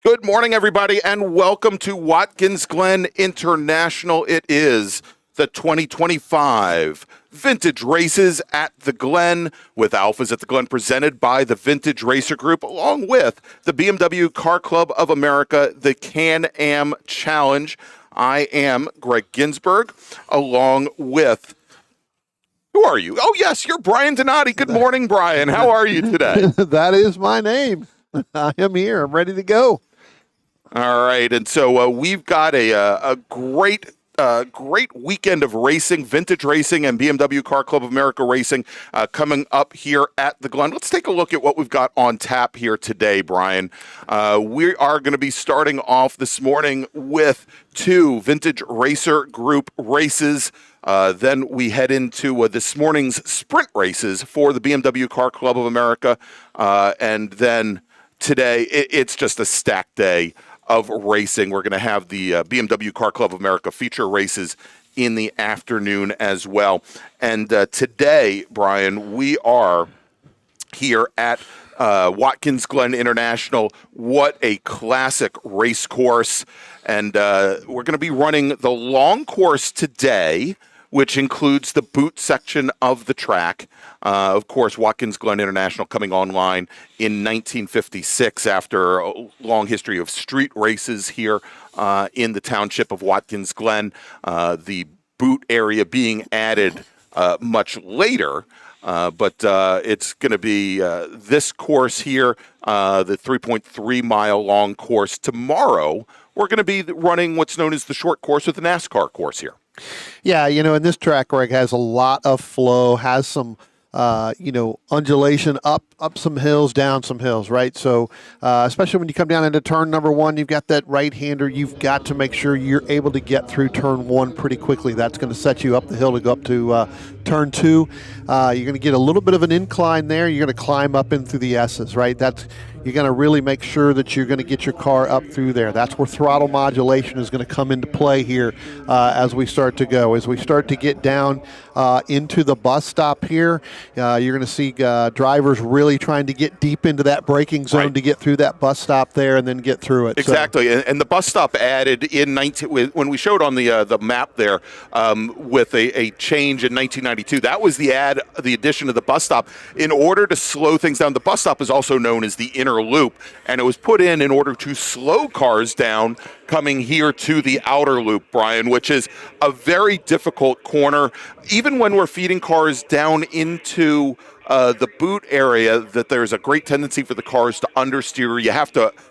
Good morning, everybody, and welcome to Watkins Glen International. It is the 2025 Vintage Races at the Glen with Alfas at the Glen, presented by the Vintage Racer Group, along with the BMW Car Club of America, the Can-Am Challenge. I am Greg Ginsburg, along with... Who are you? Oh, yes, you're Brian Donati. Good morning, Brian. How are you today? That is my name. I am here. I'm ready to go. All right, and so we've got a great weekend of racing, vintage racing, and BMW Car Club of America racing coming up here at the Glen. Let's take a look at what we've got on tap here today, Brian. We are going to be starting off this morning with 2 Vintage Racer Group races. Then we head into this morning's sprint races for the BMW Car Club of America. And then today, it's just a stacked day of racing. We're going to have the BMW Car Club of America feature races in the afternoon as well. And today, Brian, we are here at Watkins Glen International. What a classic race course. And we're going to be running the long course today, which includes the boot section of the track. Of course, Watkins Glen International coming online in 1956 after a long history of street races here in the township of Watkins Glen. The boot area being added much later. But it's going to be this course here, the 3.3-mile long course. Tomorrow, we're going to be running what's known as the short course with the NASCAR course here. Yeah, and this track, Greg, has a lot of flow, has some, undulation up some hills, down some hills, right? So especially when you come down into turn number 1, you've got that right-hander. You've got to make sure you're able to get through turn 1 pretty quickly. That's going to set you up the hill to go up to turn 2. You're going to get a little bit of an incline there. You're going to climb up in through the S's, right? You're going to really make sure that you're going to get your car up through there. That's where throttle modulation is going to come into play here as we start to go. As we start to get down into the bus stop here, you're going to see drivers really trying to get deep into that braking zone to get through that bus stop there and then get through it. Exactly, so, and the bus stop added in when we showed on the map there with a change in 1992. That was the addition of the bus stop in order to slow things down. The bus stop is also known as the inner loop, and it was put in order to slow cars down coming here to the outer loop, Brian, which is a very difficult corner. Even when we're feeding cars down into the boot area, that there's a great tendency for the cars to understeer.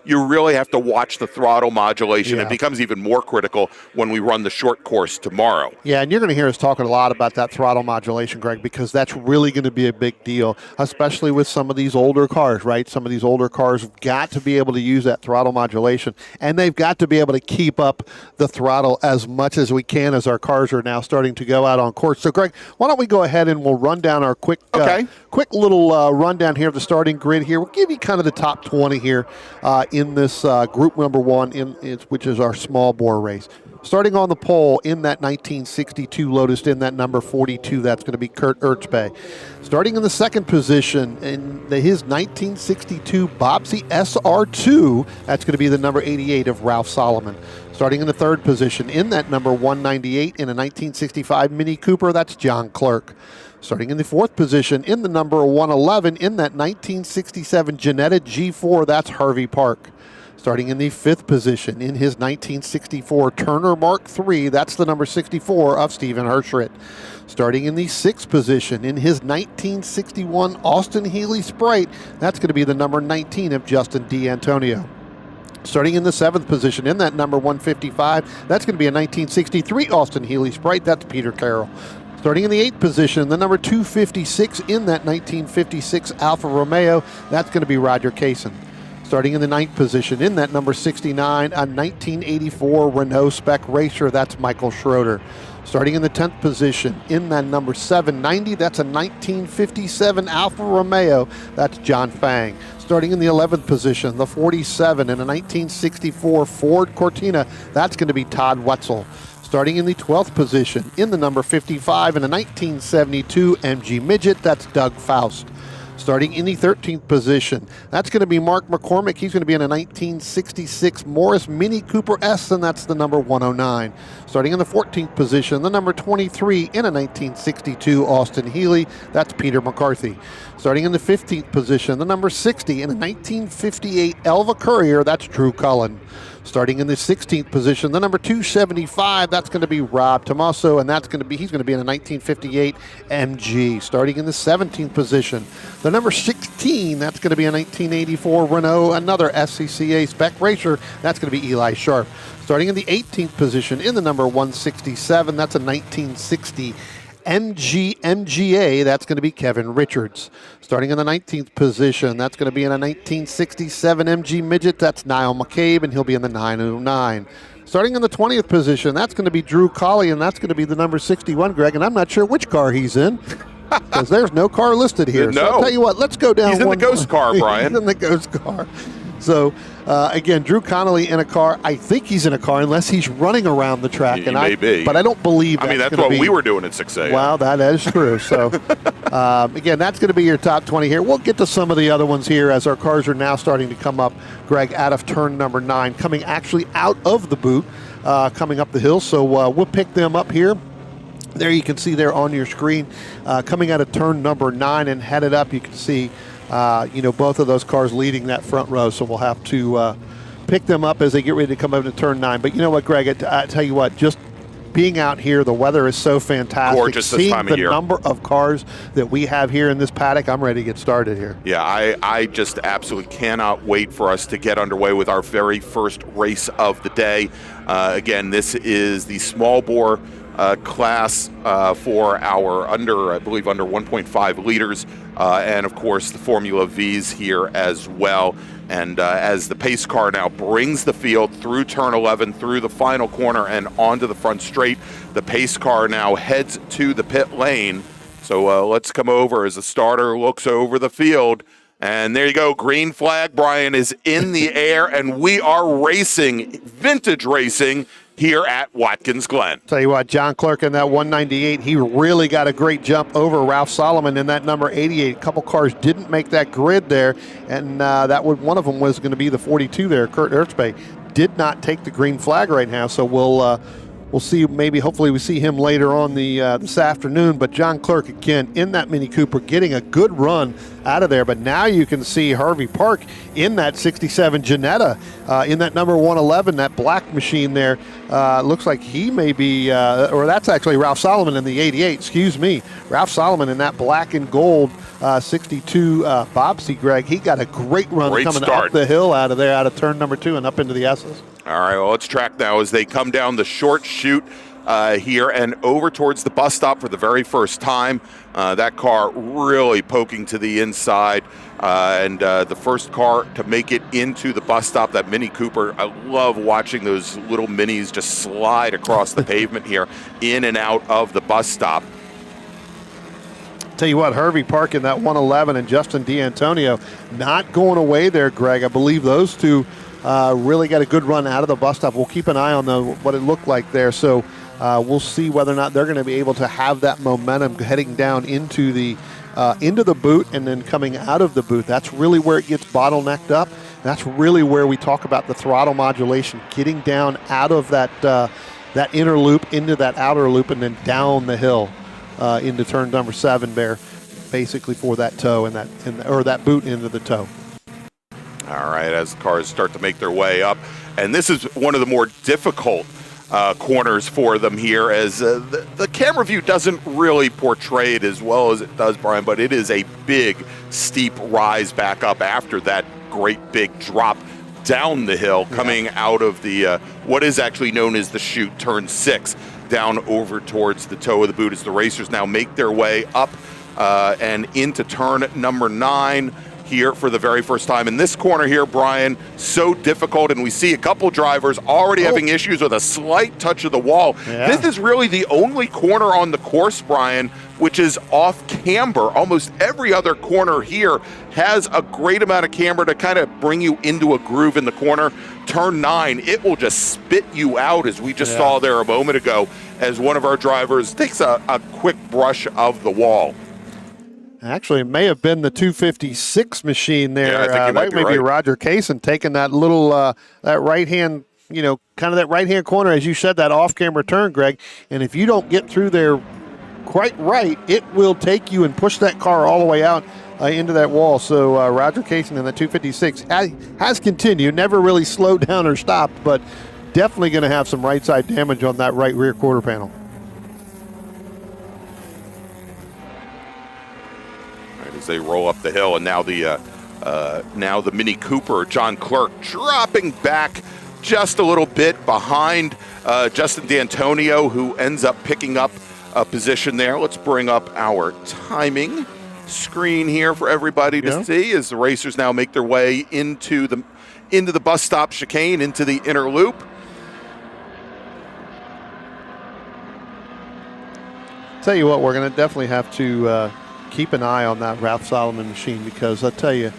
You really have to watch the throttle modulation. Yeah. It becomes even more critical when we run the short course tomorrow. Yeah, and you're going to hear us talking a lot about that throttle modulation, Greg, because that's really going to be a big deal, especially with some of these older cars, right? Some of these older cars have got to be able to use that throttle modulation, and they've got to be able to keep up the throttle as much as we can as our cars are now starting to go out on course. So, Greg, why don't we go ahead and we'll run down our quick little rundown here of the starting grid here. We'll give you kind of the top 20 here in this group number 1, which is our small bore race. Starting on the pole in that 1962 Lotus, in that number 42, that's going to be Kurt Ertzbay. Starting in the second position in his 1962 Bobsey SR2, that's going to be the number 88 of Ralph Solomon. Starting in the third position in that number 198 in a 1965 Mini Cooper, that's John Clerk. Starting in the fourth position in the number 111 in that 1967 Jannetta G4, that's Harvey Park. Starting in the fifth position in his 1964 Turner Mark III, that's the number 64 of Stephen Hershrit. Starting in the sixth position in his 1961 Austin Healey Sprite, that's going to be the number 19 of Justin D'Antonio. Starting in the seventh position in that number 155, that's going to be a 1963 Austin Healey Sprite, that's Peter Carroll. Starting in the eighth position, the number 256 in that 1956 Alfa Romeo, that's going to be Roger Kaysen. Starting in the ninth position in that number 69, a 1984 Renault Spec Racer, that's Michael Schroeder. Starting in the 10th position in that number 790, that's a 1957 Alfa Romeo, that's John Fang. Starting in the 11th position, the 47 in a 1964 Ford Cortina, that's going to be Todd Wetzel. Starting in the 12th position in the number 55 in a 1972 MG Midget, that's Doug Faust. Starting in the 13th position, that's going to be Mark McCormick. He's going to be in a 1966 Morris Mini Cooper S, and that's the number 109. Starting in the 14th position, the number 23 in a 1962 Austin Healey. That's Peter McCarthy. Starting in the 15th position, the number 60 in a 1958 Elva Courier. That's Drew Cullen. Starting in the 16th position, the number 275, that's going to be Rob Tomaso, and he's going to be in a 1958 MG. Starting in the 17th position, the number 16, that's going to be a 1984 Renault, another SCCA Spec Racer, that's going to be Eli Sharp. Starting in the 18th position, in the number 167, that's a 1960 MGA, that's going to be Kevin Richards. Starting in the 19th position, that's going to be in a 1967 MG Midget, that's Niall McCabe, and he'll be in the 909. Starting in the 20th position, that's going to be Drew Colley, and that's going to be the number 61, Greg, and I'm not sure which car he's in, because there's no car listed here. No. So I'll tell you what, let's go down. He's in the ghost car, Brian. He's in the ghost car. So, again, Drew Connolly in a car. I think he's in a car unless he's running around the track. He may be. But I don't believe that's that's what we were doing at 6 a.m. Well, that is true. So, again, that's going to be your top 20 here. We'll get to some of the other ones here as our cars are now starting to come up, Greg, out of turn number 9, coming actually out of the boot, coming up the hill. So we'll pick them up here. There you can see there on your screen, coming out of turn number 9 and headed up, you can see both of those cars leading that front row, so we'll have to pick them up as they get ready to come over to turn 9. But you know what, Greg, I tell you what, just being out here, the weather is so fantastic. Gorgeous this time of year. Seeing the number of cars that we have here in this paddock, I'm ready to get started here. Yeah, I just absolutely cannot wait for us to get underway with our very first race of the day. Again, this is the small bore class for our under 1.5 liters, and of course the Formula V's here as well. And as the pace car now brings the field through turn 11, through the final corner and onto the front straight, the pace car now heads to the pit lane. So let's come over as the starter looks over the field. And there you go, green flag, Brian, is in the air, and we are racing, vintage racing, here at Watkins Glen. Tell you what, John Clerk in that 198, he really got a great jump over Ralph Solomon in that number 88. A couple cars didn't make that grid there, and one of them was going to be the 42 there. Kurt Ertzbay did not take the green flag right now, so we'll see. Maybe, hopefully, we see him later on this afternoon. But John Clerk again in that Mini Cooper, getting a good run out of there. But now you can see Harvey Park in that 67 Janetta, in that number 111, that black machine there. Looks like he may be, or that's actually Ralph Solomon in the 88. Excuse me, Ralph Solomon in that black and gold 62 Bobsey. Greg, he got a great run coming up the hill out of turn number 2 and up into the S's. All right, well, let's track now as they come down the short chute here and over towards the bus stop for the very first time. That car really poking to the inside, and the first car to make it into the bus stop, that Mini Cooper. I love watching those little minis just slide across the pavement here, in and out of the bus stop. Tell you what, Harvey Park in that 111 and Justin D'Antonio not going away there, Greg. I believe those two really got a good run out of the bus stop. We'll keep an eye on what it looked like there. So we'll see whether or not they're going to be able to have that momentum heading down into the boot and then coming out of the boot. That's really where it gets bottlenecked up. That's really where we talk about the throttle modulation, getting down out of that inner loop into that outer loop and then down the hill into turn number 7 there, basically for that toe or that boot into the toe. All right, as the cars start to make their way up. And this is one of the more difficult corners for them here, as the camera view doesn't really portray it as well as it does, Brian, but it is a big, steep rise back up after that great big drop down the hill, coming out of the what is actually known as the chute, turn 6, down over towards the toe of the boot as the racers now make their way up and into turn number 9 here for the very first time. In this corner here, Brian, so difficult, and we see a couple drivers already having issues with a slight touch of the wall. Yeah. This is really the only corner on the course, Brian, which is off camber. Almost every other corner here has a great amount of camber to kind of bring you into a groove in the corner. Turn 9, it will just spit you out, as we just saw there a moment ago, as one of our drivers takes a quick brush of the wall. Actually, it may have been the 256 machine there. Yeah, I think you might that be may be right. Roger Kaysen taking that little that right hand, kind of that right hand corner, as you said, that off camera turn, Greg. And if you don't get through there quite right, it will take you and push that car all the way out into that wall. So Roger Kaysen in the 256 has continued, never really slowed down or stopped, but definitely going to have some right side damage on that right rear quarter panel. As they roll up the hill, and now the Mini Cooper, John Clerk, dropping back just a little bit behind Justin D'Antonio, who ends up picking up a position there. Let's bring up our timing screen here for everybody to see as the racers now make their way into the bus stop chicane, into the inner loop. Tell you what, we're going to definitely have to keep an eye on that Ralph Solomon machine, because I'll tell you,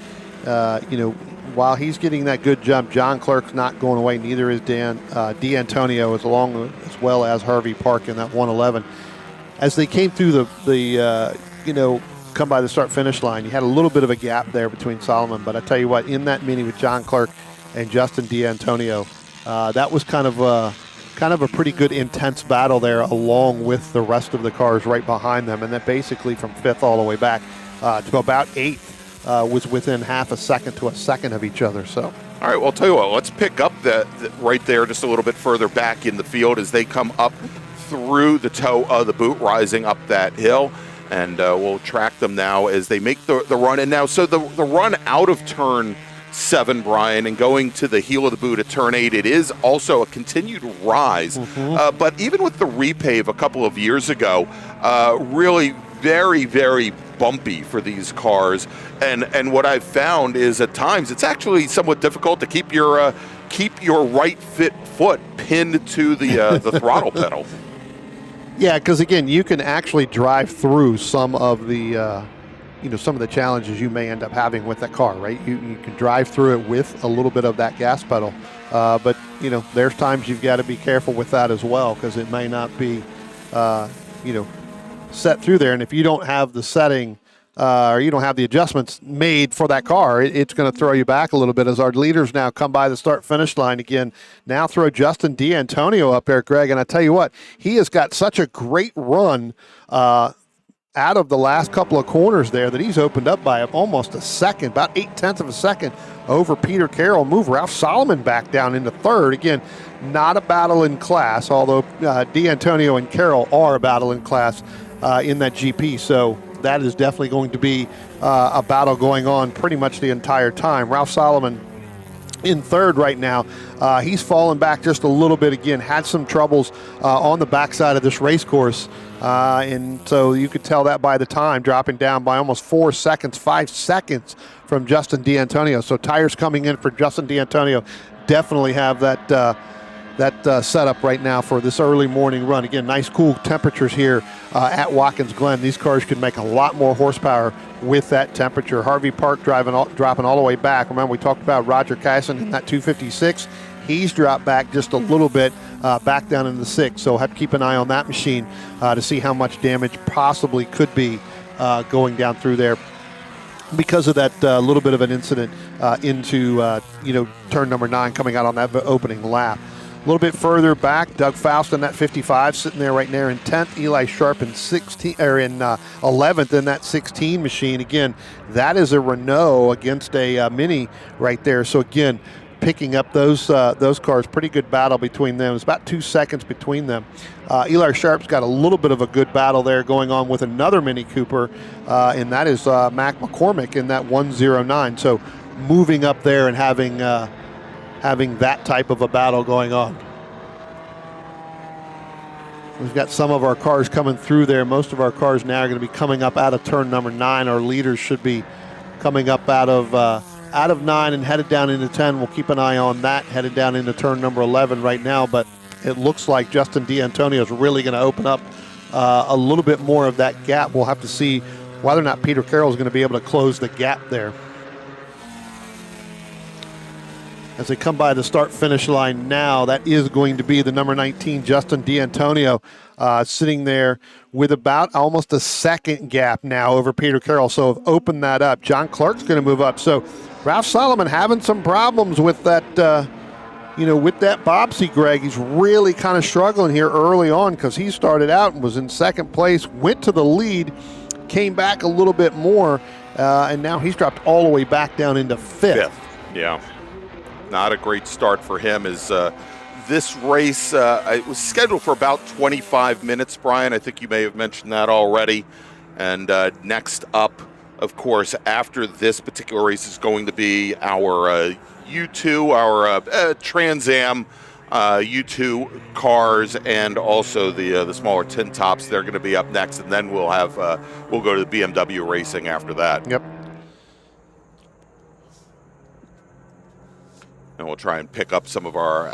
while he's getting that good jump, John Clerk's not going away. Neither is D'Antonio, as well as Harvey Park in that 111. As they came through the come by the start finish line, you had a little bit of a gap there between Solomon. But I tell you what, in that mini with John Clerk and Justin D'Antonio, that was kind of a pretty good intense battle there, along with the rest of the cars right behind them. And then basically from 5th all the way back to about 8th was within half a second to a second of each other. So, all right, well, I'll tell you what, let's pick up the right there just a little bit further back in the field as they come up through the toe of the boot, rising up that hill. And we'll track them now as they make the run. And now, so the run out of turn 7, Brian, and going to the heel of the boot at turn 8, it is also a continued rise. But even with the repave a couple of years ago, really very, very bumpy for these cars. And what I've found is at times it's actually somewhat difficult to keep your right foot pinned to the throttle pedal. Yeah, because again, you can actually drive through some of the challenges you may end up having with that car, right? You can drive through it with a little bit of that gas pedal, but there's times you've got to be careful with that as well, because it may not be, set through there, and if you don't have the setting or you don't have the adjustments made for that car, it's going to throw you back a little bit. As our leaders now come by the start-finish line again, now throw Justin D'Antonio up there, Greg, and I tell you what, he has got such a great run out of the last couple of corners there that he's opened up by almost a second, about 0.8 of a second over Peter Carroll. Move Ralph Solomon back down into 3rd. Again, not a battle in class, although D'Antonio and Carroll are a battle in class in that GP. So that is definitely going to be a battle going on pretty much the entire time. Ralph Solomon in 3rd right now. He's fallen back just a little bit again, had some troubles on the backside of this race course. And so you could tell that by the time, dropping down by almost 4 seconds, 5 seconds from Justin D'Antonio. So tires coming in for Justin D'Antonio definitely have that setup right now for this early morning run. Again, nice cool temperatures here at Watkins Glen. These cars can make a lot more horsepower with that temperature. Harvey Park dropping all the way back. Remember, we talked about Roger Kaysen in that 256. He's dropped back just a little bit, back down into the 6. So have to keep an eye on that machine to see how much damage possibly could be going down through there because of that little bit of an incident into turn number 9 coming out on that opening lap. A little bit further back, Doug Faust in that 55, sitting there right there in 10th. Eli Sharp in 11th in that 16 machine. Again, that is a Renault against a Mini right there. So again, picking up those cars, pretty good battle between them. It's about 2 seconds between them. Eli Sharp's got a little bit of a good battle there going on with another Mini Cooper, and that is Mac McCormick in that 109. So moving up there and having that type of a battle going on. We've got some of our cars coming through there. Most of our cars now are going to be coming up out of turn number 9. Our leaders should be coming up out of 9 and headed down into 10. We'll keep an eye on that, headed down into turn number 11 right now, but it looks like Justin D'Antonio is really going to open up a little bit more of that gap. We'll have to see whether or not Peter Carroll is going to be able to close the gap there. as they come by the start-finish line now. That is going to be the number 19, Justin D'Antonio, sitting there with about almost a second gap now over Peter Carroll. So have opened that up. John Clark's going to move up. So Ralph Solomon having some problems with that, with that Bobsey, Greg. He's really kind of struggling here early on because he started out and was in second place, went to the lead, came back a little bit more, and now he's dropped all the way back down into fifth. Yeah. Not a great start for him. As this race, it was scheduled for about 25 minutes, Brian. I think you may have mentioned that already. And next up, of course, after this particular race is going to be our U2, our Trans Am U2 cars, and also the smaller tin tops. They're going to be up next, and then we'll go to the BMW racing after that. Yep. And we'll try and pick up some of our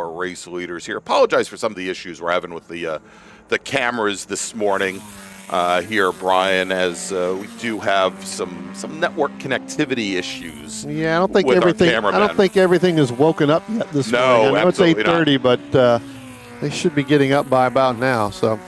race leaders here. Apologize for some of the issues we're having with the cameras this morning here, Brian, as we do have some network connectivity issues. Yeah, I don't think everything is woken up yet this morning. I know it's 8:30, but they should be getting up by about now. So.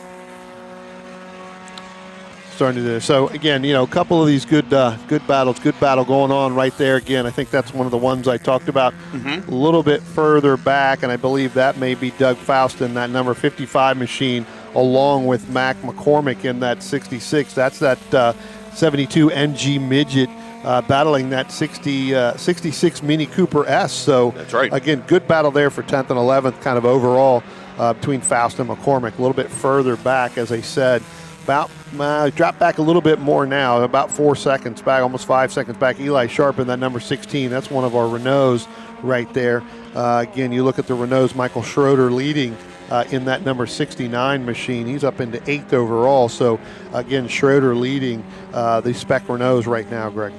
Starting to do. So again, a couple of these good battle going on right there. Again, I think that's one of the ones I talked about a little bit further back, and I believe that may be Doug Faust in that number 55 machine, along with Mac McCormick in that 66. That's that 72 NG midget battling that 66 Mini Cooper S. So that's right. Again, good battle there for 10th and 11th, kind of overall between Faust and McCormick. A little bit further back, as I said. About drop back a little bit more now, about 4 seconds back, almost 5 seconds back. Eli Sharp in that number 16. That's one of our Renaults right there. Again, you look at the Renaults, Michael Schroeder leading in that number 69 machine. He's up into 8th overall. So, again, Schroeder leading the Spec Renaults right now, Greg.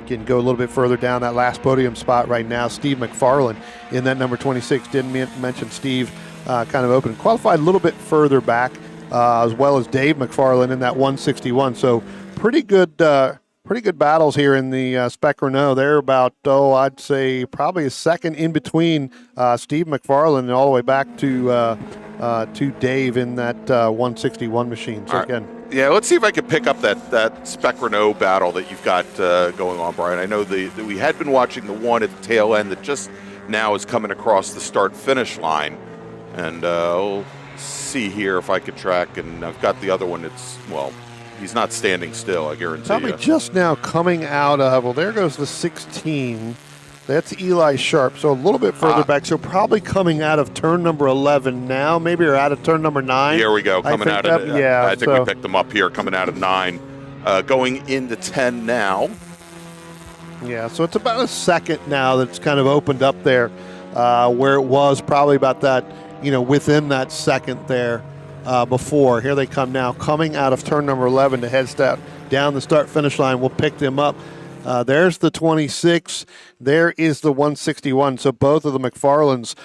Again, go a little bit further down that last podium spot right now. Steve McFarland in that number 26. Didn't mention Steve. Kind of open, qualified a little bit further back, as well as Dave McFarland in that 161. So pretty good battles here in the Spec Renault. They're about, I'd say probably a second in between Steve McFarland and all the way back to Dave in that 161 machine. So again. Yeah, let's see if I can pick up that Spec Renault battle that you've got going on, Brian. I know that we had been watching the one at the tail end that just now is coming across the start-finish line. And we'll see here if I can track, and I've got the other one. He's not standing still, I guarantee you. Probably just now coming out of, there goes the 16. That's Eli Sharp, so a little bit further back. So probably coming out of turn number 11 now, maybe, or out of turn number 9. Here we go, coming out of it. Yeah, I think we picked them up here, coming out of 9, going into 10 now. Yeah, so it's about a second now that's kind of opened up there, where it was probably about that, within that second there before. Here they come now, coming out of turn number 11 to head down the start-finish line. We'll pick them up. There's the 26. There is the 161. So both of the McFarlands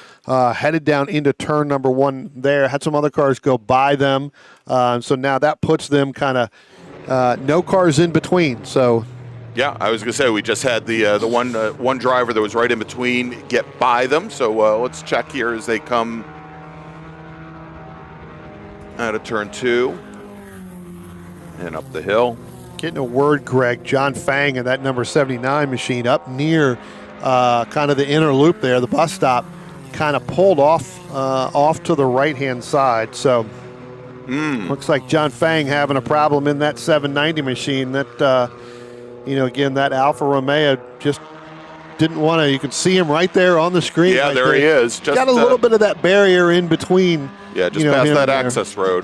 headed down into turn number 1 there. Had some other cars go by them. So now that puts them kind of no cars in between. So. Yeah, I was going to say we just had the one driver that was right in between get by them. So let's check here as they come out of turn 2 and up the hill. Getting a word, Greg. John Fang in that number 79 machine up near kind of the inner loop there, the bus stop, kind of pulled off to the right-hand side. So looks like John Fang having a problem in that 790 machine. That again, that Alfa Romeo just didn't want to. You can see him right there on the screen. Yeah, right there he is. Just got a little bit of that barrier in between. Yeah, just past that access road.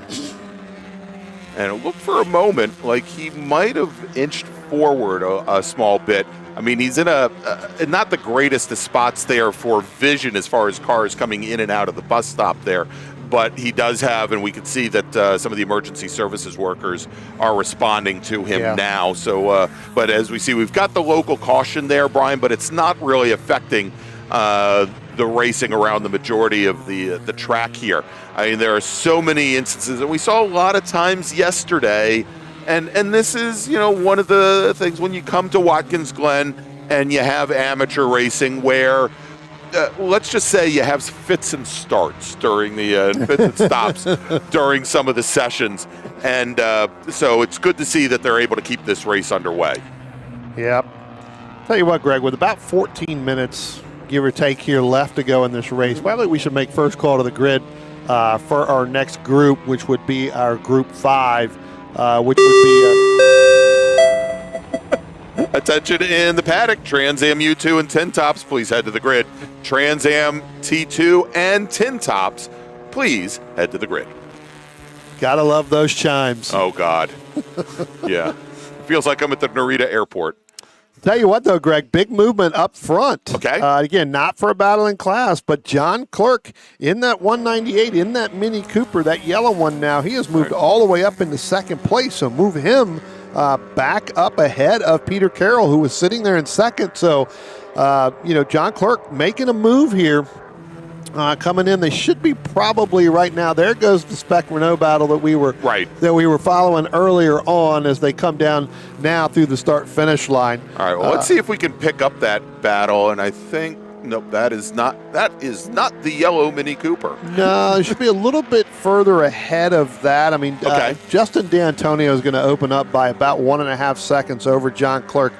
And it looked for a moment like he might have inched forward a small bit. I mean, he's in not the greatest of spots there for vision as far as cars coming in and out of the bus stop there. But he does have, and we can see that some of the emergency services workers are responding to him now. So, but as we see, we've got the local caution there, Brian, but it's not really affecting the racing around the majority of the track here. I mean, there are so many instances, and we saw a lot of times yesterday And this is, one of the things when you come to Watkins Glen and you have amateur racing where, let's just say you have fits and starts during the fits and stops during some of the sessions. And so it's good to see that they're able to keep this race underway. Yep. Tell you what, Greg, with about 14 minutes, give or take here, left to go in this race, probably we should make first call to the grid for our next group, which would be our Group 5. Which would be attention in the paddock. Trans Am U2 and Tin Tops, please head to the grid. Trans Am T2 and Tin Tops, please head to the grid. Gotta love those chimes. Oh, God. Yeah. Feels like I'm at the Narita Airport. Tell you what, though, Greg, big movement up front. Okay. Again, not for a battle in class, but John Clerk in that 198, in that Mini Cooper, that yellow one now, he has moved all the way up into second place. So move him back up ahead of Peter Carroll, who was sitting there in second. So, John Clerk making a move here. Coming in, they should be probably right now. There goes the Spec Renault battle that we were following earlier on as they come down now through the start-finish line. All right, well, let's see if we can pick up that battle. And I think nope, that is not the yellow Mini Cooper. No, it should be a little bit further ahead of that. I mean, Justin D'Antonio is going to open up by about 1.5 seconds over John Clerk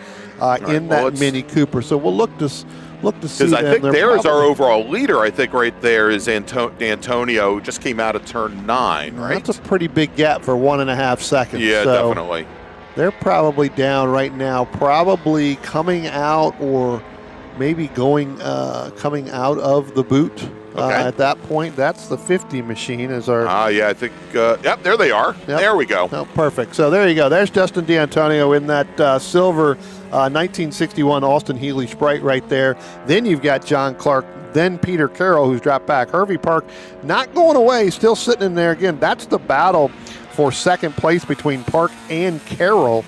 in that Mini Cooper. So we'll look to see. Because I think there is our overall leader. I think right there is D'Antonio, just came out of turn 9, right? That's a pretty big gap for 1.5 seconds. Yeah, so definitely. They're probably down right now, probably coming out or maybe coming out of the boot. At that point, that's the 50 machine is our. I think. Yep, there they are. Yep. There we go. Oh, perfect. So there you go. There's Justin D'Antonio in that silver 1961 Austin Healey Sprite right there. Then you've got John Clark. Then Peter Carroll, who's dropped back. Hervey Park not going away, still sitting in there again. That's the battle for second place between Park and Carroll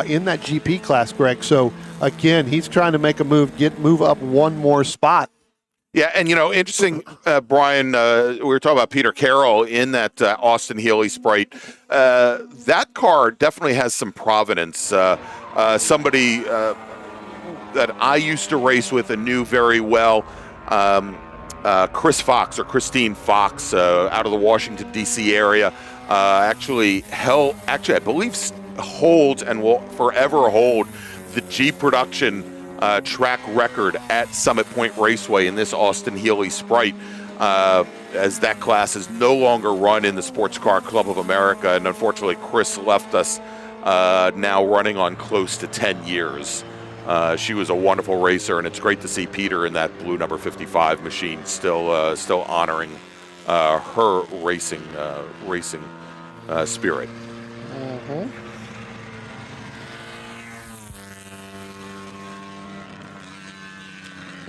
in that GP class, Greg. So again, he's trying to make a move up one more spot. Yeah, and interesting, Brian, we were talking about Peter Carroll in that Austin Healey Sprite. That car definitely has some provenance. Somebody that I used to race with and knew very well, Christine Fox, out of the Washington, D.C. area, actually, I believe holds and will forever hold the G Production track record at Summit Point Raceway in this Austin Healey Sprite, as that class is no longer run in the Sports Car Club of America. And unfortunately, Chris left us now running on close to 10 years. She was a wonderful racer, and it's great to see Peter in that blue number 55 machine still honoring her racing spirit. Mm-hmm.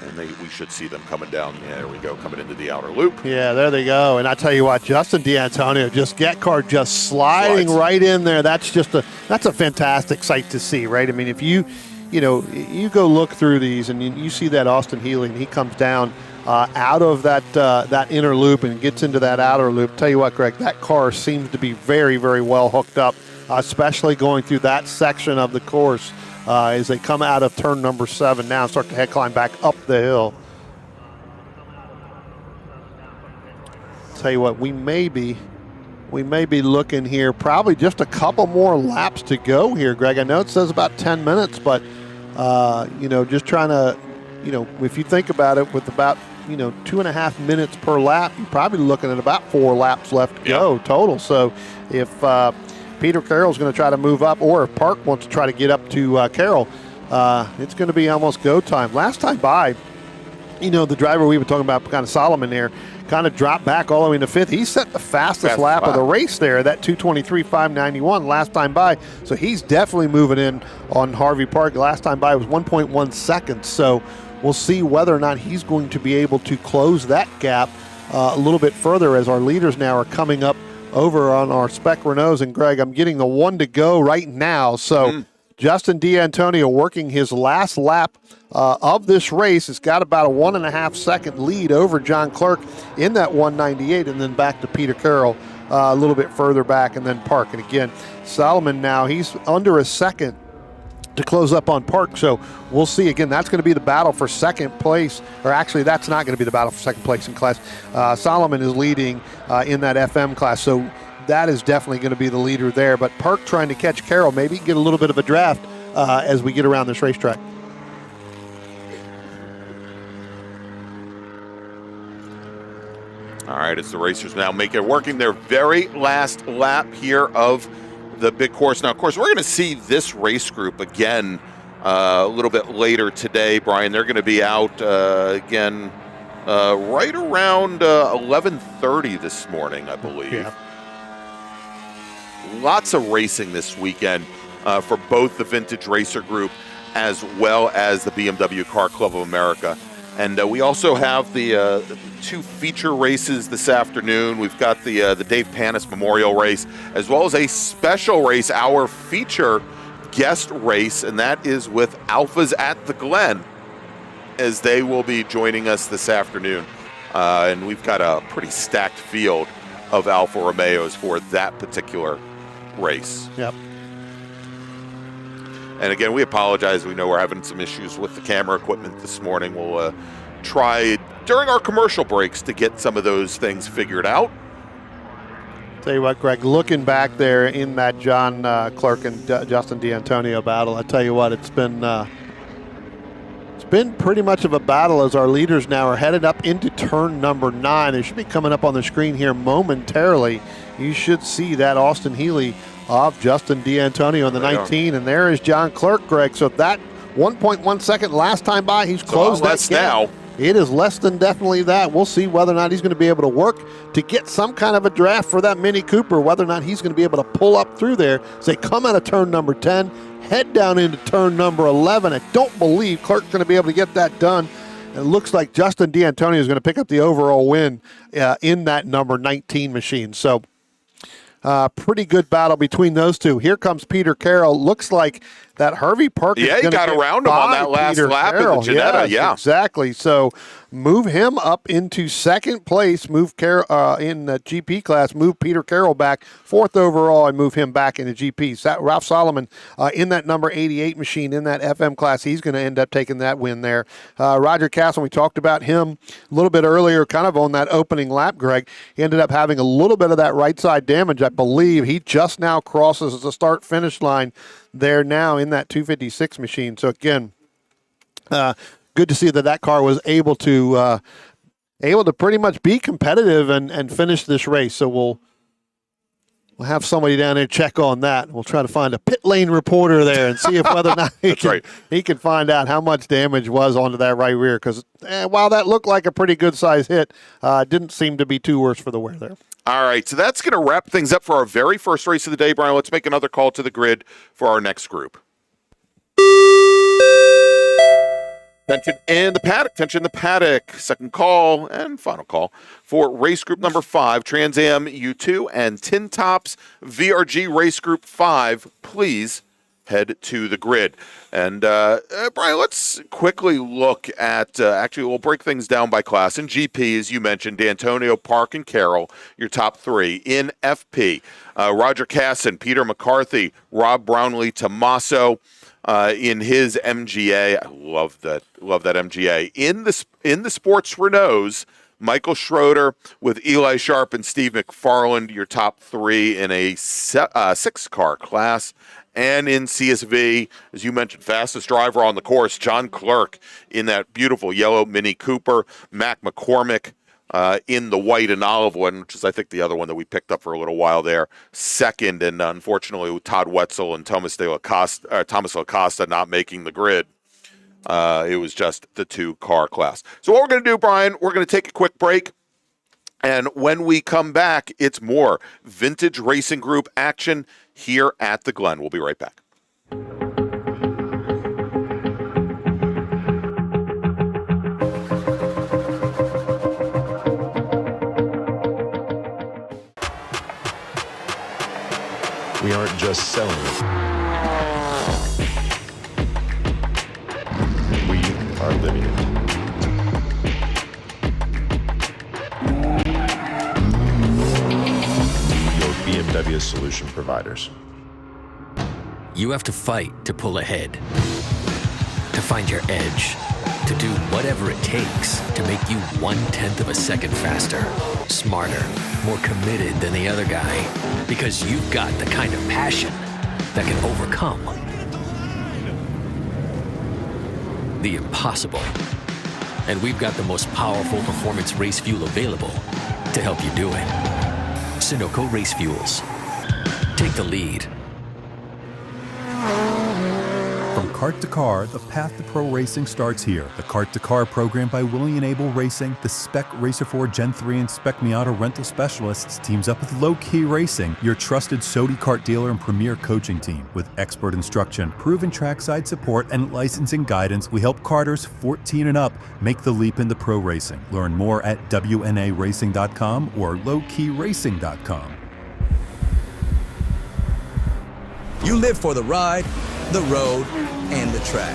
And we should see them coming down. Yeah, there we go, coming into the outer loop. Yeah, there they go. And I tell you what, Justin D'Antonio, GAT car just sliding right in there. That's a fantastic sight to see, right? I mean, if you go look through these and you see that Austin Healey and he comes down out of that inner loop and gets into that outer loop. Tell you what, Greg, that car seems to be very, very well hooked up, especially going through that section of the course. As they come out of turn number 7 now and start to head climb back up the hill. Tell you what, we may be looking here probably just a couple more laps to go here, Greg. I know it says about 10 minutes, but just trying to, if you think about it, with about 2.5 minutes per lap, you're probably looking at about 4 laps left to go total. So if Peter Carroll's going to try to move up, or if Park wants to try to get up to Carroll, it's going to be almost go time. Last time by, the driver we were talking about, kind of Solomon there, kind of dropped back all the way into 5th. He set the fastest lap of the race there, that 2:23.591 last time by. So he's definitely moving in on Hervey Park. Last time by was 1.1 seconds. So we'll see whether or not he's going to be able to close that gap a little bit further, as our leaders now are coming up over on our Spec Renaults. And Greg, I'm getting the 1 to go right now. So Justin D'Antonio working his last lap of this race. Has got about a 1.5 second lead over John Clerk in that 198, and then back to Peter Carroll a little bit further back, and then Park. And again, Solomon now, he's under a second to close up on Park. So we'll see. Again, that's going to be the battle for second place, or actually that's not going to be the battle for second place in class. Solomon is leading in that FM class, so that is definitely going to be the leader there. But Park trying to catch Carroll, maybe get a little bit of a draft as we get around this racetrack. All right, as the racers now working their very last lap here of the big course. Now, of course, we're going to see this race group again a little bit later today, Brian. They're going to be out again right around 11:30 this morning, I believe. Yeah. Lots of racing this weekend for both the Vintage Racer Group as well as the BMW Car Club of America. And we also have the two feature races this afternoon. We've got the Dave Panis Memorial Race, as well as a special race, our feature guest race, and that is with Alfas at the Glen, as they will be joining us this afternoon. And we've got a pretty stacked field of Alfa Romeos for that particular race. Yep. And again, we apologize. We know we're having some issues with the camera equipment this morning. We'll try during our commercial breaks to get some of those things figured out. Tell you what, Greg, looking back there in that John Clerk and Justin D'Antonio battle, I tell you what, it's been pretty much of a battle as our leaders now are headed up into turn number 9. They should be coming up on the screen here momentarily. You should see that Austin Healey of Justin D'Antonio in the 19, and there is John Clerk, Greg. So that 1.1 second last time by, he's closed that gap. Now. It is less than definitely that. We'll see whether or not he's going to be able to work to get some kind of a draft for that Mini Cooper, whether or not he's going to be able to pull up through there. So they come out of turn number 10, head down into turn number 11. I don't believe Clerk's going to be able to get that done. It looks like Justin D'Antonio is going to pick up the overall win in that number 19 machine. So pretty good battle between those two. Here comes Peter Carroll. Looks like that Harvey Park is he got around him on that last lap in the Ginetta. Yes, yeah, exactly. So move him up into second place. Move in the GP class. Move Peter Carroll back 4th overall and move him back into GP. Ralph Solomon in that number 88 machine in that FM class. He's going to end up taking that win there. Roger Castle, we talked about him a little bit earlier, kind of on that opening lap, Greg. He ended up having a little bit of that right side damage. I believe he just now crosses the start-finish line there now in that 256 machine. So again, good to see that car was able to pretty much be competitive and finish this race. So we'll have somebody down there check on that. We'll try to find a pit lane reporter there and see if whether or not he can find out how much damage was onto that right rear. Because while that looked like a pretty good size hit, didn't seem to be too worse for the wear there. All right, so that's going to wrap things up for our very first race of the day, Brian. Let's make another call to the grid for our next group. Attention in the paddock. Attention in the paddock. Second call and final call for race group number 5, Trans Am U2 and Tin Tops VRG race group 5. Please head to the grid. And Brian, let's quickly look at, actually we'll break things down by class. In GP, as you mentioned, D'Antonio, Park, and Carroll, your top 3. In FP, Roger Casson, Peter McCarthy, Rob Brownlee, Tommaso, in his MGA. I love that MGA. In the sports Renaults, Michael Schroeder with Eli Sharp and Steve McFarland, your top 3 in a 6-car class. And in CSV, as you mentioned, fastest driver on the course, John Clerk in that beautiful yellow Mini Cooper, Mac McCormick in the white and olive one, which is, I think, the other one that we picked up for a little while there, second, and unfortunately with Todd Wetzel and Thomas Acosta not making the grid. It was just the 2-car class. So what we're going to do, Brian, we're going to take a quick break. And when we come back, it's more Vintage Racing Group action here at the Glen. We'll be right back. We aren't just selling it. are living it. Your BMW solution providers. You have to fight to pull ahead, to find your edge, to do whatever it takes to make you 1/10 of a second faster, smarter, more committed than the other guy, because you've got the kind of passion that can overcome the impossible. And we've got the most powerful performance race fuel available to help you do it. Sunoco Race Fuels. Take the lead. From kart to car, the path to pro racing starts here. The Kart to Car program by Willie and Abel Racing, the Spec Racer 4 Gen 3 and Spec Miata rental specialists teams up with Low Key Racing, your trusted Sodi kart dealer and premier coaching team. With expert instruction, proven trackside support, and licensing guidance, we help karters 14 and up make the leap into pro racing. Learn more at WNARacing.com or lowkeyracing.com. You live for the ride, the road, and the track.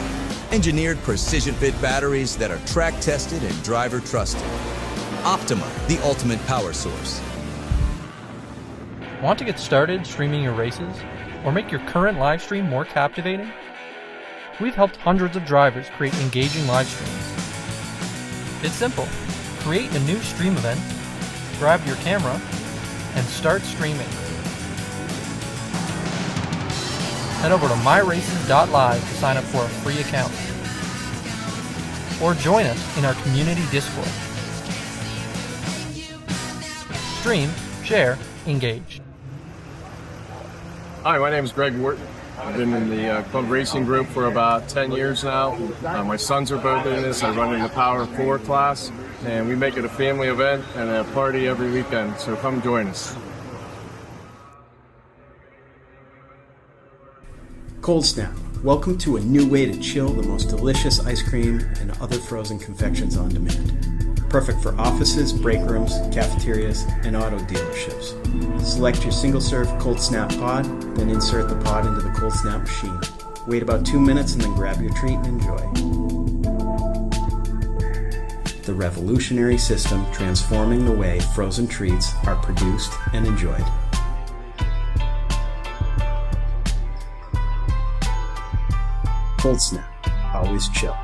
Engineered precision-fit batteries that are track-tested and driver-trusted. Optima, the ultimate power source. Want to get started streaming your races? Or make your current live stream more captivating? We've helped hundreds of drivers create engaging live streams. It's simple. Create a new stream event, grab your camera, and start streaming. Head over to myraces.live to sign up for a free account. Or join us in our community Discord. Stream, share, engage. Hi, my name is Greg Wharton. I've been in the Club Racing Group for about 10 years now. My sons are both in this. I run in the Power 4 class, and we make it a family event and a party every weekend, so come join us. Cold Snap. Welcome to a new way to chill the most delicious ice cream and other frozen confections on demand. Perfect for offices, break rooms, cafeterias, and auto dealerships. Select your single-serve Cold Snap pod, then insert the pod into the Cold Snap machine. Wait about 2 minutes and then grab your treat and enjoy. The revolutionary system transforming the way frozen treats are produced and enjoyed. Cold Snap. Always chill.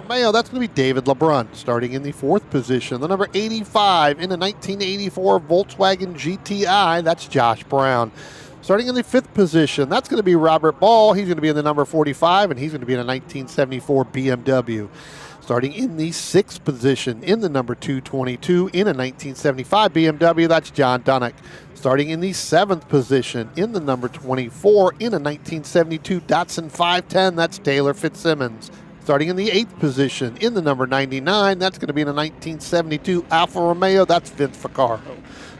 Romeo, that's going to be David LeBrun. Starting in the 4th position, the number 85 in the 1984 Volkswagen GTI, that's Josh Brown. Starting in the 5th position, that's going to be Robert Ball. He's going to be in the number 45, and he's going to be in a 1974 BMW. Starting in the 6th position, in the number 222 in a 1975 BMW, that's John Dunnock. Starting in the 7th position, in the number 24 in a 1972 Datsun 510, that's Taylor Fitzsimmons. Starting in the 8th position, in the number 99, that's going to be in a 1972 Alfa Romeo, that's Vince Ficarro.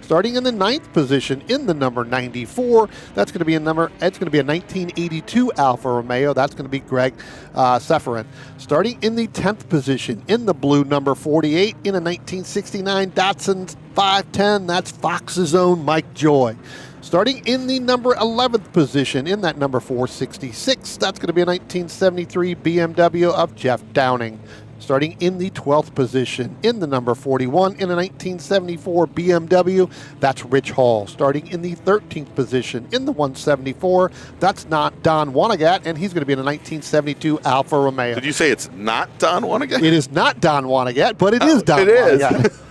Starting in the 9th position, in the number 94, that's going to be a 1982 Alfa Romeo. That's going to be Greg Seferin. Starting in the 10th position, in the blue number 48, in a 1969 Datsun 510, that's Fox's own Mike Joy. Starting in the number 11th position, in that number 466, that's going to be a 1973 BMW of Jeff Downing. Starting in the 12th position, in the number 41 in a 1974 BMW, that's Rich Hall. Starting in the 13th position, in the 174, that's not Don Wanagat, and he's going to be in a 1972 Alfa Romeo. Did you say it's not Don Wanagat? It is not Don Wanagat, but it is Don Wanagat. Is.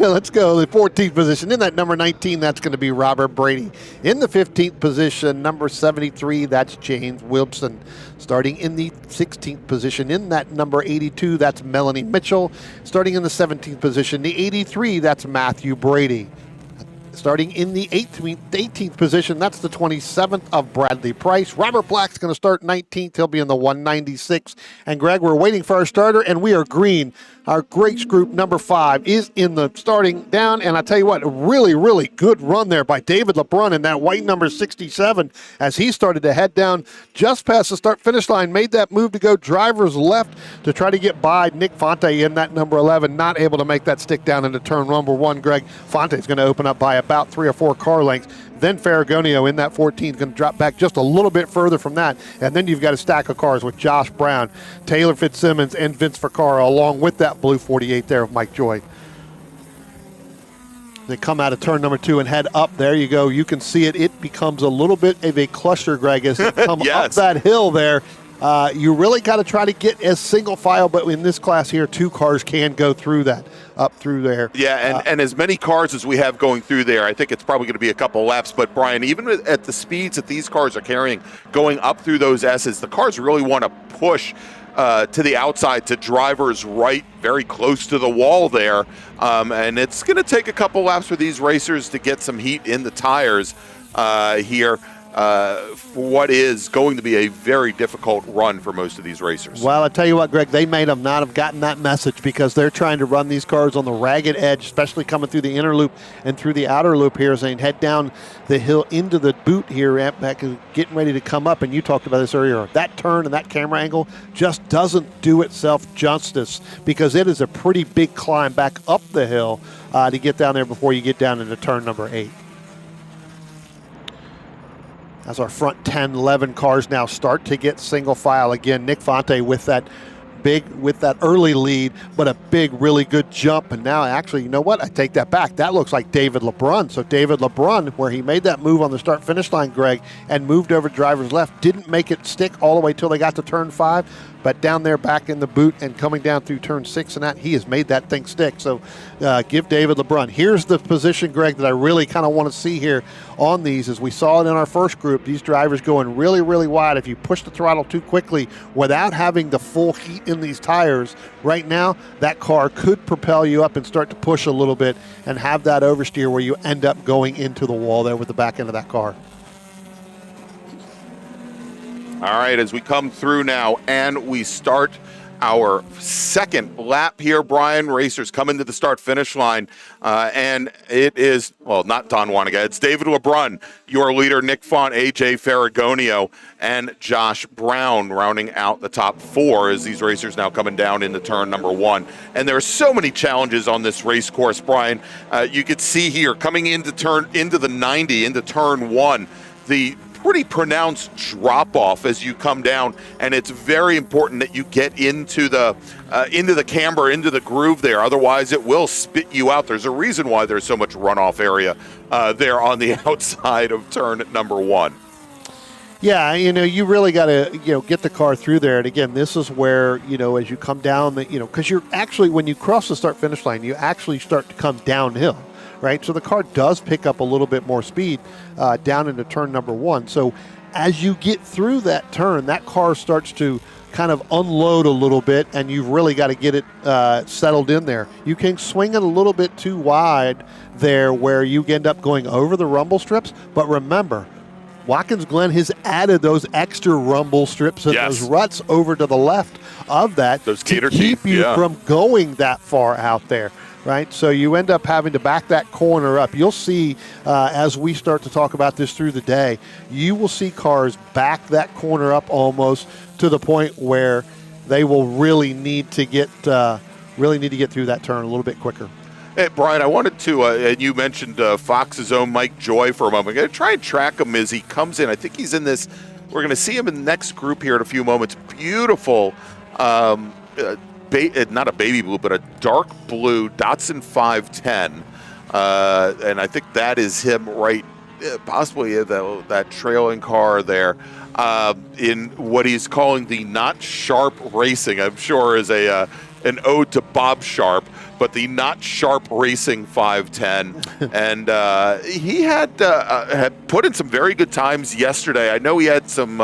Let's go, the 14th position. In that number 19, that's going to be Robert Brady. In the 15th position, number 73, that's James Wilson. Starting in the 16th position, in that number 82, that's Melanie Mitchell. Starting in the 17th position, the 83, that's Matthew Brady. Starting in the 18th position, that's the 27th of Bradley Price. Robert Black's going to start 19th. He'll be in the 196. And Greg, we're waiting for our starter, and we are green. Our Greats Group number 5 is in the starting down. And I tell you what, a really, really good run there by David LeBrun in that white number 67 as he started to head down just past the start-finish line, made that move to go driver's left to try to get by Nick Fonte in that number 11, not able to make that stick down into turn number 1. Greg, Fonte's going to open up by about 3 or 4 car lengths. Then Ferragonio in that 14 is going to drop back just a little bit further from that. And then you've got a stack of cars with Josh Brown, Taylor Fitzsimmons, and Vince Ficarro, along with that blue 48 there of Mike Joy. They come out of turn number 2 and head up. There you go. You can see it. It becomes a little bit of a cluster, Greg, as they come up that hill there. You really got to try to get as single file, but in this class here, 2 cars can go through that, up through there. Yeah, and as many cars as we have going through there, I think it's probably going to be a couple laps. But, Brian, even at the speeds that these cars are carrying, going up through those S's, the cars really want to push to the outside to drivers right, very close to the wall there. And it's going to take a couple laps for these racers to get some heat in the tires here. For what is going to be a very difficult run for most of these racers. Well, I tell you what, Greg, they may have not have gotten that message because they're trying to run these cars on the ragged edge, especially coming through the inner loop and through the outer loop here as they head down the hill into the boot here, back getting ready to come up. And you talked about this earlier. That turn and that camera angle just doesn't do itself justice because it is a pretty big climb back up the hill to get down there before you get down into turn number 8. As our front 10, 11 cars now start to get single file again. Nick Fonte with that early lead, but a big, really good jump. And now, actually, you know what? I take that back. That looks like David LeBrun. So David LeBrun, where he made that move on the start-finish line, Greg, and moved over driver's left, didn't make it stick all the way till they got to turn 5. But down there back in the boot and coming down through turn 6 and that, he has made that thing stick. So give David LeBrun. Here's the position, Greg, that I really kind of want to see here on these. As we saw it in our first group, these drivers going really, really wide. If you push the throttle too quickly without having the full heat in these tires, right now, that car could propel you up and start to push a little bit and have that oversteer where you end up going into the wall there with the back end of that car. All right, as we come through now and we start our second lap here, Brian, racers come into the start-finish line, and it is, well, not Don Wanagat, it's David LeBrun, your leader, Nick Font, AJ Ferragonio, and Josh Brown rounding out the top 4 as these racers now coming down into turn number 1. And there are so many challenges on this race course, Brian. You could see here, coming into the 90, into turn 1, the pretty pronounced drop-off as you come down, and it's very important that you get into the camber, into the groove there. Otherwise, it will spit you out. There's a reason why there's so much runoff area there on the outside of turn number 1. Yeah, you really got to, get the car through there. And again, this is where, as you come down, because you're actually, when you cross the start-finish line, you actually start to come downhill, right? So the car does pick up a little bit more speed down into turn number 1. So as you get through that turn, that car starts to kind of unload a little bit, and you've really got to get it settled in there. You can swing it a little bit too wide there where you end up going over the rumble strips, but remember, Watkins Glen has added those extra rumble strips and those ruts over to the left of that those to gator keep teeth, you from going that far out there, right? So you end up having to back that corner up. You'll see as we start to talk about this through the day, you will see cars back that corner up almost to the point where they will really need to get through that turn a little bit quicker. Hey, Brian, I wanted to, and you mentioned Fox's own Mike Joy for a moment. I'm going to try and track him as he comes in. I think he's in this. We're going to see him in the next group here in a few moments. Beautiful, not a baby blue, but a dark blue Datsun 510. And I think that is him right, possibly that trailing car there. In what he's calling the Not Sharp Racing, I'm sure is an ode to Bob Sharp, but the Not Sharp Racing 510. And he had put in some very good times yesterday. I know he had some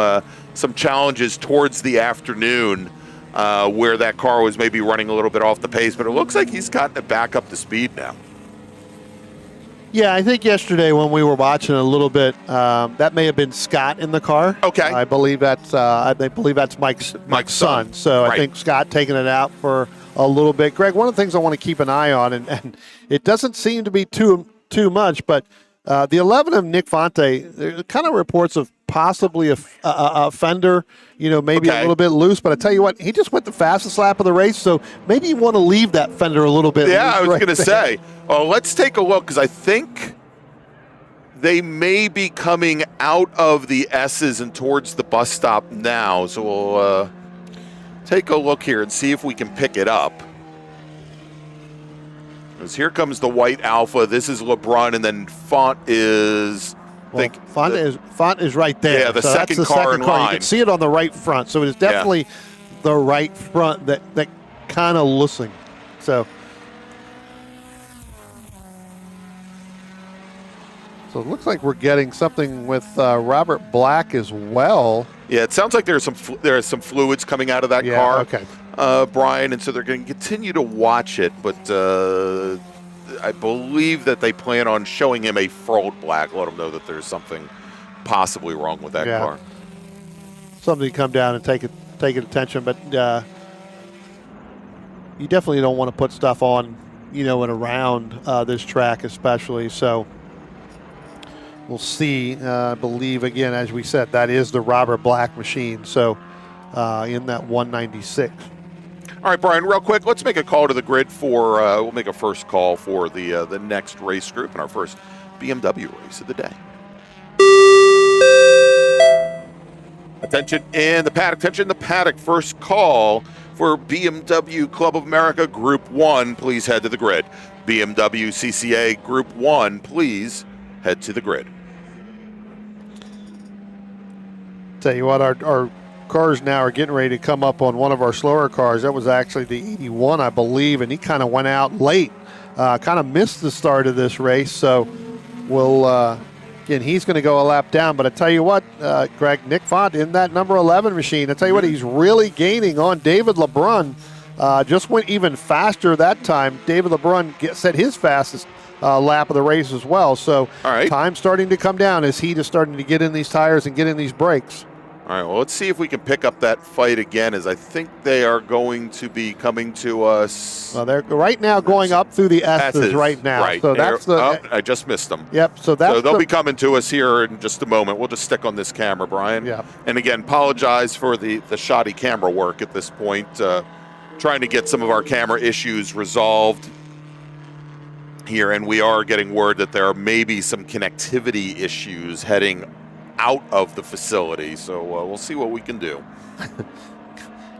challenges towards the afternoon where that car was maybe running a little bit off the pace, but it looks like he's gotten it back up to speed now. Yeah, I think yesterday when we were watching a little bit, that may have been Scott in the car. Okay, I believe that's Mike's son. So right. I think Scott taking it out for a little bit. Greg, one of the things I want to keep an eye on, and it doesn't seem to be too much, but the 11 of Nick Fonte, there are kind of reports of possibly a fender, maybe a little bit loose. But I tell you what, he just went the fastest lap of the race, so maybe you want to leave that fender a little bit. Yeah, I was right going to say. Oh, let's take a look, because I think they may be coming out of the S's and towards the bus stop now. So we'll take a look here and see if we can pick it up. Because here comes the white Alfa. This is LeBrun, and then Font is... Font is right there. Yeah, the so second that's the car second in car. line. You can see it on the right front. So it is definitely the right front that kind of looking. So it looks like we're getting something with Robert Black as well. Yeah, it sounds like there are some fluids coming out of that car. Okay. Brian, and so they're going to continue to watch it, but I believe that they plan on showing him a furled black, let him know that there's something possibly wrong with that car. Something to come down and take attention, but you definitely don't want to put stuff on, and around this track especially. So we'll see. I believe, again, as we said, that is the Robert Black machine. So in that 196. All right, Brian, real quick, let's make a call to the grid for, we'll make a first call for the next race group and our first BMW race of the day. Attention in the paddock, first call for BMW Club of America Group 1, please head to the grid. BMW CCA Group 1, please head to the grid. Tell you what, our cars now are getting ready to come up on one of our slower cars. That was actually the 81, I believe, and he kind of went out late, kind of missed the start of this race. So we'll, again, he's going to go a lap down. But I tell you what, Greg, Nick Font in that number 11 machine, I tell you what, he's really gaining on David LeBrun. Just went even faster that time. David LeBrun set his fastest lap of the race as well. So time starting to come down as heat is starting to get in these tires and get in these brakes. All right, well, let's see if we can pick up that fight again, as I think they are going to be coming to us. Well, they're right now going up through the S's right now. Right. So that's the. Oh, I just missed them. Yep. So they'll be coming to us here in just a moment. We'll just stick on this camera, Brian. Yeah. And again, apologize for the shoddy camera work at this point. Trying to get some of our camera issues resolved here, and we are getting word that there are maybe some connectivity issues heading out of the facility, so we'll see what we can do.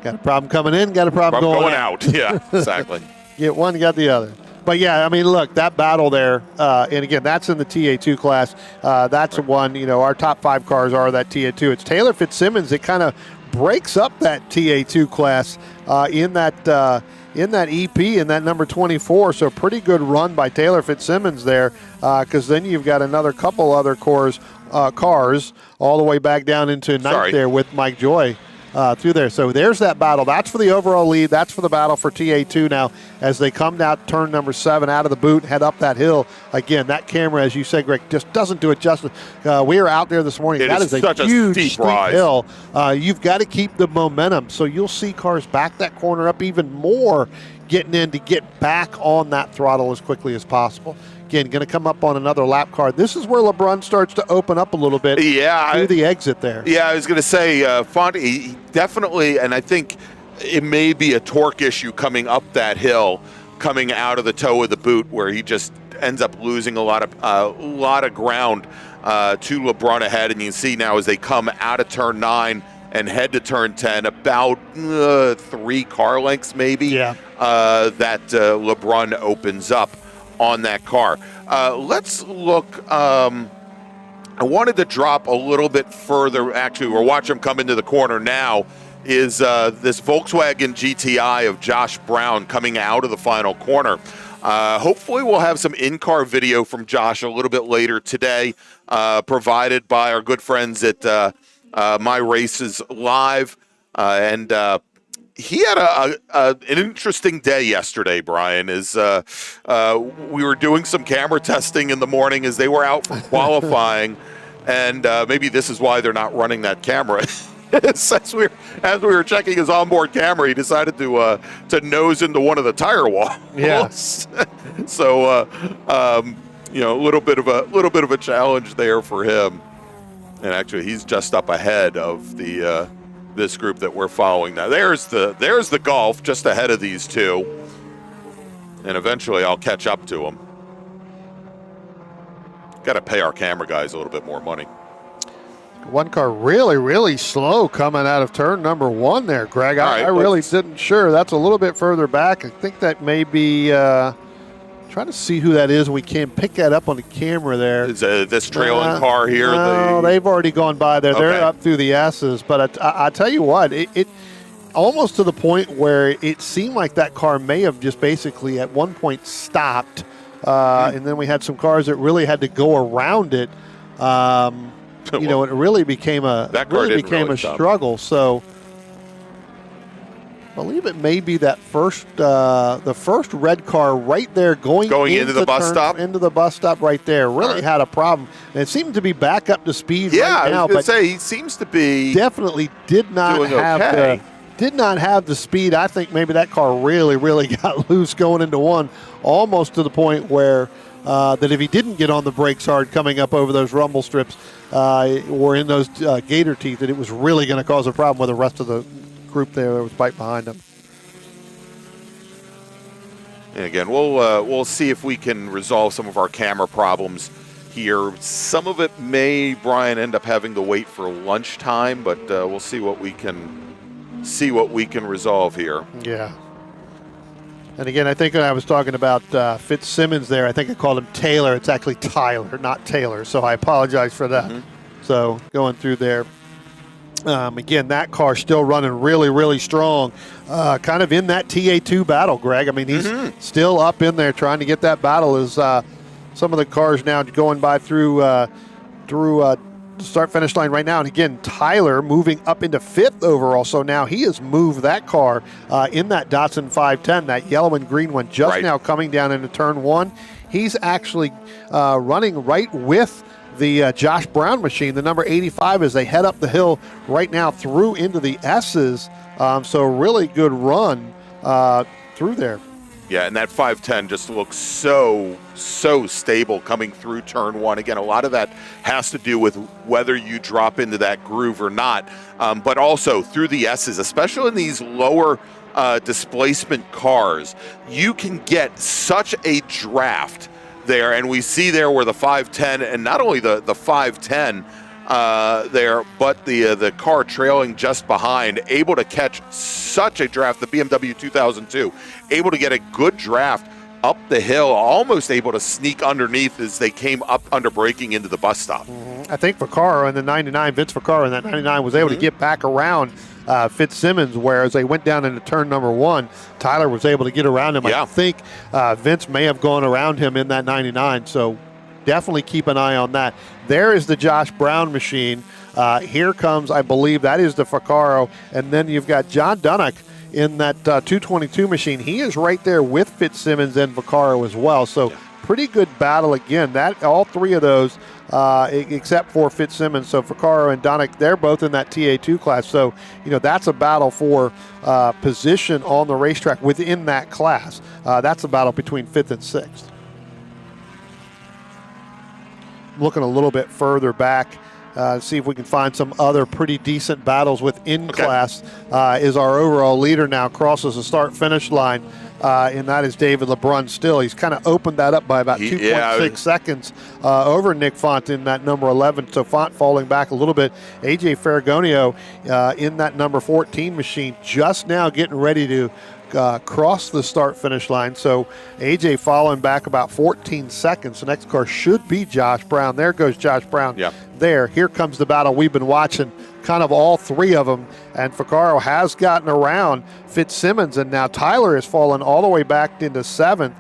Got a problem coming in, got a problem going out. Yeah, exactly. Get one, got the other. But yeah, I mean, look, that battle there, and again, that's in the TA2 class. That's one, our top 5 cars are that TA2. It's Taylor Fitzsimmons that kind of breaks up that TA2 class in that EP, in that number 24. So pretty good run by Taylor Fitzsimmons there, because then you've got another couple other cars all the way back down into ninth there with Mike Joy through there. So there's that battle. That's for the overall lead. That's for the battle for TA2 now as they come down turn number 7 out of the boot, head up that hill. Again, that camera, as you said, Greg, just doesn't do it justice. We were out there this morning. That is a huge steep hill. You've got to keep the momentum. So you'll see cars back that corner up even more, getting in to get back on that throttle as quickly as possible. Again, going to come up on another lap car. This is where LeBrun starts to open up a little bit through the exit there. Yeah, I was going to say, Fonte, he definitely, and I think it may be a torque issue coming up that hill, coming out of the toe of the boot, where he just ends up losing a lot of ground to LeBrun ahead. And you can see now as they come out of turn 9 and head to turn 10, about 3 car lengths maybe, that LeBrun opens up on that car. Let's look. I wanted to drop a little bit further. Actually, we're watching him come into the corner now. Is this Volkswagen GTI of Josh Brown coming out of the final corner? Hopefully, we'll have some in-car video from Josh a little bit later today, provided by our good friends at My Races Live. And he had an interesting day yesterday, Brian, as we were doing some camera testing in the morning as they were out for qualifying, and maybe this is why they're not running that camera. as we were checking his onboard camera, he decided to nose into one of the tire walls. Yes. So a little bit of a challenge there for him. And actually, he's just up ahead of the this group that we're following now. There's the Golf just ahead of these two, and eventually I'll catch up to them. Got to pay our camera guys a little bit more money. One car really, really slow coming out of turn number 1 there, Greg. I really didn't sure. That's a little bit further back. I think that may be trying to see who that is. We can't pick that up on the camera there. Is this trailing car here? No, they've already gone by there. Okay. They're up through the S's. But I tell you what, it almost to the point where it seemed like that car may have just basically at one point stopped. And then we had some cars that really had to go around it. It really became a struggle. So I believe it may be that the first red car right there going into the bus stop. Into the bus stop right there. Really had a problem. And it seemed to be back up to speed right now. I was going to say, he seems to be definitely did not have the speed. I think maybe that car really, really got loose going into 1, almost to the point where that if he didn't get on the brakes hard coming up over those rumble strips or in those gator teeth, that it was really going to cause a problem with the rest of the group there that was right behind him. And again, we'll see if we can resolve some of our camera problems here. Some of it may, Brian, end up having to wait for lunchtime, but we'll see what we can resolve here. Yeah. And again, I think when I was talking about Fitzsimmons there, I think I called him Taylor. It's actually Tyler, not Taylor. So I apologize for that. Mm-hmm. So going through there. Again, that car still running really, really strong. Kind of in that TA2 battle, Greg. I mean, he's still up in there trying to get that battle as some of the cars now going by through the start-finish line right now. And again, Tyler moving up into 5th overall. So now he has moved that car in that Datsun 510, that yellow and green one, just now coming down into turn 1. He's actually running right with the Josh Brown machine, the number 85, as they head up the hill right now through into the S's. So really good run through there. Yeah, and that 510 just looks so stable coming through turn 1. Again, a lot of that has to do with whether you drop into that groove or not, but also through the S's, especially in these lower displacement cars, you can get such a draft there. And we see there where the 510, and not only the 510 there, but the car trailing just behind, able to catch such a draft, the BMW 2002, able to get a good draft up the hill, almost able to sneak underneath as they came up under braking into the bus stop. I think Vaccaro in the 99, Vince Vaccaro in that 99 was able to get back around Fitzsimmons, whereas they went down into turn number 1. Tyler was able to get around him. Yeah. I think Vince may have gone around him in that 99, so definitely keep an eye on that. There is the Josh Brown machine. Here comes, I believe, that is the Vaccaro, and then you've got John Dunnock in that 222 machine. He is right there with Fitzsimmons and Vaccaro as well, so pretty good battle again. That all three of those, except for Fitzsimmons, so Vaccaro and Dunnock, they're both in that TA2 class, so that's a battle for position on the racetrack within that class. That's a battle between 5th and 6th. Looking a little bit further back, see if we can find some other pretty decent battles within class. Is our overall leader now, crosses the start-finish line, and that is David LeBrun still. He's kind of opened that up by about 2.6 seconds over Nick Font in that number 11, so Font falling back a little bit. AJ Ferragonio in that number 14 machine, just now getting ready to cross the start-finish line. So AJ falling back about 14 seconds. The next car should be Josh Brown. There goes Josh Brown. There. Here comes the battle we've been watching, kind of all three of them. And Vaccaro has gotten around Fitzsimmons, and now Tyler has fallen all the way back into 7th,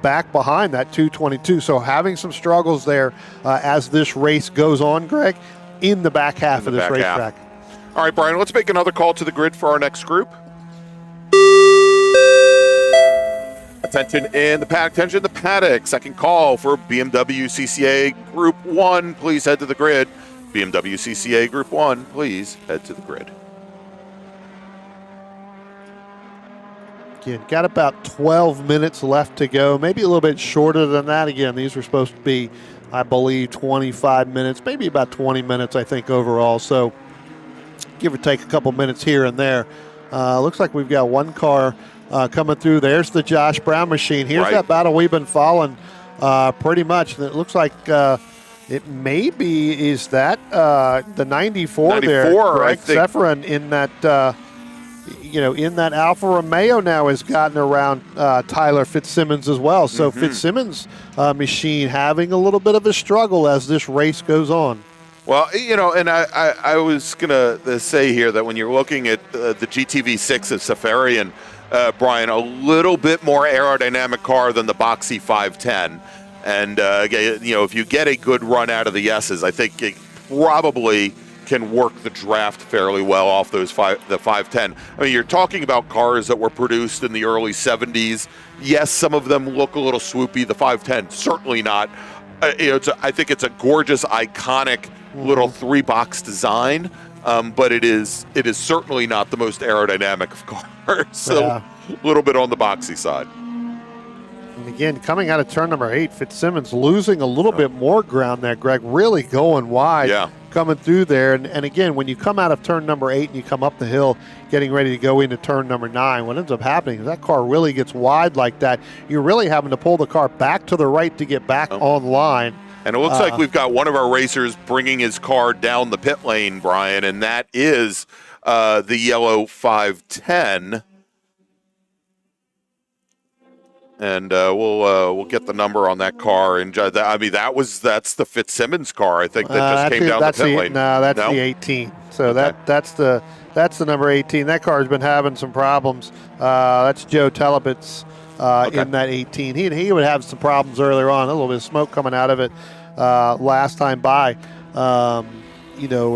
back behind that 222. So having some struggles there as this race goes on, Greg, in the back half of this racetrack. All right, Brian, let's make another call to the grid for our next group. Attention in the paddock, attention in the paddock. Second call for BMW CCA Group 1. Please head to the grid. BMW CCA Group 1, please head to the grid. Again, got about 12 minutes left to go, maybe a little bit shorter than that. Again, these were supposed to be, I believe, 25 minutes, maybe about 20 minutes, I think, overall. So give or take a couple minutes here and there. Looks like we've got one car coming through. There's the Josh Brown machine. Here's that battle we've been following pretty much. It looks like it maybe is that the 94 there. Greg Zephyrin in that in that Alfa Romeo now has gotten around Tyler Fitzsimmons as well. So Fitzsimmons machine having a little bit of a struggle as this race goes on. Well, and I was going to say here that when you're looking at the GTV6 of Safarian, Brian, a little bit more aerodynamic car than the boxy 510. And, if you get a good run out of the S's, I think it probably can work the draft fairly well off those the 510. I mean, you're talking about cars that were produced in the early 70s. Yes, some of them look a little swoopy. The 510, certainly not. I think it's a gorgeous, iconic little 3-box design, but it is certainly not the most aerodynamic of cars. So a little bit on the boxy side. And again, coming out of turn number 8, Fitzsimmons losing a little bit more ground there, Greg, really going wide, coming through there. And again, when you come out of turn number 8 and you come up the hill, getting ready to go into turn number 9, what ends up happening is that car really gets wide like that. You're really having to pull the car back to the right to get back online. And it looks like we've got one of our racers bringing his car down the pit lane, Brian, and that is the yellow 510. And we'll get the number on that car. And I mean, that's the Fitzsimmons car, I think, that just came down the pit lane. No, that's the 18. So that's the number 18. That car's been having some problems. That's Joe Telebitz in that 18. He would have some problems earlier on. A little bit of smoke coming out of it last time by. And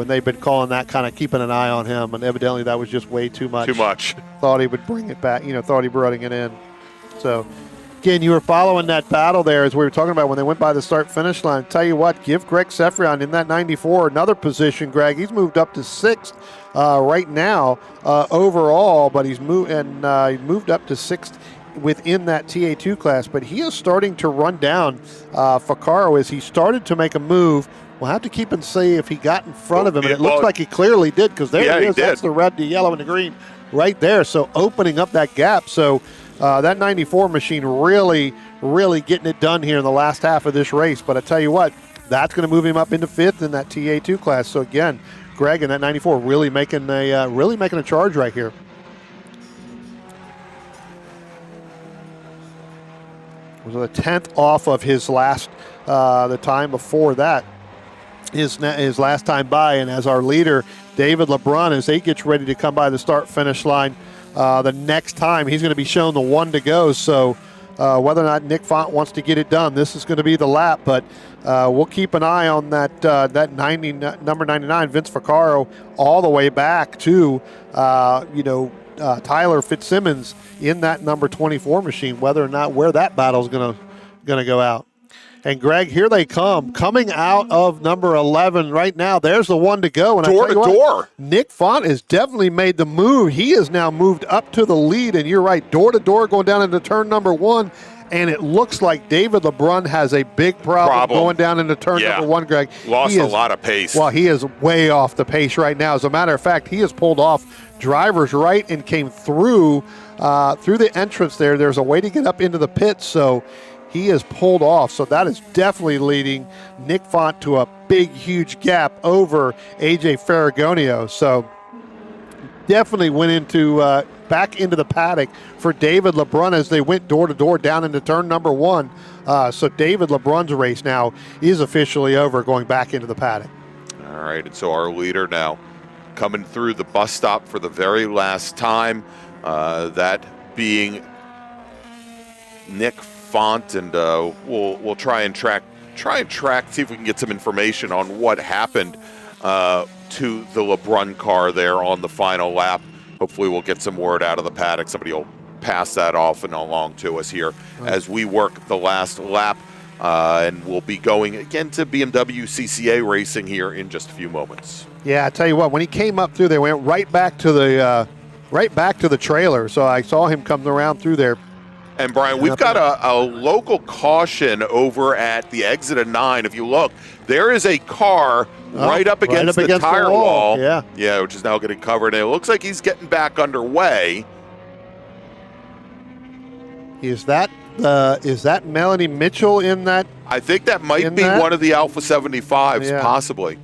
they've been calling that, kind of keeping an eye on him. And evidently that was just way too much. Too much. Thought he would bring it back. Thought he brought it in. So. Again, you were following that battle there as we were talking about when they went by the start-finish line. Tell you what, give Greg Zephyrin in that 94 another position, Greg. He's moved up to 6th right now overall, but he's moved up to 6th within that TA2 class. But he is starting to run down Vaccaro as he started to make a move. We'll have to keep and see if he got in front of him, and it looks like he clearly did, because there he is. That's the red, the yellow, and the green right there. So opening up that gap. So that 94 machine really, really getting it done here in the last half of this race. But I tell you what, that's going to move him up into 5th in that TA2 class. So again, Greg in that 94 really making a charge right here. was a 10th off of his last, the time before that, his last time by. And as our leader, David LeBrun, as he gets ready to come by the start-finish line, the next time he's going to be shown the 1 to go. So whether or not Nick Font wants to get it done, this is going to be the lap. But we'll keep an eye on that number 99, Vince Vaccaro, all the way back to Tyler Fitzsimmons in that number 24 machine, whether or not where that battle's going to go out. And Greg, here they come, coming out of number 11 right now. There's the 1 to go. And Door to door. Nick Font has definitely made the move. He has now moved up to the lead, and you're right, door to door going down into turn number 1. And it looks like David LeBrun has a big problem going down into turn number 1, Greg. Lost a lot of pace. Well, he is way off the pace right now. As a matter of fact, he has pulled off driver's right and came through the entrance there. There's a way to get up into the pits, so he is pulled off. So that is definitely leading Nick Font to a big, huge gap over AJ Ferragonio. So definitely went into back into the paddock for David LeBrun as they went door to door down into turn number 1. So David LeBrun's race now is officially over, going back into the paddock. All right, and so our leader now coming through the bus stop for the very last time, that being Nick Font, and we'll try and track, see if we can get some information on what happened to the LeBrun car there on the final lap. Hopefully we'll get some word out of the paddock. Somebody will pass that off and along to us here as we work the last lap, and we'll be going again to BMW CCA Racing here in just a few moments. Yeah, I tell you what, when he came up through there, went right back to the trailer. So I saw him come around through there. And Brian, we've got a local caution over at the exit of 9. If you look, there is a car right up against the tire wall. Yeah, which is now getting covered. And it looks like he's getting back underway. Is that Melanie Mitchell in that? I think that might be one of the Alfa 75s, possibly.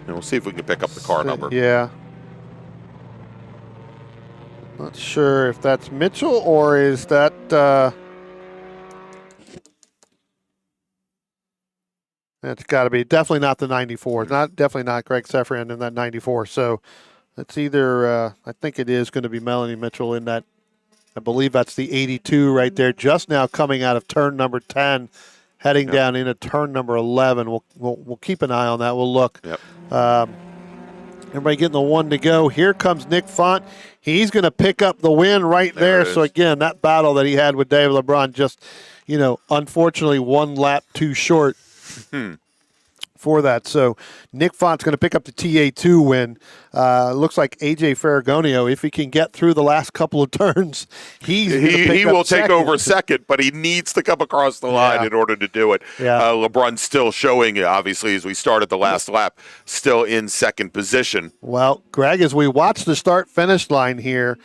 And we'll see if we can pick up the car number. Yeah. Not sure if that's Mitchell or is that that's got to be definitely not the 94. Definitely not Greg Seferian in that 94. So it's either I think it is going to be Melanie Mitchell in that. I believe that's the 82 right there, just now coming out of turn number 10, heading down into turn number 11. We'll keep an eye on that. We'll look. Everybody getting the 1 to go. Here comes Nick Font. He's going to pick up the win right there. So, again, that battle that he had with David LeBrun just, unfortunately 1 lap too short for that. So, Nick Font's going to pick up the TA2 win. Looks like AJ Ferragonio, if he can get through the last couple of turns, he will take over second, but he needs to come across the line in order to do it. LeBrun still showing, obviously, as we started the last lap, still in second position. Well, Greg, as we watch the start-finish line here,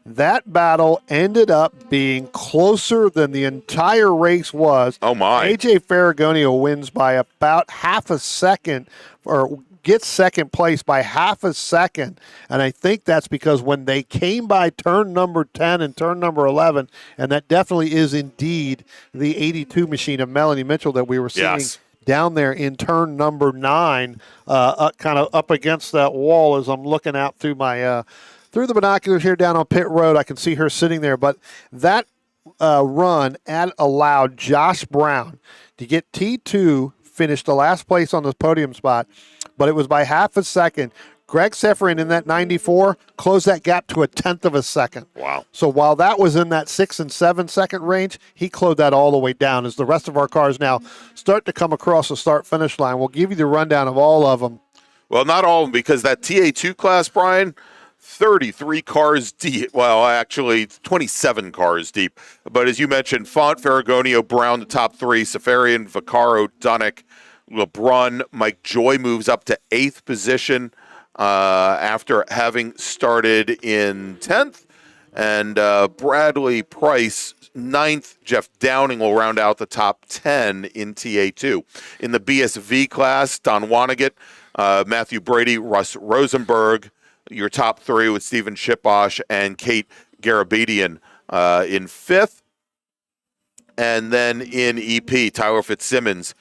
that battle ended up being closer than the entire race was. Oh, my. AJ Ferragonio wins by about half a second, or gets second place by half a second. And I think that's because when they came by turn number 10 and turn number 11, and that definitely is indeed the 82 machine of Melanie Mitchell that we were seeing down there in turn number 9, kind of up against that wall as I'm looking out through my through the binoculars here down on pit road. I can see her sitting there. But that run allowed Josh Brown to get T2, finished the last place on the podium spot, but it was by half a second. Greg Seferian in that 94 closed that gap to a 1/10 of a second. Wow. So while that was in that 6 and 7 second range, he closed that all the way down as the rest of our cars now start to come across the start-finish line. We'll give you the rundown of all of them. Well, not all of them, because that TA2 class, Brian, 33 cars deep. Well, actually, 27 cars deep. But as you mentioned, Font, Ferragonio, Brown, the top 3, Seferian, Vaccaro, Dunick, LeBrun. Mike Joy moves up to 8th position after having started in 10th. And Bradley Price, 9th. Jeff Downing will round out the top 10 in TA2. In the BSV class, Don Wanigat, Matthew Brady, Russ Rosenberg, your top 3 with Stephen Shiposh and Kate Garabedian In fifth, and then in EP, Tyler Fitzsimmons,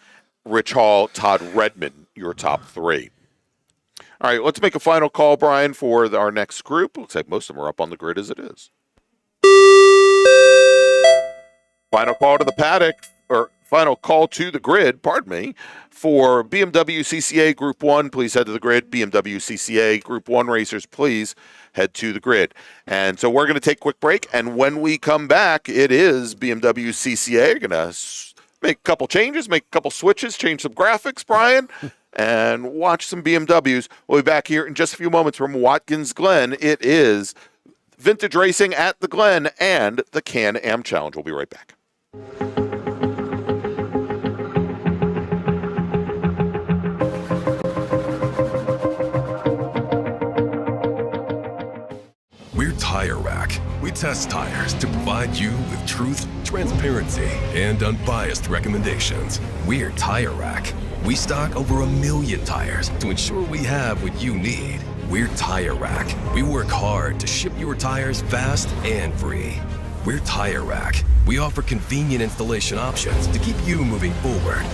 Rich Hall, Todd Redmond, your top three. All right, let's make a final call, Brian, for our next group. Looks like most of them are up on the grid as it is. Final call to the paddock, or final call to the grid, pardon me, for BMW CCA Group 1. Please head to the grid. BMW CCA Group 1 racers, please head to the grid. And so we're going to take a quick break, and when we come back, it is BMW CCA. We're going to make a couple changes, make a couple switches, change some graphics, Brian, and watch some BMWs. We'll be back here in just a few moments from Watkins Glen. It is Vintage Racing at the Glen and the Can-Am Challenge. We'll be right back. We're Tire Rack. We test tires to provide you with truth, transparency, and unbiased recommendations. We're Tire Rack. We stock over 1 million tires to ensure we have what you need. We're Tire Rack. We work hard to ship your tires fast and free. We're Tire Rack. We offer convenient installation options to keep you moving forward.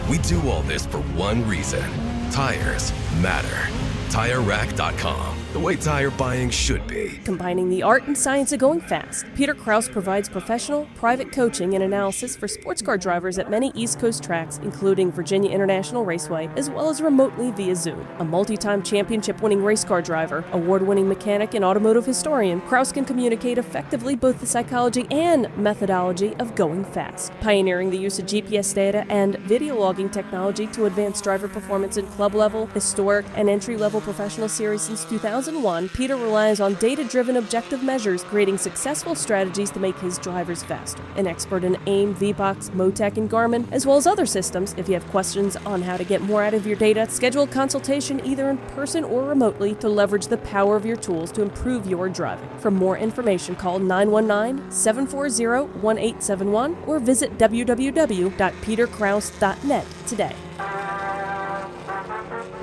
We do all this for one reason. Tires matter. TireRack.com. The way tire buying should be. Combining the art and science of going fast, Peter Krause provides professional, private coaching and analysis for sports car drivers at many East Coast tracks, including Virginia International Raceway, as well as remotely via Zoom. A multi-time championship-winning race car driver, award-winning mechanic and automotive historian, Krause can communicate effectively both the psychology and methodology of going fast, pioneering the use of GPS data and video logging technology to advance driver performance in club-level, historic, and entry-level professional series since 2001. Peter relies on data-driven objective measures, creating successful strategies to make his drivers faster. An expert in AIM, VBOX, Motec, and Garmin, as well as other systems. If you have questions on how to get more out of your data, schedule a consultation either in person or remotely to leverage the power of your tools to improve your driving. For more information, call 919-740-1871 or visit www.peterkrause.net today.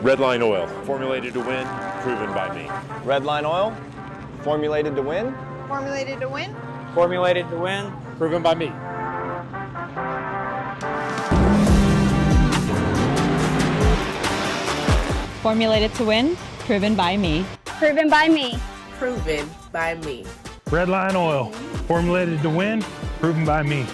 Redline Oil, formulated to win, proven by me. Redline Oil, formulated to win. Formulated to win. Formulated to win, proven by me. Formulated to win. Proven by me. Proven by me. Proven by me. Redline Oil, formulated to win, proven by me.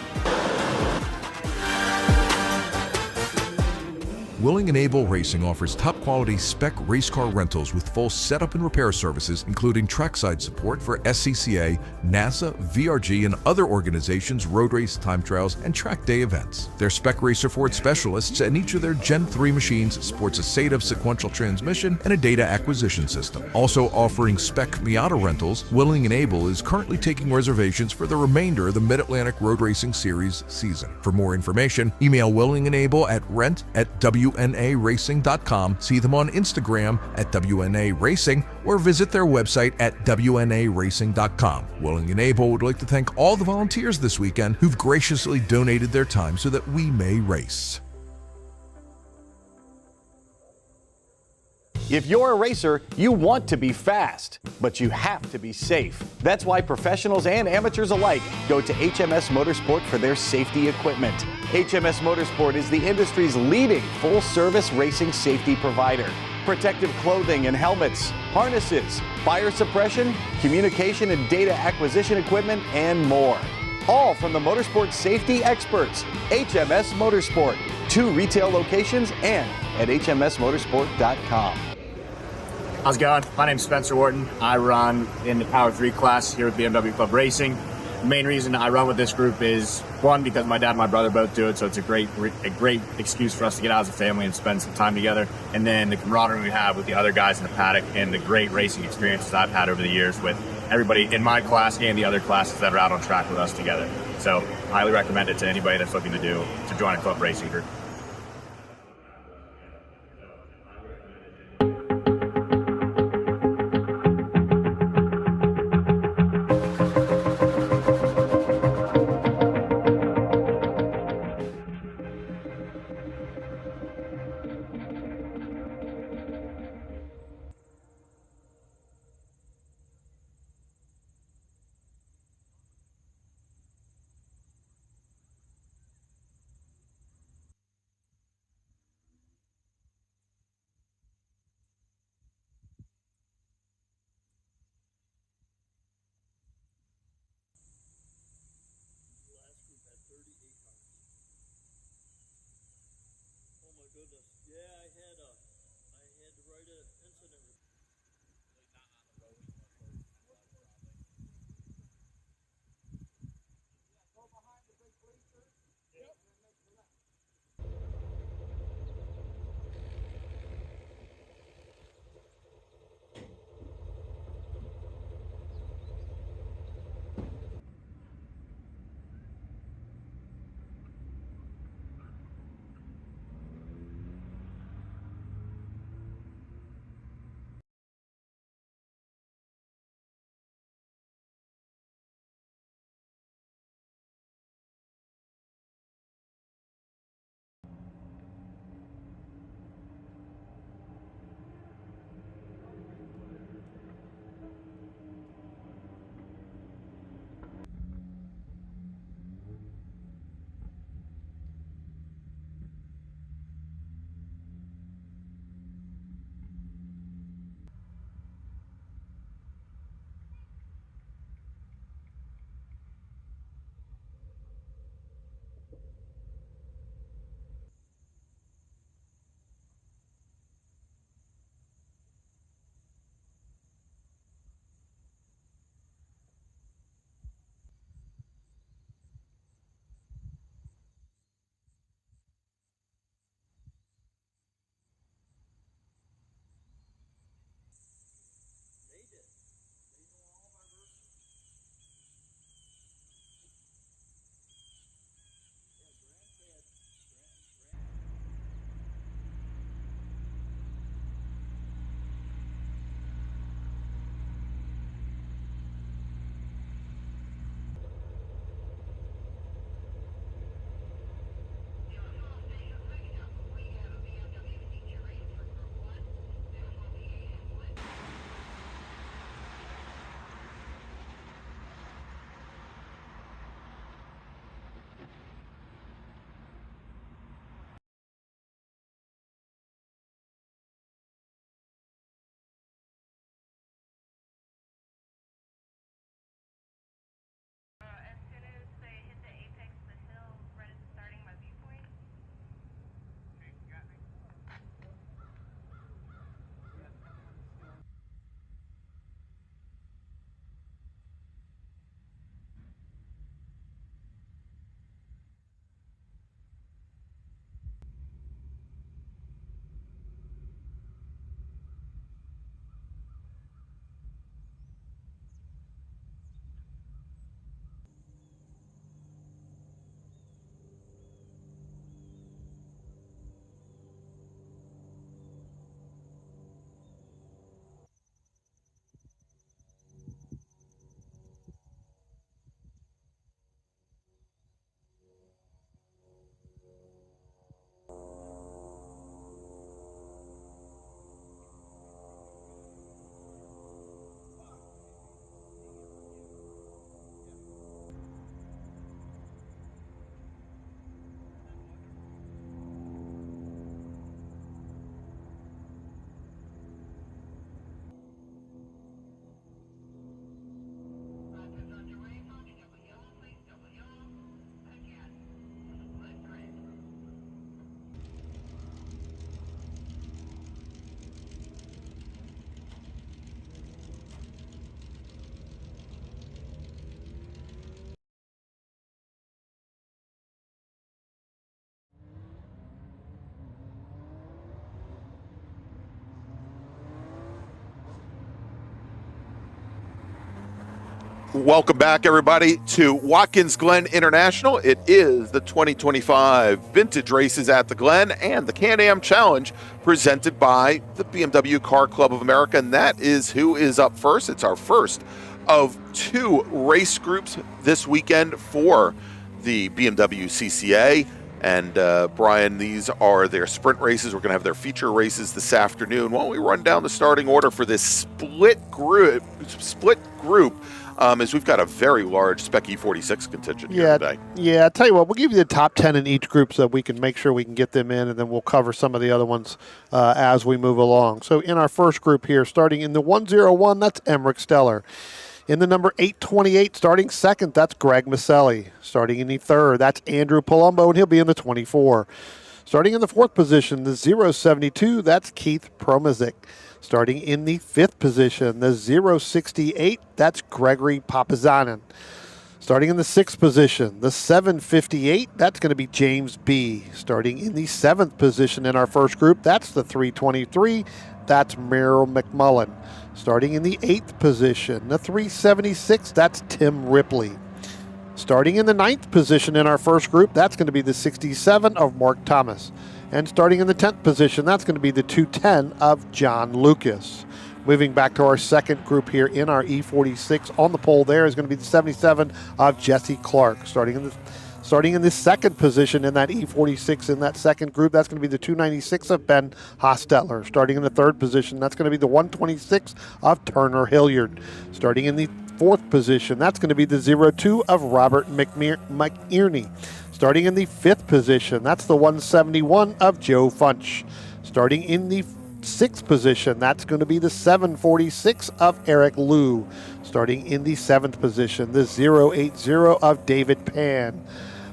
Willing and Able Racing offers top-quality spec race car rentals with full setup and repair services, including trackside support for SCCA, NASA, VRG, and other organizations' road race time trials and track day events. Their Spec Racer Ford specialists and each of their Gen 3 machines sports a SATAV sequential transmission and a data acquisition system. Also offering Spec Miata rentals, Willing and Able is currently taking reservations for the remainder of the Mid-Atlantic Road Racing Series season. For more information, email Willing and Able at rent@WNARacing.com, see them on Instagram at WNA Racing, or visit their website at WNARacing.com. Willing and Able would like to thank all the volunteers this weekend who've graciously donated their time so that we may race. If you're a racer, you want to be fast, but you have to be safe. That's why professionals and amateurs alike go to HMS Motorsport for their safety equipment. HMS Motorsport is the industry's leading full-service racing safety provider. Protective clothing and helmets, harnesses, fire suppression, communication and data acquisition equipment, and more. All from the motorsport safety experts, HMS Motorsport. 2 retail locations and at hmsmotorsport.com. How's it going? My name's Spencer Wharton. I run in the Power 3 class here with BMW Club Racing. The main reason I run with this group is, one, because my dad and my brother both do it, so it's a great excuse for us to get out as a family and spend some time together. And then the camaraderie we have with the other guys in the paddock and the great racing experiences I've had over the years with everybody in my class and the other classes that are out on track with us together. So I highly recommend it to anybody that's looking to join a club racing group. Welcome back, everybody, to Watkins Glen International. It is the 2025 Vintage Races at the Glen and the Can-Am Challenge presented by the BMW Car Club of America, and that is who is up first. It's our first of 2 race groups this weekend for the BMW CCA. And Brian, these are their sprint races. We're going to have their feature races this afternoon. Why don't we run down the starting order for this split group, as we've got a very large Spec E46 contingent here today. Yeah, I tell you what, we'll give you the top 10 in each group so that we can make sure we can get them in, and then we'll cover some of the other ones as we move along. So in our first group here, starting in the 101, that's Emmerich Steller. In the number 828, starting second, that's Greg Maselli. Starting in the third, that's Andrew Palumbo, and he'll be in the 24. Starting in the fourth position, the 072, that's Keith Promazic. Starting in the fifth position, the 068, that's Gregory Papazanen. Starting in the sixth position, the 758, that's going to be James B. Starting in the seventh position in our first group, that's the 323, that's Merrill McMullen. Starting in the eighth position, the 376, that's Tim Ripley. Starting in the ninth position in our first group, that's going to be the 67 of Mark Thomas. And starting in the 10th position, that's going to be the 210 of John Lucas. Moving back to our second group here in our E46, on the pole there is going to be the 77 of Jesse Clark. Starting in the second position in that E46 in that second group, that's going to be the 296 of Ben Hostetler. Starting in the third position, that's going to be the 126 of Turner Hilliard. Starting in the fourth position, that's going to be the 02 of Robert McIerney. Starting in the fifth position, that's the 171 of Joe Funch. Starting in the sixth position, that's going to be the 746 of Eric Liu. Starting in the seventh position, the 080 of David Pan.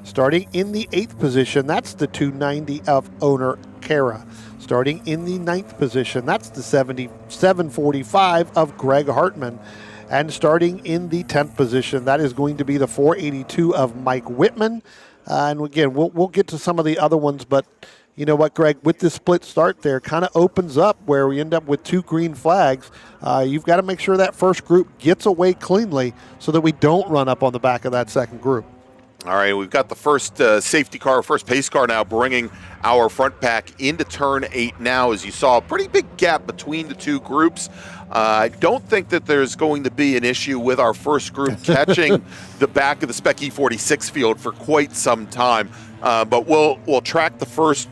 Starting in the eighth position, that's the 290 of Owner Kara. Starting in the ninth position, that's the 745 of Greg Hartman. And starting in the 10th position, that is going to be the 482 of Mike Whitman. And again, we'll get to some of the other ones, but you know what, Greg, with this split start there, kind of opens up where we end up with 2 green flags. You've got to make sure that first group gets away cleanly so that we don't run up on the back of that second group. All right, we've got the first safety car, first pace car now bringing our front pack into turn 8 now. As you saw, a pretty big gap between the 2 groups. I don't think that there's going to be an issue with our first group catching the back of the Spec E46 field for quite some time. But we'll track the first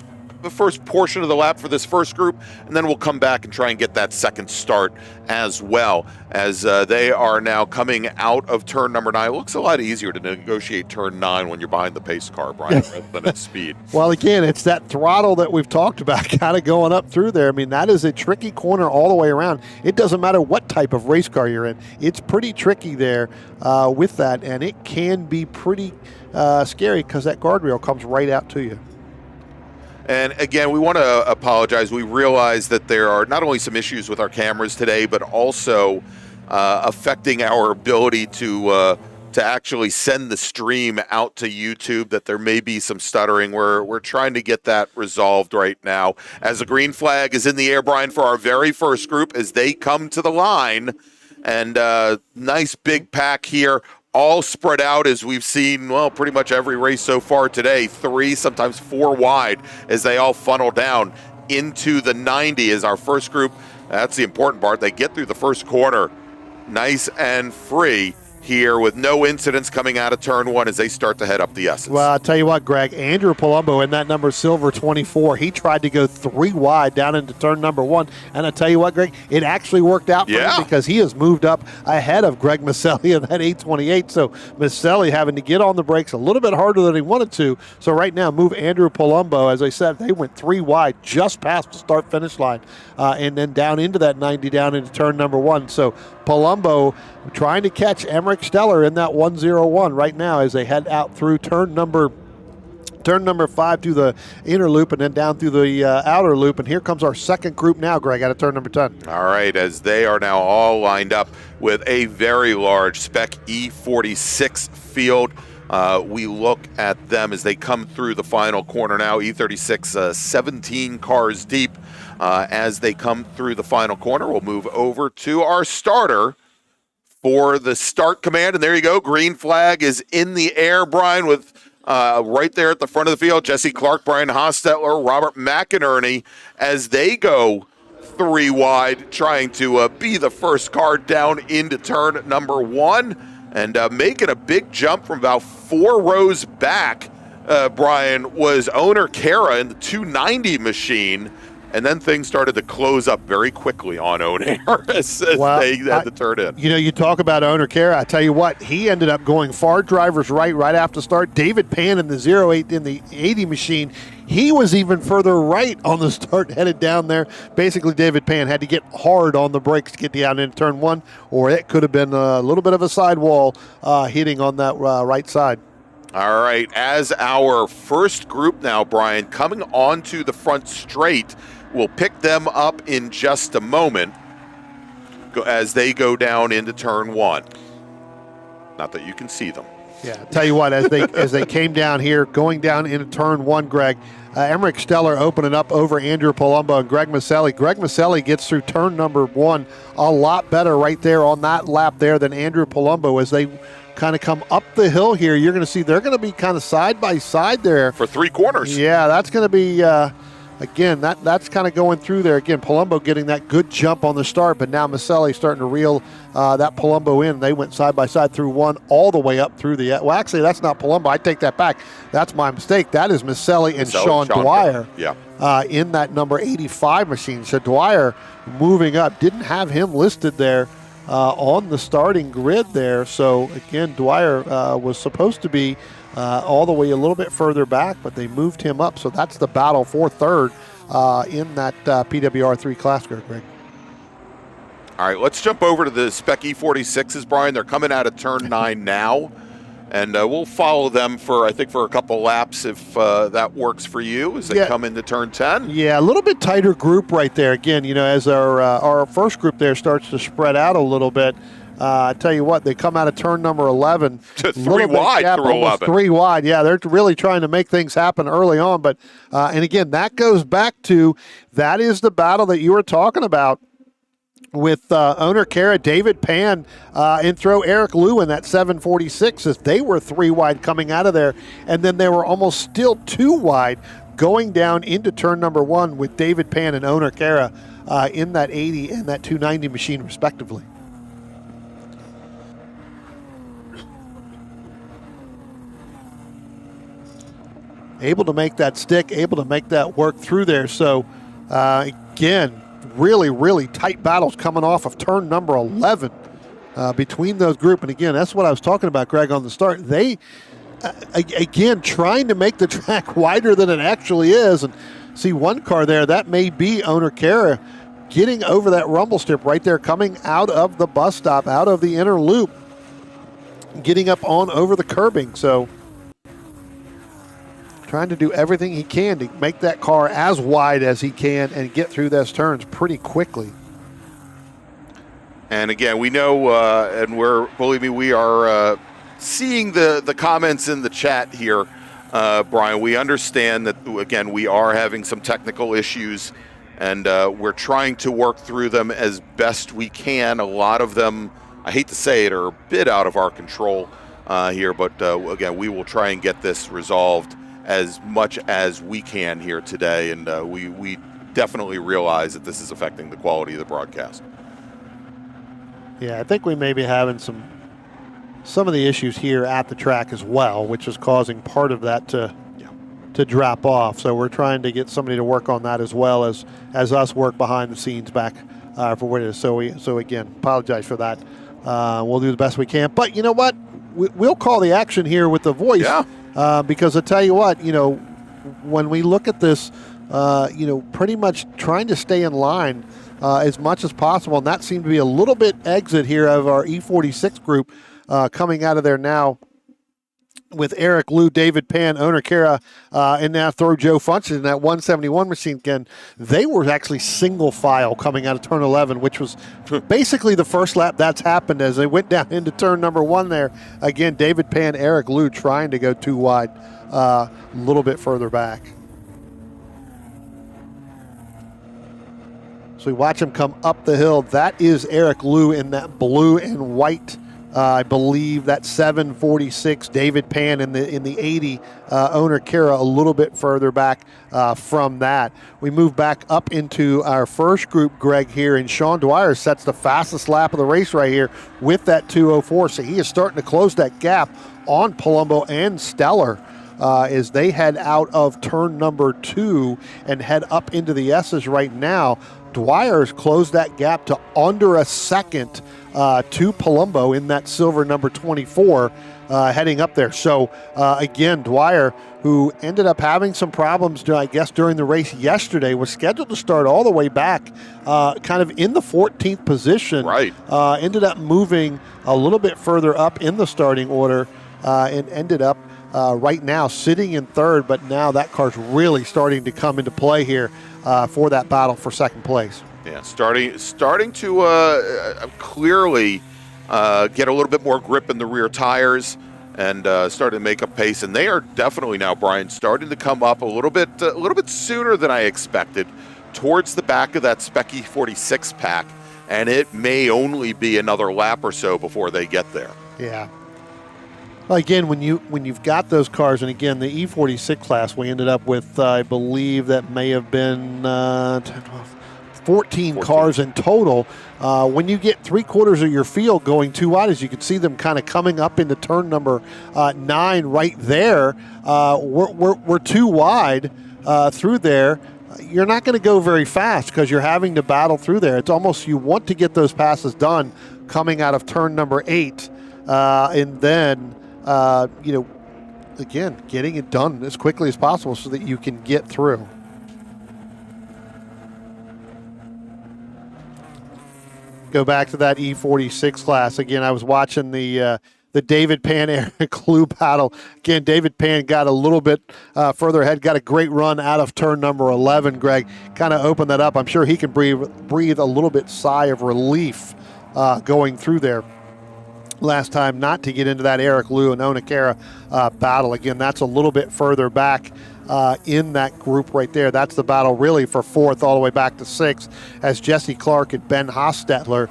portion of the lap for this first group, and then we'll come back and try and get that second start as well, as they are now coming out of turn number 9. It looks a lot easier to negotiate turn 9 when you're behind the pace car, Brian, rather than at speed. Well, again, it's that throttle that we've talked about kind of going up through there. I mean, that is a tricky corner all the way around. It doesn't matter what type of race car you're in. It's pretty tricky there with that, and it can be pretty scary because that guardrail comes right out to you. And again, we want to apologize. We realize that there are not only some issues with our cameras today, but also affecting our ability to actually send the stream out to YouTube, that there may be some stuttering. We're trying to get that resolved right now. As the green flag is in the air, Brian, for our very first group as they come to the line. And nice big pack here. All spread out as we've seen, well, pretty much every race so far today, 3, sometimes 4 wide as they all funnel down into the 90 as our first group. That's the important part. They get through the first corner nice and free here with no incidents coming out of turn 1 as they start to head up the S's. Well, I'll tell you what, Greg, Andrew Palumbo in that number silver 24, he tried to go 3 wide down into turn number 1. And I'll tell you what, Greg, it actually worked out for him because he has moved up ahead of Greg Maselli in that 828. So Maselli having to get on the brakes a little bit harder than he wanted to. So right now, move Andrew Palumbo. As I said, they went 3 wide just past the start-finish line and then down into that 90, down into turn number 1. So Palumbo trying to catch Emmerich Steller in that 101 right now as they head out through turn number 5 through the inner loop and then down through the outer loop. And here comes our second group now, Greg, out of turn number 10. All right, as they are now all lined up with a very large Spec E46 field. We look at them as they come through the final corner now. E36, 17 cars deep. As they come through the final corner, we'll move over to our starter for the start command. And there you go. Green flag is in the air, Brian, with right there at the front of the field, Jesse Clark, Brian Hostetler, Robert McInerney, as they go 3 wide, trying to be the first car down into turn number 1 and making a big jump from about 4 rows back. Brian, was Owner Kara in the 290 machine. And then things started to close up very quickly on Owner as they had to turn in. You know, you talk about Owner Kara. I tell you what, he ended up going far drivers right after start. David Pan in the 08 in the 80 machine, he was even further right on the start, headed down there. Basically, David Pan had to get hard on the brakes to get down into turn 1, or it could have been a little bit of a sidewall hitting on that right side. All right, as our first group now, Brian, coming onto the front straight, we'll pick them up in just a moment as they go down into turn 1. Not that you can see them. Yeah, tell you what, as they came down here, going down into turn 1, Greg, Emmerich Steller opening up over Andrew Palumbo and Greg Maselli. Greg Maselli gets through turn number 1 a lot better right there on that lap there than Andrew Palumbo as they kind of come up the hill here. You're going to see they're going to be kind of side by side there. For 3 corners. Yeah, that's going to be... Again, that's kind of going through there. Again, Palumbo getting that good jump on the start, but now Maselli starting to reel that Palumbo in. They went side by side through 1 all the way up through the... Well, actually, that's not Palumbo. I take that back. That's my mistake. That is Maselli and Sean Dwyer in that number 85 machine. So Dwyer moving up. Didn't have him listed there on the starting grid there. So, again, Dwyer was supposed to be all the way a little bit further back, but they moved him up. So that's the battle for third in that PWR3 class, Greg. All right, let's jump over to the Spec E46s, Brian. They're coming out of turn 9 now, and we'll follow them for a couple laps if that works for you as they come into turn 10. Yeah, a little bit tighter group right there. Again, you know, as our first group there starts to spread out a little bit. I tell you what, they come out of turn number 11. 3 wide through 11. 3 wide, yeah. They're really trying to make things happen early on. But and again, that goes back to that is the battle that you were talking about with Owner Kara, David Pan, and throw Eric Liu in that 746 as they were 3 wide coming out of there. And then they were almost still 2 wide going down into turn number 1 with David Pan and Owner Kara in that 80 and that 290 machine respectively. Able to make that stick, able to make that work through there. So, again, really, really tight battles coming off of turn number 11 between those group. And, again, that's what I was talking about, Greg, on the start. They, again, trying to make the track wider than it actually is. And see one car there, that may be Owner Kara getting over that rumble strip right there, coming out of the bus stop, out of the inner loop, getting up on over the curbing. So, trying to do everything he can to make that car as wide as he can and get through those turns pretty quickly. And again, we know, and believe me, we are seeing the comments in the chat here, Brian. We understand that, again, we are having some technical issues, and we're trying to work through them as best we can. A lot of them, I hate to say it, are a bit out of our control here, but again, we will try and get this resolved as much as we can here today, and we definitely realize that this is affecting the quality of the broadcast. Yeah, I think we may be having some of the issues here at the track as well, which is causing part of that to drop off. So we're trying to get somebody to work on that as well as us work behind the scenes back for what it is. So again, apologize for that. We'll do the best we can. But you know what? We'll call the action here with the voice. Yeah. Because I tell you what, you know, when we look at this, you know, pretty much trying to stay in line as much as possible, and that seemed to be a little bit exit here of our E46 group coming out of there now with Eric Liu, David Pan, Owner Kara, and now throw Joe Funches in that 171 machine again. They were actually single file coming out of turn 11, which was basically the first lap that's happened as they went down into turn number 1 there. Again, David Pan, Eric Liu trying to go 2 wide a little bit further back. So we watch him come up the hill. That is Eric Liu in that blue and white. I believe that 746 David Pan in the 80 owner Kara a little bit further back from that. We move back up into our first group, Greg, here, and Sean Dwyer sets the fastest lap of the race right here with that 2:04. So he is starting to close that gap on Palumbo and Stellar as they head out of turn number 2 and head up into the S's right now. Dwyer's closed that gap to under a second to Palumbo in that silver number 24 heading up there. So, again, Dwyer, who ended up having some problems, I guess, during the race yesterday, was scheduled to start all the way back kind of in the 14th position. Right. Ended up moving a little bit further up in the starting order and ended up right now sitting in third, but now that car's really starting to come into play here for that battle for second place. Yeah, starting to clearly get a little bit more grip in the rear tires and starting to make a pace. And they are definitely now, Brian, starting to come up a little bit sooner than I expected towards the back of that Spec E46 pack. And it may only be another lap or so before they get there. Yeah. Well, again, when you've got those cars, and again, the E46 class, we ended up with, I believe that may have been 10, 12, 14 cars in total. When you get 3/4 of your field going too wide, as you can see them kind of coming up into turn number 9 right there, we're too wide through there. You're not going to go very fast because you're having to battle through there. It's almost you want to get those passes done coming out of turn number 8, and then again, getting it done as quickly as possible so that you can get through. Go back to that E46 class. Again, I was watching the David Pan Eric Liu battle. Again, David Pan got a little bit further ahead, got a great run out of turn number 11, Greg. Kind of opened that up. I'm sure he can breathe a little bit sigh of relief going through there. Last time not to get into that Eric Liu and Onakara battle. Again, that's a little bit further back in that group right there. That's the battle really for 4th all the way back to 6th as Jesse Clark and Ben Hostetler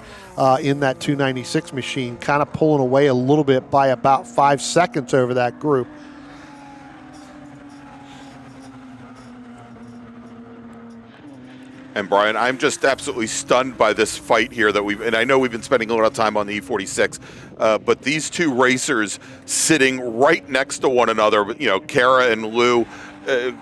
in that 296 machine kind of pulling away a little bit by about 5 seconds over that group. And Brian, I'm just absolutely stunned by this fight here and I know we've been spending a lot of time on the E46, but these two racers sitting right next to one another, Kara and Lou,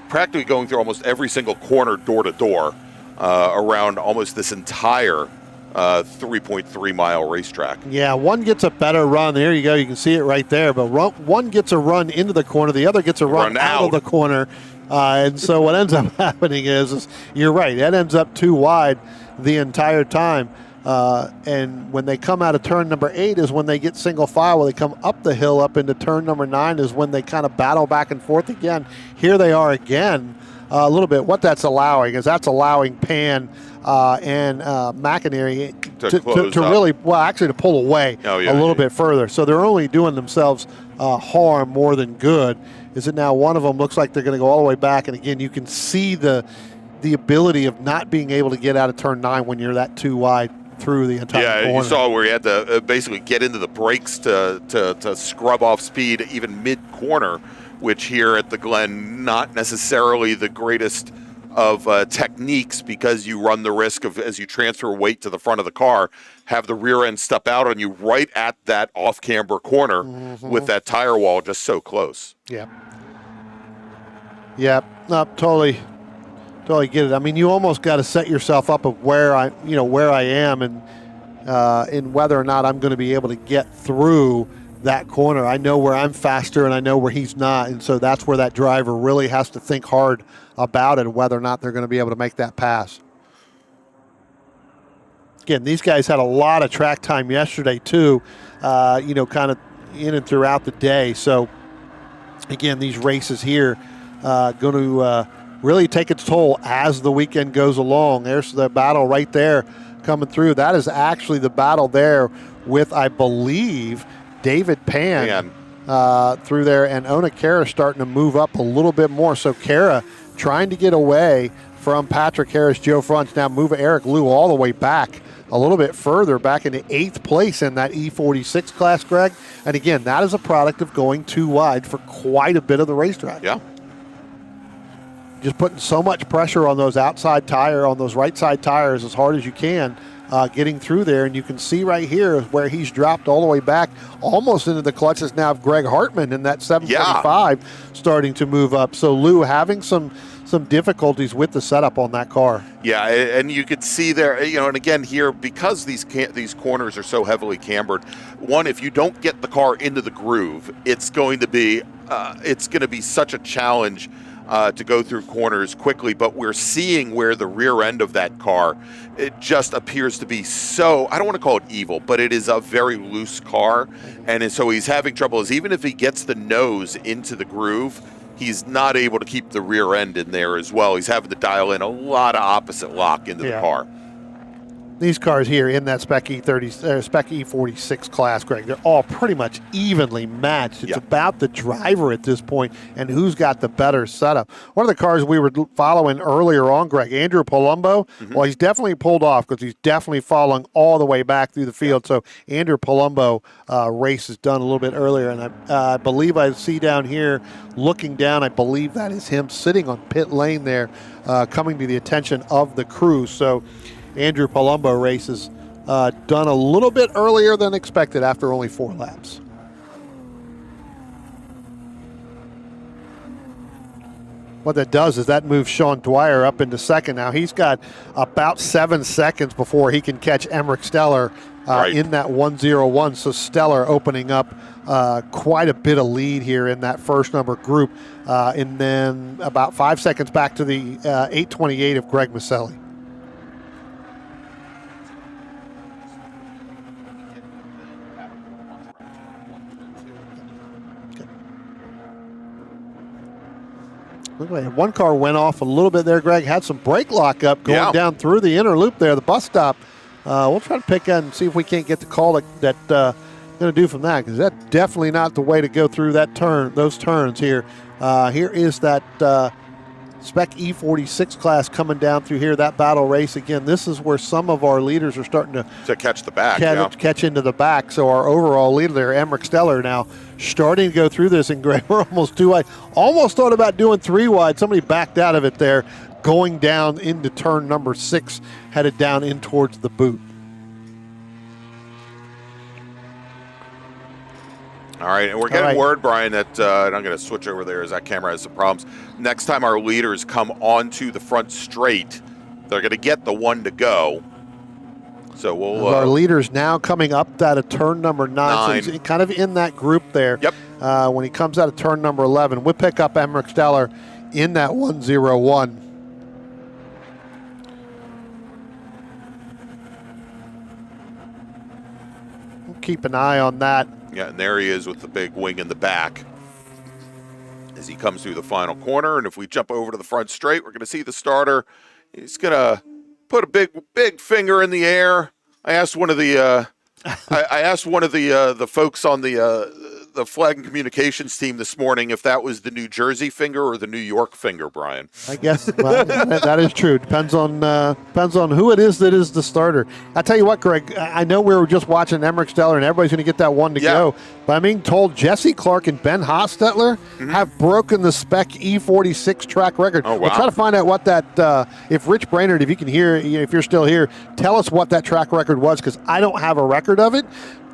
practically going through almost every single corner door to door around almost this entire 3.3 mile racetrack. Yeah, one gets a better run. There you go. You can see it right there. But one gets a run into the corner. The other gets a run out of the corner. And so what ends up happening is you're right. That ends up too wide the entire time. And when they come out of turn number 8 is when they get single file. When they come up the hill up into turn number 9 is when they kind of battle back and forth again. Here they are again a little bit. What that's allowing is that's allowing Pan and McInerney to really, actually to pull away a little bit further. So they're only doing themselves harm more than good. Is it now one of them looks like they're going to go all the way back. And again, you can see the ability of not being able to get out of turn 9 when you're that too wide through the entire corner. Yeah, you saw where he had to basically get into the brakes to scrub off speed even mid-corner, which here at the Glen, not necessarily the greatest of techniques because you run the risk of, as you transfer weight to the front of the car, have the rear end step out on you right at that off-camber corner with that tire wall just so close. Yeah. Yeah, no, totally get it. I mean, you almost got to set yourself up of where I am and in whether or not I'm going to be able to get through that corner. I know where I'm faster and I know where he's not, and so that's where that driver really has to think hard about it, whether or not they're going to be able to make that pass. Again, these guys had a lot of track time yesterday too, kind of in and throughout the day. So again, these races here going to really take its toll as the weekend goes along. There's the battle right there coming through. That is actually the battle there with, I believe, David Pan through there, and Ona Kara starting to move up a little bit more. So Kara trying to get away from Patrick Harris, Joe Frunch. Now move Eric Liu all the way back a little bit further, back into 8th place in that E46 class, Greg. And again, that is a product of going too wide for quite a bit of the racetrack. Yeah. Just putting so much pressure on those outside tire, on those right side tires as hard as you can, getting through there. And you can see right here where he's dropped all the way back, almost into the clutches now of Greg Hartman in that 745 starting to move up. So Lou having some difficulties with the setup on that car. Yeah, and you could see there, and again here, because these corners are so heavily cambered, one, if you don't get the car into the groove, it's going to be such a challenge to go through corners quickly. But we're seeing where the rear end of that car, it just appears to be so, I don't want to call it evil, but it is a very loose car. And so he's having trouble, even if he gets the nose into the groove, he's not able to keep the rear end in there as well. He's having to dial in a lot of opposite lock into the car. These cars here in that Spec E46 class, Greg, they're all pretty much evenly matched. It's about the driver at this point and who's got the better setup. One of the cars we were following earlier on, Greg, Andrew Palumbo, well, he's definitely pulled off because he's definitely falling all the way back through the field. So Andrew Palumbo race is done a little bit earlier, and I believe I see down here, looking down, I believe that is him sitting on pit lane there, coming to the attention of the crew. So Andrew Palumbo race is done a little bit earlier than expected after only 4 laps. What that does is that moves Sean Dwyer up into second. Now he's got about 7 seconds before he can catch Emmerich Steller in that 101. So Steller opening up quite a bit of lead here in that first number group. And then about 5 seconds back to the 828 of Greg Maselli. One car went off a little bit there, Greg. Had some brake lock up going down through the inner loop there, the bus stop. We'll try to pick that and see if we can't get the call that going to do from that, because that's definitely not the way to go through that those turns here. Here is that Spec E46 class coming down through here, that battle race. Again, this is where some of our leaders are starting to catch the back, catch into the back. So our overall leader there, Emmerich Steller, now starting to go through this, and Greg, we're almost 2 wide. Almost thought about doing 3 wide. Somebody backed out of it there, going down into turn number 6, headed down in towards the boot. All right, and we're getting word, Brian, that and I'm going to switch over there as that camera has some problems. Next time our leaders come onto the front straight, they're going to get the 1 to go. So we'll. Our leaders now coming up out of turn number 9. So he's kind of in that group there. Yep. When he comes out of turn number 11, we'll pick up Emmerich Steller in that 101. We'll keep an eye on that. Yeah, and there he is with the big wing in the back as he comes through the final corner. And if we jump over to the front straight, we're going to see the starter. He's going to put a big finger in the air. I asked one of the the folks on the flag and communications team this morning if that was the New Jersey finger or the New York finger, Brian. I guess that is true. Depends on who it is that is the starter. I tell you what, Greg, I know we were just watching Emmerich Steller and everybody's going to get that 1 to go, but I'm being told Jesse Clark and Ben Hostetler have broken the Spec E46 track record. Oh, wow. We'll try to find out what that, if Rich Brainerd, if you can hear, if you're still here, tell us what that track record was, because I don't have a record of it.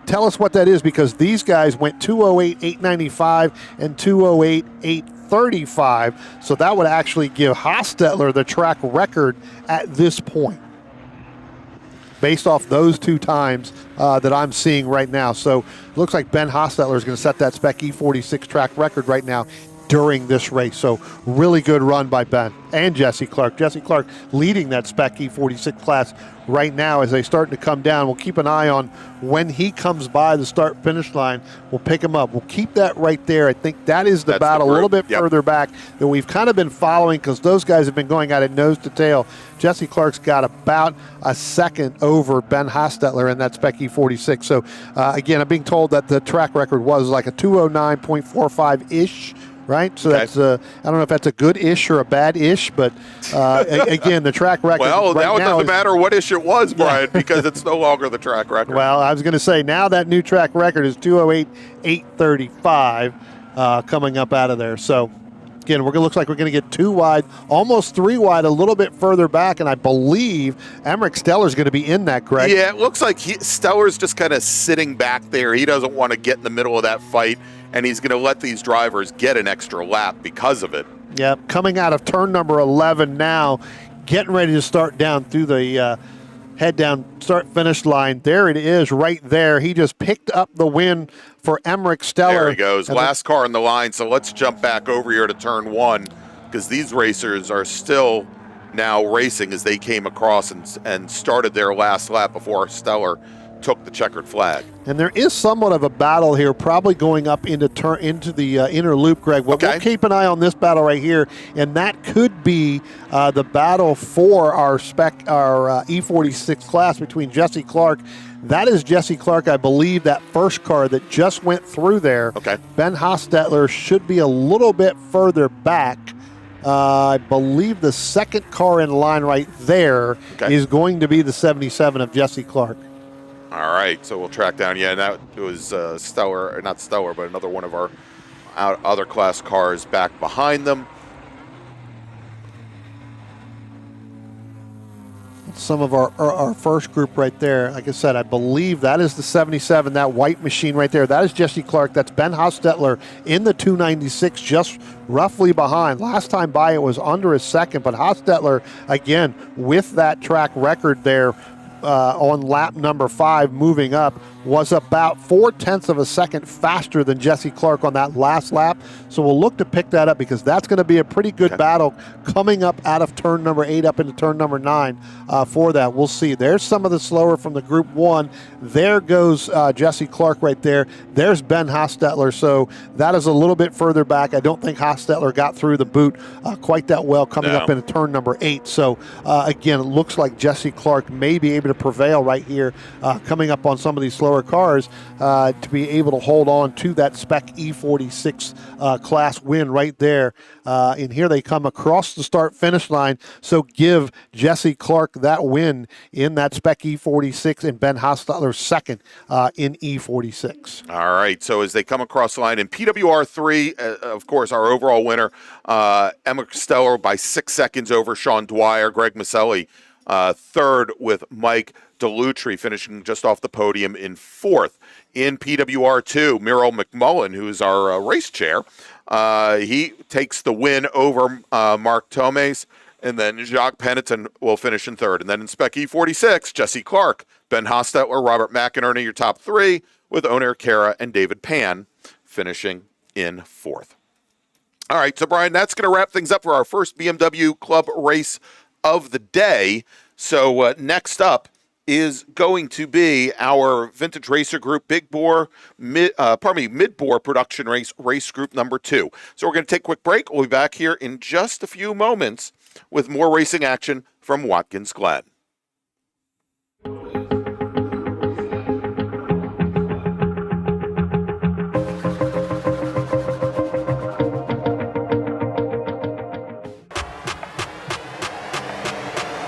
Tell us what that is, because these guys went 208.895 and 208.835. So that would actually give Hostetler the track record at this point, based off those 2 times that I'm seeing right now. So looks like Ben Hostetler is going to set that Spec E46 track record right now during this race. So really good run by Ben and Jesse Clark. Jesse Clark leading that Spec E46 class right now as they start to come down. We'll keep an eye on when he comes by the start-finish line. We'll pick him up. We'll keep that right there. I think that is the battle a little bit further back that we've kind of been following because those guys have been going at it nose to tail. Jesse Clark's got about a second over Ben Hostetler in that Spec E46. So, again, I'm being told that the track record was like a 209.45-ish. Right, so that's I don't know if that's a good-ish or a bad-ish, but again, the track record. Well, right now it doesn't matter what ish it was, Brian, Yeah. because it's no longer the track record. Well, I was going to say now that new track record is 208.835 coming up out of there. So again, looks like we're going to get 2 wide, almost 3 wide, a little bit further back, and I believe Emmerich Steller's going to be in that, Greg. Yeah, it looks like Steller's just kind of sitting back there. He doesn't want to get in the middle of that fight, and he's going to let these drivers get an extra lap because of it. Yep, coming out of turn number 11 now, getting ready to start down through the head down start-finish line. There it is right there. He just picked up the win for Emmerich Steller. There he goes, last car in the line. So let's jump back over here to turn 1 because these racers are still now racing as they came across and started their last lap before Steller took the checkered flag. And there is somewhat of a battle here, probably going up into the inner loop, Greg. We'll keep an eye on this battle right here, and that could be the battle for our E46 class between Jesse Clark. That is Jesse Clark, I believe, that first car that just went through there. Okay. Ben Hostetler should be a little bit further back. I believe the second car in line right there is going to be the 77 of Jesse Clark. All right, so we'll track down. Yeah, that was Stellar, not Stellar, but another one of our other class cars back behind them. Some of our first group right there. Like I said, I believe that is the 77, that white machine right there. That is Jesse Clark. That's Ben Hostetler in the 296, just roughly behind. Last time by it was under a second, but Hostetler, again, with that track record there, on lap number 5 moving up, was about 0.4 of a second faster than Jesse Clark on that last lap. So we'll look to pick that up because that's going to be a pretty good battle coming up out of turn number 8 up into turn number 9 for that. We'll see. There's some of the slower from the group 1. There goes Jesse Clark right there. There's Ben Hostetler. So that is a little bit further back. I don't think Hostetler got through the boot quite that well coming up into turn number 8. So again, it looks like Jesse Clark may be able to prevail right here coming up on some of these slower cars to be able to hold on to that Spec E46 class win right there. And here they come across the start-finish line. So give Jesse Clark that win in that Spec E46 and Ben Hostetler's second in E46. All right, so as they come across the line in PWR3, of course, our overall winner, Emmerich Steller by 6 seconds over Sean Dwyer, Greg Maselli third with Mike Delutri finishing just off the podium in 4th. In PWR2, Miro McMullen, who's our race chair, he takes the win over Mark Tomes, and then Jacques Peniton will finish in 3rd. And then in Spec E46, Jesse Clark, Ben Hostetler, Robert McInerney, your top 3, with Oner Kara and David Pan finishing in 4th. All right, so Brian, that's going to wrap things up for our first BMW Club race of the day. So next up is going to be our Vintage Racer Group mid-bore production race group number 2. So we're going to take a quick break. We'll be back here in just a few moments with more racing action from Watkins Glen.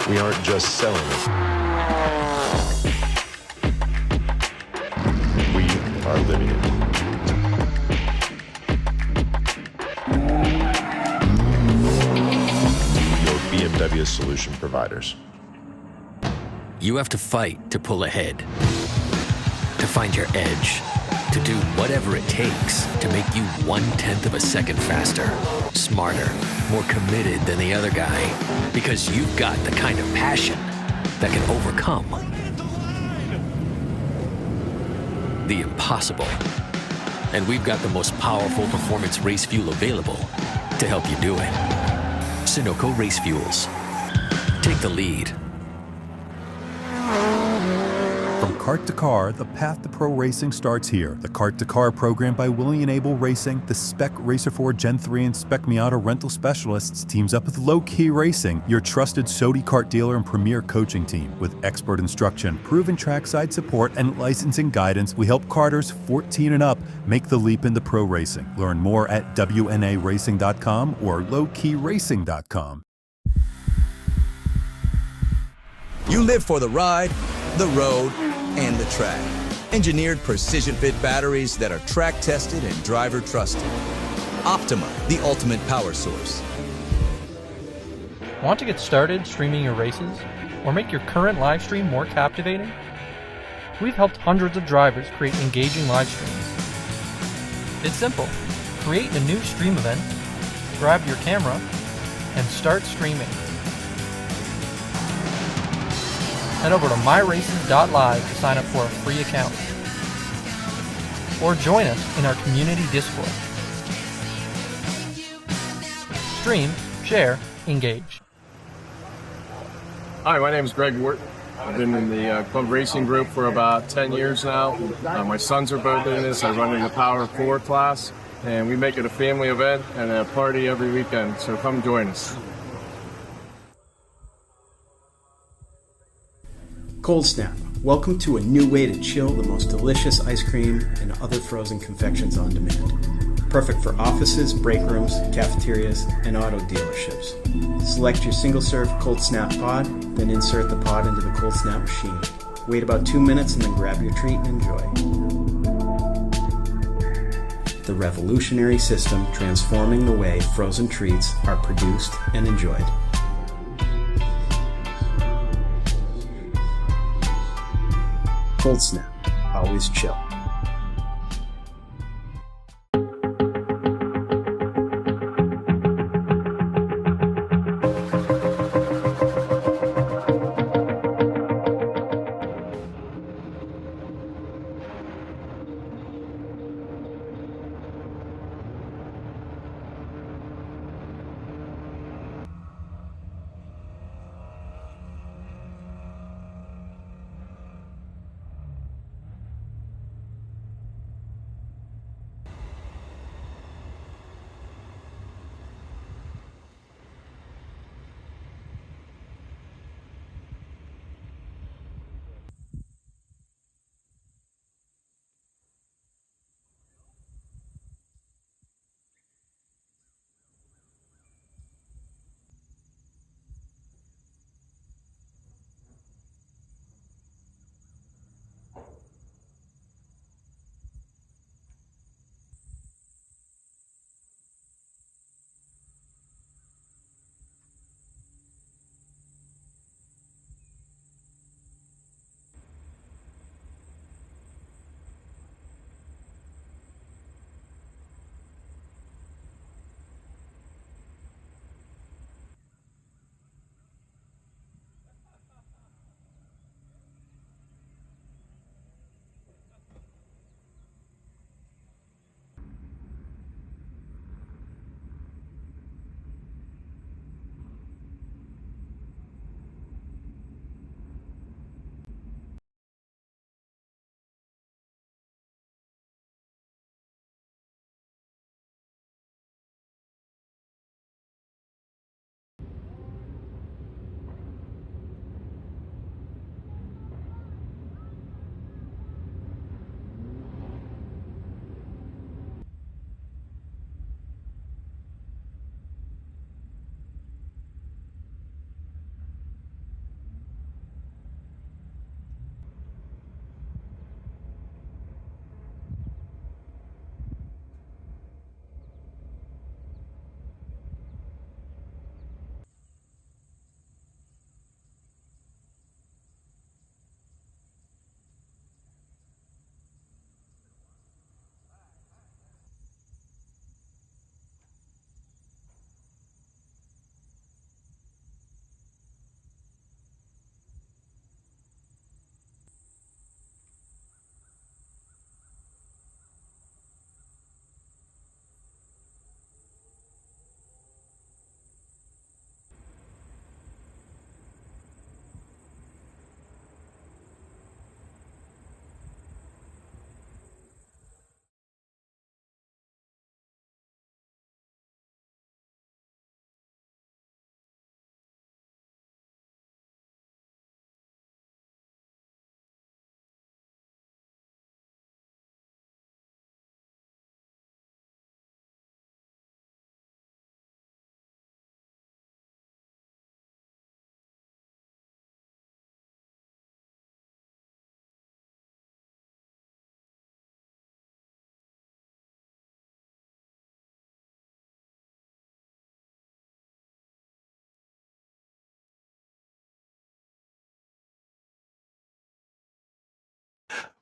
We aren't just selling it. We are living it. Your BMW solution providers. You have to fight to pull ahead, to find your edge, to do whatever it takes to make you 1/10 of a second faster, smarter, more committed than the other guy, because you've got the kind of passion that can overcome the impossible. And we've got the most powerful performance race fuel available to help you do it. Sunoco Race Fuels. Take the lead. From kart to car, the path to pro racing starts here. The Kart to Car program by William Able Racing, the Spec Racer 4 Gen 3 and Spec Miata rental specialists teams up with Low Key Racing, your trusted Sodi kart dealer and premier coaching team. With expert instruction, proven trackside support, and licensing guidance, we help karters 14 and up make the leap into pro racing. Learn more at WNARacing.com or lowkeyracing.com. You live for the ride, the road, and the track. Engineered precision fit batteries that are track tested and driver trusted. Optima, the ultimate power source. Want to get started streaming your races or make your current live stream more captivating? We've helped hundreds of drivers create engaging live streams. It's simple. Create a new stream event, grab your camera, and start streaming. Head over to myraces.live to sign up for a free account. Or join us in our community Discord. Stream, share, engage. Hi, my name is Greg Wharton. I've been in the Club Racing Group for about 10 years now. My sons are both in this. I run in the Power 4 class, and we make it a family event and a party every weekend, so come join us. Cold Snap. Welcome to a new way to chill the most delicious ice cream and other frozen confections on demand. Perfect for offices, break rooms, cafeterias, and auto dealerships. Select your single-serve Cold Snap pod, then insert the pod into the Cold Snap machine. Wait about 2 minutes and then grab your treat and enjoy. The revolutionary system transforming the way frozen treats are produced and enjoyed. Cold Snap, always chill.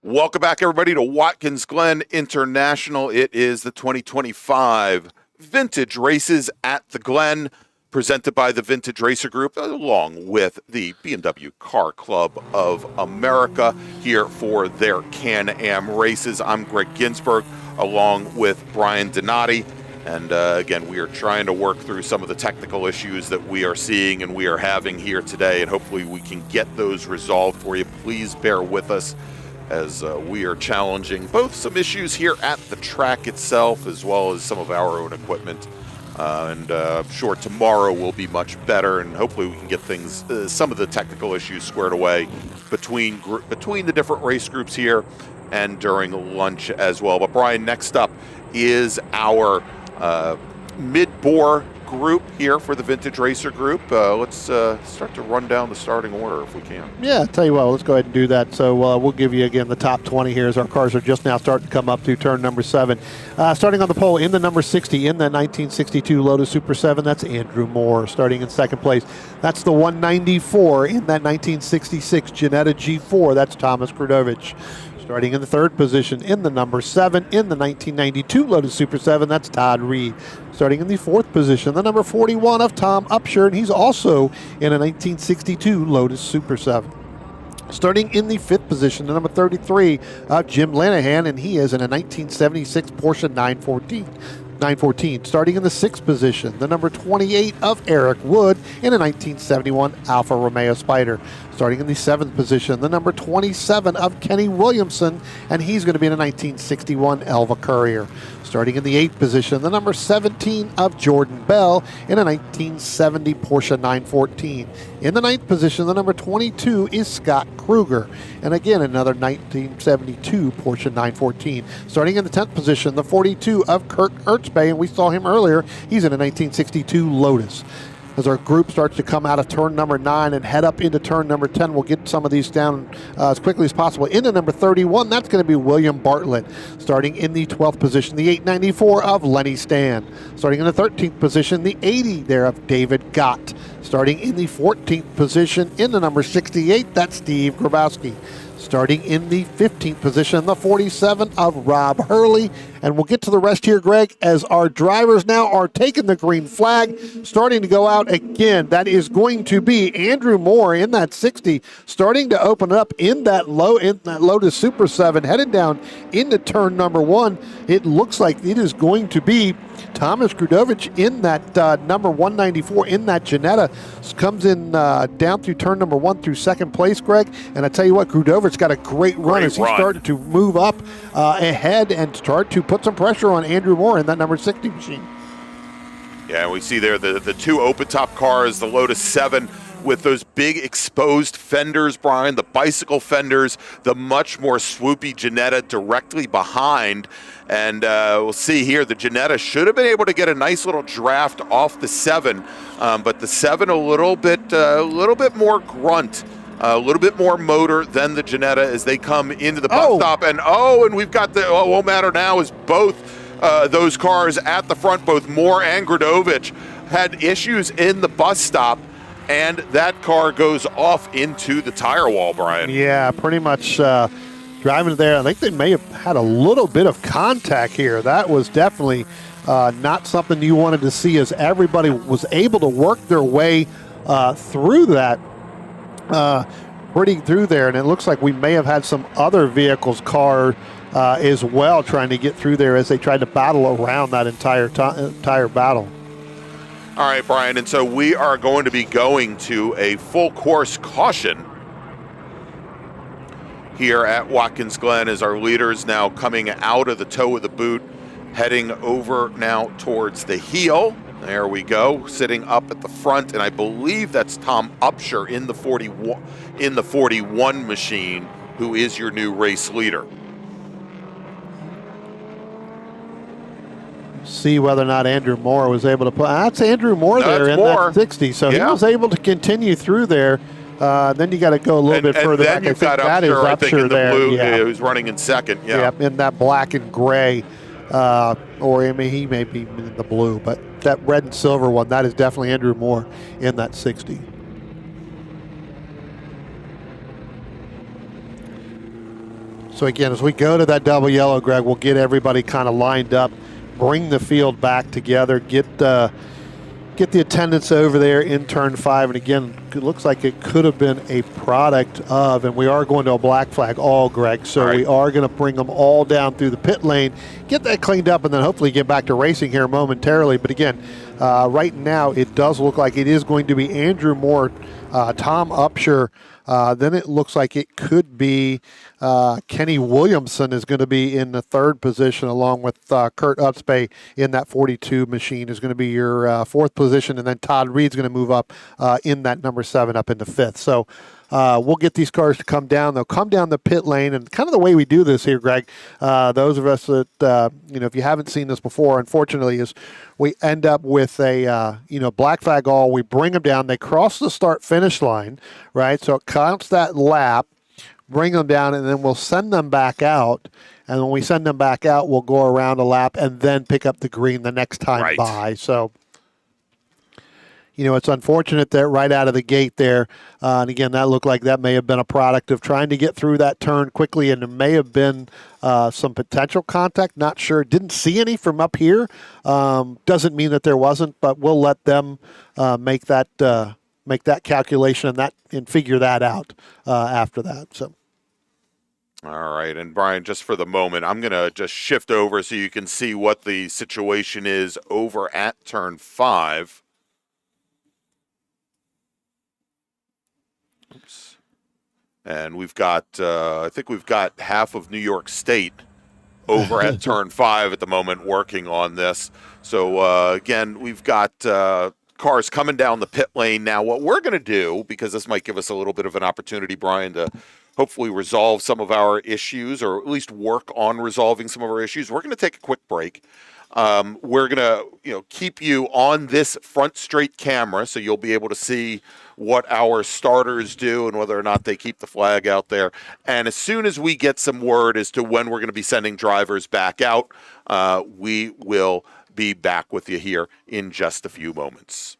Welcome back, everybody, to Watkins Glen International. It is the 2025 Vintage Races at the Glen, presented by the Vintage Racer Group, along with the BMW Car Club of America, here for their Can-Am races. I'm Greg Ginsburg, along with Brian Donati. And again, we are trying to work through some of the technical issues that we are seeing and we are having here today, and hopefully we can get those resolved for you. Please bear with us as we are challenging both some issues here at the track itself as well as some of our own equipment. I'm sure tomorrow will be much better, and hopefully we can get things, some of the technical issues squared away between the different race groups here and during lunch as well. But Brian, next up is our mid-bore group here for the Vintage Racer Group. Let's start to run down the starting order if we can. Yeah, I'll tell you what, let's go ahead and do that. So we'll give you again the top 20 here as our cars are just now starting to come up through turn number 7. Starting on the pole in the number 60 in the 1962 Lotus Super 7, that's Andrew Moore. Starting in second place, that's the 194 in that 1966 Ginetta G4, that's Thomas Krudovich. Starting in the third position in the number 7 in the 1992 Lotus Super 7, that's Todd Reed. Starting in the fourth position, the number 41 of Tom Upshur, and he's also in a 1962 Lotus Super 7. Starting in the fifth position, the number 33 of Jim Lanahan, and he is in a 1976 Porsche 914. Starting in the sixth position, the number 28 of Eric Wood in a 1971 Alfa Romeo Spider. Starting in the seventh position, the number 27 of Kenny Williamson, and he's going to be in a 1961 Elva Courier. Starting in the eighth position, the number 17 of Jordan Bell in a 1970 Porsche 914. In the ninth position, the number 22 is Scott Kruger, and again another 1972 Porsche 914. Starting in the 10th position, the 42 of Kirk Ertzbay, and we saw him earlier. He's in a 1962 Lotus. As our group starts to come out of turn number 9 and head up into turn number 10, we'll get some of these down as quickly as possible. Into number 31, that's going to be William Bartlett. Starting in the 12th position, the 894 of Lenny Stan. Starting in the 13th position, the 80 there of David Gott. Starting in the 14th position, in the number 68, that's Steve Grabowski. Starting in the 15th position, the 47 of Rob Hurley. And we'll get to the rest here, Greg, as our drivers now are taking the green flag, starting to go out again. That is going to be Andrew Moore in that 60, starting to open up in that Lotus Super 7, headed down into turn number 1. It looks like it is going to be Thomas Krudovich in that number 194 in that Ginetta. Comes in down through turn number 1 through second place, Greg. And I tell you what, Krudovich's got a great run as he started to move up ahead and start to put some pressure on Andrew Moore in that number 60 machine. Yeah, we see there the two open-top cars, the Lotus 7 with those big exposed fenders, Brian, the bicycle fenders, the much more swoopy Ginetta directly behind. And we'll see here, the Ginetta should have been able to get a nice little draft off the 7, but the 7 a little bit more grunt. A little bit more motor than the Ginetta as they come into the bus stop. And we've got the won't matter now is both those cars at the front, both Moore and Gradovich, had issues in the bus stop, and that car goes off into the tire wall, Brian. Yeah, pretty much driving there. I think they may have had a little bit of contact here. That was definitely not something you wanted to see, as everybody was able to work their way through that. Pretty through there, and it looks like we may have had some other vehicles car as well trying to get through there as they tried to battle around that entire battle. All right, Brian, and so we are going to be going to a full course caution here at Watkins Glen as our leaders now coming out of the toe of the boot, heading over now towards the heel. There we go, sitting up at the front, and I believe that's Tom Upshur in the 41 machine, who is your new race leader. See whether or not Andrew Moore was able to put. That's Andrew Moore there in that 60, so he was able to continue through there. Then you got to go a little bit further back. I think that is Upshur there. Blue, who's running in second. Yeah, in that black and gray. Or I mean, he may be in the blue, but that red and silver one, that is definitely Andrew Moore in that 60. So again, as we go to that double yellow, Greg, we'll get everybody kind of lined up, bring the field back together, get the attendants over there in turn 5. And again, it looks like it could have been a product of, and we are going to a black flag all, Greg. So we are going to bring them all down through the pit lane, get that cleaned up, and then hopefully get back to racing here momentarily. But again, right now it does look like it is going to be Andrew Moore, Tom Upshur. Then it looks like it could be Kenny Williamson is going to be in the 3rd position, along with Kurt Upspay in that 42 machine is going to be your 4th position, and then Todd Reed's going to move up in that number 7 up into 5th. So we'll get these cars to come down. They'll come down the pit lane, and kind of the way we do this here, Greg, those of us that, if you haven't seen this before, unfortunately, is we end up with a, black flag all. We bring them down. They cross the start-finish line, right? So it counts that lap, bring them down, and then we'll send them back out. And when we send them back out, we'll go around a lap and then pick up the green the next time by. So, it's unfortunate that right out of the gate there, and again, that looked like that may have been a product of trying to get through that turn quickly, and there may have been some potential contact. Not sure. Didn't see any from up here. Doesn't mean that there wasn't, but we'll let them make that calculation and figure that out after that. So. All right, and Brian, just for the moment, I'm going to just shift over so you can see what the situation is over at turn 5. Oops. And we've got, I think we've got half of New York State over at turn 5 at the moment working on this. So, again, we've got cars coming down the pit lane. Now, what we're going to do, because this might give us a little bit of an opportunity, Brian, to hopefully resolve some of our issues, or at least work on resolving some of our issues, we're going to take a quick break. We're going to, keep you on this front straight camera, so you'll be able to see what our starters do and whether or not they keep the flag out there. And as soon as we get some word as to when we're going to be sending drivers back out, we will be back with you here in just a few moments.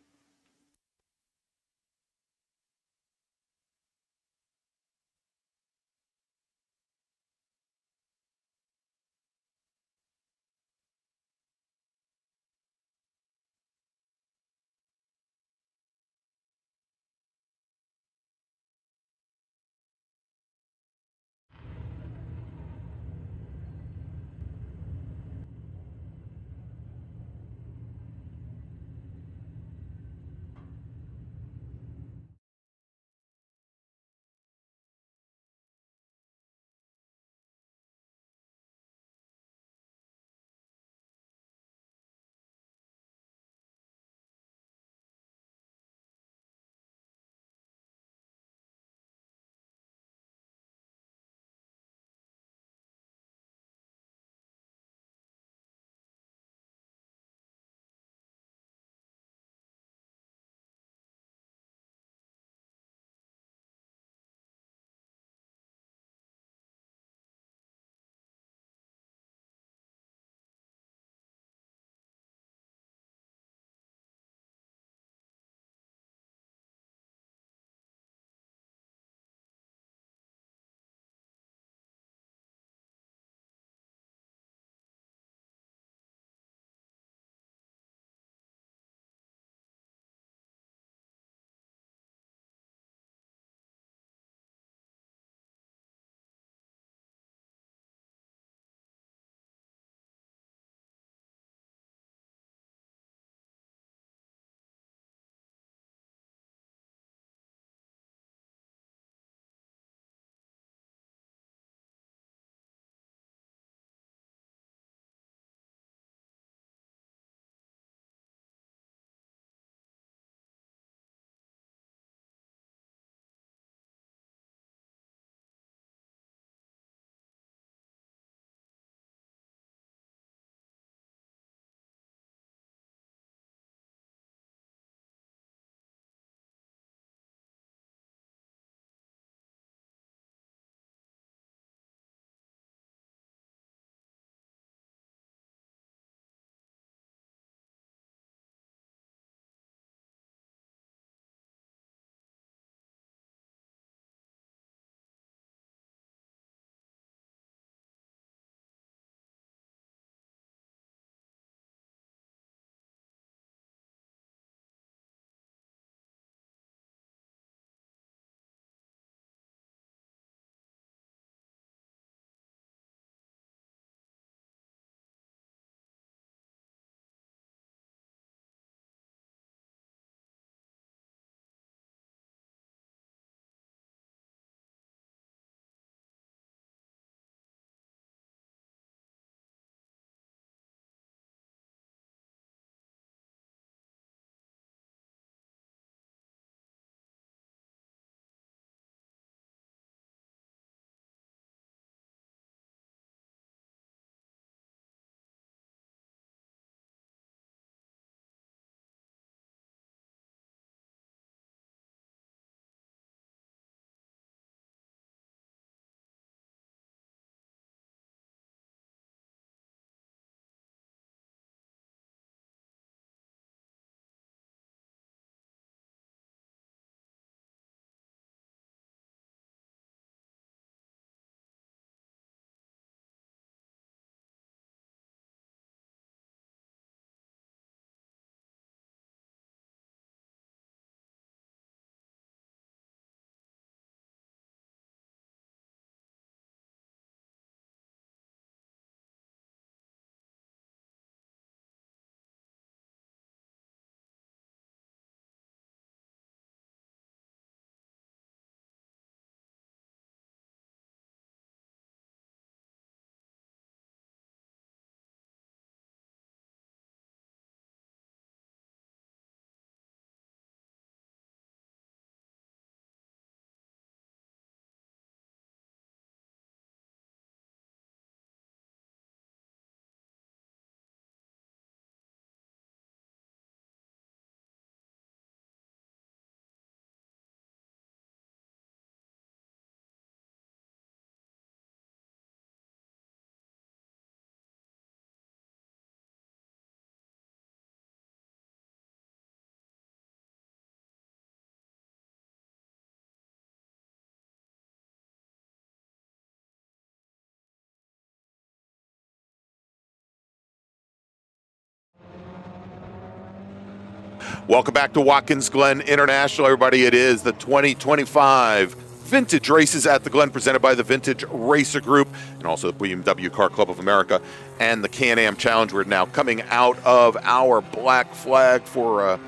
Welcome back to Watkins Glen International, everybody. It is the 2025 Vintage Races at the Glen, presented by the Vintage Racer Group and also the BMW Car Club of America and the Can-Am Challenge. We're now coming out of our black flag for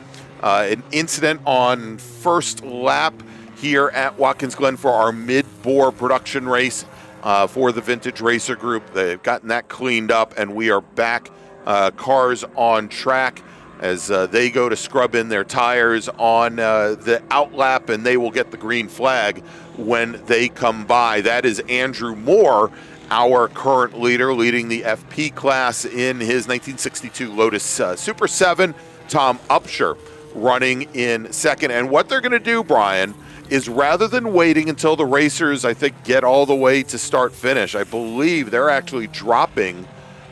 an incident on first lap here at Watkins Glen for our mid-bore production race for the Vintage Racer Group. They've gotten that cleaned up, and we are back, cars on track, as they go to scrub in their tires on the outlap, and they will get the green flag when they come by. That is Andrew Moore, our current leader, leading the FP class in his 1962 Lotus Super 7. Tom Upshur running in second. And what they're going to do, Brian, is rather than waiting until the racers, I think, get all the way to start-finish, I believe they're actually dropping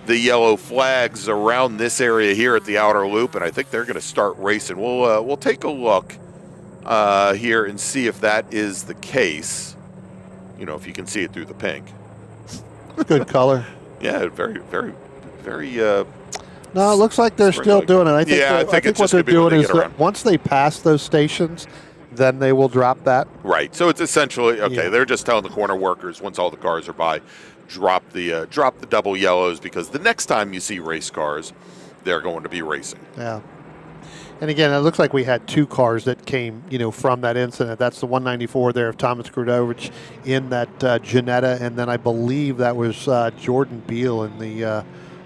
the yellow flags around this area here at the outer loop, and I think they're going to start racing. We'll take a look here and see if that is the case. You know, if you can see it through the pink. Good color. Yeah, very, very, very. No, it looks like they're still doing it. I think what they're doing is that once they pass those stations, then they will drop that. Right. So it's essentially They're just telling the corner workers, once all the cars are by, drop the double yellows, because the next time you see race cars, they're going to be racing. Yeah. And again, it looks like we had two cars that came, from that incident. That's the 194 there of Thomas Krudovich in that Ginetta, and then I believe that was Jordan Beal in the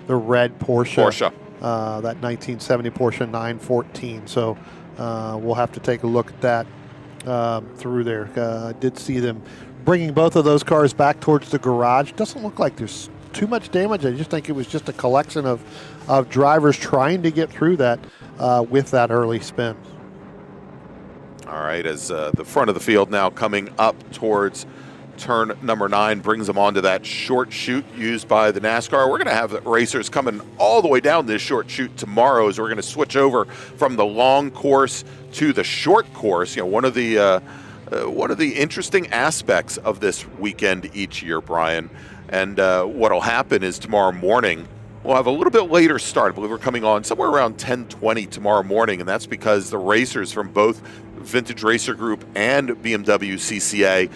red Porsche. That 1970 Porsche 914. So we'll have to take a look at that through there. I did see them bringing both of those cars back towards the garage. Doesn't look like there's too much damage. I just think it was just a collection of drivers trying to get through that with that early spin. All right, as the front of the field now coming up towards turn number 9 brings them onto that short chute used by the NASCAR. We're going to have racers coming all the way down this short chute tomorrow, as we're going to switch over from the long course to the short course. One of the interesting aspects of this weekend each year, Brian, and what'll happen is tomorrow morning we'll have a little bit later start. I believe we're coming on somewhere around 10:20 tomorrow morning, and that's because the racers from both Vintage Racer Group and BMW CCA,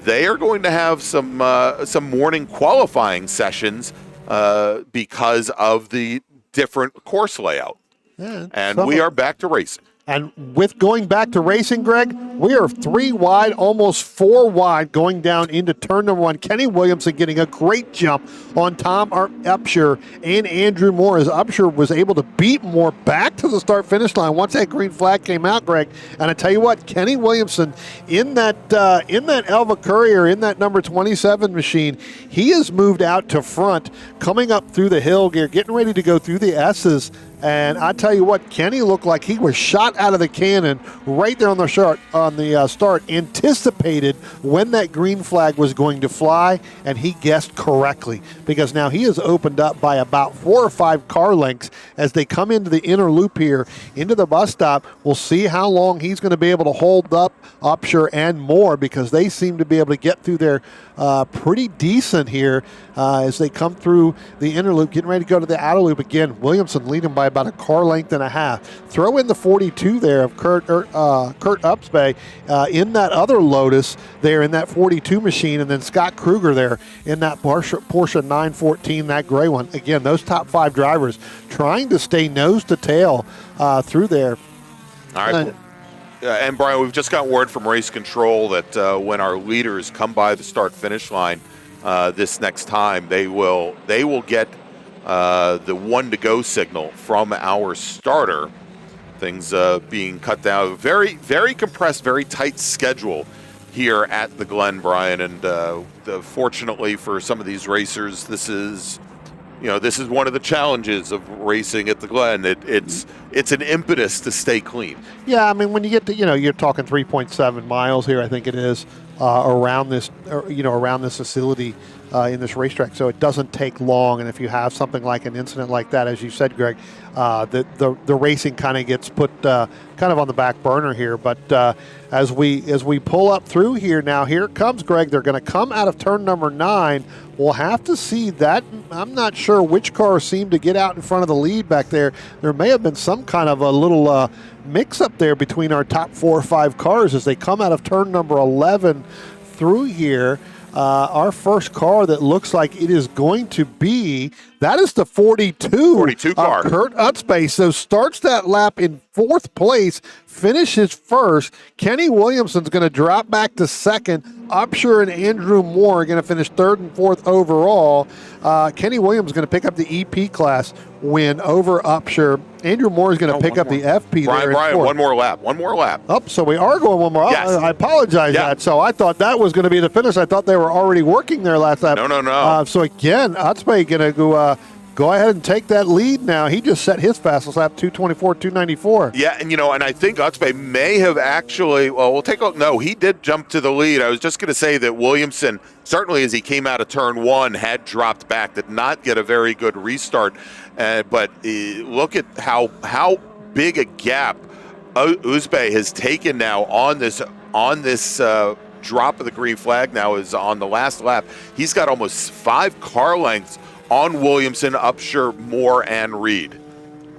they are going to have some morning qualifying sessions because of the different course layout. Yeah, and we are back to racing. And with going back to racing, Greg, we are 3 wide, almost 4 wide going down into turn number 1. Kenny Williamson getting a great jump on Tom Upshur and Andrew Moore, as Upshur was able to beat Moore back to the start-finish line once that green flag came out, Greg. And I tell you what, Kenny Williamson in that Elva Courier, in that number 27 machine, he has moved out to front, coming up through the hill gear, getting ready to go through the S's. And I tell you what, Kenny looked like he was shot out of the cannon right there on the start, anticipated when that green flag was going to fly, and he guessed correctly, because now he has opened up by about 4 or 5 car lengths as they come into the inner loop here, into the bus stop. We'll see how long he's going to be able to hold up Upshur and Moore, because they seem to be able to get through there pretty decent here as they come through the inner loop, getting ready to go to the outer loop again. Williamson leading by about a car length and a half. Throw in the 42 there of Kurt Upsbay in that other Lotus there in that 42 machine, and then Scott Kruger there in that Porsche 914, that gray one. Again, those top 5 drivers trying to stay nose to tail through there. All right. And Brian, we've just got word from race control that when our leaders come by the start-finish line this next time, they will get the 1 to go signal from our starter. Things being cut down. Very, very compressed, very tight schedule here at the Glen, Brian. And fortunately for some of these racers, this is one of the challenges of racing at the Glen. It's an impetus to stay clean. Yeah, I mean, when you get to, you're talking 3.7 miles here, I think it is, around this facility in this racetrack. So it doesn't take long. And if you have something like an incident like that, as you said, Greg, the racing kind of gets put kind of on the back burner here. But as we pull up through here now, here it comes, Greg. They're going to come out of turn number 9. We'll have to see that. I'm not sure which car seemed to get out in front of the lead back there. There may have been some some kind of a little mix-up there between our top 4 or 5 cars as they come out of turn number 11 through here. Our first car that looks like it is going to be, that is the 42 car. Kurt Utspace. So starts that lap in 4th place, finishes first. Kenny Williamson's going to drop back to 2nd. Upshur and Andrew Moore are going to finish 3rd and 4th overall. Kenny Williams is going to pick up the EP class win over Upshur. Andrew Moore is going to pick up the FP there. Brian, one more lap. Oh, so we are going one more. Yes. I apologize that. So I thought that was going to be the finish. I thought they were already working there last lap. No. So again, Utspace going to go ahead and take that lead now. He just set his fastest lap, 2:24.294. Yeah, and and I think Utspace may have actually, we'll take a look. No, he did jump to the lead. I was just going to say that Williamson, certainly as he came out of turn 1, had dropped back, did not get a very good restart. But look at how big a gap Utspace has taken now on this drop of the green flag now is on the last lap. He's got almost 5 car lengths on Williamson, Upshur, Moore, and Reed.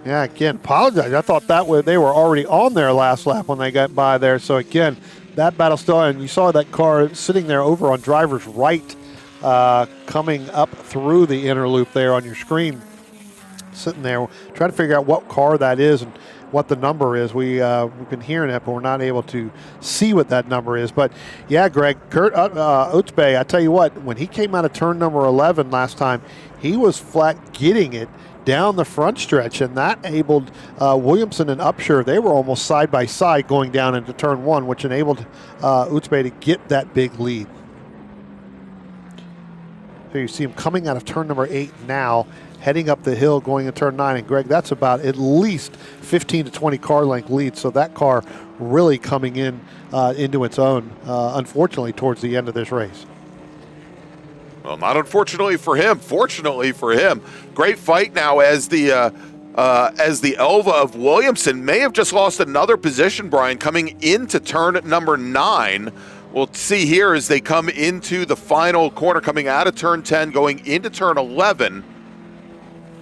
Yeah, again, apologize. I thought they were already on their last lap when they got by there. So again, that battle still, and you saw that car sitting there over on driver's right, coming up through the inner loop there on your screen, sitting there, trying to figure out what car that is and what the number is. We've been hearing it, but we're not able to see what that number is. But yeah, Greg, Kurt Utspace, I tell you what, when he came out of turn number 11 last time, he was flat getting it down the front stretch, and that enabled Williamson and Upshur. They were almost side by side going down into turn 1, which enabled Utspace to get that big lead. So you see him coming out of turn number 8 now, heading up the hill going into turn 9. And Greg, that's about at least 15 to 20 car length lead. So that car really coming in into its own, unfortunately, towards the end of this race. Well, not unfortunately for him. Fortunately for him, great fight now as the Elva of Williamson may have just lost another position, Brian, coming into turn number 9. We'll see here as they come into the final corner, coming out of turn 10, going into turn 11.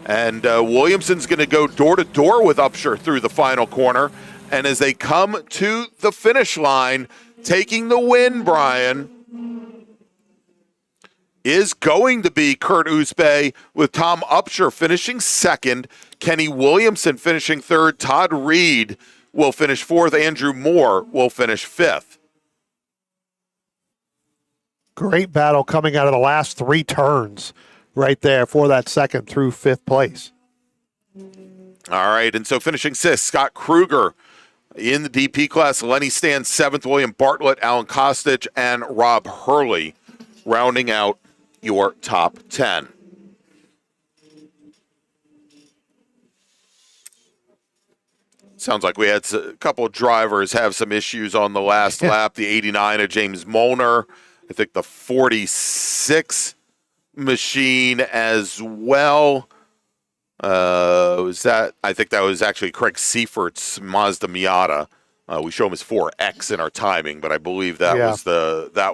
And Williamson's going to go door-to-door with Upshur through the final corner. And as they come to the finish line, taking the win, Brian, is going to be Kurt Utspace, with Tom Upshur finishing 2nd, Kenny Williamson finishing 3rd, Todd Reed will finish 4th, Andrew Moore will finish 5th. Great battle coming out of the last 3 turns right there for that 2nd through 5th place. All right, and so finishing 6th, Scott Kruger in the DP class, Lenny Stan 7th, William Bartlett, Alan Kostic, and Rob Hurley rounding out your top 10. Sounds like we had a couple of drivers have some issues on the last lap. The 89 of James Molnar, I think the 46 machine as well. I think that was actually Craig Seifert's Mazda Miata. We show him as 4X in our timing, but I believe that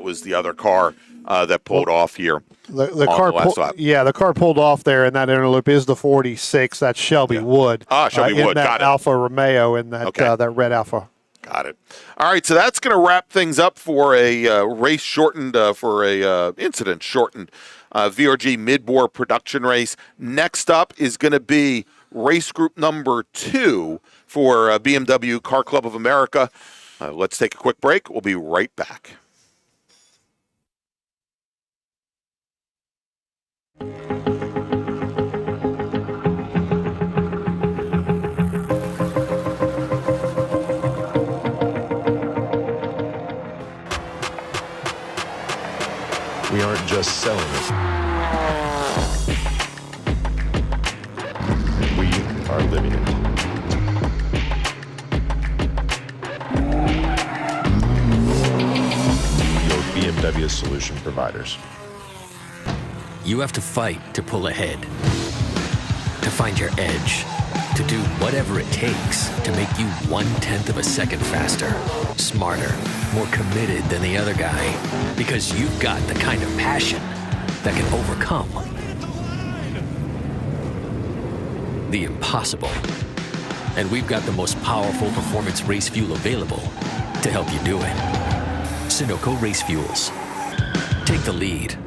was the other car that pulled off here. The car pulled off there in that inner loop is the 46. That's Shelby Wood. Shelby Wood. Got it. Alfa Romeo in that that red Alfa. Got it. All right, so that's going to wrap things up for a race shortened, incident shortened VRG mid-bore production race. Next up is going to be race group number 2 for BMW Car Club of America. Let's take a quick break. We'll be right back. We aren't just selling it. We are living it. Your BMW solution providers. You have to fight to pull ahead, to find your edge, to do whatever it takes to make you 1/10 of a second faster, smarter, more committed than the other guy, because you've got the kind of passion that can overcome the impossible. And we've got the most powerful performance race fuel available to help you do it. Sunoco Race Fuels. Take the lead.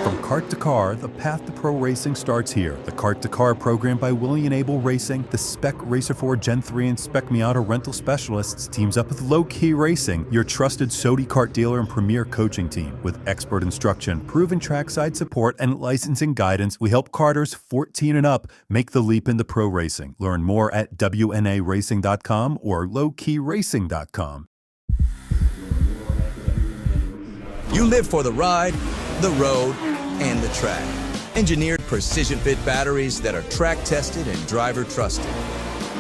From kart to car, the path to pro racing starts here. The Kart to Car program by William Able Racing, the Spec Racer 4 Gen 3 and Spec Miata rental specialists teams up with Low Key Racing, your trusted Sodi kart dealer and premier coaching team. With expert instruction, proven trackside support, and licensing guidance, we help karters 14 and up make the leap into pro racing. Learn more at WNARacing.com or lowkeyracing.com. You live for the ride, the road, and the track. Engineered precision fit batteries that are track tested and driver trusted.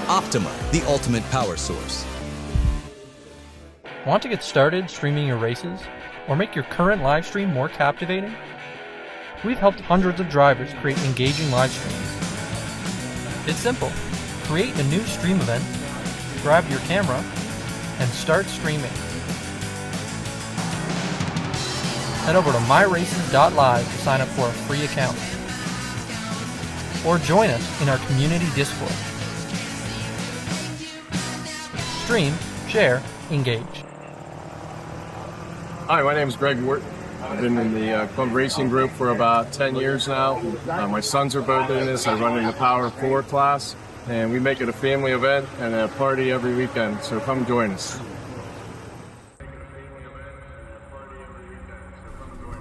Optima, the ultimate power source. Want to get started streaming your races or make your current live stream more captivating? We've helped hundreds of drivers create engaging live streams. It's simple. Create a new stream event, grab your camera, and start streaming. Head over to myraces.live to sign up for a free account. Or join us in our community Discord. Stream, share, engage. Hi, my name is Greg Wort. I've been in the Club Racing Group for about 10 years now. My sons are both in this. I run in the Power 4 class, and we make it a family event and a party every weekend, so come join us.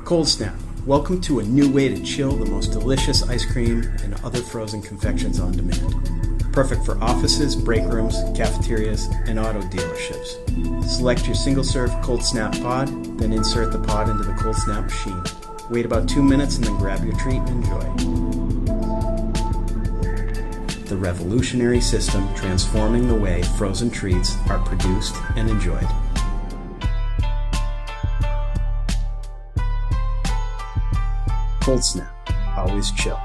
Cold Snap. Welcome to a new way to chill the most delicious ice cream and other frozen confections on demand. Perfect for offices, break rooms, cafeterias, and auto dealerships. Select your single-serve Cold Snap pod, then insert the pod into the Cold Snap machine. Wait about 2 minutes and then grab your treat and enjoy. The revolutionary system transforming the way frozen treats are produced and enjoyed. Cold Snap, always chill.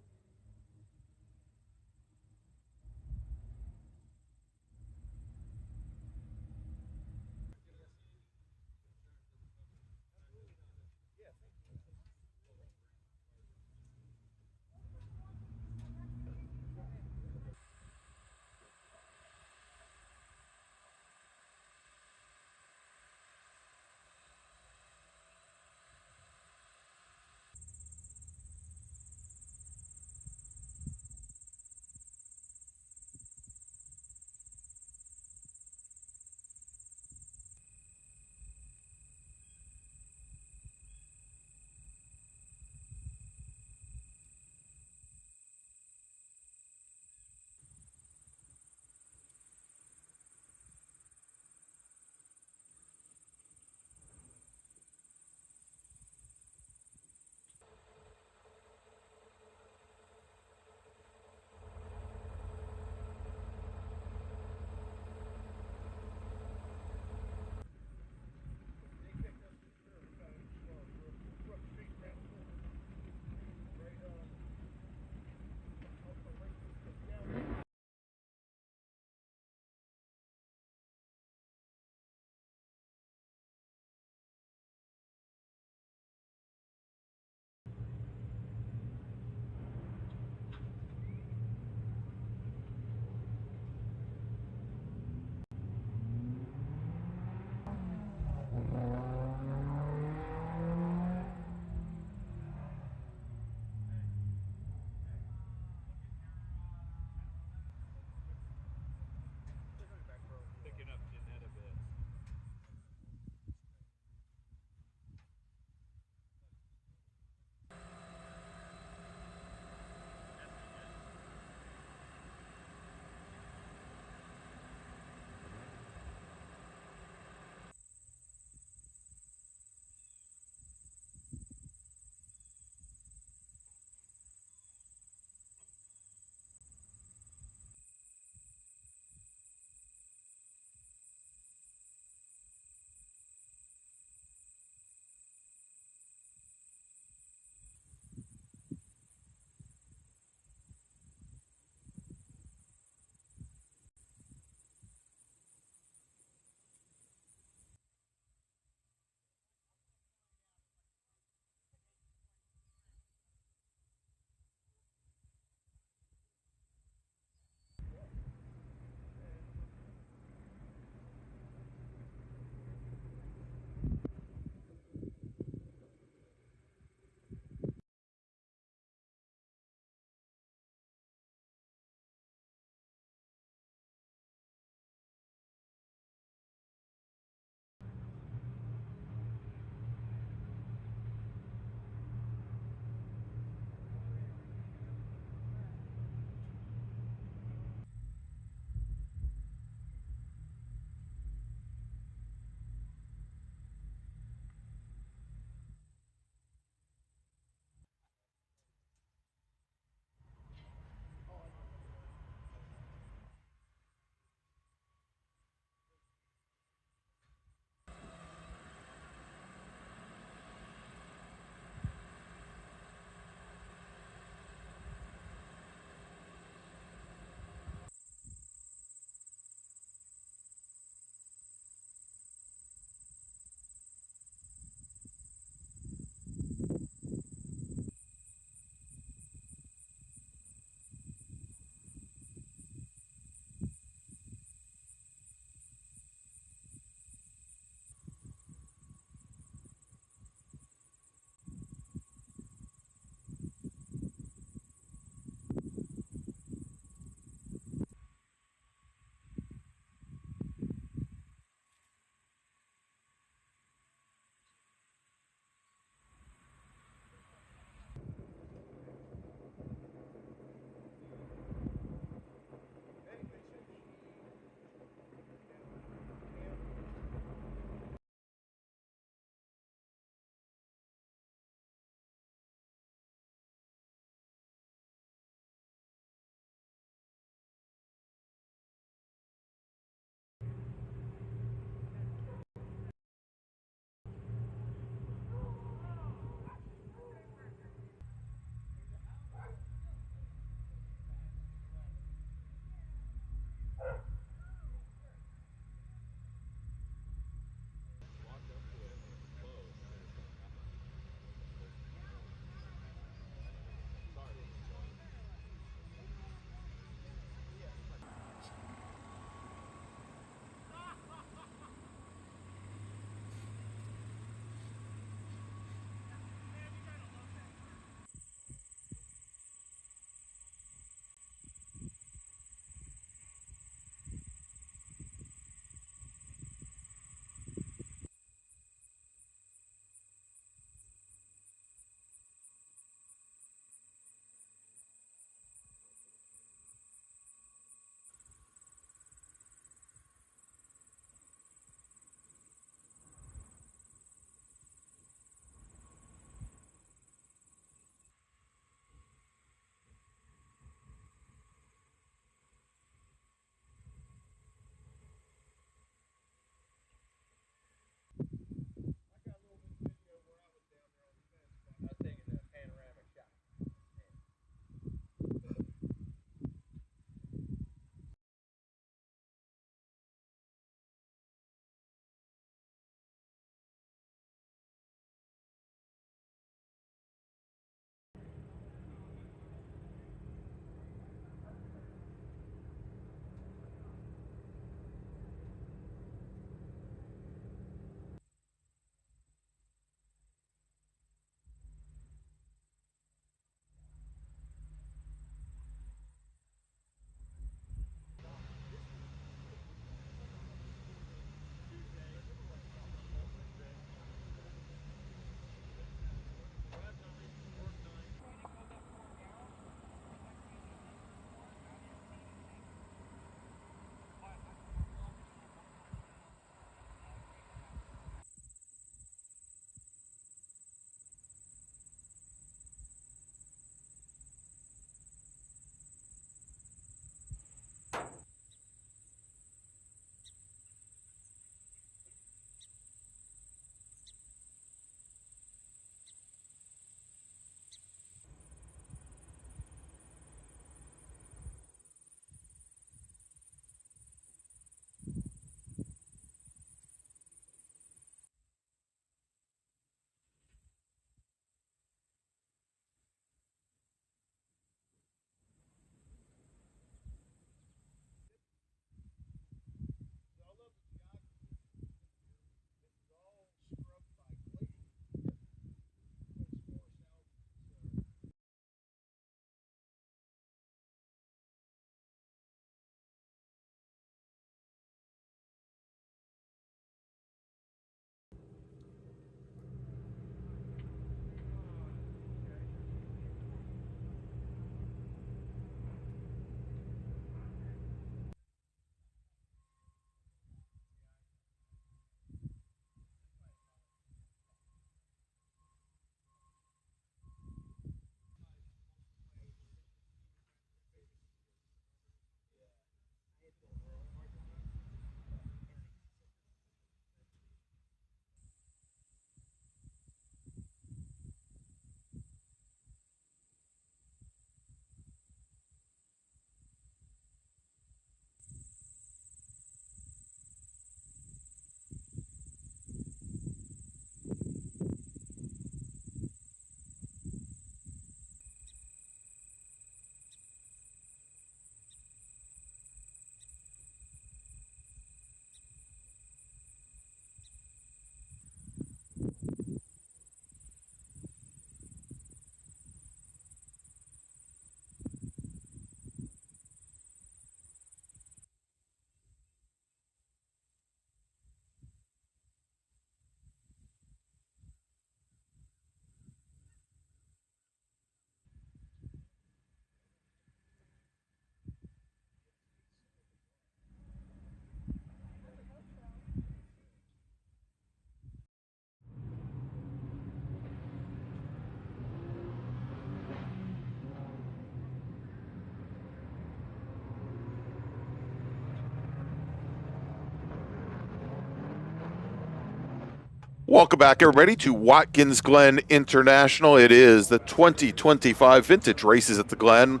Welcome back, everybody, to Watkins Glen International. It is the 2025 Vintage Races at the Glen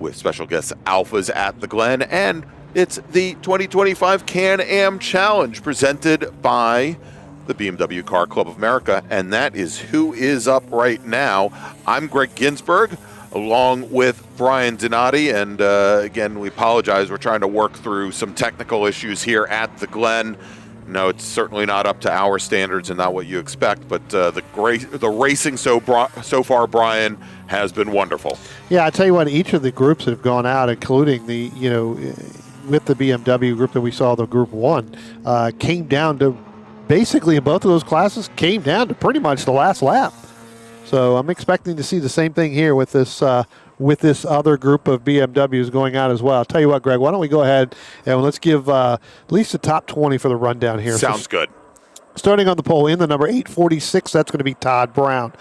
with special guests Alfas at the Glen, and it's the 2025 Can-Am Challenge presented by the BMW Car Club of America, and that is who is up right now. I'm Greg Ginsburg, along with Brian Donati, and again, we apologize. We're trying to work through some technical issues here at the Glen. No, it's certainly not up to our standards and not what you expect, but the racing so far, Brian, has been wonderful. Yeah, I tell you what, each of the groups that have gone out, including the, with the BMW group that we saw, the Group 1, came down to, basically in both of those classes, came down to pretty much the last lap. So I'm expecting to see the same thing here with this other group of BMWs going out as well. I'll tell you what, Greg, why don't we go ahead and let's give at least the top 20 for the rundown here. Sounds good. Starting on the pole in the number 846, that's going to be Todd Brown.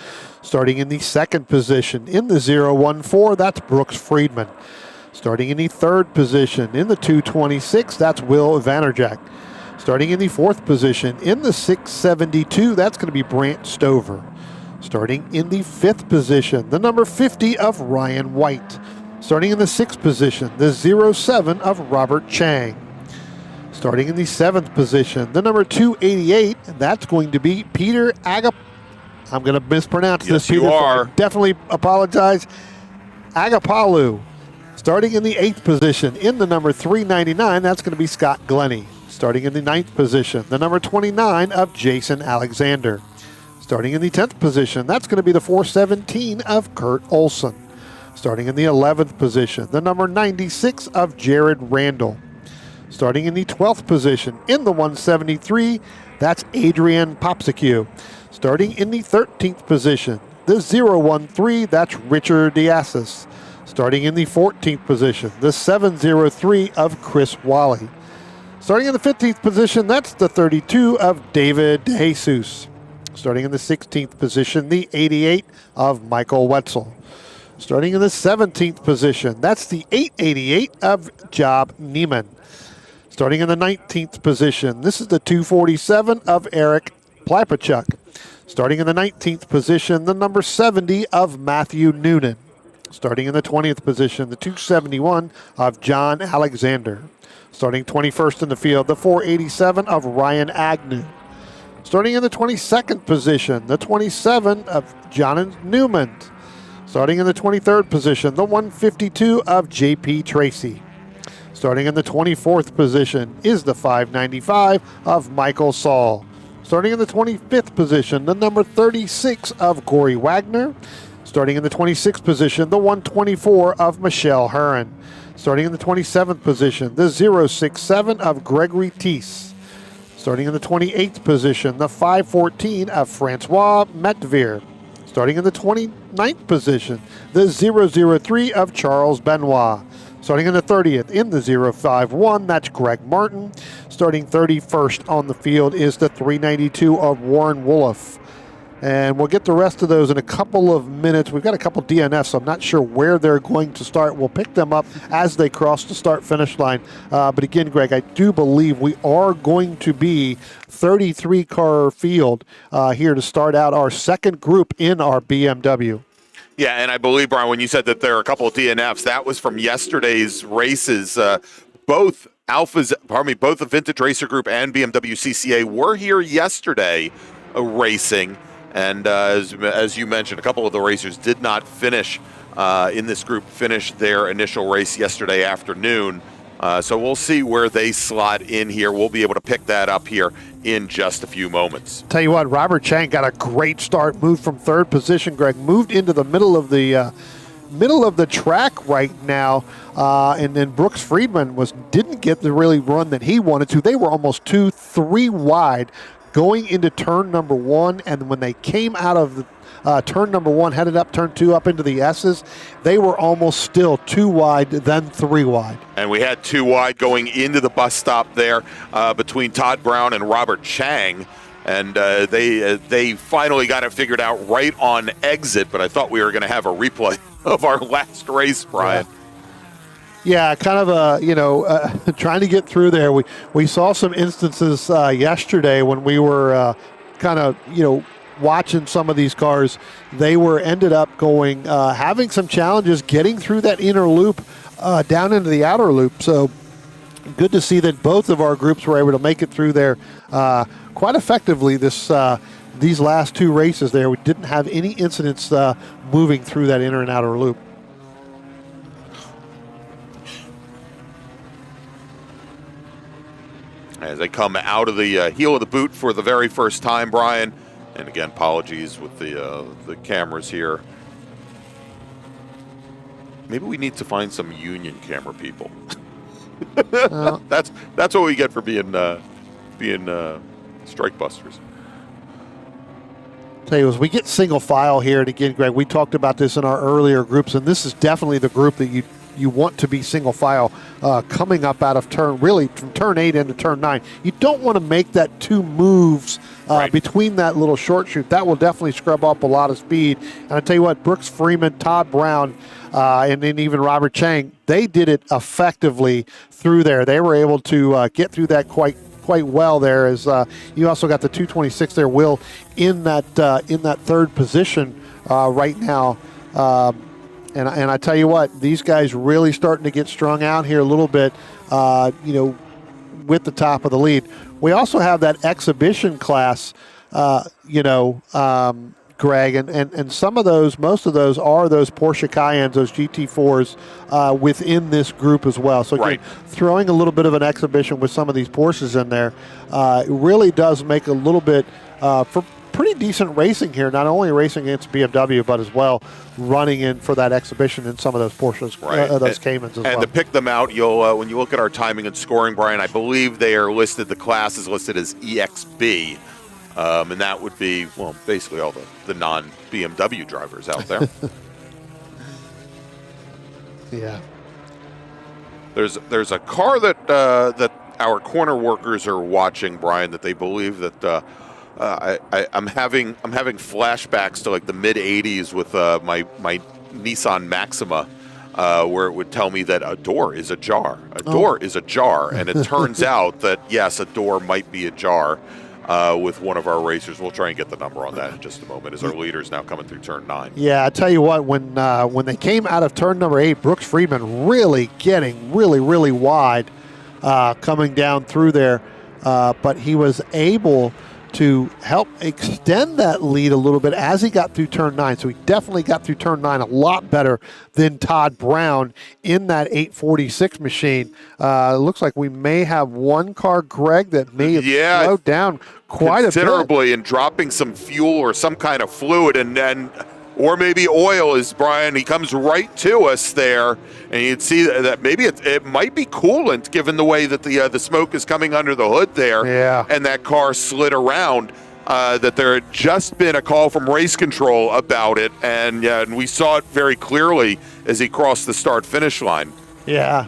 Starting in the second position in the 014, that's Brooks Friedman. Starting in the third position in the 226, that's Will Vanderjack. Starting in the fourth position in the 672, that's going to be Brant Stover. Starting in the fifth position, the number 50 of Ryan White. Starting in the sixth position, the 07 of Robert Chang. Starting in the seventh position, the number 288, and that's going to be Peter I'm going to mispronounce this, Peter. You are. Definitely apologize. Agapalu. Starting in the eighth position, in the number 399, that's going to be Scott Glennie. Starting in the ninth position, the number 29 of Jason Alexander. Starting in the 10th position, that's going to be the 417 of Kurt Olson. Starting in the 11th position, the number 96 of Jared Randall. Starting in the 12th position, in the 173, that's Adrian Popsicue. Starting in the 13th position, the 013, that's Richard Diasis. Starting in the 14th position, the 703 of Chris Wally. Starting in the 15th position, that's the 32 of David DeJesus. Starting in the 16th position, the 88 of Michael Wetzel. Starting in the 17th position, that's the 888 of Job Neiman. Starting in the 19th position, this is the 247 of Eric Plapachuk. Starting in the 19th position, the number 70 of Matthew Noonan. Starting in the 20th position, the 271 of John Alexander. Starting 21st in the field, the 487 of Ryan Agnew. Starting in the 22nd position, the 27 of John Newman. Starting in the 23rd position, the 152 of J.P. Tracy. Starting in the 24th position is the 595 of Michael Saul. Starting in the 25th position, the number 36 of Corey Wagner. Starting in the 26th position, the 124 of Michelle Herron. Starting in the 27th position, the 067 of Gregory Teese. Starting in the 28th position, the 514 of Francois Metvir. Starting in the 29th position, the 003 of Charles Benoit. Starting in the 30th, in the 051, that's Greg Martin. Starting 31st on the field is the 392 of Warren Wolff. And we'll get the rest of those in a couple of minutes. We've got a couple DNFs, so I'm not sure where they're going to start. We'll pick them up as they cross the start-finish line. But again, Greg, I do believe we are going to be 33-car field here to start out our second group in our BMW. Yeah, and I believe, Brian, when you said that there are a couple of DNFs, that was from yesterday's races. Both the Vintage Racer Group and BMW CCA were here yesterday racing. And as you mentioned, a couple of the racers did not finish in this group, finish their initial race yesterday afternoon. So we'll see where they slot in here. We'll be able to pick that up here in just a few moments. Tell you what, Robert Chang got a great start, moved from third position, Greg, moved into the middle of the track right now, and then Brooks Friedman didn't get the really run that he wanted to. They were almost 2-3 wide going into turn number one, and when they came out of turn number one, headed up turn two, up into the S's, they were almost still 2 wide, then 3 wide. And we had 2 wide going into the bus stop there between Todd Brown and Robert Chang. And they finally got it figured out right on exit, but I thought we were going to have a replay of our last race, Brian. Yeah, kind of trying to get through there. We saw some instances yesterday when we were kind of, watching some of these cars, they ended up going, having some challenges getting through that inner loop down into the outer loop. So good to see that both of our groups were able to make it through there quite effectively these last two races there. We didn't have any incidents moving through that inner and outer loop. As they come out of the heel of the boot for the very first time, Brian. And again, apologies with the cameras here. Maybe we need to find some union camera people. That's what we get for being strike busters. Tell you, as we get single file here, and again, Greg, we talked about this in our earlier groups, and this is definitely the group that you want to be single file coming up out of from turn 8 into turn 9. You don't want to make that two moves between that little short chute. That will definitely scrub up a lot of speed. And I tell you what, Brooks Freeman, Todd Brown, and then even Robert Chang, they did it effectively through there. They were able to get through that quite well there. As you also got the 226 there, Will, in that third position right now. And I tell you what, these guys really starting to get strung out here a little bit, with the top of the lead. We also have that exhibition class, Greg, and some of those, most of those are those Porsche Cayennes, those GT4s within this group as well. So again, throwing a little bit of an exhibition with some of these Porsches in there, it really does make a little bit for pretty decent racing here, not only racing against BMW, but as well running in for that exhibition in some of those Porsches, those Caymans as well. And to pick them out, you'll when you look at our timing and scoring, Brian, I believe they are listed, the class is listed as EXB, and that would be, well, basically all the non-BMW drivers out there. Yeah. There's a car that that our corner workers are watching, Brian, that they believe that I'm having flashbacks to like the mid '80s with my Nissan Maxima, where it would tell me that a door is ajar. A door is ajar, and it turns out that yes, a door might be ajar with one of our racers. We'll try and get the number on that in just a moment, as our leader's now coming through turn 9. Yeah, I tell you what, when they came out of turn number 8, Brooks Freeman really getting really wide coming down through there, but he was able to help extend that lead a little bit as he got through turn 9. So he definitely got through turn 9 a lot better than Todd Brown in that 846 machine. It looks like we may have one car, Greg, that may have slowed down quite considerably and dropping some fuel or some kind of fluid, and then or maybe oil, is Brian. He comes right to us there, and you'd see that maybe it might be coolant, given the way that the smoke is coming under the hood there. Yeah. And that car slid around. That there had just been a call from race control about it, and we saw it very clearly as he crossed the start-finish line. Yeah.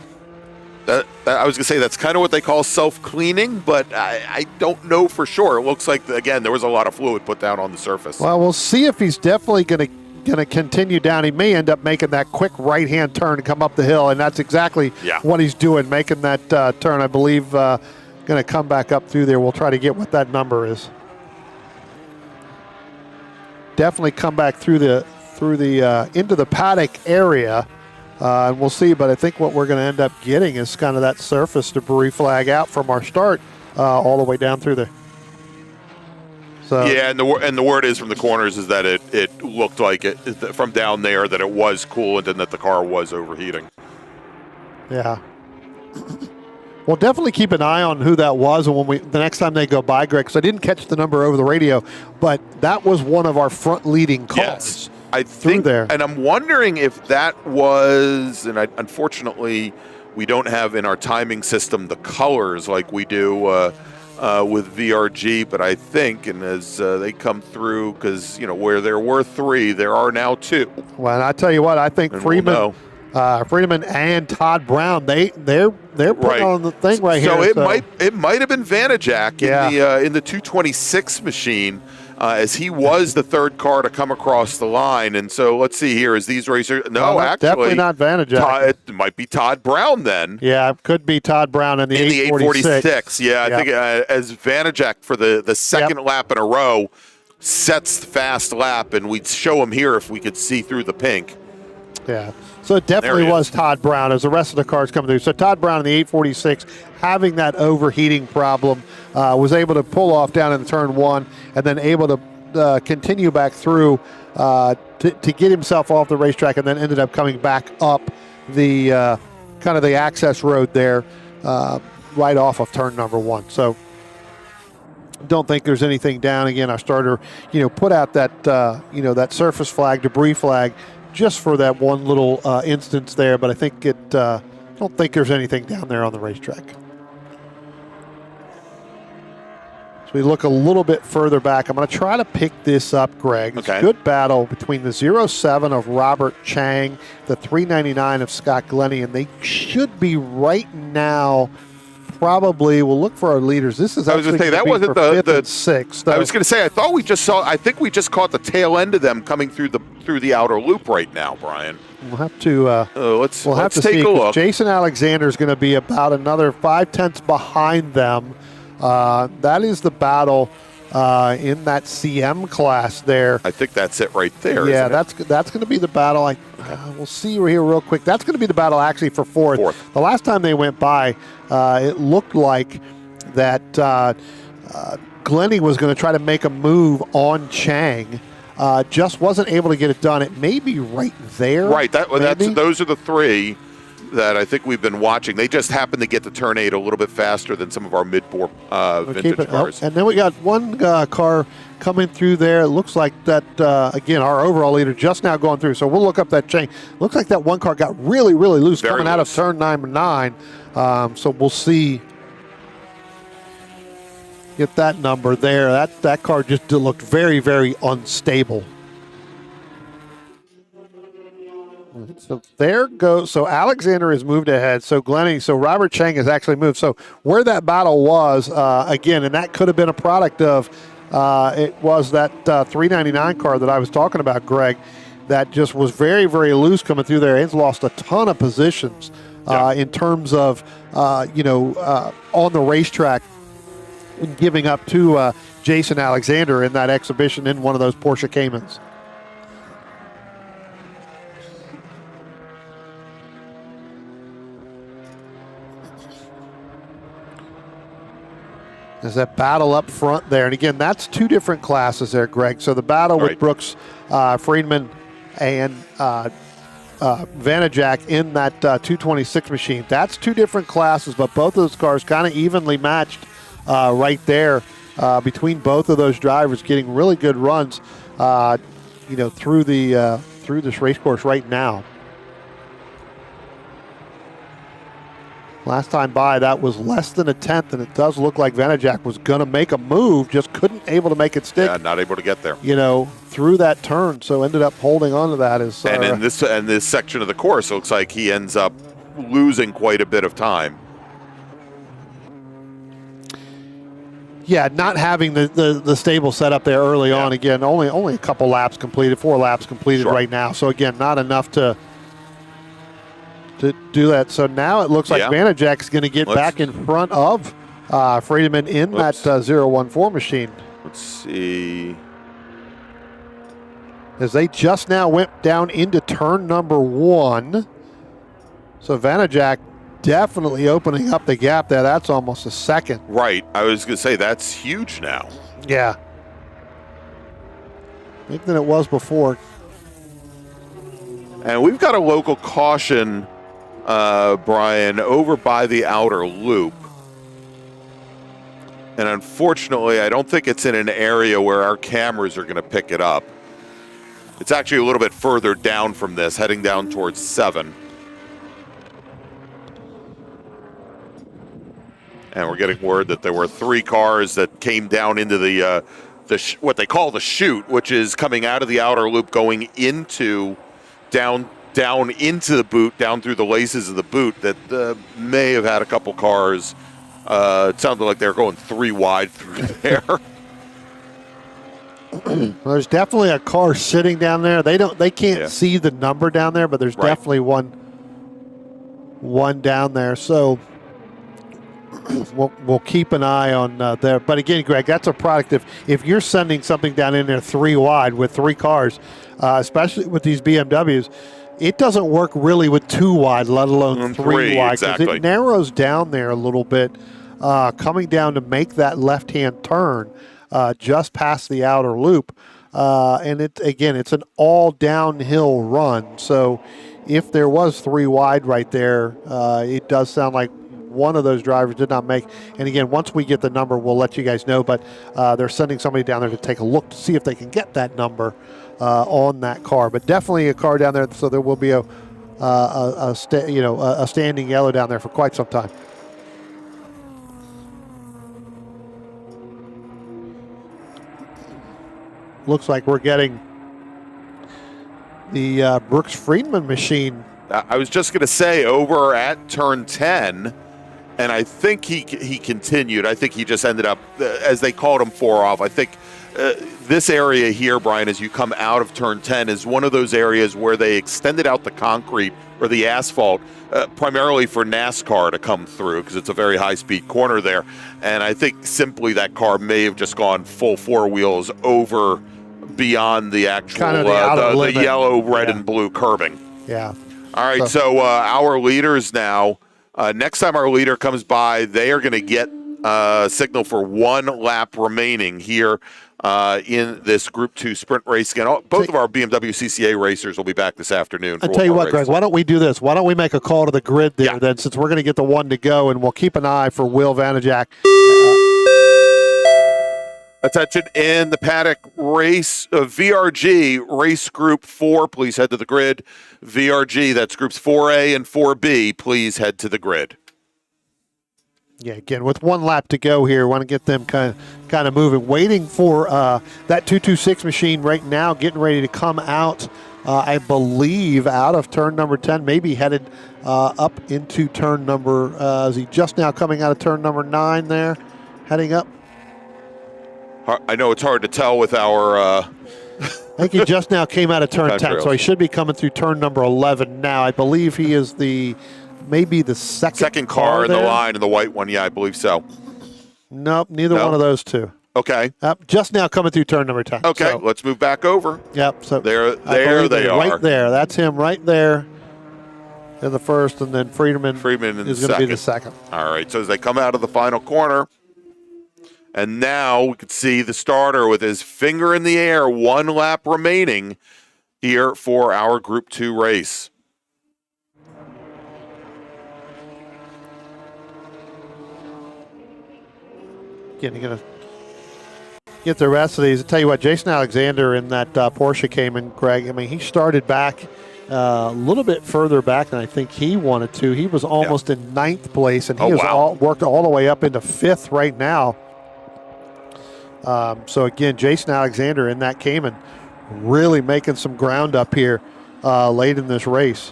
I was going to say that's kind of what they call self-cleaning, but I don't know for sure. It looks like, again, there was a lot of fluid put down on the surface. Well, we'll see if he's definitely going to continue down. He may end up making that quick right-hand turn and come up the hill, and that's exactly what he's doing, making that turn. I believe going to come back up through there. We'll try to get what that number is. Definitely come back through the into the paddock area. And we'll see, but I think what we're going to end up getting is kind of that surface debris flag out from our start all the way down through there. So yeah, and the word is from the corners is that it looked like it from down there that it was coolant and that the car was overheating. Yeah. We'll definitely keep an eye on who that was, and the next time they go by, Greg, because I didn't catch the number over the radio, but that was one of our front leading cars. Yes. I think there, and I'm wondering if that was, and unfortunately, we don't have in our timing system the colors like we do with VRG. But I think, and as they come through, because where there were 3, there are now 2. Well, and I tell you what, I think Freeman and Todd Brown, they're putting on the thing right here. So it might have been Vanajak in the 226 machine. as he was the third car to come across the line. And so let's see here. Is these racers? No, actually. Definitely not Vanacek. It might be Todd Brown then. Yeah, it could be Todd Brown in the 846. Yeah, I think as Vanacek for the second lap in a row sets the fast lap, and we'd show him here if we could see through the pink. Yeah. So it definitely was Todd Brown as the rest of the cars come through. So Todd Brown in the 846, having that overheating problem, was able to pull off down in turn one and then able to continue back through to get himself off the racetrack, and then ended up coming back up the kind of the access road there right off of turn number one. So don't think there's anything down. Again, our starter, put out that, that surface flag, debris flag, just for that one little instance there, but I think don't think there's anything down there on the racetrack. So we look a little bit further back. I'm going to try to pick this up, Greg. It's a good battle between the 07 of Robert Chang, the 399 of Scott Glennie, and they should be right now. Probably we'll look for our leaders. This is I was going to say that wasn't the sixth. I was going to say I thought we just saw. I think we just caught the tail end of them coming through the outer loop right now, Brian. We'll have to. Let's take a look. Jason Alexander is going to be about another 5/10 behind them. That is the battle in that CM class there. I think that's it right there. Yeah, that's going to be the battle. We'll see here real quick. That's going to be the battle actually for fourth. The last time they went by, it looked like that Glennie was going to try to make a move on Chang. Just wasn't able to get it done. It may be right there. Right. Those are the three that I think we've been watching. They just happen to get to turn 8 a little bit faster than some of our mid-bore vintage cars. And then we got one car coming through there. It looks like that, again, our overall leader just now going through. So we'll look up that chain. Looks like that one car got really, really loose coming out of turn number 9. So we'll see. Get that number there. That car just looked very, very unstable. So there goes. So Alexander has moved ahead. So Glennie, so Robert Chang has actually moved. So where that battle was, again, and that could have been a product of, it was that 399 car that I was talking about, Greg, that just was very, very loose coming through there. It's lost a ton of positions in terms of, on the racetrack, giving up to Jason Alexander in that exhibition in one of those Porsche Caymans. There's that battle up front there. And again, that's two different classes there, Greg. So the battle with Brooks Friedman and Vanacek in that 226 machine. That's two different classes, but both of those cars kind of evenly matched right there between both of those drivers, getting really good runs, through this race course right now. Last time by, that was less than a tenth, and it does look like Vanacek was going to make a move, just couldn't able to make it stick. Yeah, not able to get there. Through that turn, so ended up holding on to that. And in this section of the course, it looks like he ends up losing quite a bit of time. Yeah, not having the stable set up there early on. Again, only a couple laps completed, 4 laps completed right now. So again, not enough to do that. So now it looks like Vanacek's going to get back in front of Friedman in that 014 machine. Let's see. As they just now went down into turn number 1. So Vanacek definitely opening up the gap there. That's almost a second. Right. I was going to say that's huge now. Yeah. I think than it was before. And we've got a local caution, Brian, over by the outer loop. And unfortunately, I don't think it's in an area where our cameras are going to pick it up. It's actually a little bit further down from this, heading down towards 7. And we're getting word that there were 3 cars that came down into the what they call the chute, which is coming out of the outer loop, going into down into the boot, down through the laces of the boot, that may have had a couple cars. It sounded like they were going 3 wide through there. Well, there's definitely a car sitting down there. They can't see the number down there, but there's definitely one down there. So we'll keep an eye on there. But again, Greg, that's a product. If you're sending something down in there 3 wide with 3 cars, especially with these BMWs, it doesn't work really with 2 wide, let alone 3 wide. Exactly. It narrows down there a little bit, coming down to make that left-hand turn just past the outer loop. And it's an all downhill run. So if there was 3 wide right there, it does sound like one of those drivers did not make. And again, once we get the number, we'll let you guys know. But they're sending somebody down there to take a look to see if they can get that number on that car. But definitely a car down there, so there will be a standing yellow down there for quite some time. Looks like we're getting the Brooks Friedman machine. I was just going to say, over at turn 10, and I think he continued. I think he just ended up, as they called him, 4 off. I think this area here, Brian, as you come out of turn 10, is one of those areas where they extended out the concrete or the asphalt primarily for NASCAR to come through, because it's a very high-speed corner there. And I think simply that car may have just gone full 4 wheels over beyond the actual kind of the yellow, red, and blue curbing. Yeah. All right, so our leaders now, next time our leader comes by, they are going to get a signal for 1 lap remaining here in this Group 2 sprint race. Again, both of our BMW CCA racers will be back this afternoon. I'll tell you what, Greg, why don't we do this? Why don't we make a call to the grid there then, since we're going to get the 1 to go, and we'll keep an eye for Will Vanajak. Attention in the paddock race, VRG race group 4, please head to the grid. VRG, that's groups 4A and 4B, please head to the grid. Yeah, again, with 1 lap to go here, want to get them kind of moving. Waiting for that 226 machine right now, getting ready to come out, I believe, out of turn number 10, maybe headed up into turn number, is he just now coming out of turn number 9 there, heading up? I know it's hard to tell with our... I think he just now came out of turn 10, so he should be coming through turn number 11 now. I believe he is maybe the second car in the line, in the white one. Yeah, I believe so. Nope, neither one of those two. Okay. Just now coming through turn number 10. Okay, so. Let's move back over. Yep. So there they are. Right there. That's him right there in the first, and then Friedman is going to be the second. All right, so as they come out of the final corner, and now we could see the starter with his finger in the air, 1 lap remaining here for our Group 2 race. Again, you're going to get the rest of these. I'll tell you what, Jason Alexander in that Porsche came in, Greg. I mean, he started back a little bit further back than I think he wanted to. He was almost in 9th place, and he has worked all the way up into 5th right now. So again, Jason Alexander in that Cayman really making some ground up here late in this race.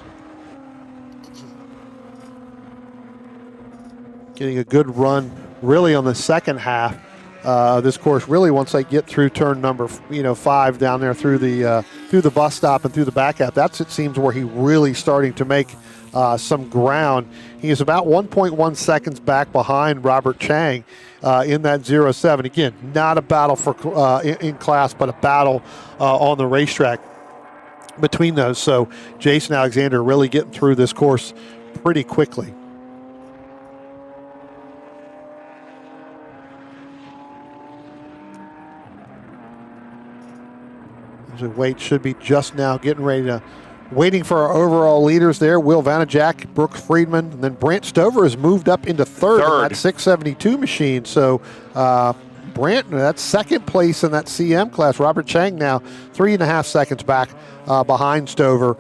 Getting a good run really on the second half of this course. Really, once they get through turn number 5 down there through the bus stop and through the back out, that's, it seems, where he really starting to make some ground. He is about 1.1 seconds back behind Robert Chang in that 07. Again, not a battle for in class, but a battle on the racetrack between those. So Jason Alexander really getting through this course pretty quickly. Wait should be just now getting ready to, waiting for our overall leaders there. Will Vanajak, Brooks Friedman, and then Brant Stover has moved up into third in that 672 machine. So Brant, that's second place in that CM class. Robert Chang now 3.5 seconds back behind Stover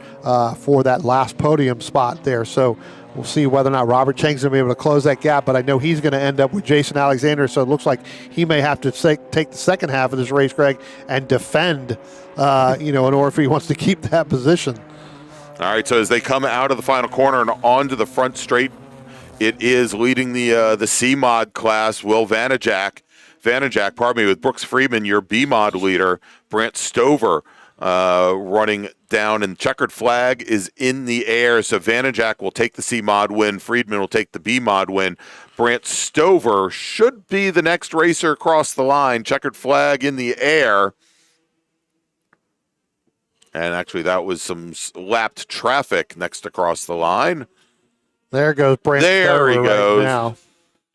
for that last podium spot there. So we'll see whether or not Robert Chang's going to be able to close that gap, but I know he's going to end up with Jason Alexander, so it looks like he may have to take the second half of this race, Greg, and defend, in order if he wants to keep that position. All right, so as they come out of the final corner and onto the front straight, it is leading the C-Mod class, Will Vanajak, Vanderjack, with Brooks Friedman, your B-Mod leader. Brant Stover running down, and checkered flag is in the air. So Vanderjack will take the C-Mod win. Friedman will take the B-Mod win. Brant Stover should be the next racer across the line. Checkered flag in the air. And actually, that was some lapped traffic next across the line. There goes Brant There he Stover goes. right now.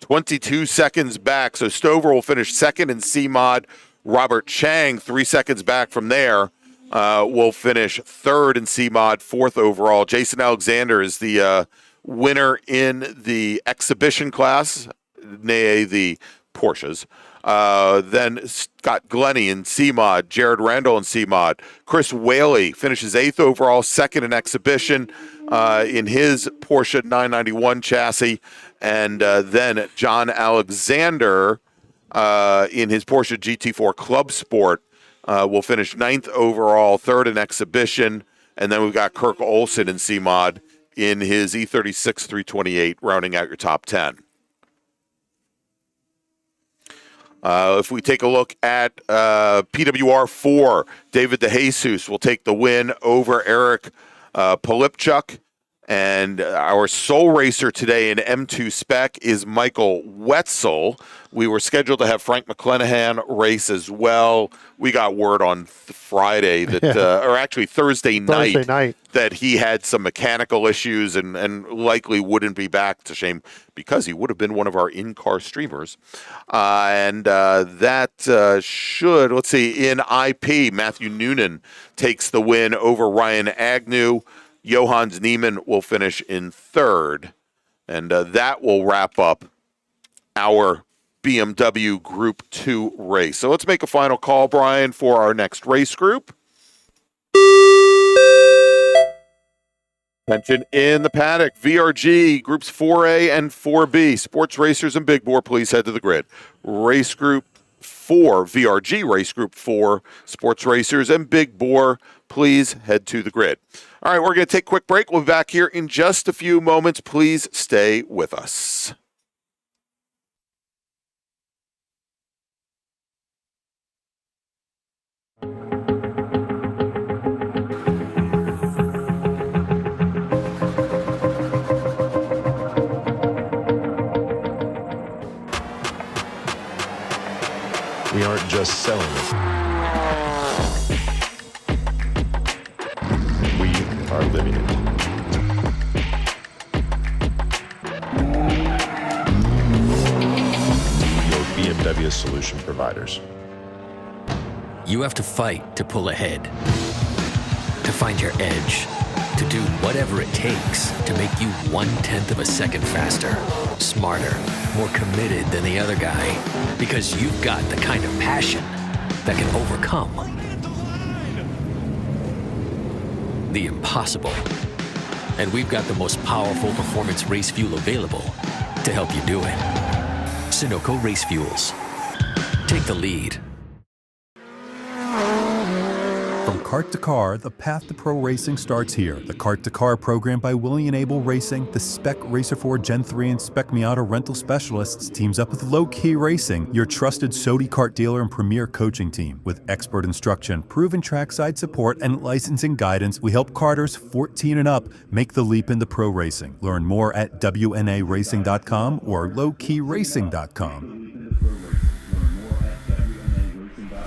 22 seconds back. So Stover will finish second in C-Mod. Robert Chang, 3 seconds back from there, will finish third in C-Mod, fourth overall. Jason Alexander is the winner in the exhibition class, nay, the Porsches. Then Scott Glennie in C-Mod, Jared Randall in C-Mod. Chris Whaley finishes eighth overall, second in exhibition in his Porsche 991 chassis. And then John Alexander in his Porsche GT4 Club Sport will finish ninth overall, third in exhibition. And then we've got Kirk Olson in C-Mod in his E36 328, rounding out your top 10. If we take a look at PWR 4, David DeJesus will take the win over Eric Polipchuk. And our sole racer today in M2 Spec is Michael Wetzel. We were scheduled to have Frank McClenahan race as well. We got word on Friday that, or actually Thursday night, that he had some mechanical issues and likely wouldn't be back. It's a shame because he would have been one of our in-car streamers. That should, let's see, in IP, Matthew Noonan takes the win over Ryan Agnew. Johannes Niemann will finish in third. And that will wrap up our BMW Group 2 race. So let's make a final call, Brian, for our next race group. Attention in the paddock. VRG Groups 4A and 4B. Sports racers and big bore, please head to the grid. Race Group 4, VRG Race Group 4. Sports racers and big bore, please head to the grid. All right, we're going to take a quick break. We'll be back here in just a few moments. Please stay with us. We aren't just selling it. We are living it. Your BMW solution providers. You have to fight to pull ahead, to find your edge, to do whatever it takes to make you 1/10 of a second faster, smarter, more committed than the other guy, because you've got the kind of passion that can overcome the impossible. And we've got the most powerful performance race fuel available to help you do it. Sunoco Race Fuels. Take the lead. From kart to car, the path to pro racing starts here. The Kart to Car program by William Able Racing, the Spec Racer 4 Gen 3 and Spec Miata rental specialists teams up with Low Key Racing, your trusted Sodi kart dealer and premier coaching team. With expert instruction, proven trackside support, and licensing guidance, we help karters 14 and up make the leap into pro racing. Learn more at WNARacing.com or lowkeyracing.com.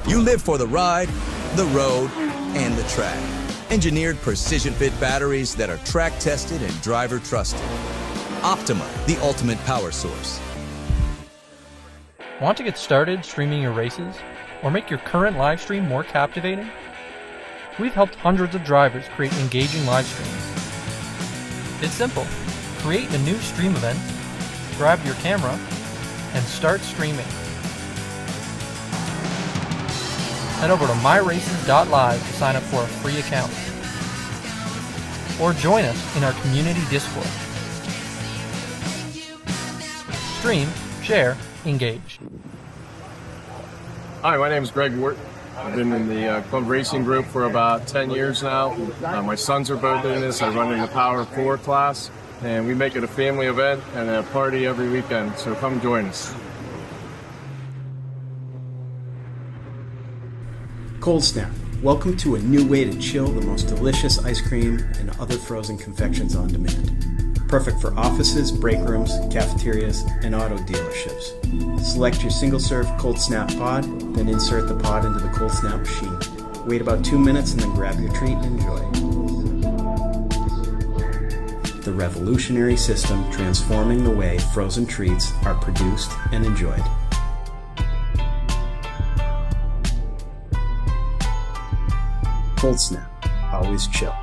You live for the ride, the road, and the track. Engineered precision fit batteries that are track tested and driver trusted. Optima, the ultimate power source. Want to get started streaming your races or make your current live stream more captivating? We've helped hundreds of drivers create engaging live streams. It's simple. Create a new stream event, grab your camera, and start streaming. Head over to myraces.live to sign up for a free account. Or join us in our community Discord. Stream, share, engage. Hi, my name is Greg Wart. I've been in the Club Racing Group for about 10 years now. My sons are both in this. I run in the Power 4 class, and we make it a family event and a party every weekend, so come join us. Cold Snap. Welcome to a new way to chill the most delicious ice cream and other frozen confections on demand. Perfect for offices, break rooms, cafeterias, and auto dealerships. Select your single-serve Cold Snap pod, then insert the pod into the Cold Snap machine. Wait about 2 minutes and then grab your treat and enjoy. The revolutionary system transforming the way frozen treats are produced and enjoyed. Cold Snap, always chill.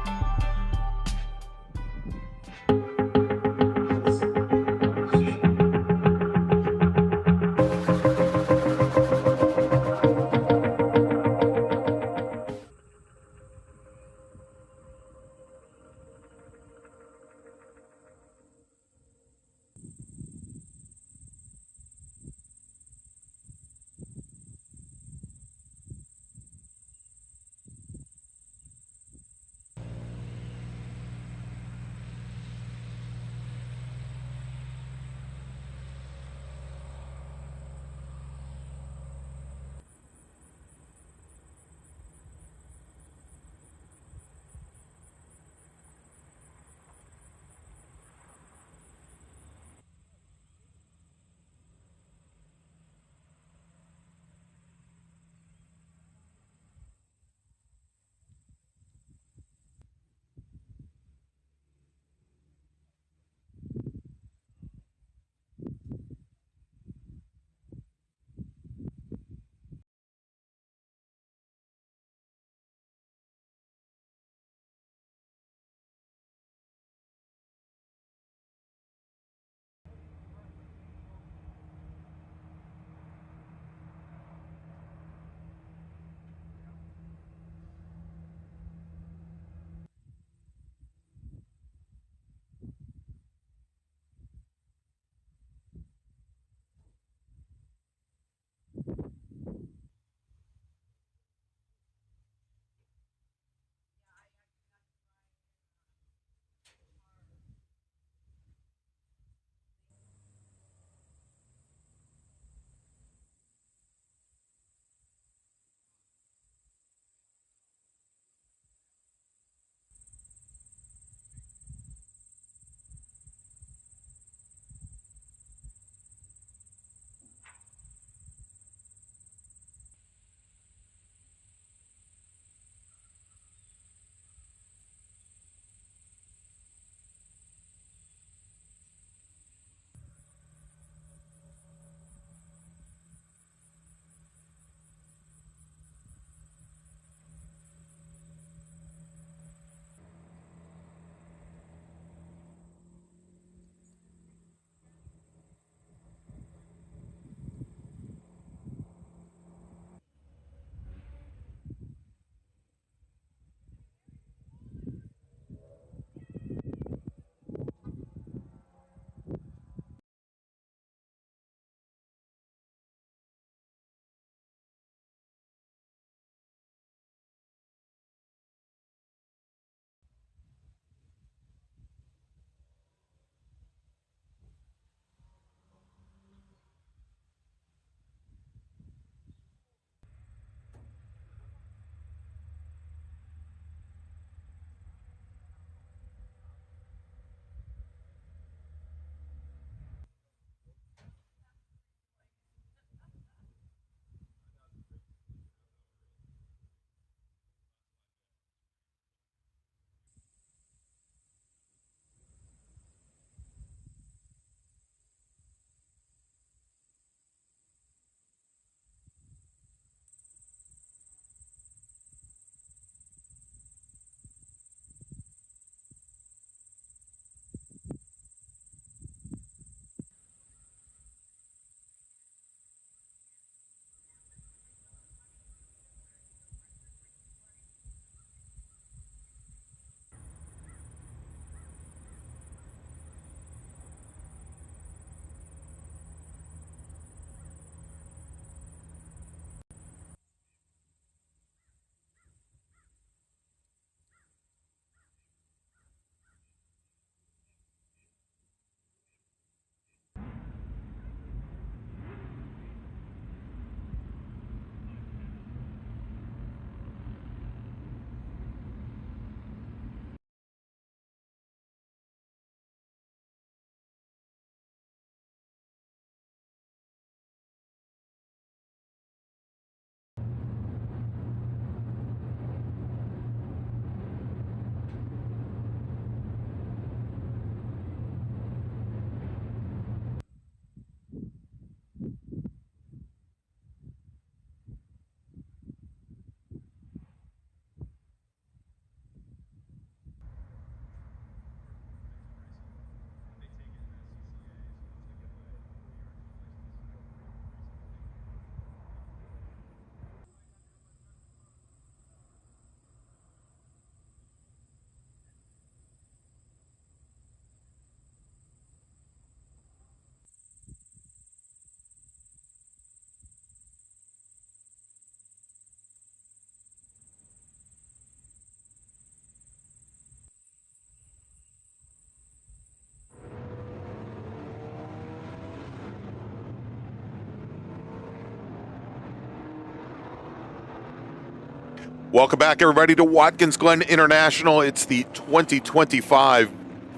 Welcome back, everybody, to Watkins Glen International. It's the 2025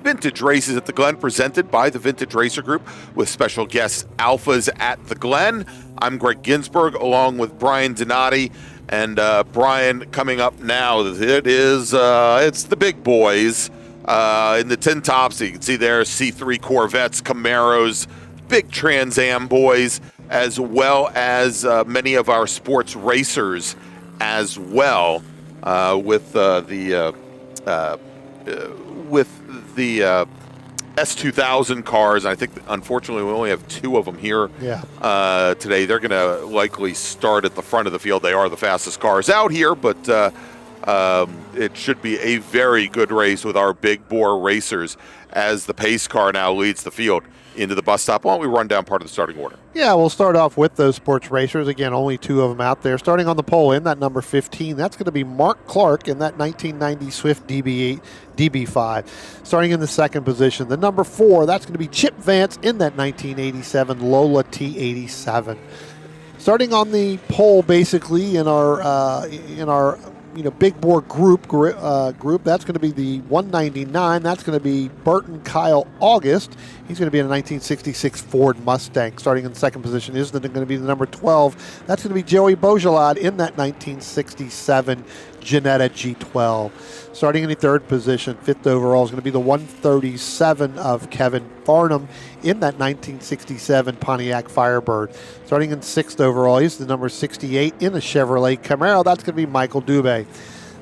Vintage Races at the Glen, presented by the Vintage Racer Group, with special guests Alfas at the Glen. I'm Greg Ginsburg, along with Brian Donati. And Brian, coming up now, it's the big boys in the tin tops. You can see there C3 Corvettes, Camaros, big Trans Am boys, as well as many of our sports racers as well, with the S2000 cars. I think, unfortunately, we only have 2 of them here today. They're going to likely start at the front of the field. They are the fastest cars out here, but it should be a very good race with our big bore racers as the pace car now leads the field into the bus stop. Why don't we run down part of the starting order? Yeah, we'll start off with those sports racers. Again, only 2 of them out there. Starting on the pole in that number 15, that's going to be Mark Clark in that 1990 Swift DB5. Starting in the second position, the number 4, that's going to be Chip Vance in that 1987 Lola T87. Starting on the pole, basically in our big bore group, that's going to be the 199. That's going to be Burton Kyle August. He's going to be in a 1966 Ford Mustang. Starting in second position is going to be the number 12. That's going to be Joey Beaujolad in that 1967 Ginetta G12. Starting in the third position, fifth overall, is going to be the 137 of Kevin Farnham in that 1967 Pontiac Firebird. Starting in sixth overall, he's the number 68 in a Chevrolet Camaro. That's going to be Michael Dubé.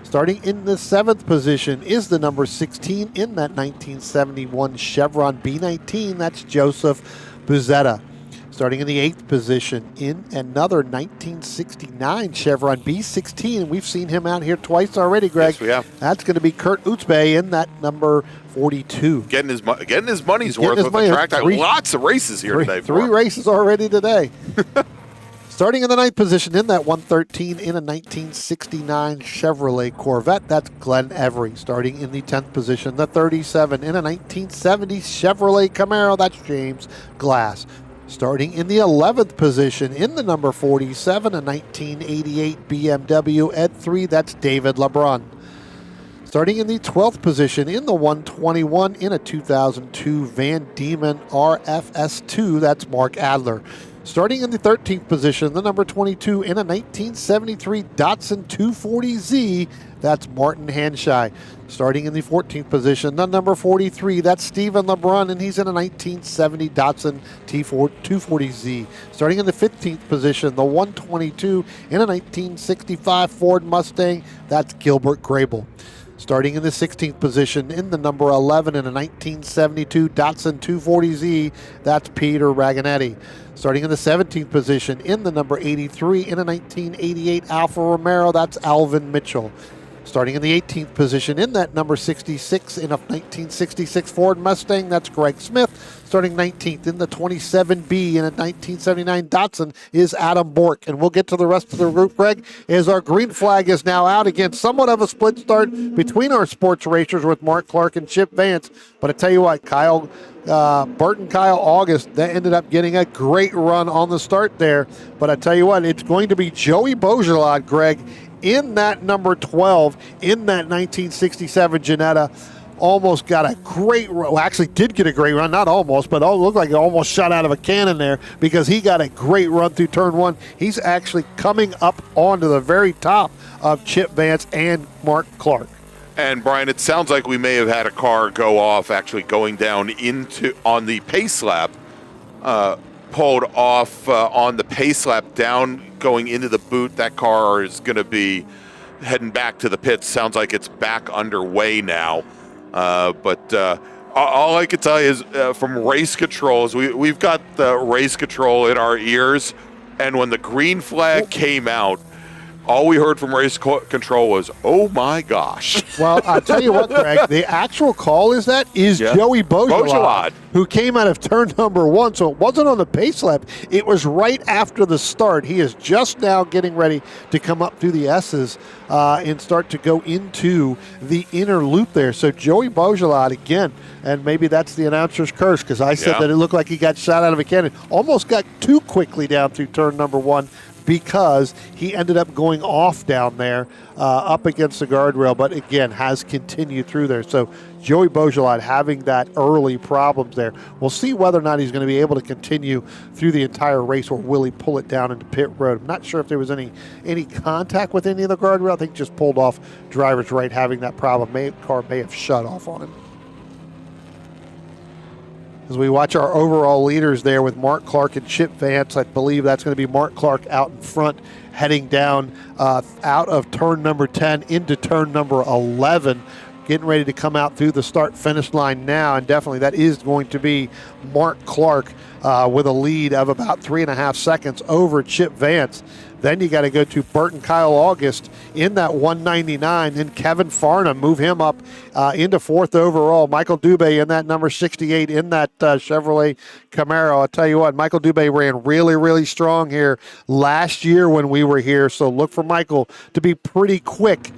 Starting in the seventh position is the number 16 in that 1971 Chevron B19. That's Joseph Buzetta. Starting in the eighth position in another 1969 Chevron B16. We've seen him out here twice already, Greg. Yes, we have. That's going to be Kurt Utzbay in that number 42. Getting his money's worth with the track. Lots of races here today. 3 races already today. Starting in the ninth position in that 113 in a 1969 Chevrolet Corvette, that's Glenn Every. Starting in the 10th position, the 37 in a 1970 Chevrolet Camaro, that's James Glass. Starting in the 11th position in the number 47, a 1988 BMW Ed3, that's David LeBrun. Starting in the 12th position in the 121 in a 2002 Van Diemen RFS2, that's Mark Adler. Starting in the 13th position, the number 22 in a 1973 Datsun 240Z, that's Martin Hanshy. Starting in the 14th position, the number 43, that's Stephen LeBrun, and he's in a 1970 Datsun 240Z. Starting in the 15th position, the 122 in a 1965 Ford Mustang, that's Gilbert Grable. Starting in the 16th position in the number 11 in a 1972 Datsun 240Z, that's Peter Raganetti. Starting in the 17th position in the number 83 in a 1988 Alfa Romero, that's Alvin Mitchell. Starting in the 18th position in that number 66 in a 1966 Ford Mustang, that's Greg Smith. Starting 19th in the 27B in a 1979 Datsun is Adam Bork. And we'll get to the rest of the group, Greg, as our green flag is now out. Again, somewhat of a split start between our sports racers with Mark Clark and Chip Vance. But I tell you what, Burton Kyle August, that ended up getting a great run on the start there. But I tell you what, it's going to be Joey Beaujolad, Greg, in that number 12 in that 1967 Ginetta. Almost got a great run. Well, actually did get a great run. Not almost, but it looked like it almost shot out of a cannon there because he got a great run through turn 1. He's actually coming up onto the very top of Chip Vance and Mark Clark. And Brian, it sounds like we may have had a car go off actually going down on the pace lap, pulled off on the pace lap down going into the boot. That car is going to be heading back to the pits. Sounds like it's back underway now. But all I can tell you is from race controls, we've got the race control in our ears. And when the green flag came out, all we heard from race control was, "Oh my gosh!" Well, I'll tell you what, Greg. The actual call is Joey Beaujolad, who came out of turn number 1. So it wasn't on the pace lap. It was right after the start. He is just now getting ready to come up through the S's and start to go into the inner loop there. So Joey Beaujolad again, and maybe that's the announcer's curse because I said that it looked like he got shot out of a cannon. Almost got too quickly down through turn number 1. because he ended up going off down there up against the guardrail, but again, has continued through there. So Joey Beaujolais having that early problems there. We'll see whether or not he's going to be able to continue through the entire race, or will he pull it down into pit road. I'm not sure if there was any contact with any of the guardrail. I think just pulled off driver's right, having that problem. Car may have shut off on him. As we watch our overall leaders there with Mark Clark and Chip Vance, I believe that's going to be Mark Clark out in front, heading down out of turn number 10 into turn number 11, getting ready to come out through the start-finish line now, and definitely that is going to be Mark Clark with a lead of about 3.5 seconds over Chip Vance. Then you got to go to Burton Kyle August in that 199, and Kevin Farnham move him up into 4th overall. Michael Dubé in that number 68 in that Chevrolet Camaro. I'll tell you what, Michael Dubé ran really, really strong here last year when we were here, so look for Michael to be pretty quick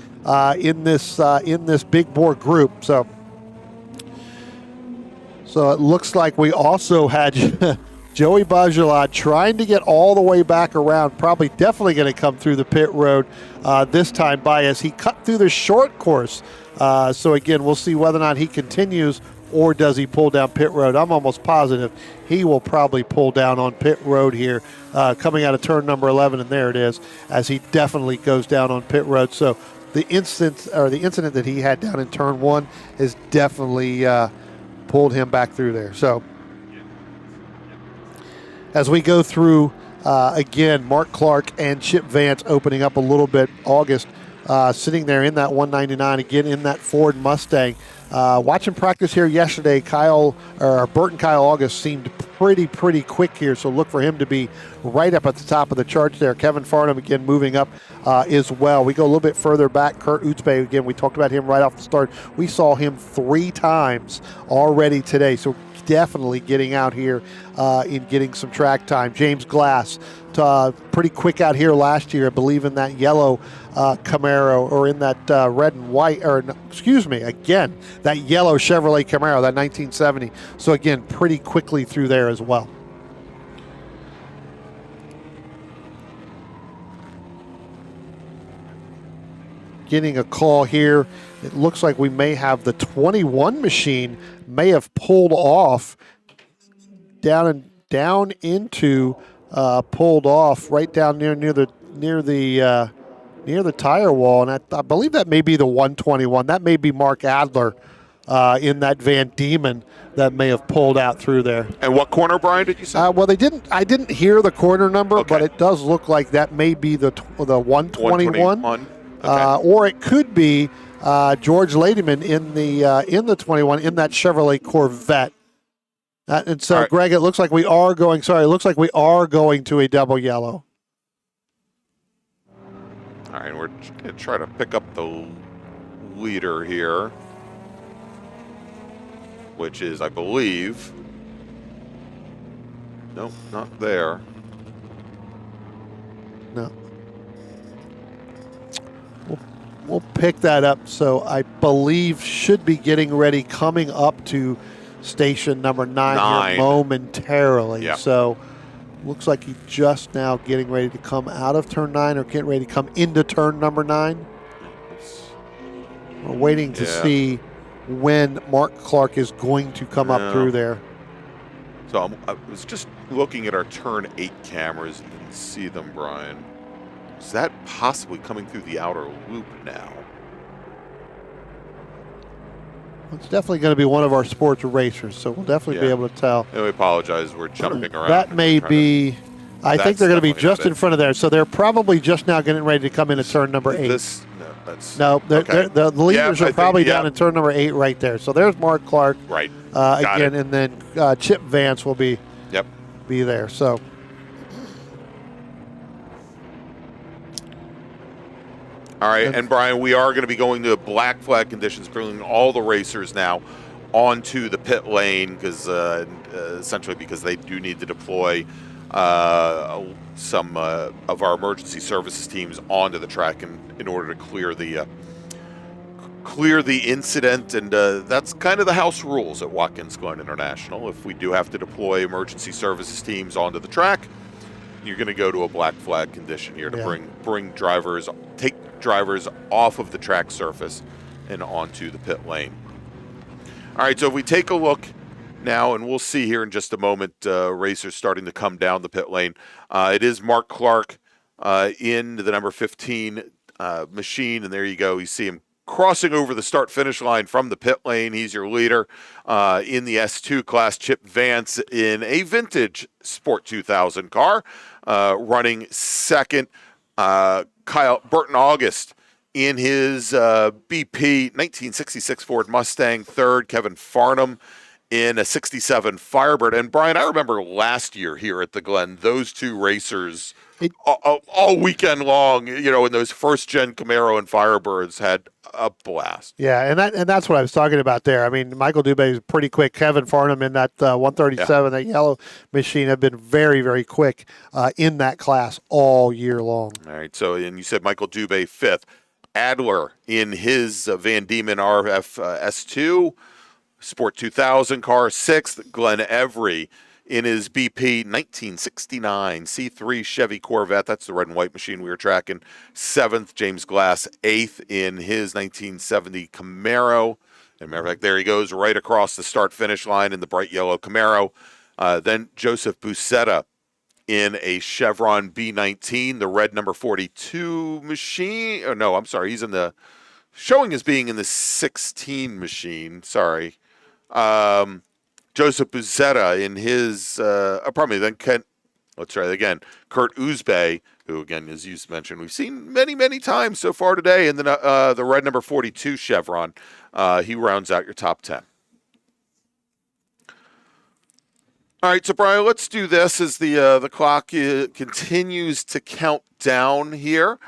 in this big bore group. So it looks like we also had Joey Beaujolais trying to get all the way back around, definitely going to come through the pit road this time by as he cut through the short course. So again, we'll see whether or not he continues or does he pull down pit road. I'm almost positive he will probably pull down on pit road here coming out of turn number 11, and there it is, as he definitely goes down on pit road. So the incident that he had down in turn 1 has definitely pulled him back through there. So as we go through, again, Mark Clark and Chip Vance opening up a little bit. August sitting there in that 199, again in that Ford Mustang. Watching practice here yesterday, Burton Kyle August seemed pretty quick here, so look for him to be right up at the top of the charts there. Kevin Farnham, again, moving up as well. We go a little bit further back. Kurt Utzbe, again, we talked about him right off the start. We saw him 3 times already today, so definitely getting out here in getting some track time. James Glass, pretty quick out here last year, I believe, in that yellow Camaro, or in that red and white, or excuse me, again, that yellow Chevrolet Camaro, that 1970. So again, pretty quickly through there as well. Getting a call here. It looks like we may have the 21 machine may have pulled off down into pulled off right down near the tire wall, and I believe that may be the 121. That may be Mark Adler in that Van Diemen that may have pulled out through there. And what corner, Brian, did you say? Well, I didn't hear the corner number, okay, but it does look like that may be the 121. Okay. Or it could be George Ladyman in the 21 in that Chevrolet Corvette. And so, right, Greg, it looks like we are going. Sorry, it looks like we are going to a double yellow. All right, we're going to try to pick up the leader here, which is, I believe, nope, not there. No. We'll pick that up. So I believe should be getting ready, coming up to station number 9 here momentarily. Yep. So looks like he's just now getting ready to come out of turn 9, or getting ready to come into turn number 9. We're waiting to see when Mark Clark is going to come up through there. So I was just looking at our turn 8 cameras and didn't see them, Brian. Is that possibly coming through the outer loop now? It's definitely going to be one of our sports racers, so we'll definitely be able to tell. And we apologize, we're jumping around. That may be, I think they're going to be just in front of there, so they're probably just now getting ready to come into turn number 8. The leaders are probably down in turn number 8 right there. So there's Mark Clark. Right. Again, and then Chip Vance will be there. So. All right, and Brian, we are going to be going to black flag conditions, bringing all the racers now onto the pit lane, because essentially because they do need to deploy some of our emergency services teams onto the track in order to clear the incident, and that's kind of the house rules at Watkins Glen International. If we do have to deploy emergency services teams onto the track, you're going to go to a black flag condition here to take drivers off of the track surface and onto the pit lane. All right, so if we take a look now, and we'll see here in just a moment, racers starting to come down the pit lane. It is Mark Clark in the number 15 machine, and there you go. You see him crossing over the start-finish line from the pit lane. He's your leader in the S2 class. Chip Vance in a vintage Sport 2000 car, running second. Burton August in his BP 1966 Ford Mustang, third. Kevin Farnham in a 67 Firebird. And Brian, I remember last year here at the Glen, those two racers all weekend long, in those first-gen Camaro and Firebirds had a blast. Yeah, and that's what I was talking about there. I mean, Michael Dubé is pretty quick. Kevin Farnham in that 137, that yellow machine, have been very, very quick in that class all year long. All right, so, and you said Michael Dubé fifth. Adler in his Van Diemen RF S2, Sport 2000 car, sixth. Glenn Every in his BP 1969 C3 Chevy Corvette. That's the red and white machine we were tracking. Seventh. James Glass, eighth in his 1970 Camaro. And remember, there he goes right across the start-finish line in the bright yellow Camaro. Then Joseph Busetta in a Chevron B19, the red number 42 machine. Oh, no, I'm sorry. He's in the showing as being in the 16 machine. Sorry. Joseph Busetta in his, then Kent, let's try it again. Kurt Uzbey, who, again, as you mentioned, we've seen many, many times so far today, and then the red number 42 Chevron. He rounds out your top 10. All right, so Brian, let's do this as the clock continues to count down here.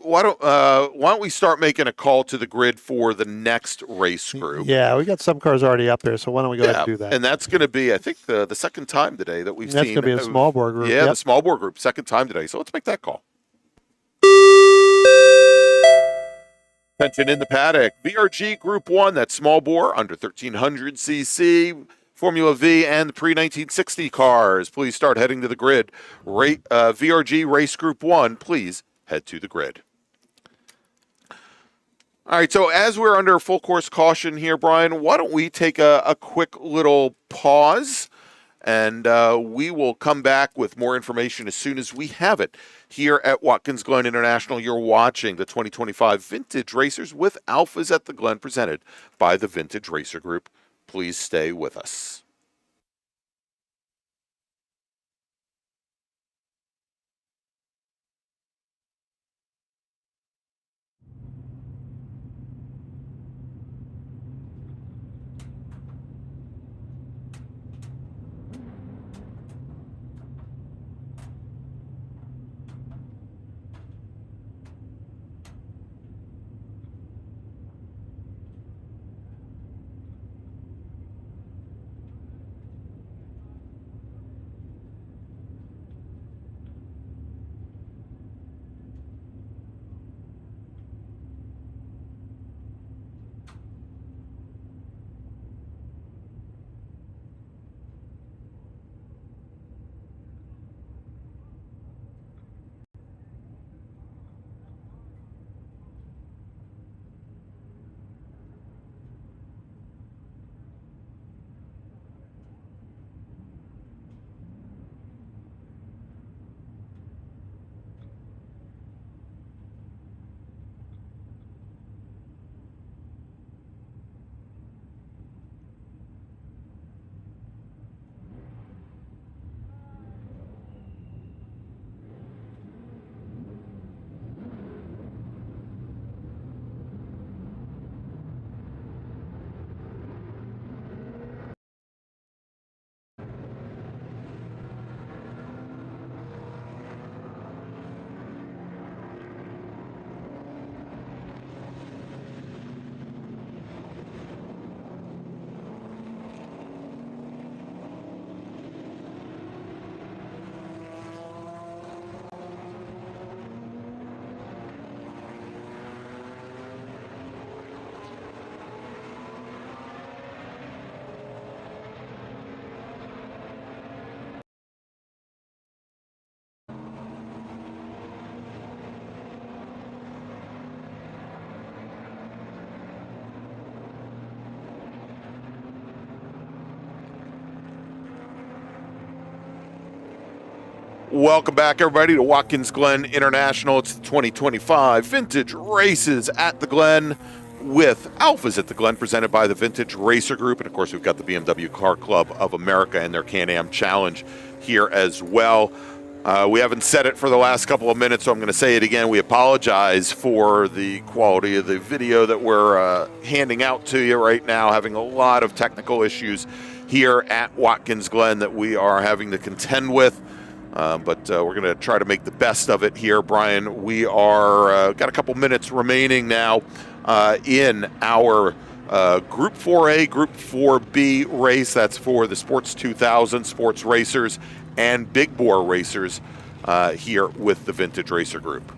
Why don't we start making a call to the grid for the next race group? Yeah, we got some cars already up there, so why don't we go ahead and do that? And that's going to be, I think, the second time today that we've seen. That's going to be a small bore group. Yeah, the small bore group, second time today. So let's make that call. Attention in the paddock. VRG Group 1, that's small bore, under 1,300 cc. Formula V and pre-1960 cars. Please start heading to the grid. VRG Race Group 1, please head to the grid. All right, so as we're under full course caution here, Brian, why don't we take a quick little pause, and we will come back with more information as soon as we have it. Here at Watkins Glen International, you're watching the 2025 Vintage Racers with Alfas at the Glen, presented by the Vintage Racer Group. Please stay with us. Welcome back, everybody, to Watkins Glen International. It's the 2025 Vintage Races at the Glen with Alfas at the Glen, presented by the Vintage Racer Group. And, of course, we've got the BMW Car Club of America and their Can-Am Challenge here as well. We haven't said it for the last couple of minutes, so I'm going to say it again. We apologize for the quality of the video that we're handing out to you right now, having a lot of technical issues here at Watkins Glen that we are having to contend with. But we're going to try to make the best of it here, Brian. We are got a couple minutes remaining now in our Group 4A, Group 4B race. That's for the Sports 2000 sports racers and big bore racers here with the Vintage Racer Group.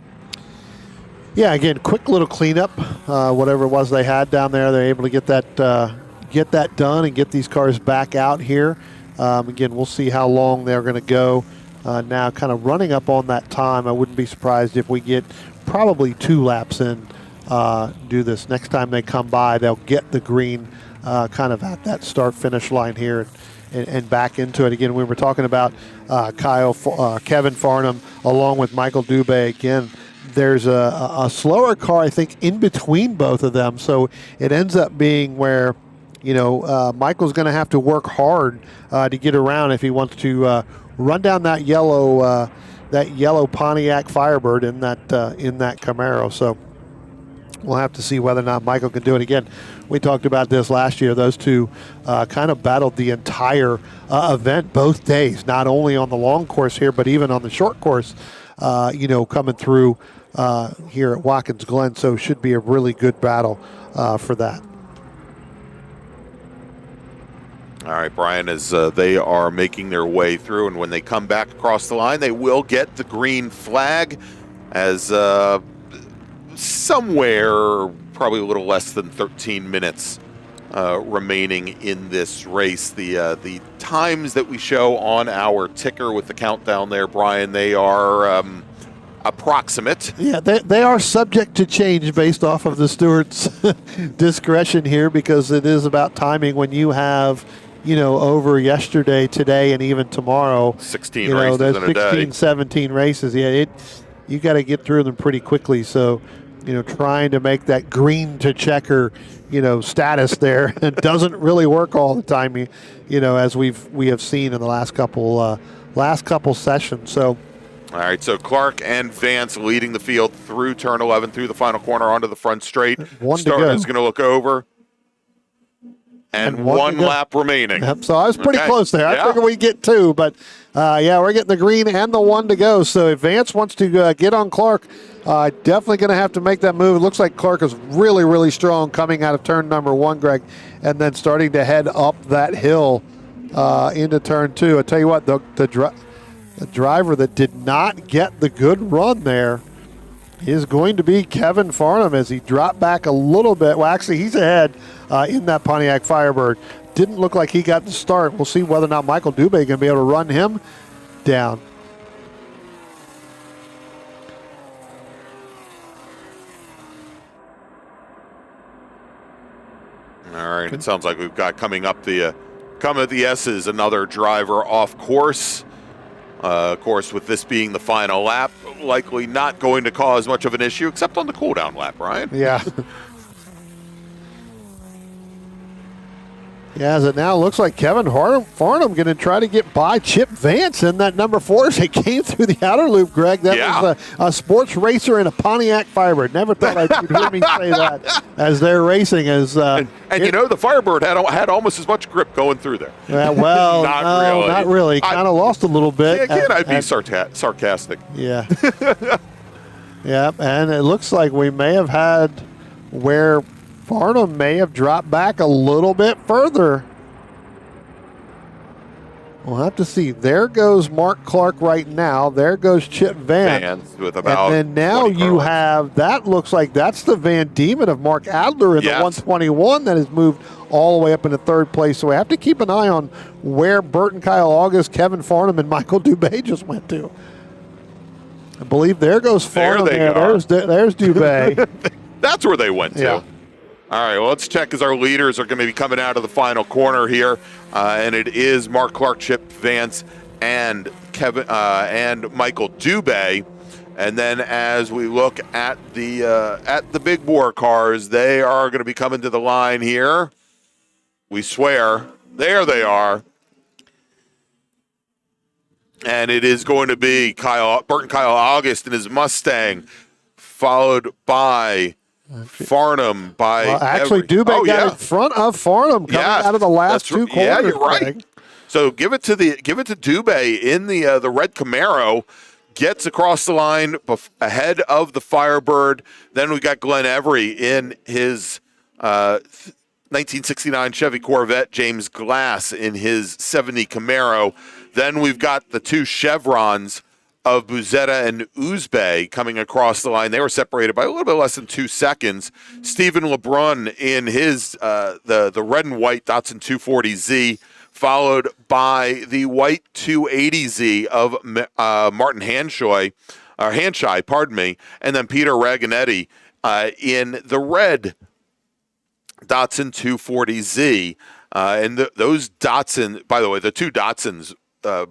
Yeah, again, quick little cleanup. Whatever it was they had down there, they're able to get that done and get these cars back out here. Again, we'll see how long they're going to go. Now kind of running up on that time. I wouldn't be surprised if we get probably 2 laps in, do this. Next time they come by, they'll get the green kind of at that start-finish line here and back into it. Again, we were talking about Kevin Farnham along with Michael Dubé. Again, there's a slower car, I think, in between both of them. So it ends up being where, Michael's going to have to work hard to get around if he wants to run down that yellow Pontiac Firebird in that Camaro. So we'll have to see whether or not Michael can do it. Again, we talked about this last year. Those two kind of battled the entire event both days, not only on the long course here, but even on the short course, coming through here at Watkins Glen. So it should be a really good battle for that. All right, Brian, as they are making their way through, and when they come back across the line, they will get the green flag as somewhere probably a little less than 13 minutes remaining in this race. The times that we show on our ticker with the countdown there, Brian, they are approximate. Yeah, they are subject to change based off of the steward's discretion here, because it is about timing when you have over yesterday, today, and even tomorrow. 16 races in a day. 16, 17 races. Yeah, you got to get through them pretty quickly. So, trying to make that green to checker, status there, it doesn't really work all the time. As we have seen in the last couple sessions. So. All right, so Clark and Vance leading the field through turn 11, through the final corner onto the front straight. Starter is going to look over. And one lap remaining. Yep, so I was pretty close there. I figured we'd get 2, but we're getting the green and the 1 to go. So if Vance wants to get on Clark, definitely going to have to make that move. It looks like Clark is really, really strong coming out of turn number 1, Greg, and then starting to head up that hill into turn 2. I tell you what, the driver that did not get the good run there is going to be Kevin Farnham as he dropped back a little bit. Well, actually, he's ahead in that Pontiac Firebird. Didn't look like he got the start. We'll see whether or not Michael Dubé is going to be able to run him down. All right, it sounds like we've got coming up the S's, another driver off course. Of course, with this being the final lap, likely not going to cause much of an issue, except on the cool-down lap, Ryan. Yeah. Yeah, as it now looks like Kevin Farnham going to try to get by Chip Vance in that number 4 as it came through the outer loop, Greg. That was a sports racer in a Pontiac Firebird. Never thought you'd hear me say that as they're racing. The Firebird had almost as much grip going through there. Yeah, well, not really. Kind of lost a little bit. Yeah, again, I'd be sarcastic. Yeah. Yeah, and it looks like we may have had where Farnham may have dropped back a little bit further. We'll have to see. There goes Mark Clark right now. There goes Chip Vance. With about and then now you have, that looks like that's the Van Diemen of Mark Adler in the 121 that has moved all the way up into 3rd place. So we have to keep an eye on where Burton, Kyle August, Kevin Farnham, and Michael Dubé just went to. I believe there goes Farnham. There's Dubé. That's where they went to. Yeah. All right, well, let's check as our leaders are going to be coming out of the final corner here. And it is Mark Clark, Chip Vance, and Kevin and Michael Dubé. And then as we look at the big bore cars, they are going to be coming to the line here. We swear. There they are. And it is going to be Burton Kyle August in his Mustang, followed by Farnham Dubé got in front of Farnham coming out of the last two corners. Yeah, you're right. Greg. So give it to Dubé in the red Camaro. Gets across the line ahead of the Firebird. Then we got Glenn Every in his 1969 Chevy Corvette. James Glass in his 70 Camaro. Then we've got the two Chevrons of Buzetta and Uzbey coming across the line. They were separated by a little bit less than 2 seconds. Stephen LeBrun in his the red and white Datsun 240Z, followed by the white 280Z of Martin Hanshaw, and then Peter Raganetti in the red Datsun 240Z. And those Datsun, by the way, the two Datsuns,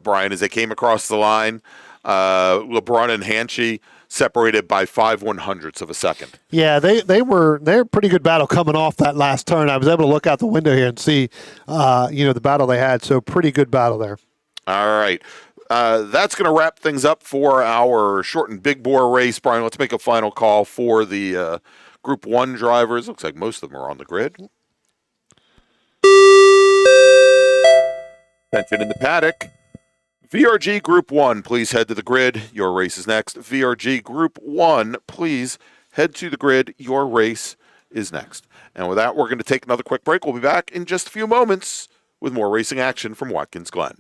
Brian, as they came across the line, LeBron and Hanshaw separated by 5/100ths of a second. Yeah, they're a pretty good battle coming off that last turn. I was able to look out the window here and see, the battle they had. So pretty good battle there. All right. That's going to wrap things up for our short and big bore race. Brian, let's make a final call for the Group 1 drivers. Looks like most of them are on the grid. Attention in the paddock. VRG Group 1, please head to the grid. Your race is next. VRG Group 1, please head to the grid. Your race is next. And with that, we're going to take another quick break. We'll be back in just a few moments with more racing action from Watkins Glen.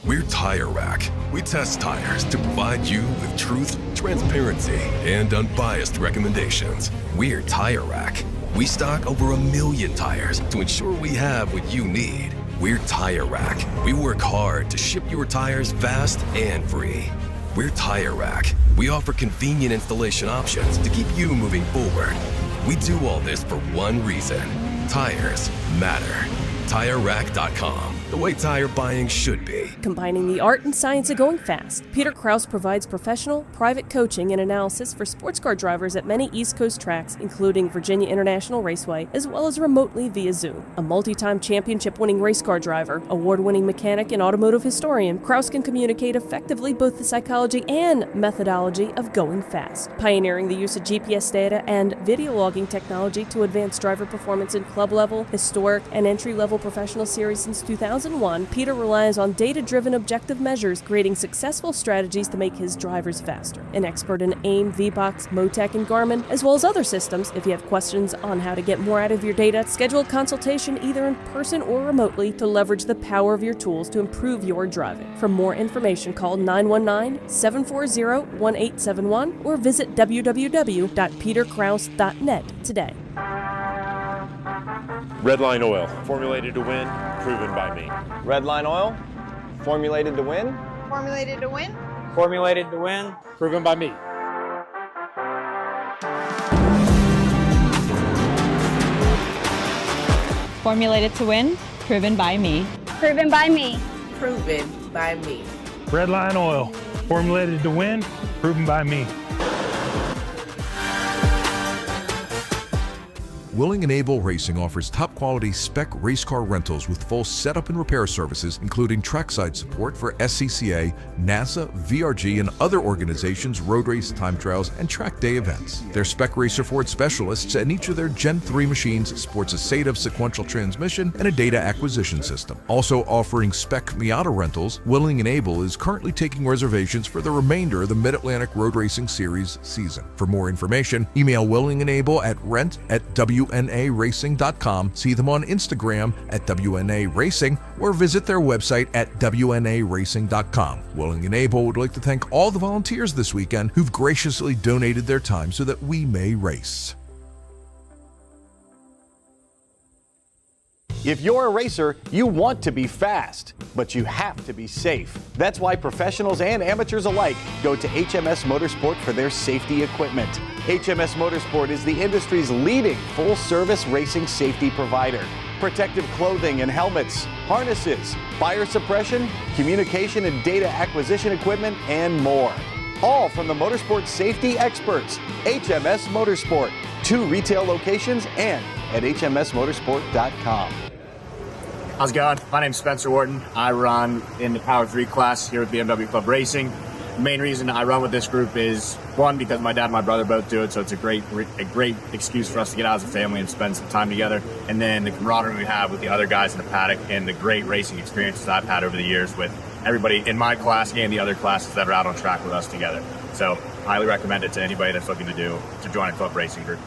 We're Tire Rack. We test tires to provide you with truth, transparency, and unbiased recommendations. We're Tire Rack. We stock over 1 million tires to ensure we have what you need. We're Tire Rack. We work hard to ship your tires fast and free. We're Tire Rack. We offer convenient installation options to keep you moving forward. We do all this for one reason. Tires matter. TireRack.com. The way tire buying should be. Combining the art and science of going fast, Peter Krause provides professional, private coaching and analysis for sports car drivers at many East Coast tracks, including Virginia International Raceway, as well as remotely via Zoom. A multi-time championship-winning race car driver, award-winning mechanic and automotive historian, Krause can communicate effectively both the psychology and methodology of going fast, pioneering the use of GPS data and video logging technology to advance driver performance in club-level, historic, and entry-level professional series since 2001. Peter relies on data-driven objective measures, creating successful strategies to make his drivers faster. An expert in AIM, VBOX, Motec, and Garmin, as well as other systems. If you have questions on how to get more out of your data, schedule a consultation either in person or remotely to leverage the power of your tools to improve your driving. For more information, call 919-740-1871 or visit www.peterkrause.net today. Redline Oil, formulated to win, proven by me. Redline Oil, formulated to win. Formulated to win. Formulated to win, proven by me. Formulated to win, proven by me. Proven by me. Proven by me. Redline Oil, formulated to win, proven by me. Willing and Able Racing offers top-quality spec race car rentals with full setup and repair services, including trackside support for SCCA, NASA, VRG, and other organizations' road race, time trials, and track day events. Their Spec Racer Ford specialists and each of their Gen 3 machines sports a SATAV sequential transmission and a data acquisition system. Also offering Spec Miata rentals, Willing and Able is currently taking reservations for the remainder of the Mid-Atlantic Road Racing Series season. For more information, email Willing and Able at rent@WNARacing.com, see them on Instagram at WNA Racing, or visit their website at WNARacing.com. Willing and Able would like to thank all the volunteers this weekend who've graciously donated their time so that we may race. If you're a racer, you want to be fast, but you have to be safe. That's why professionals and amateurs alike go to HMS Motorsport for their safety equipment. HMS Motorsport is the industry's leading full-service racing safety provider. Protective clothing and helmets, harnesses, fire suppression, communication and data acquisition equipment, and more. All from the motorsport safety experts, HMS Motorsport. 2 retail locations and at hmsmotorsport.com. How's it going? My name's Spencer Wharton. I run in the Power 3 class here with BMW Club Racing. The main reason I run with this group is, one, because my dad and my brother both do it, so it's a great excuse for us to get out as a family and spend some time together. And then the camaraderie we have with the other guys in the paddock and the great racing experiences I've had over the years with everybody in my class and the other classes that are out on track with us together. So highly recommend it to anybody that's looking to join a club racing group.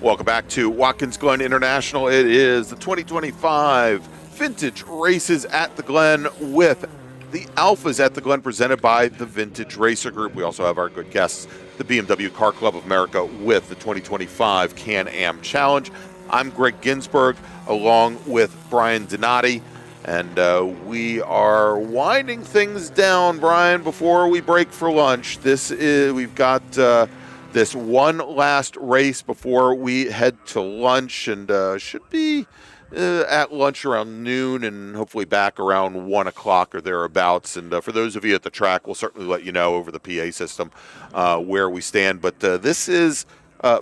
Welcome back to Watkins Glen International. It is the 2025 Vintage Races at the Glen with the Alfas at the Glen presented by the Vintage Racer Group. We also have our good guests, the BMW Car Club of America with the 2025 Can-Am Challenge. I'm Greg Ginsburg along with Brian Donati, and we are winding things down, Brian, before we break for lunch. We've got this one last race before we head to lunch, and should be at lunch around noon and hopefully back around 1 o'clock or thereabouts. And for those of you at the track, we'll certainly let you know over the PA system where we stand. But this is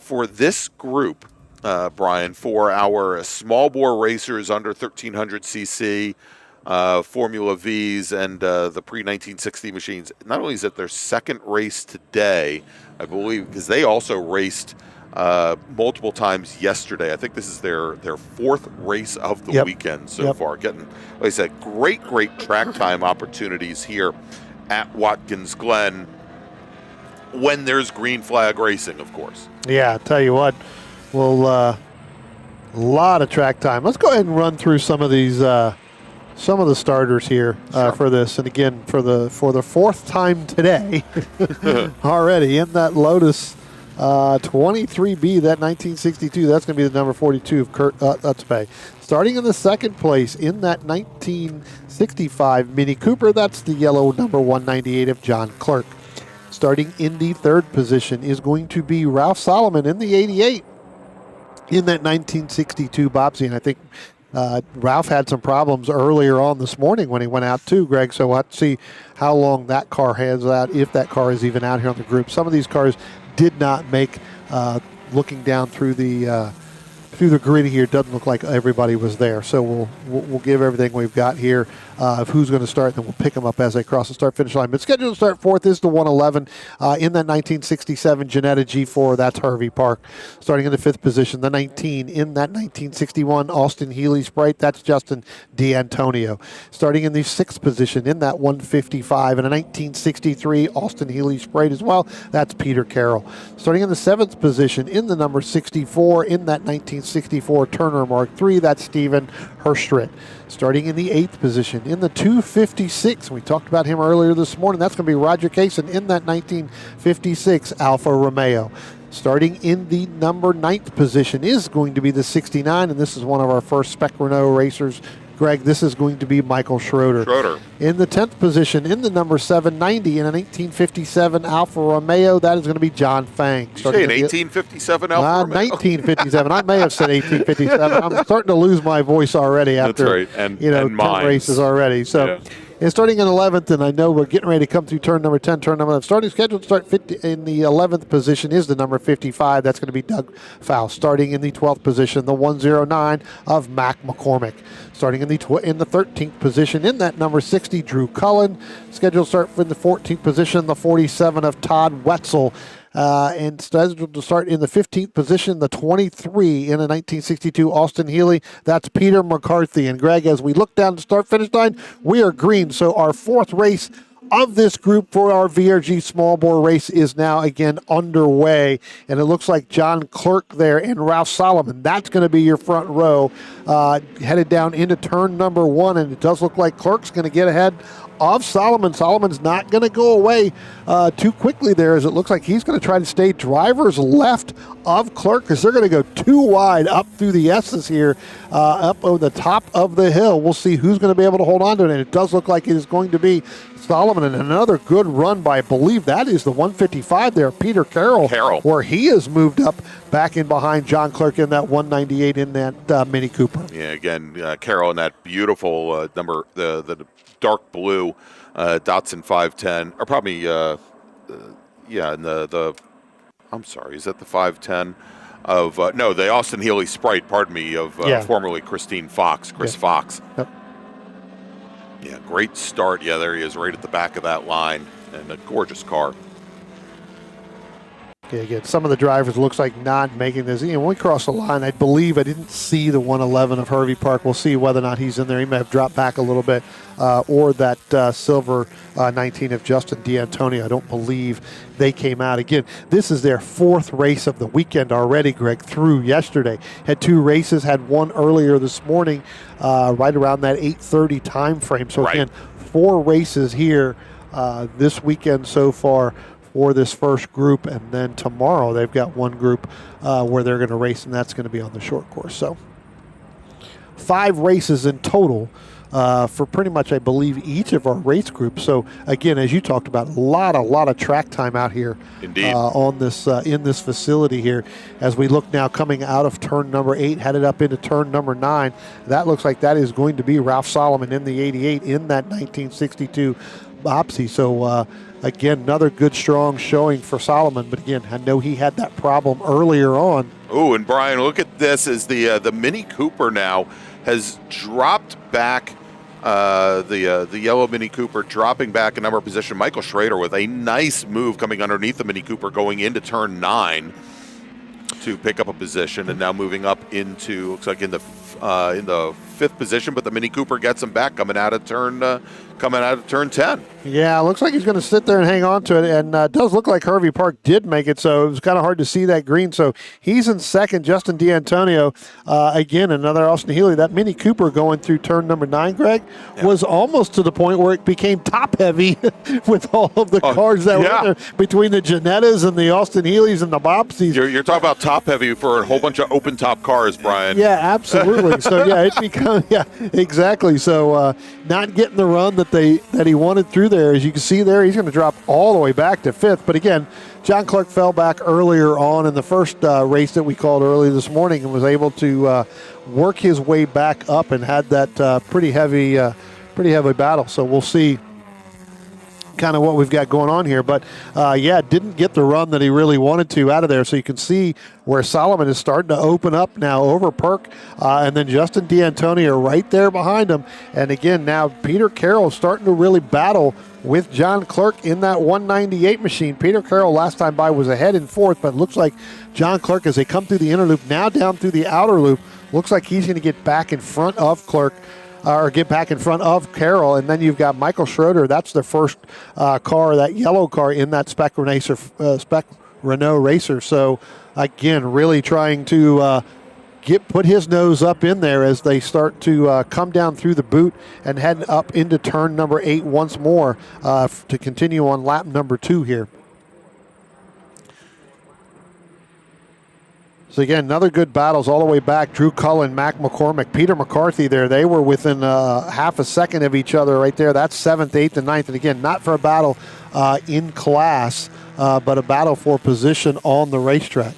for this group, Brian, for our small bore racers under 1300 cc, Formula Vs, and the pre-1960 machines. Not only is it their second race today, I believe, because they also raced multiple times yesterday. I think this is their fourth race of the weekend so far. Getting, like I said, great track time opportunities here at Watkins Glen when there's green flag racing, of course. Yeah, I'll tell you what, well, a lot of track time. Let's go ahead and run through some of these some of the starters here for this. And again, for the fourth time today already in that Lotus 23B, that 1962, that's going to be the number 42 of Kurt Utzbay. Starting in the second place in that 1965 Mini Cooper, that's the yellow number 198 of John Clark. Starting in the third position is going to be Ralph Solomon in the 88 in that 1962 Bobsy. And I think Ralph had some problems earlier on this morning when he went out too, Greg, so we'll have to see how long that car has out, if that car is even out here on the group. Some of these cars did not make, looking down through the grid here, it doesn't look like everybody was there. So we'll give everything we've got here of who's going to start, then we'll pick them up as they cross the start-finish line. But scheduled to start fourth is the 111 in that 1967 Janetta G4. That's Harvey Park. Starting in the fifth position, the 19 in that 1961 Austin Healey Sprite. That's Justin D'Antonio. Starting in the sixth position in that 155 in a 1963 Austin Healey Sprite as well. That's Peter Carroll. Starting in the seventh position in the number 64 in that 1964 Turner Mark III. That's Stephen Herstritt. Starting in the eighth position in the 256, we talked about him earlier this morning, that's going to be Roger Kaysen in that 1956 Alfa Romeo. Starting in the number 9th position is going to be the 69, and this is one of our first Spec Renault racers. Greg, this is going to be Michael Schroeder. In the 10th position, in the number 790 in a 1957 Alfa Romeo, that is going to be John Fang. Did you say an 1857 Alfa Romeo? 1957. I may have said 1857. I'm starting to lose my voice already after and 10 races already. So And starting in 11th, and I know we're getting ready to come through turn number 10, turn number 11. Starting scheduled to start 50, in the 11th position is the number 55. That's going to be Doug Faust. Starting in the 12th position, the 109 of Mac McCormick. Starting in the 13th position in that number 60, Drew Cullen. Scheduled to start in the 14th position, the 47 of Todd Wetzel. And scheduled to start in the 15th position, the 23 in a 1962 Austin Healey. That's Peter McCarthy. And Greg, as we look down the start-finish line, we are green. So our fourth race of this group for our VRG small bore race is now again underway. And it looks like John Clerk there and Ralph Solomon. That's going to be your front row headed down into turn number 1. And it does look like Clerk's going to get ahead of Solomon. Solomon's not going to go away too quickly there, as it looks like he's going to try to stay driver's left of Clerk, because they're going to go too wide up through the S's here, up over the top of the hill. We'll see who's going to be able to hold on to it, and it does look like it is going to be Solomon. And another good run by, I believe that is the 155 there, Peter Carroll, where he has moved up back in behind John Clerk in that 198 in that Mini Cooper. Yeah, again, Carroll in that beautiful number, the dark blue Datsun 510, or probably, in the I'm sorry, is that the 510 of, no, the Austin Healey Sprite, pardon me, of formerly Christine Fox, Chris Fox. Yep. Yeah, great start. Yeah, there he is right at the back of that line, and a gorgeous car. Okay, again, some of the drivers looks like not making this. When we cross the line, I believe I didn't see the 111 of Hervey Park. We'll see whether or not he's in there. He may have dropped back a little bit. Or that silver 19 of Justin D'Antonio. I don't believe they came out. Again, this is their fourth race of the weekend already, Greg, through yesterday. Had 2 races, had one earlier this morning, right around that 8:30 time frame. So, again, 4 races here this weekend so far for this first group, and then tomorrow they've got one group where they're going to race, and that's going to be on the short course. So 5 races in total for pretty much, I believe, each of our race groups. So again, as you talked about, a lot of track time out here. Indeed. On this in this facility here. As we look now coming out of turn number 8, headed up into turn number 9, that looks like that is going to be Ralph Solomon in the 88 in that 1962 Bopsy. So again, another good, strong showing for Solomon. But again, I know he had that problem earlier on. Oh, and Brian, look at this as the Mini Cooper now has dropped back. The yellow Mini Cooper dropping back a number of position. Michael Schrader with a nice move coming underneath the Mini Cooper going into turn 9 to pick up a position, and now moving up into, looks like in the 5th position, but the Mini Cooper gets him back coming out of turn 10. Yeah, looks like he's going to sit there and hang on to it, and it does look like Hervey Park did make it, so it was kind of hard to see that green. So he's in second. Justin D'Antonio, again, another Austin Healey. That Mini Cooper going through turn number 9, Greg, was almost to the point where it became top-heavy with all of the cars that were there, between the Janettas and the Austin Healeys and the Bopsies. You're talking about top-heavy for a whole bunch of open-top cars, Brian. Yeah, absolutely. So, yeah, it becomes, exactly. So not getting the run that he wanted through there. As you can see there, he's going to drop all the way back to 5th. But again, John Clark fell back earlier on in the first race that we called early this morning, and was able to work his way back up and had that pretty heavy battle. So we'll see kind of what we've got going on here. But didn't get the run that he really wanted to out of there. So you can see where Solomon is starting to open up now over Perk, and then Justin D'Antonio right there behind him. And again, now Peter Carroll starting to really battle with John Clerk in that 198 machine. Peter Carroll last time by was ahead in 4th, but it looks like John Clerk, as they come through the inner loop, now down through the outer loop, looks like he's going to get back in front of Clerk, or get back in front of Carroll. And then you've got Michael Schroeder. That's the first car, that yellow car in that Spec Renault Racer. So again, really trying to put his nose up in there as they start to come down through the boot and head up into turn number 8 once more to continue on lap number 2 here. So again, another good battles all the way back. Drew Cullen, Mac McCormick, Peter McCarthy there. They were within half a second of each other right there. That's 7th, 8th, and 9th. And again, not for a battle in class, but a battle for position on the racetrack.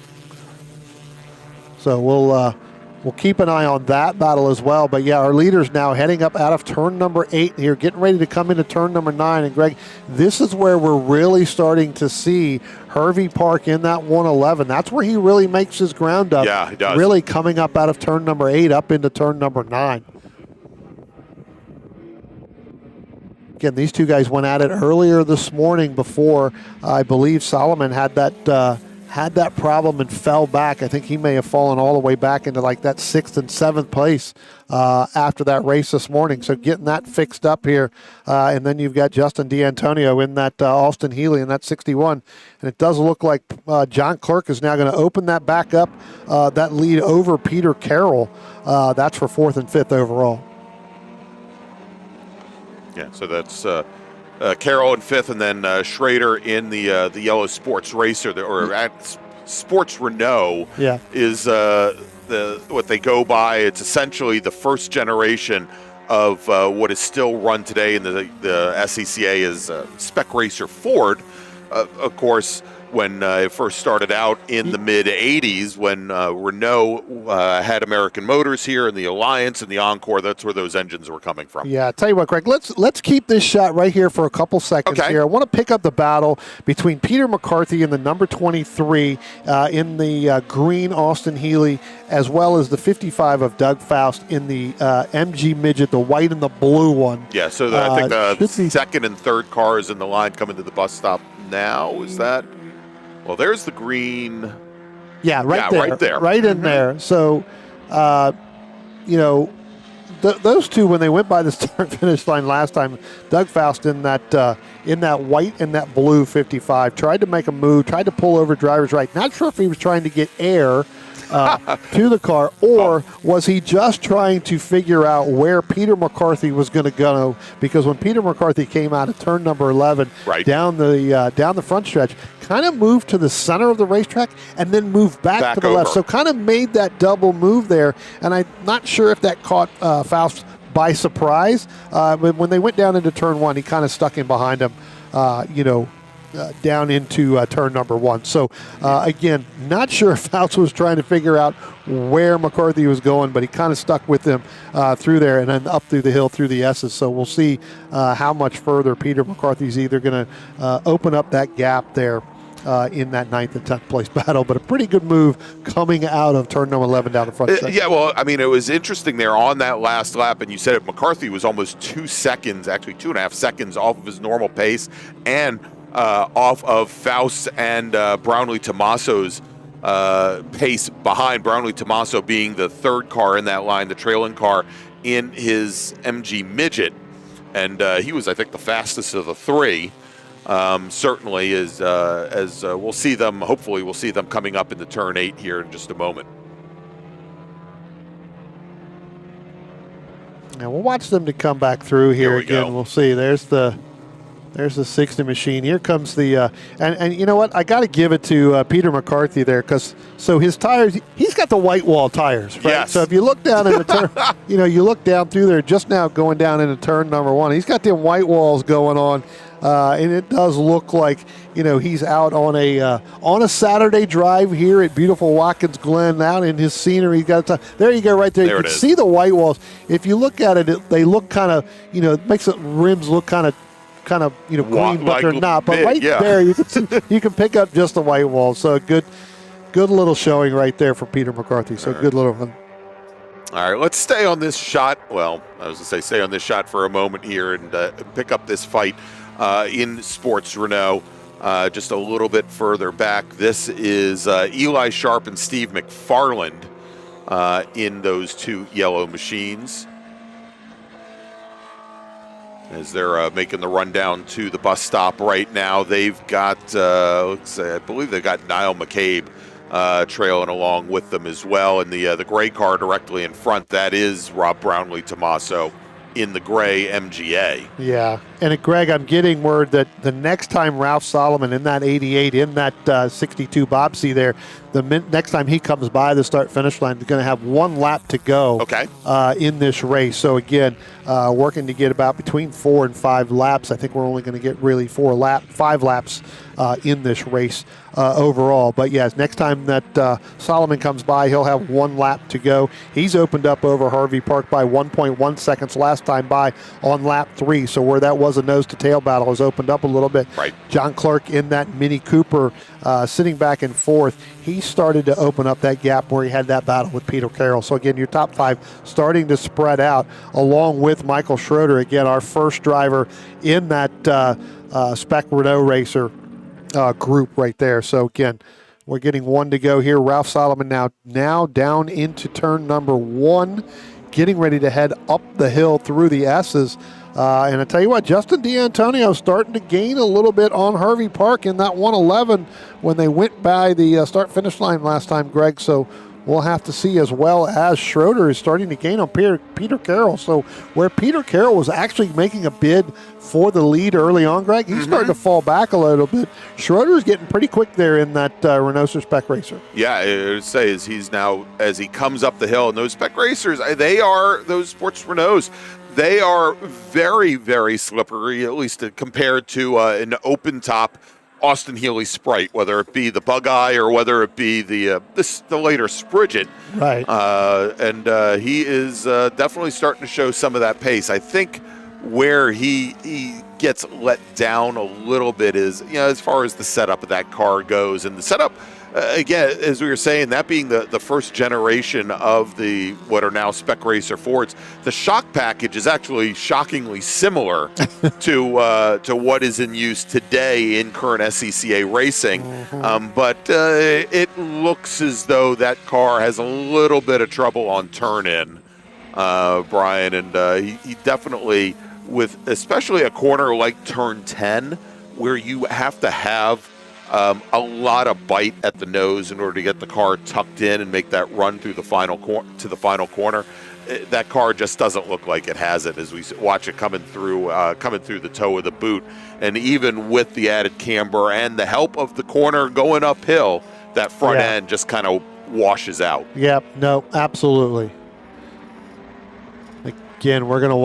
So we'll we'll keep an eye on that battle as well. But yeah, our leaders now heading up out of turn number 8 here, getting ready to come into turn number 9. And Greg, this is where we're really starting to see Hervey Park in that 111. That's where he really makes his ground up. Yeah, he does. Really coming up out of turn number 8 up into turn number 9. Again, these two guys went at it earlier this morning before I believe Solomon had that problem and fell back. I think he may have fallen all the way back into like that 6th and 7th place after that race this morning. So getting that fixed up here. And then you've got Justin D'Antonio in that Austin Healy in that 61. And it does look like John Clerk is now going to open that back up, that lead over Peter Carroll. That's for 4th and 5th overall. Yeah, so that's Carroll in 5th, and then Schrader in the yellow Sports Racer, or at Sports Renault. Yeah. Is what they go by. It's essentially the first generation of what is still run today in the SCCA is Spec Racer Ford. Of course, when it first started out in the mid-'80s, when Renault had American Motors here and the Alliance and the Encore, that's where those engines were coming from. Yeah, tell you what, Greg, let's keep this shot right here for a couple seconds here. I want to pick up the battle between Peter McCarthy and the number 23 in the green Austin Healy, as well as the 55 of Doug Faust in the MG Midget, the white and the blue one. Yeah, so I think the second and third cars in the line coming to the bus stop now. Is that... Well, there's the green. Yeah, right there. Right in Mm-hmm. there. So, those two, when they went by the start-finish line last time, Doug Faust in that white and that blue 55 tried to make a move, tried to pull over drivers right. Not sure if he was trying to get air to the car, or was he just trying to figure out where Peter McCarthy was going to go? Because when Peter McCarthy came out of turn number 11 down the front stretch, kind of moved to the center of the racetrack and then moved back to the left. So kind of made that double move there, and I'm not sure if that caught Faust by surprise. But when they went down into turn 1, he kind of stuck in behind him, down into turn number 1. So, again, not sure if Faust was trying to figure out where McCarthy was going, but he kind of stuck with him through there and then up through the hill through the S's. So we'll see how much further Peter McCarthy's either going to open up that gap there in that 9th and 10th place battle, but a pretty good move coming out of turn number 11 down the front stretch. Yeah, well, I mean, it was interesting there on that last lap, and you said it, McCarthy was almost 2 seconds, actually 2.5 seconds off of his normal pace, and off of Faust and Brownlee Tomaso's pace behind. Brownlee Tomaso being the third car in that line, the trailing car in his MG Midget, and he was, I think, the fastest of the three. Certainly, as we'll see them. Hopefully, we'll see them coming up into turn 8 here in just a moment. Now we'll watch them to come back through here again. We'll see. There's the 60 machine. Here comes the and you know what? I got to give it to Peter McCarthy there, because so his tires, he's got the white wall tires, right? Yes. So if you look down in the turn, you look down through there just now going down into turn number 1. He's got them white walls going on. And it does look like, he's out on a Saturday drive here at beautiful Watkins Glen, out in his scenery. He's got there you go, right there. You can see the white walls. If you look at it, they look kind of, it makes the rims look kind of clean, but they're not. But there, you can pick up just the white walls. So good little showing right there for Peter McCarthy. So good little one. All right, let's stay on this shot. Well, I was going to say stay on this shot for a moment here and pick up this fight in Sports Renault just a little bit further back. This is Eli Sharp and Steve McFarland in those two yellow machines as they're making the run down to the bus stop right now. They've got, I believe they've got Niall McCabe trailing along with them as well. And the gray car directly in front, that is Rob Brownlee Tomaso in the gray MGA. Yeah. And Greg, I'm getting word that the next time Ralph Solomon in that 88, in that 62 Bobsey there, the next time he comes by the start-finish line, they're going to have 1 lap to go in this race. So, again, working to get about between 4 and 5 laps. I think we're only going to get really 5 laps in this race overall. But yes, next time that Solomon comes by, he'll have 1 lap to go. He's opened up over Harvey Park by 1.1 seconds last time by on lap 3. So where that was a nose-to-tail battle has opened up a little bit. Right. John Clark in that Mini Cooper sitting back and forth. He started to open up that gap where he had that battle with Peter Carroll. So again, your top 5 starting to spread out along with Michael Schroeder, again, our first driver in that Spec Renault Racer group right there. So again, we're getting 1 to go here. Ralph Solomon now down into turn number 1, getting ready to head up the hill through the S's. And I tell you what, Justin D'Antonio starting to gain a little bit on Harvey Park in that 111 when they went by the start-finish line last time, Greg. So we'll have to see, as well as Schroeder is starting to gain on Peter Carroll. So where Peter Carroll was actually making a bid for the lead early on, Greg, he's starting to fall back a little bit. Schroeder's getting pretty quick there in that Renault Spec Racer. Yeah, I would say is he's now, as he comes up the hill, and those Spec Racers, they are, those sports Renaults, they are very, very slippery, at least compared to an open-top Austin Healey Sprite, whether it be the Bug Eye or whether it be the later Sprigget. Right. And he is definitely starting to show some of that pace. I think where he gets let down a little bit is, as far as the setup of that car goes. And the setup, again, as we were saying, that being the first generation of the what are now Spec Racer Fords, the shock package is actually shockingly similar to what is in use today in current SCCA racing. But it looks as though that car has a little bit of trouble on turn-in, Brian, and he definitely, with especially a corner like turn 10, where you have to have a lot of bite at the nose in order to get the car tucked in and make that run through the final corner. That car just doesn't look like it has it as we watch it coming through the toe of the boot. And even with the added camber and the help of the corner going uphill, that front end just kind of washes out. Yep. No, absolutely. Again, we're going to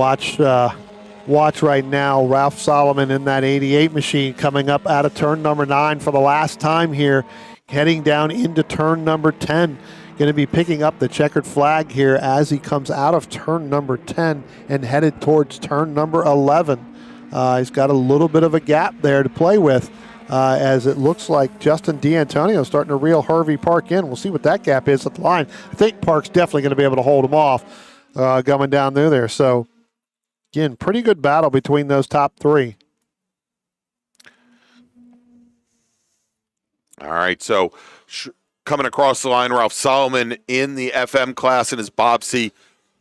watch right now Ralph Solomon in that 88 machine coming up out of turn number 9 for the last time here, heading down into turn number 10. Going to be picking up the checkered flag here as he comes out of turn number 10 and headed towards turn number 11. He's got a little bit of a gap there to play with, as it looks like Justin D'Antonio starting to reel Harvey Park in. We'll see what that gap is at the line. I think Park's definitely going to be able to hold him off coming down through there. So, again, pretty good battle between those top 3. All right, so coming across the line, Ralph Solomon in the FM class in his Bobsy,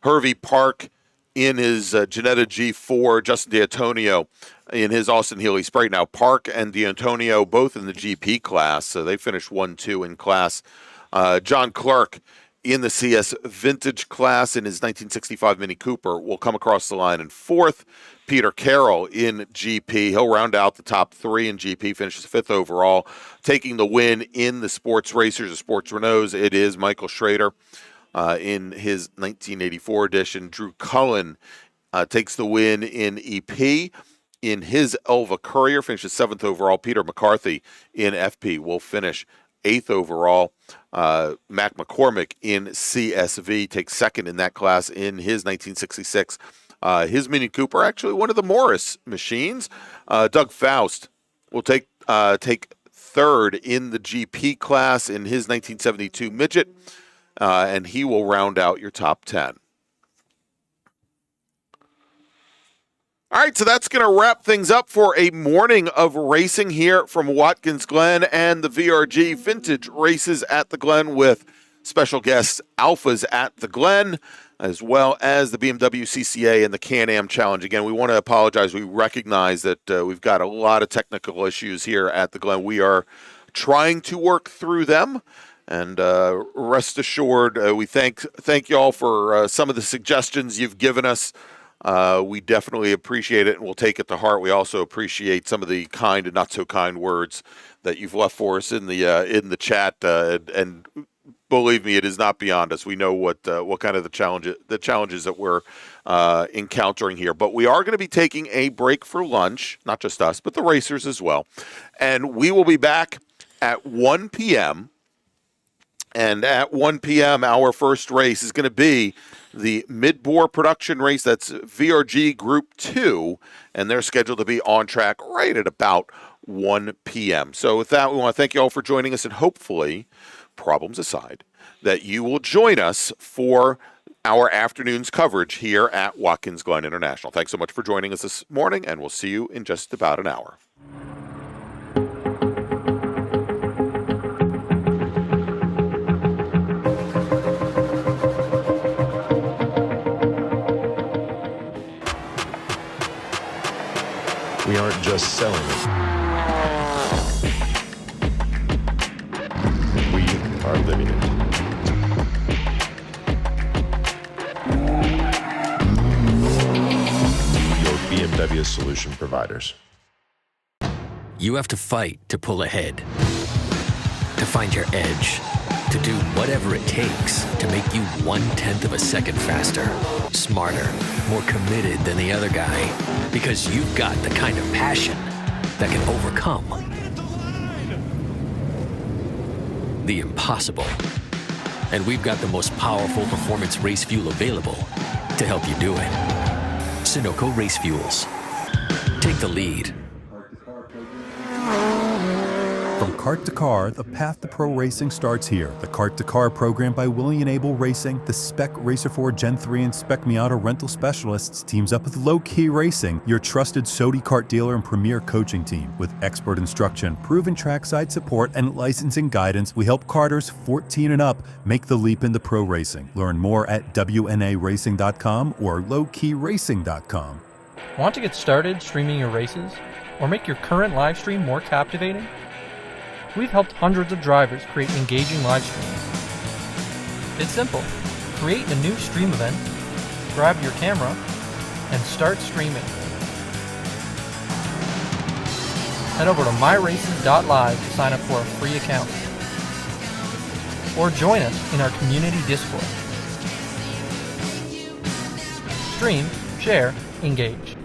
Harvey Park in his Ginetta G4, Justin D'Antonio in his Austin Healey Sprite. Now, Park and D'Antonio both in the GP class, so they finished 1-2 in class. John Clark in the CS Vintage class in his 1965 Mini Cooper will come across the line in 4th. Peter Carroll in GP. He'll round out the top 3 in GP, finishes 5th overall. Taking the win in the Sports Racers, the Sports Renaults, it is Michael Schrader in his 1984 edition. Drew Cullen takes the win in EP. In his Elva Courier, finishes 7th overall. Peter McCarthy in FP will finish 8th overall. Mac McCormick in CSV takes 2nd in that class in his 1966. His Mini Cooper, actually one of the Morris machines. Doug Faust will take 3rd in the GP class in his 1972 Midget, and he will round out your top 10. All right, so that's going to wrap things up for a morning of racing here from Watkins Glen and the VRG Vintage Races at the Glen with special guests Alfas at the Glen, as well as the BMW CCA and the Can-Am Challenge. Again, we want to apologize. We recognize that we've got a lot of technical issues here at the Glen. We are trying to work through them. And rest assured, we thank you all for some of the suggestions you've given us. We definitely appreciate it, and we'll take it to heart. We also appreciate some of the kind and not so kind words that you've left for us in the chat. And believe me, it is not beyond us. We know what kind of the challenges that we're encountering here. But we are going to be taking a break for lunch, not just us, but the racers as well. And we will be back at 1 p.m. And at 1 p.m., our first race is going to be the mid-bore production race. That's VRG Group 2, and they're scheduled to be on track right at about 1 p.m. So with that, we want to thank you all for joining us, and hopefully, problems aside, that you will join us for our afternoon's coverage here at Watkins Glen International. Thanks so much for joining us this morning, and we'll see you in just about an hour. We aren't just selling it. We are living it. Your BMW solution providers. You have to fight to pull ahead, to find your edge, to do whatever it takes to make you 1/10 of a second faster, smarter, more committed than the other guy, because you've got the kind of passion that can overcome the impossible. And we've got the most powerful performance race fuel available to help you do it. Sunoco Race Fuels. Take the lead. From kart to car, the path to pro racing starts here. The Kart to Car program by William Racing, the Spec Racer 4 Gen 3 and Spec Miata rental specialists teams up with Low Key Racing, your trusted Sodi kart dealer and premier coaching team. With expert instruction, proven trackside support, and licensing guidance, we help karters 14 and up make the leap into pro racing. Learn more at WNARacing.com or lowkeyracing.com. Want to get started streaming your races? Or make your current live stream more captivating? We've helped hundreds of drivers create engaging live streams. It's simple. Create a new stream event, grab your camera, and start streaming. Head over to myraces.live to sign up for a free account. Or join us in our community Discord. Stream, share, engage.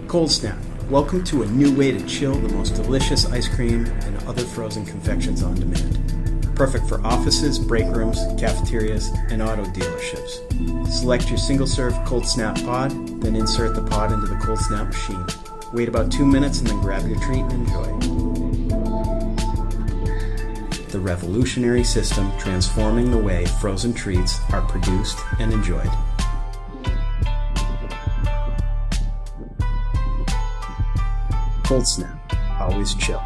Cold Snap. Welcome to a new way to chill the most delicious ice cream and other frozen confections on demand. Perfect for offices, break rooms, cafeterias, and auto dealerships. Select your single-serve Cold Snap pod, then insert the pod into the Cold Snap machine. Wait about 2 minutes and then grab your treat and enjoy. The revolutionary system transforming the way frozen treats are produced and enjoyed. Cold Snap, always chill.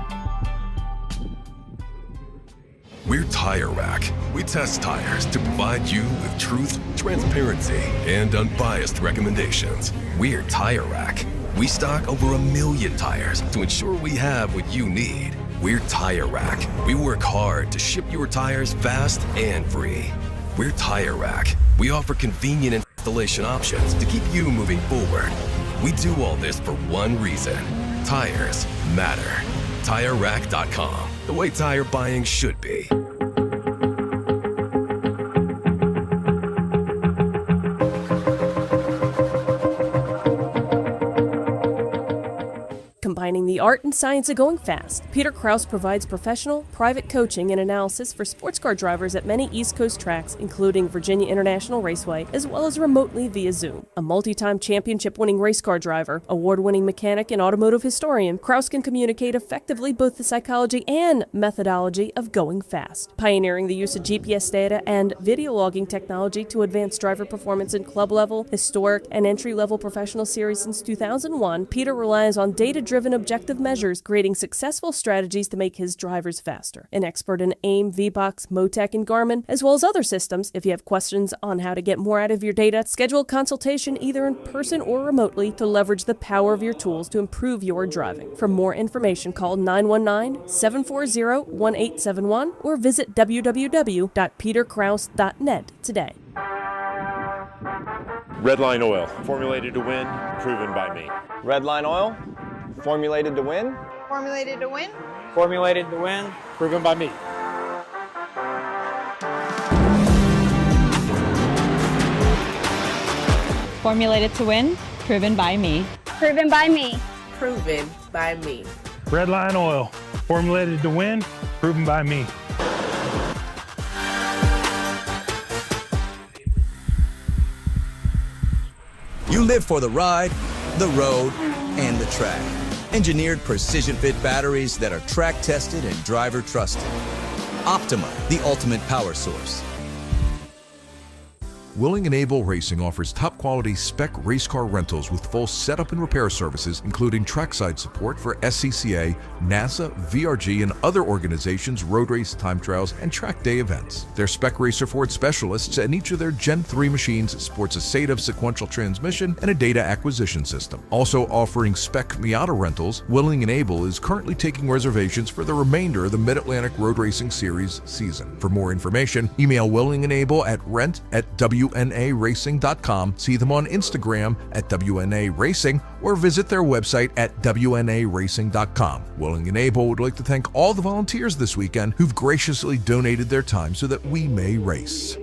We're Tire Rack. We test tires to provide you with truth, transparency, and unbiased recommendations. We're Tire Rack. We stock over 1 million tires to ensure we have what you need. We're Tire Rack. We work hard to ship your tires fast and free. We're Tire Rack. We offer convenient installation options to keep you moving forward. We do all this for one reason. Tires matter. TireRack.com. The way tire buying should be. Combining the art and science of going fast, Peter Kraus provides professional, private coaching and analysis for sports car drivers at many East Coast tracks, including Virginia International Raceway, as well as remotely via Zoom. A multi-time championship-winning race car driver, award-winning mechanic, and automotive historian, Kraus can communicate effectively both the psychology and methodology of going fast. Pioneering the use of GPS data and video logging technology to advance driver performance in club-level, historic, and entry-level professional series since 2001, Peter relies on data-driven objective measures, creating successful strategies to make his drivers faster. An expert in AIM, VBox, Motec, and Garmin, as well as other systems. If you have questions on how to get more out of your data, schedule a consultation either in person or remotely to leverage the power of your tools to improve your driving. For more information, call 919-740-1871 or visit www.peterkraus.net today. Redline Oil, formulated to win, proven by me. Redline Oil, formulated to win. Formulated to win. Formulated to win, proven by me. Formulated to win, proven by me. Proven by me. Proven by me. Redline Oil, formulated to win, Proven by me. You live for the ride, the road, and the track. Engineered precision fit batteries that are track tested and driver trusted. Optima, the ultimate power source. Willing and Able Racing offers top-quality spec race car rentals with full setup and repair services, including trackside support for SCCA, NASA, VRG, and other organizations' road race, time trials, and track day events. Their Spec Racer Ford specialists and each of their Gen 3 machines sports a SATAV sequential transmission and a data acquisition system. Also offering Spec Miata rentals, Willing and Able is currently taking reservations for the remainder of the Mid-Atlantic Road Racing Series season. For more information, email Willing and Able at rent@WNARacing.com, see them on Instagram at WNA Racing, or visit their website at WNARacing.com. Willing and Able would like to thank all the volunteers this weekend who've graciously donated their time so that we may race.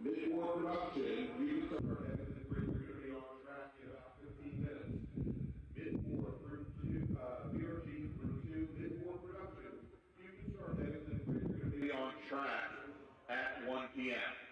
Mid-war production, you can start heading the grid. You're going to be on track in about 15 minutes. Mid-war Group 2, VRG Group 2, mid-war production, you can start heading the grid. You're going to be on track at 1 p.m.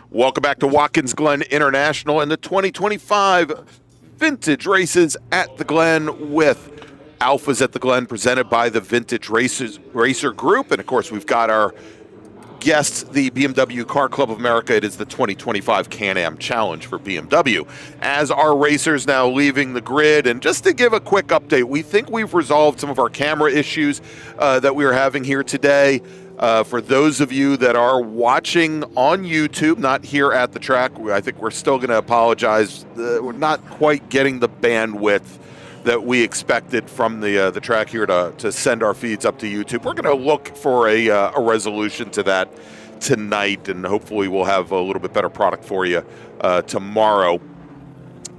Welcome back to Watkins Glen International and the 2025 Vintage Races at the Glen with Alfas at the Glen, presented by the Vintage Racer Group. And, of course, we've got our guests, the BMW Car Club of America. It is the 2025 Can-Am Challenge for BMW. As our racers now leaving the grid, and just to give a quick update, we think we've resolved some of our camera issues that we are having here today. For those of you that are watching on YouTube, not here at the track, I think we're still going to apologize. We're not quite getting the bandwidth that we expected from the track here to send our feeds up to YouTube. We're going to look for a resolution to that tonight, and hopefully we'll have a little bit better product for you tomorrow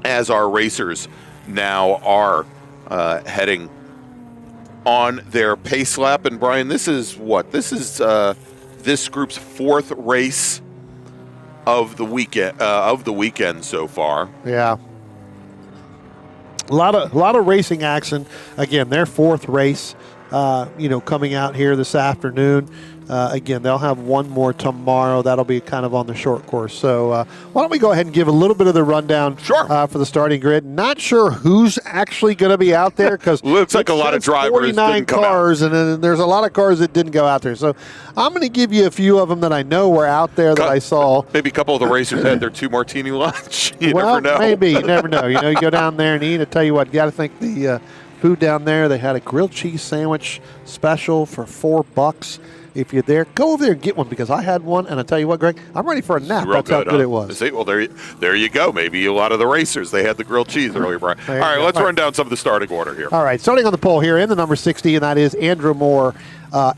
as our racers now are heading on their pace lap. And Brian, this is what? This is this group's fourth race of the weekend so far. Yeah. A lot of racing action. Again, their fourth race, coming out here this afternoon. Again, they'll have one more tomorrow. That'll be kind of on the short course. So why don't we go ahead and give a little bit of the rundown for the starting grid. Not sure who's actually going to be out there because looks like a lot of drivers 49 didn't come cars, out. And then there's a lot of cars that didn't go out there. So I'm going to give you a few of them that I know were out there that I saw. Maybe a couple of the racers had their 2 martini lunch. You never know. Maybe. You never know. You go down there and eat. I tell you what, you got to think the food down there. They had a grilled cheese sandwich special for $4. If you're there, go over there and get one because I had one, and I tell you what, Greg, I'm ready for a nap. That's how good it was. See, well, there you go. Maybe a lot of the racers, they had the grilled cheese earlier, Brian. All right, let's run down some of the starting order here. All right, starting on the pole here in the number 60, and that is Andrew Moore.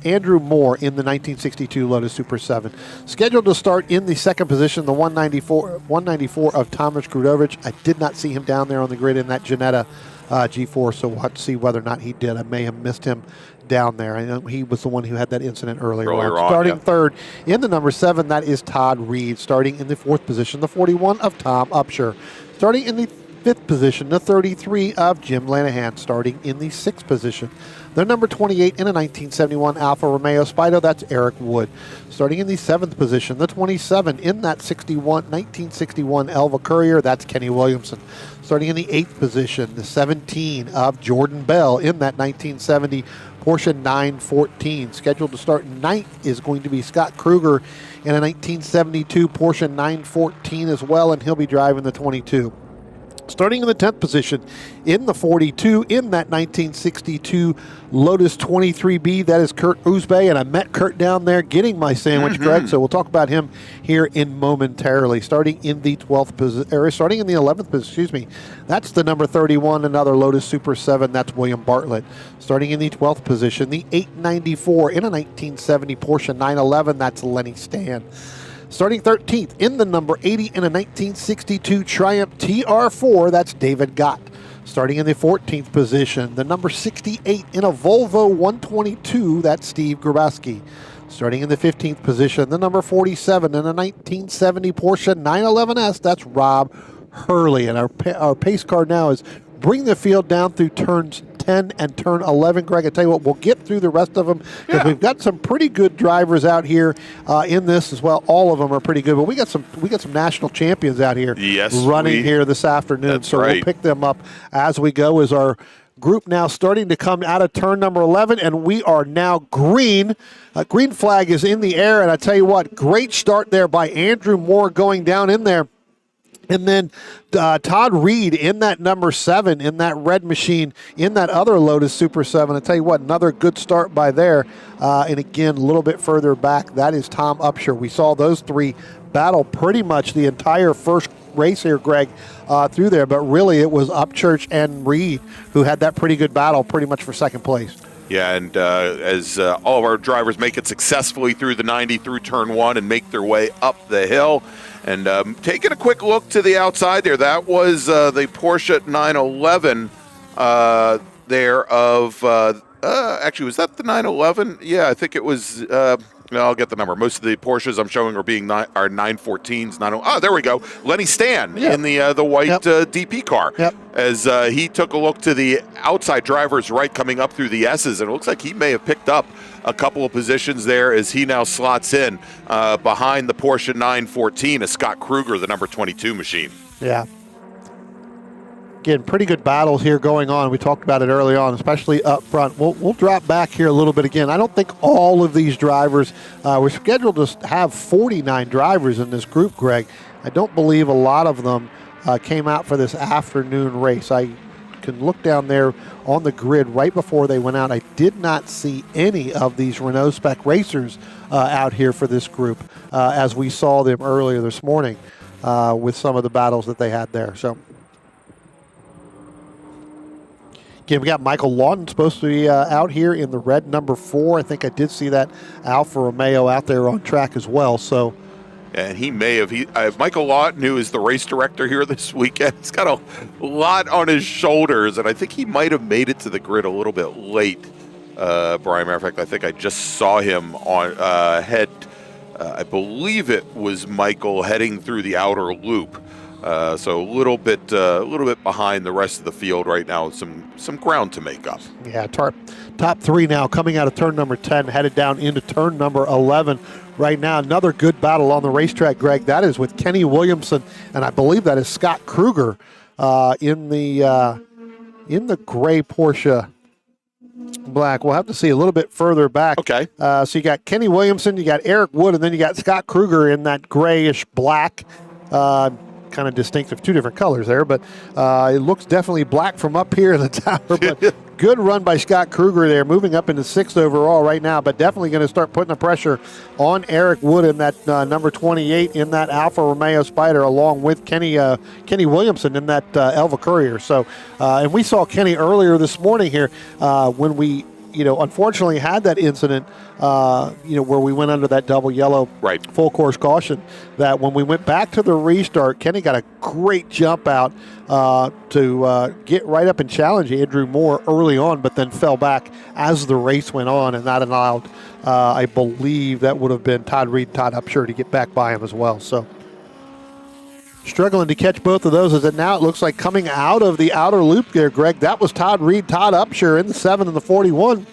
Andrew Moore in the 1962 Lotus Super 7. Scheduled to start in the second position, the 194 of Thomas Grudovich. I did not see him down there on the grid in that Ginetta G4, so we'll have to see whether or not he did. I may have missed him down there. I know he was the one who had that incident earlier on. Starting third in the number 7, that is Todd Reed. Starting in the fourth position, the 41 of Tom Upshur. Starting in the fifth position, the 33 of Jim Lanahan. Starting in the sixth position, the number 28 in a 1971 Alfa Romeo Spido, that's Eric Wood. Starting in the seventh position, the 27 in that 1961 Elva Courier, that's Kenny Williamson. Starting in the eighth position, the 17 of Jordan Bell in that 1970 Porsche 914. Scheduled to start ninth is going to be Scott Kruger in a 1972 Porsche 914 as well, and he'll be driving the 22. Starting in the 10th position in the 42 in that 1962 Lotus 23B, that is Kurt Uzbey, and I met Kurt down there getting my sandwich, Greg, so we'll talk about him here in momentarily. Starting in the 11th position, that's the number 31, another Lotus Super 7, that's William Bartlett. Starting in the 12th position, the 894 in a 1970 Porsche 911, that's Lenny Stan. Starting 13th in the number 80 in a 1962 Triumph TR4, that's David Gott. Starting in the 14th position, the number 68 in a Volvo 122, that's Steve Grabowski. Starting in the 15th position, the number 47 in a 1970 Porsche 911S, that's Rob Hurley. And our pace car now is bring the field down through turns 10 and turn 11. Greg, I tell you what, we'll get through the rest of them because we've got some pretty good drivers out here in this as well. All of them are pretty good, but we got some national champions out here running here this afternoon. So we'll pick them up as we go as our group now starting to come out of turn number 11, and we are now green. Green flag is in the air, and I tell you what, great start there by Andrew Moore going down in there. And then Todd Reed in that number 7, in that red machine, in that other Lotus Super 7. I tell you what, another good start by there. And again, a little bit further back, that is Tom Upshur. We saw those three battle pretty much the entire first race here, Greg, through there. But really, it was Upchurch and Reed who had that pretty good battle pretty much for second place. Yeah, and as all of our drivers make it successfully through the 90 through turn 1 and make their way up the hill. And taking a quick look to the outside there, that was the Porsche 911 there of actually, was that the 911? Yeah, I think it was I'll get the number. Most of the Porsches I'm showing are 914s. Oh, there we go. Lenny Stan in the white DP car. As he took a look to the outside driver's right coming up through the S's, and it looks like he may have picked up a couple of positions there as he now slots in behind the Porsche 914 as Scott Kruger, the number 22 machine. Yeah. Again, pretty good battles here going on. We talked about it early on, especially up front. We'll drop back here a little bit again. I don't think all of these drivers, we're scheduled to have 49 drivers in this group, Greg. I don't believe a lot of them came out for this afternoon race. I can look down there on the grid right before they went out. I did not see any of these Renault Spec racers out here for this group as we saw them earlier this morning with some of the battles that they had there. So, again, we got Michael Lawton supposed to be out here in the red number 4. I think I did see that Alfa Romeo out there on track as well. So, and he may have. Michael Lawton, who is the race director here this weekend, he's got a lot on his shoulders, and I think he might have made it to the grid a little bit late. Brian, matter of fact, I think I just saw him on head. I believe it was Michael heading through the outer loop. So a little bit behind the rest of the field right now with some ground to make up. Yeah, top 3 now coming out of turn number 10, headed down into turn number 11 right now. Another good battle on the racetrack, Greg. That is with Kenny Williamson, and I believe that is Scott Kruger in the gray Porsche black. We'll have to see a little bit further back. Okay. So you got Kenny Williamson, you got Eric Wood, and then you got Scott Kruger in that grayish black. Kind of distinctive, 2 different colors there, but it looks definitely black from up here in the tower. But good run by Scott Kruger there, moving up into 6th overall right now, but definitely going to start putting the pressure on Eric Wood in that number 28 in that Alfa Romeo Spider, along with Kenny Williamson in that Elva Courier. So, and we saw Kenny earlier this morning here when we, unfortunately had that incident, where we went under that double yellow full course caution, that when we went back to the restart, Kenny got a great jump out to get right up and challenge Andrew Moore early on, but then fell back as the race went on, and that allowed, I believe that would have been Todd Reed and Todd Upshur to get back by him as well. So, struggling to catch both of those as it looks like coming out of the outer loop there, Greg. That was Todd Reed, Todd Upshur in the 7 and the 41.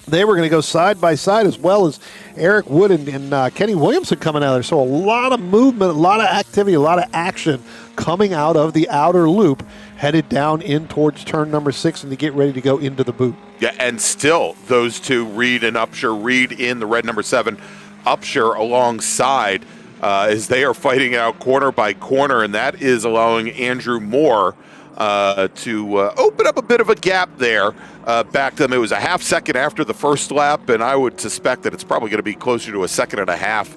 They were going to go side by side, as well as Eric Wood and Kenny Williamson coming out there. So a lot of movement, a lot of activity, a lot of action coming out of the outer loop, headed down in towards turn number 6 and to get ready to go into the boot. Yeah, and still those two, Reed and Upshur. Reed in the red number 7, Upshur alongside as they are fighting out corner by corner, and that is allowing Andrew Moore to open up a bit of a gap there back to them. It was a half second after the first lap, and I would suspect that it's probably going to be closer to a second and a half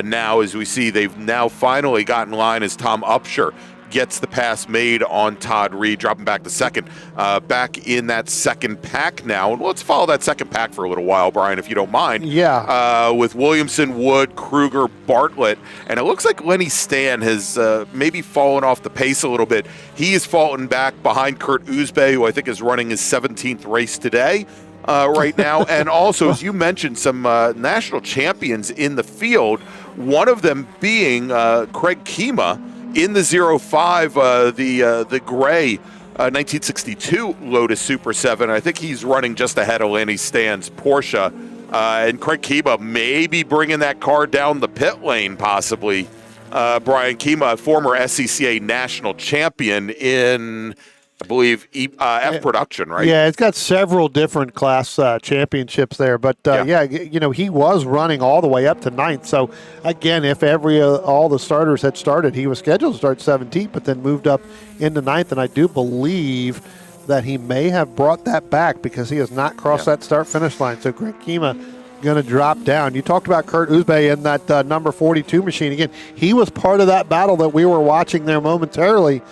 now, as we see they've now finally got in line as Tom Upshur gets the pass made on Todd Reed, dropping back to second. Back in that second pack now. And let's follow that second pack for a little while, Brian, if you don't mind. Yeah. With Williamson, Wood, Kruger, Bartlett. And it looks like Lenny Stan has maybe fallen off the pace a little bit. He is falling back behind Kurt Uzbe, who I think is running his 17th race today. Right now. And also, as you mentioned, some national champions in the field, one of them being Craig Kima in the 05, the gray 1962 Lotus Super 7. I think he's running just ahead of Lenny Stan's Porsche. And Craig Kima may be bringing that car down the pit lane, possibly. Brian Kima, former SCCA national champion in, I believe, F production, right? Yeah, it's got several different class championships there. But, he was running all the way up to 9th. So, again, if all the starters had started, he was scheduled to start 17th, but then moved up into 9th. And I do believe that he may have brought that back because he has not crossed that start-finish line. So, Greg Kima going to drop down. You talked about Kurt Uzbe in that number 42 machine. Again, he was part of that battle that we were watching there momentarily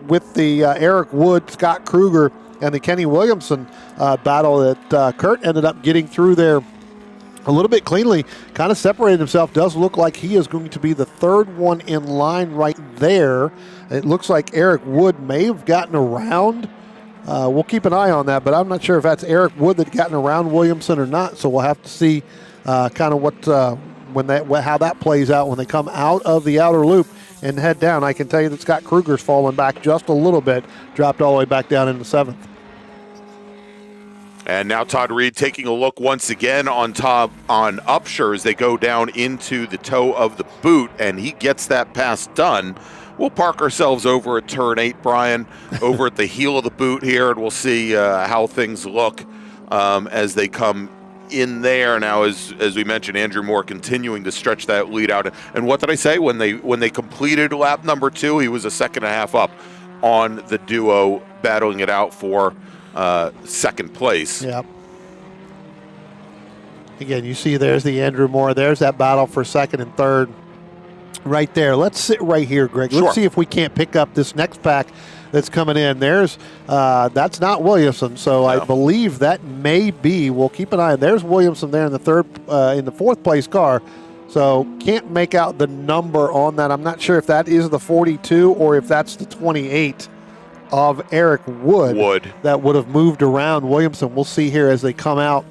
with the Eric Wood, Scott Kruger, and the Kenny Williamson battle that Kurt ended up getting through there a little bit cleanly, kind of separated himself. Does look like he is going to be the third one in line right there. It looks like Eric Wood may have gotten around. We'll keep an eye on that, but I'm not sure if that's Eric Wood that gotten around Williamson or not, so we'll have to see kind of how that plays out when they come out of the outer loop and head down. I can tell you that Scott Kruger's fallen back just a little bit, dropped all the way back down into 7th. And now Todd Reed taking a look once again on Upshur as they go down into the toe of the boot, and he gets that pass done. We'll park ourselves over at turn 8, Brian, over at the heel of the boot here, and we'll see how things look as they come in there. Now, as we mentioned, Andrew Moore continuing to stretch that lead out. And what did I say? When they completed lap number 2, he was a second and a half up on the duo, battling it out for second place. Yep. Again, you see there's the Andrew Moore. There's that battle for second and third right there. Let's sit right here, Greg. Let's see if we can't pick up this next pack that's coming in. There's that's not Williamson, so no. I believe that may be. We'll keep an eye on. There's Williamson there in the fourth place car. So can't make out the number on that. I'm not sure if that is the 42 or if that's the 28 of Eric Wood. That would have moved around Williamson. We'll see here as they come out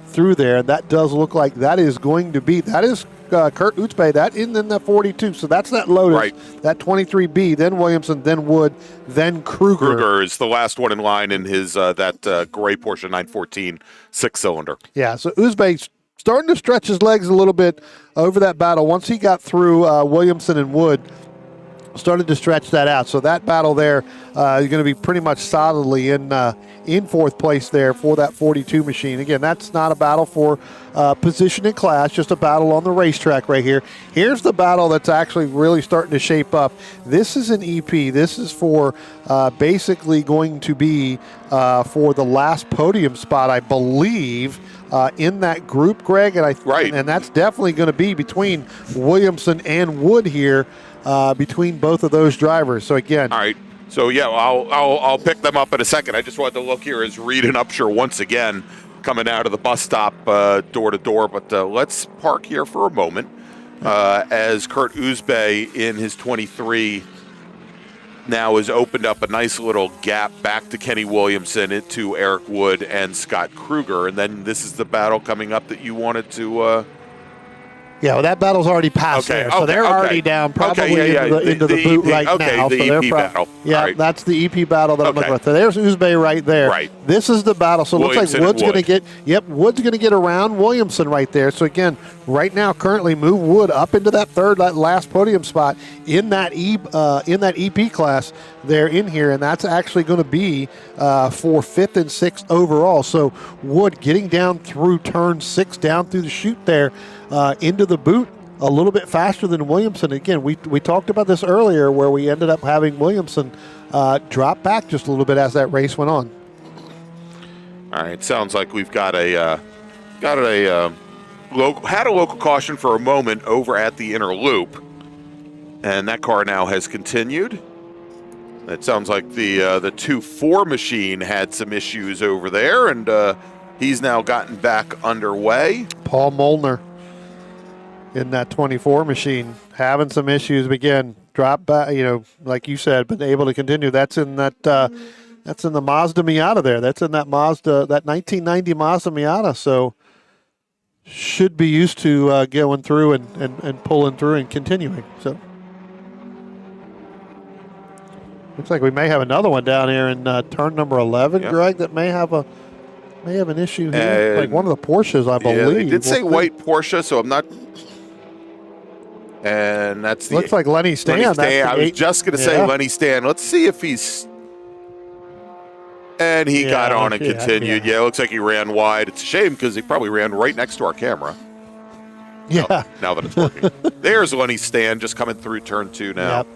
through there. That does look like that is going to be, that is Kurt Utzbay, that in the 42. So that's that Lotus, right. That 23B, then Williamson, then Wood, then Kruger. Kruger is the last one in line in his that gray Porsche 914 6-cylinder. Yeah, so Utzbay's starting to stretch his legs a little bit over that battle. Once he got through Williamson and Wood, started to stretch that out. So that battle there is going to be pretty much solidly in fourth place there for that 42 machine. Again, that's not a battle for position in class, just a battle on the racetrack right here. Here's the battle that's actually really starting to shape up. This is an EP. This is for basically going to be for the last podium spot, I believe, in that group, Greg. And that's definitely going to be between Williamson and Wood here. Between both of those drivers. So again, all right. So yeah, I'll pick them up in a second. I just wanted to look here as Reed and Upshur once again coming out of the bus stop door to door. But let's park here for a moment as Kurt Utzbay in his 23 now has opened up a nice little gap back to Kenny Williamson, to Eric Wood and Scott Kruger, and then this is the battle coming up that you wanted to. Yeah, well, that battle's already passed there, so they're already down probably into the boot right now. The EP battle. Yeah, right. That's the EP battle that I'm looking at. So there's Utzbay right there. Right. This is the battle. So it looks like Wood's going to get. Yep, Wood's going to get around Williamson right there. So again, right now, currently move Wood up into that that last podium spot in that EP class. They're in here, and that's actually going to be for 5th and 6th overall. So Wood getting down through turn 6, down through the chute there. Into the boot a little bit faster than Williamson. Again, we talked about this earlier where we ended up having Williamson drop back just a little bit as that race went on. All right, sounds like we've had a local caution for a moment over at the inner loop, and that car now has continued. It sounds like the 2-4 machine had some issues over there, and he's now gotten back underway. Paul Molnar in that 24 machine having some issues. Again, drop back, like you said, but able to continue. That's in that that's in the Mazda Miata there. That's in that 1990 Mazda Miata. So should be used to going through and pulling through and continuing. So looks like we may have another one down here in turn number 11, yep. Greg, that may have an issue here. Like one of the Porsches, I believe. They did say white Porsche, so I'm not. And that's the. Looks like Lenny Stan. I was just going to say Lenny Stan. Let's see if he's. And he got on and continued. Yeah, it looks like he ran wide. It's a shame because he probably ran right next to our camera. Yeah. Oh, now that it's working. There's Lenny Stan just coming through turn 2 now. Yep.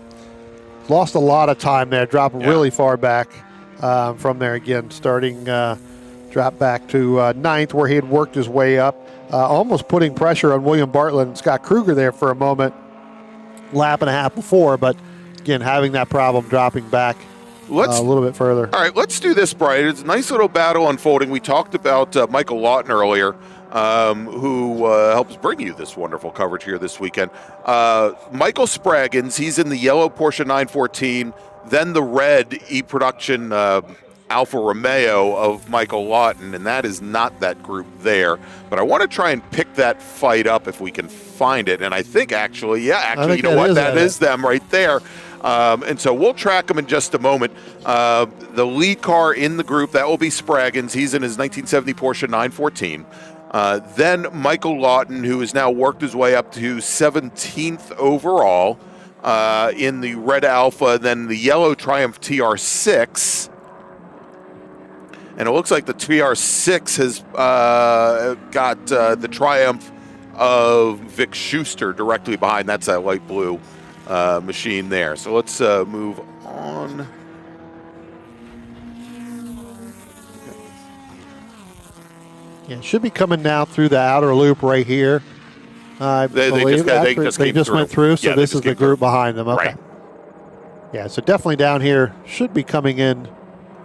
Lost a lot of time there. Dropped really far back from there again. Starting drop back to 9th where he had worked his way up. Almost putting pressure on William Bartlett and Scott Kruger there for a moment. Lap and a half before, but again, having that problem dropping back a little bit further. All right, let's do this, Brian. It's a nice little battle unfolding. We talked about Michael Lawton earlier, who helps bring you this wonderful coverage here this weekend. Michael Spraggins, he's in the yellow Porsche 914, then the red E-Production Alfa Romeo of Michael Lawton, and that is not that group there. But I want to try and pick that fight up if we can find it. And I think actually, you know what? That is them right there. And so we'll track them in just a moment. The lead car in the group, that will be Spraggins. He's in his 1970 Porsche 914. Then Michael Lawton, who has now worked his way up to 17th overall in the red Alfa, then the yellow Triumph TR6. And it looks like the TR6 has got the Triumph of Vic Schuster directly behind. That's that light blue machine there. So let's move on. Yeah, it should be coming now through the outer loop right here. I believe they just went through, so this is the group behind them. Okay. Right. Yeah, so definitely down here should be coming in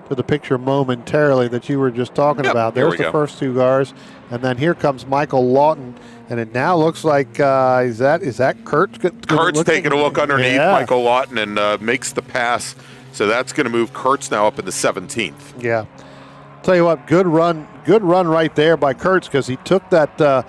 to the picture momentarily that you were just talking about. There's the first two cars, and then here comes Michael Lawton, and it now looks like is that Kurt? Kurt's taking a look underneath Michael Lawton and makes the pass. So that's going to move Kurtz now up in the 17th. Yeah. Tell you what, good run right there by Kurtz, because he took that that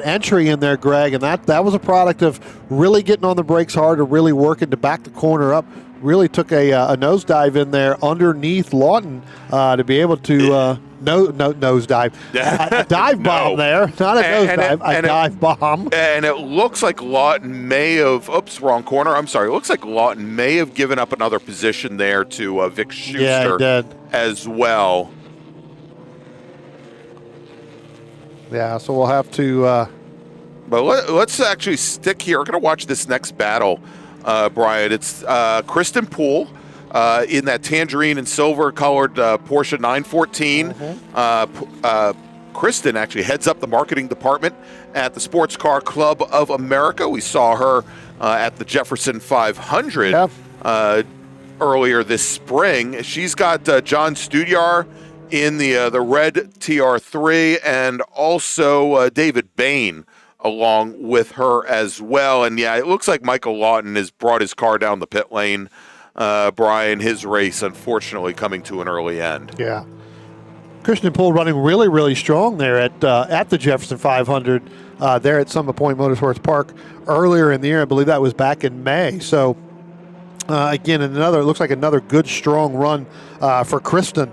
entry in there, Greg, and that was a product of really getting on the brakes hard and really working to back the corner up. Really took a nosedive in there underneath Lawton to be able to nosedive. A dive bomb there, not a nosedive, a dive bomb. And it looks like Lawton may have, wrong corner. I'm sorry. It looks like Lawton may have given up another position there to Vic Schuster as well. Yeah, so we'll have to. But let's actually stick here. We're going to watch this next battle, Brian. It's Kristen Poole in that tangerine and silver colored Porsche 914. Kristen actually heads up the marketing department at the Sports Car Club of America. We saw her at the Jefferson 500 earlier this spring. She's got John Studyar in the red TR3, and also David Bain along with her as well. And yeah, it looks like Michael Lawton has brought his car down the pit lane. Brian, his race unfortunately coming to an early end. Yeah. Christian Poole running really, really strong there at the Jefferson 500 there at Summit Point Motorsports Park earlier in the year. I believe that was back in May. So again, it looks like another good, strong run for Kristen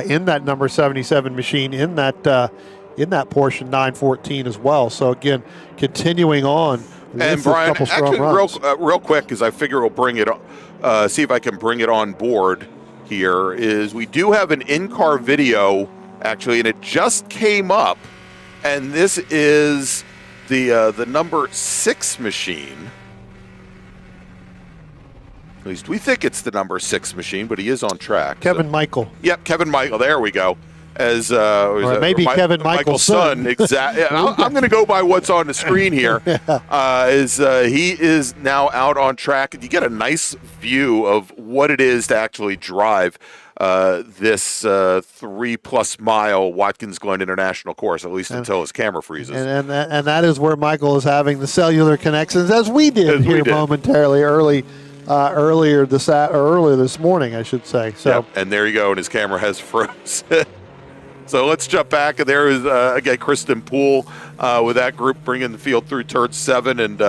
in that number 77 machine in that Porsche 914 as well. So again, continuing on with and a Brian, couple strong actually, runs. real quick, because I figure we'll bring it, see if I can bring it on board here. Is we do have an in-car video actually, and it just came up, and this is the number 6 machine. At least we think it's the number 6 machine, but he is on track. Kevin Michael. Yep, Kevin Michael. There we go. As maybe Kevin Michael's son. Exactly. I'm going to go by what's on the screen here. He is now out on track. You get a nice view of what it is to actually drive this 3+ mile Watkins Glen International course, at least until his camera freezes. And that is where Michael is having the cellular connections, as we did momentarily earlier this morning, I should say. So, yep, and there you go, and his camera has frozen. So let's jump back, and there is again Kristen Poole with that group bringing the field through turn 7, and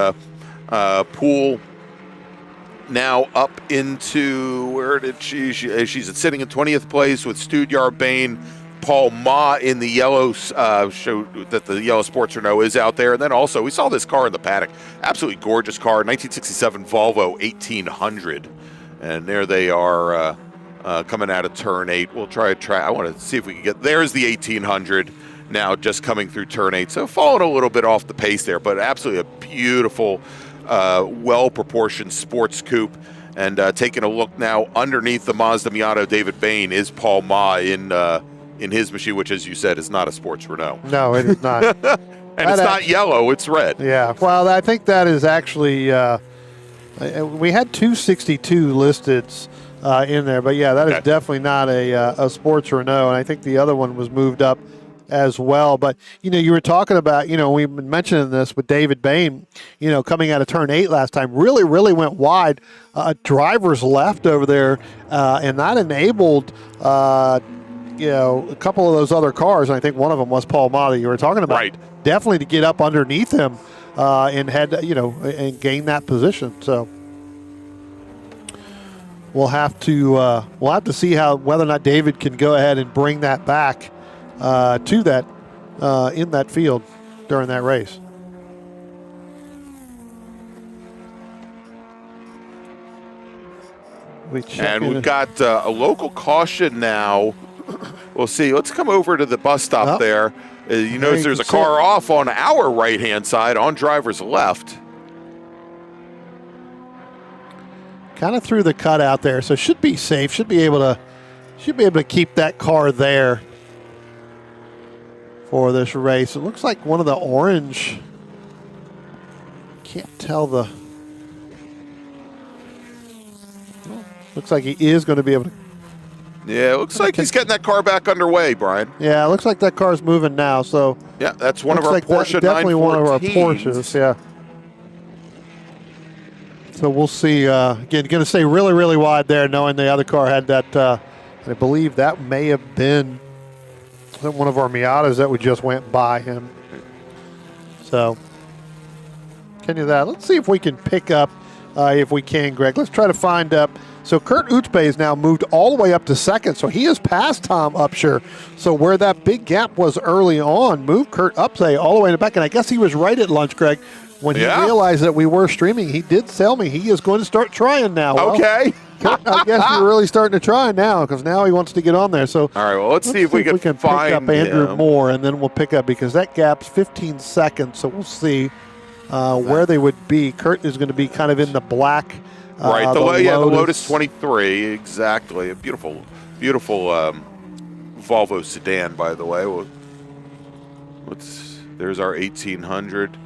Poole now up into where did she's sitting in 20th place with Studyar, Bain, Paul Ma in the yellow, show that the yellow Sports Renault is out there. And then also we saw this car in the paddock, absolutely gorgeous car, 1967 Volvo 1800, and there they are coming out of turn 8. We'll try I want to see if we can get, there's the 1800 now just coming through turn 8, so falling a little bit off the pace there, but absolutely a beautiful well-proportioned sports coupe. And taking a look now underneath the Mazda Miata David Bain is Paul Ma in his machine, which, as you said, is not a Sports Renault. No, it is not. And it's not yellow, it's red. Yeah, well, I think that is actually, we had 262 listed in there, but yeah, that is definitely not a Sports Renault, and I think the other one was moved up as well. But, you were talking about, we've been mentioning this with David Bain, coming out of turn 8 last time, really went wide. Drivers left over there, and that enabled, a couple of those other cars. And I think one of them was Paul Mata you were talking about. Right. Definitely to get up underneath him and and gain that position. So we'll have to see whether or not David can go ahead and bring that back to that in that field during that race. And we've got a local caution now. We'll see. Let's come over to the bus stop there. You notice there's a car off on our right-hand side on driver's left. Kind of through the cutout there, so should be safe. Should be able to keep that car there for this race. It looks like one of the orange. Can't tell the. Looks like he is going to be able to. Yeah, it looks like he's getting that car back underway, Brian. Yeah, it looks like that car's moving now. So yeah, that's one of our Porsche 914s. Definitely one of our Porsches. Yeah. So we'll see. Again, going to stay really wide there, knowing the other car had that. I believe that may have been one of our Miatas that we just went by him. So, let's see if we can pick up, if we can, Greg. Let's try to find up. So Kurt Utspe has now moved all the way up to second, so he has passed Tom Upshur. So where that big gap was early on, moved Kurt Utspe all the way in the back. And I guess he was right at lunch, Greg. When he realized that we were streaming, he did tell me he is going to start trying now. Okay. Well, I guess you're really starting to try now because now he wants to get on there. So all right, well, let's see if we can pick find up Andrew Moore, and then we'll pick up because that gap's 15 seconds. So we'll see where they would be. Kurt is going to be kind of in the black. Right, the Lotus 23, exactly. A beautiful Volvo sedan, by the way. There's our 1800.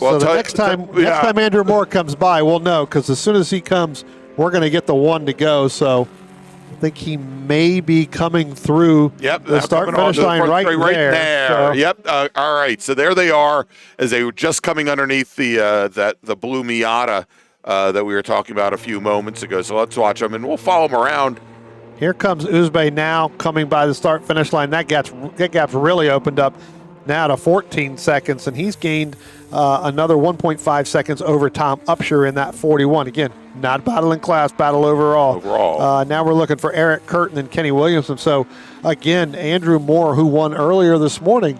Well, so the next time Andrew Moore comes by, we'll know because as soon as he comes, we're going to get the one to go. So I think he may be coming through the start-finish line right there. So. Yep. All right. So there they are as they were just coming underneath the blue Miata that we were talking about a few moments ago. So let's watch them, and we'll follow them around. Here comes Uzbek now coming by the start-finish line. That gap's really opened up now to 14 seconds, and he's gained another 1.5 seconds over Tom Upshur in that 41. Again, not battle in class, battle overall. Now we're looking for Eric Curtin and Kenny Williamson. So, again, Andrew Moore, who won earlier this morning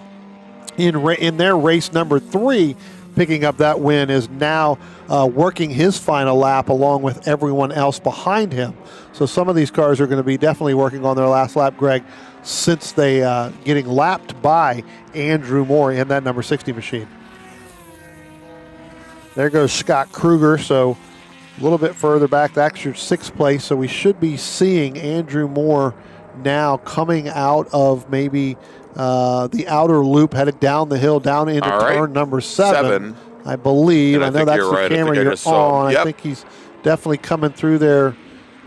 in their race number 3, picking up that win, is now working his final lap along with everyone else behind him. So some of these cars are going to be definitely working on their last lap, Greg, since they getting lapped by Andrew Moore in that number 60 machine. There goes Scott Kruger, so a little bit further back, that's your 6th place. So we should be seeing Andrew Moore now coming out of maybe the outer loop, headed down the hill, down into turn number 7, I believe. I know that's the camera you're on. I think he's definitely coming through there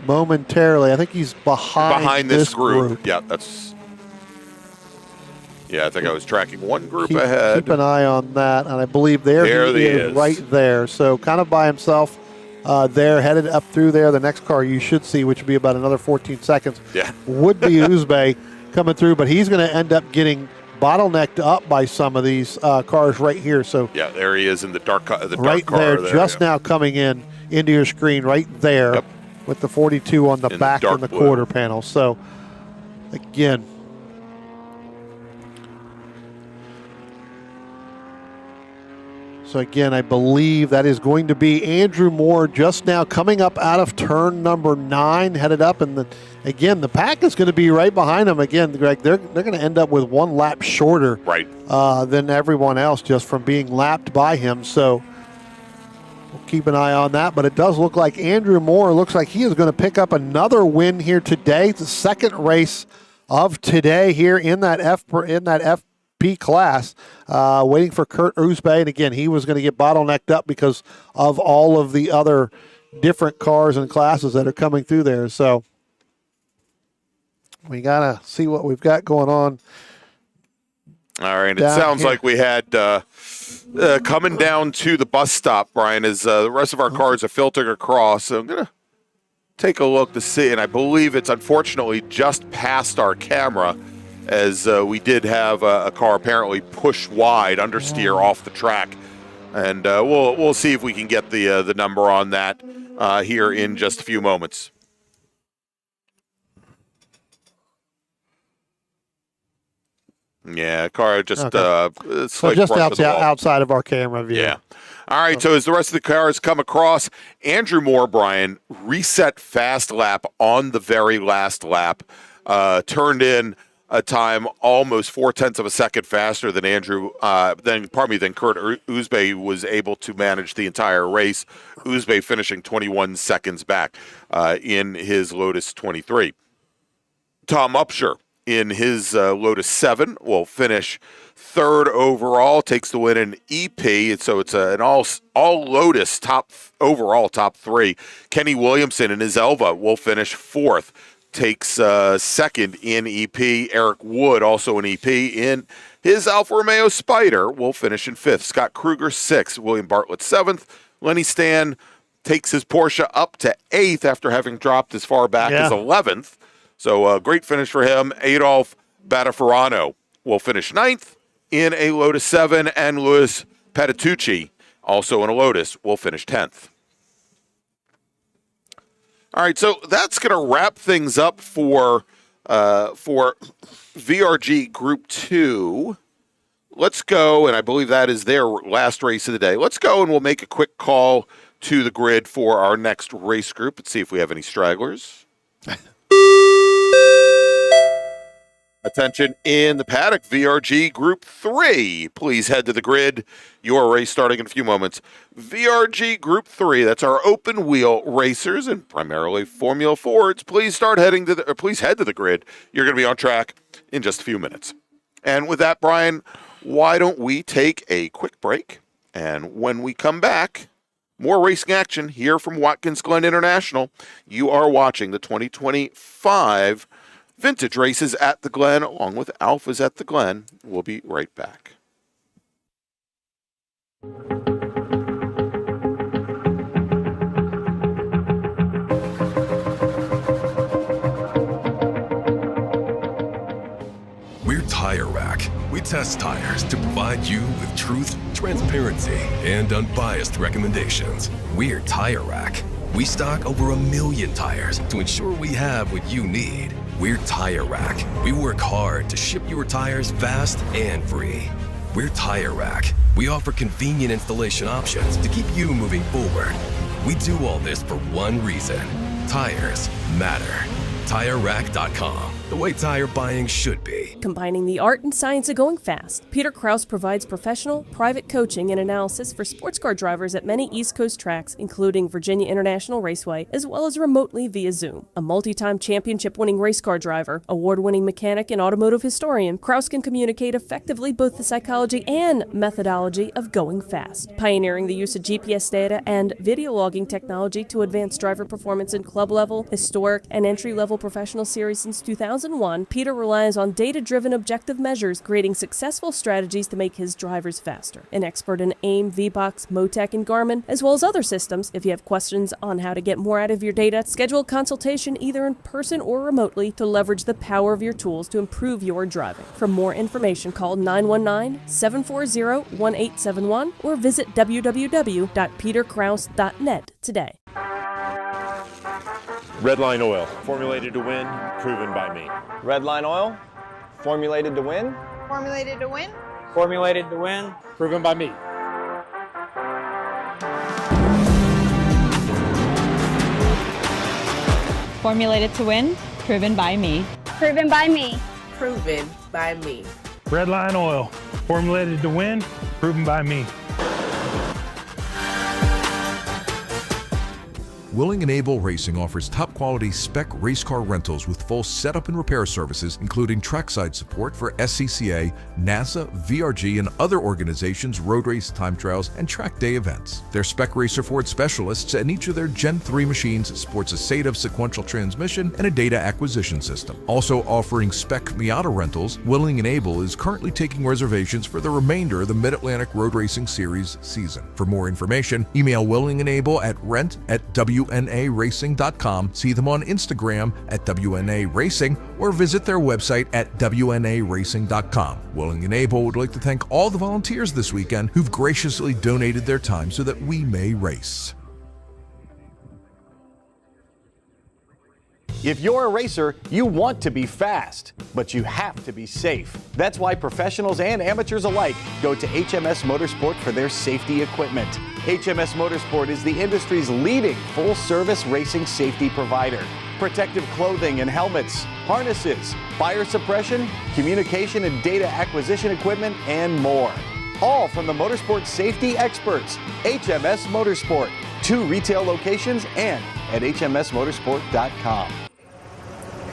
momentarily. I think he's behind this group. Yeah, I think I was tracking one group ahead. Keep an eye on that, and I believe there he is right there. So kind of by himself there, headed up through there. The next car you should see, which would be about another 14 seconds, would be Uzbek coming through, but he's going to end up getting bottlenecked up by some of these cars right here. So yeah, there he is in the dark car. Right there, just now coming into your screen right there with the 42 on the back and the quarter panel. So again, I believe that is going to be Andrew Moore just now coming up out of turn number 9, headed up. And the pack is going to be right behind him. Again, Greg, they're going to end up with one lap shorter than everyone else just from being lapped by him. So we'll keep an eye on that. But it does look like Andrew Moore looks like he is going to pick up another win here today. It's the second race of today here in that FP class, waiting for Kurt Uzbek. And again, he was going to get bottlenecked up because of all of the other different cars and classes that are coming through there. So We got to see what we've got going on. All right. It sounds like we had coming down to the bus stop, Brian, as the rest of our cars are filtering across. So I'm going to take a look to see, and I believe it's unfortunately just past our camera, as we did have a car apparently push wide, understeer off the track. And we'll see if we can get the number on that here in just a few moments. Yeah, car just so just outside of our camera view. Yeah. All right, so as the rest of the cars come across, Andrew Moore, Brian, reset fast lap on the very last lap, turned in a time almost 0.4 of a second faster than than Kurt Uzbe was able to manage the entire race. Uzbe finishing 21 seconds back in his Lotus 23. Tom Upshur in his Lotus 7 will finish third overall, takes the win in EP, and so it's an all Lotus top 3. Kenny Williamson in his Elva will finish fourth, takes second in EP. Eric Wood, also in EP, in his Alfa Romeo Spider, will finish in fifth. Scott Kruger, sixth. William Bartlett, seventh. Lenny Stan takes his Porsche up to eighth after having dropped as far back as 11th. So a great finish for him. Adolf Batafarano will finish ninth in a Lotus 7, and Louis Patitucci, also in a Lotus, will finish 10th. All right, so that's going to wrap things up for VRG Group 2. Let's go, and I believe that is their last race of the day. Let's go, and we'll make a quick call to the grid for our next race group and see if we have any stragglers. Attention in the paddock, VRG Group 3. Please head to the grid. Your race starting in a few moments. VRG Group 3, that's our open wheel racers and primarily Formula Fords. Please head to the grid. You're going to be on track in just a few minutes. And with that, Brian, why don't we take a quick break? And when we come back, more racing action here from Watkins Glen International. You are watching the 2025 Vintage Races at the Glen, along with Alfas at the Glen. We'll be right back. We're Tire Rack. We test tires to provide you with truth, transparency, and unbiased recommendations. We're Tire Rack. We stock over 1 million tires to ensure we have what you need. We're Tire Rack. We work hard to ship your tires fast and free. We're Tire Rack. We offer convenient installation options to keep you moving forward. We do all this for one reason. Tires matter. TireRack.com. The way tire buying should be. Combining the art and science of going fast, Peter Krause provides professional, private coaching and analysis for sports car drivers at many East Coast tracks, including Virginia International Raceway, as well as remotely via Zoom. A multi-time championship-winning race car driver, award-winning mechanic, and automotive historian, Krause can communicate effectively both the psychology and methodology of going fast, pioneering the use of GPS data and video logging technology to advance driver performance in club-level, historic, and entry-level professional series since 2001. Peter relies on data-driven objective measures, creating successful strategies to make his drivers faster. An expert in AIM, VBox, Motec, and Garmin, as well as other systems. If you have questions on how to get more out of your data, schedule a consultation either in person or remotely to leverage the power of your tools to improve your driving. For more information, call 919-740-1871 or visit www.peterkrause.net today. Redline Oil, formulated to win, proven by me. Redline Oil, formulated to win. Formulated to win. Formulated to win, proven by me. Formulated to win, proven by me. Proven by me. Proven by me. Redline Oil, formulated to win, proven by me. Willing and Able Racing offers top-quality spec race car rentals with full setup and repair services, including trackside support for SCCA, NASA, VRG, and other organizations' road race, time trials, and track day events. Their Spec Racer Ford specialists and each of their Gen 3 machines sports a SATA sequential transmission and a data acquisition system. Also offering Spec Miata rentals, Willing and Able is currently taking reservations for the remainder of the Mid-Atlantic Road Racing Series season. For more information, email Willing and Able at rent@wnaracing.com, see them on Instagram at WNA Racing, or visit their website at WNARacing.com. Willing and Able would like to thank all the volunteers this weekend who've graciously donated their time so that we may race. If you're a racer, you want to be fast, but you have to be safe. That's why professionals and amateurs alike go to HMS Motorsport for their safety equipment. HMS Motorsport is the industry's leading full-service racing safety provider. Protective clothing and helmets, harnesses, fire suppression, communication and data acquisition equipment, and more. All from the motorsport safety experts, HMS Motorsport. 2 retail locations and at hmsmotorsport.com.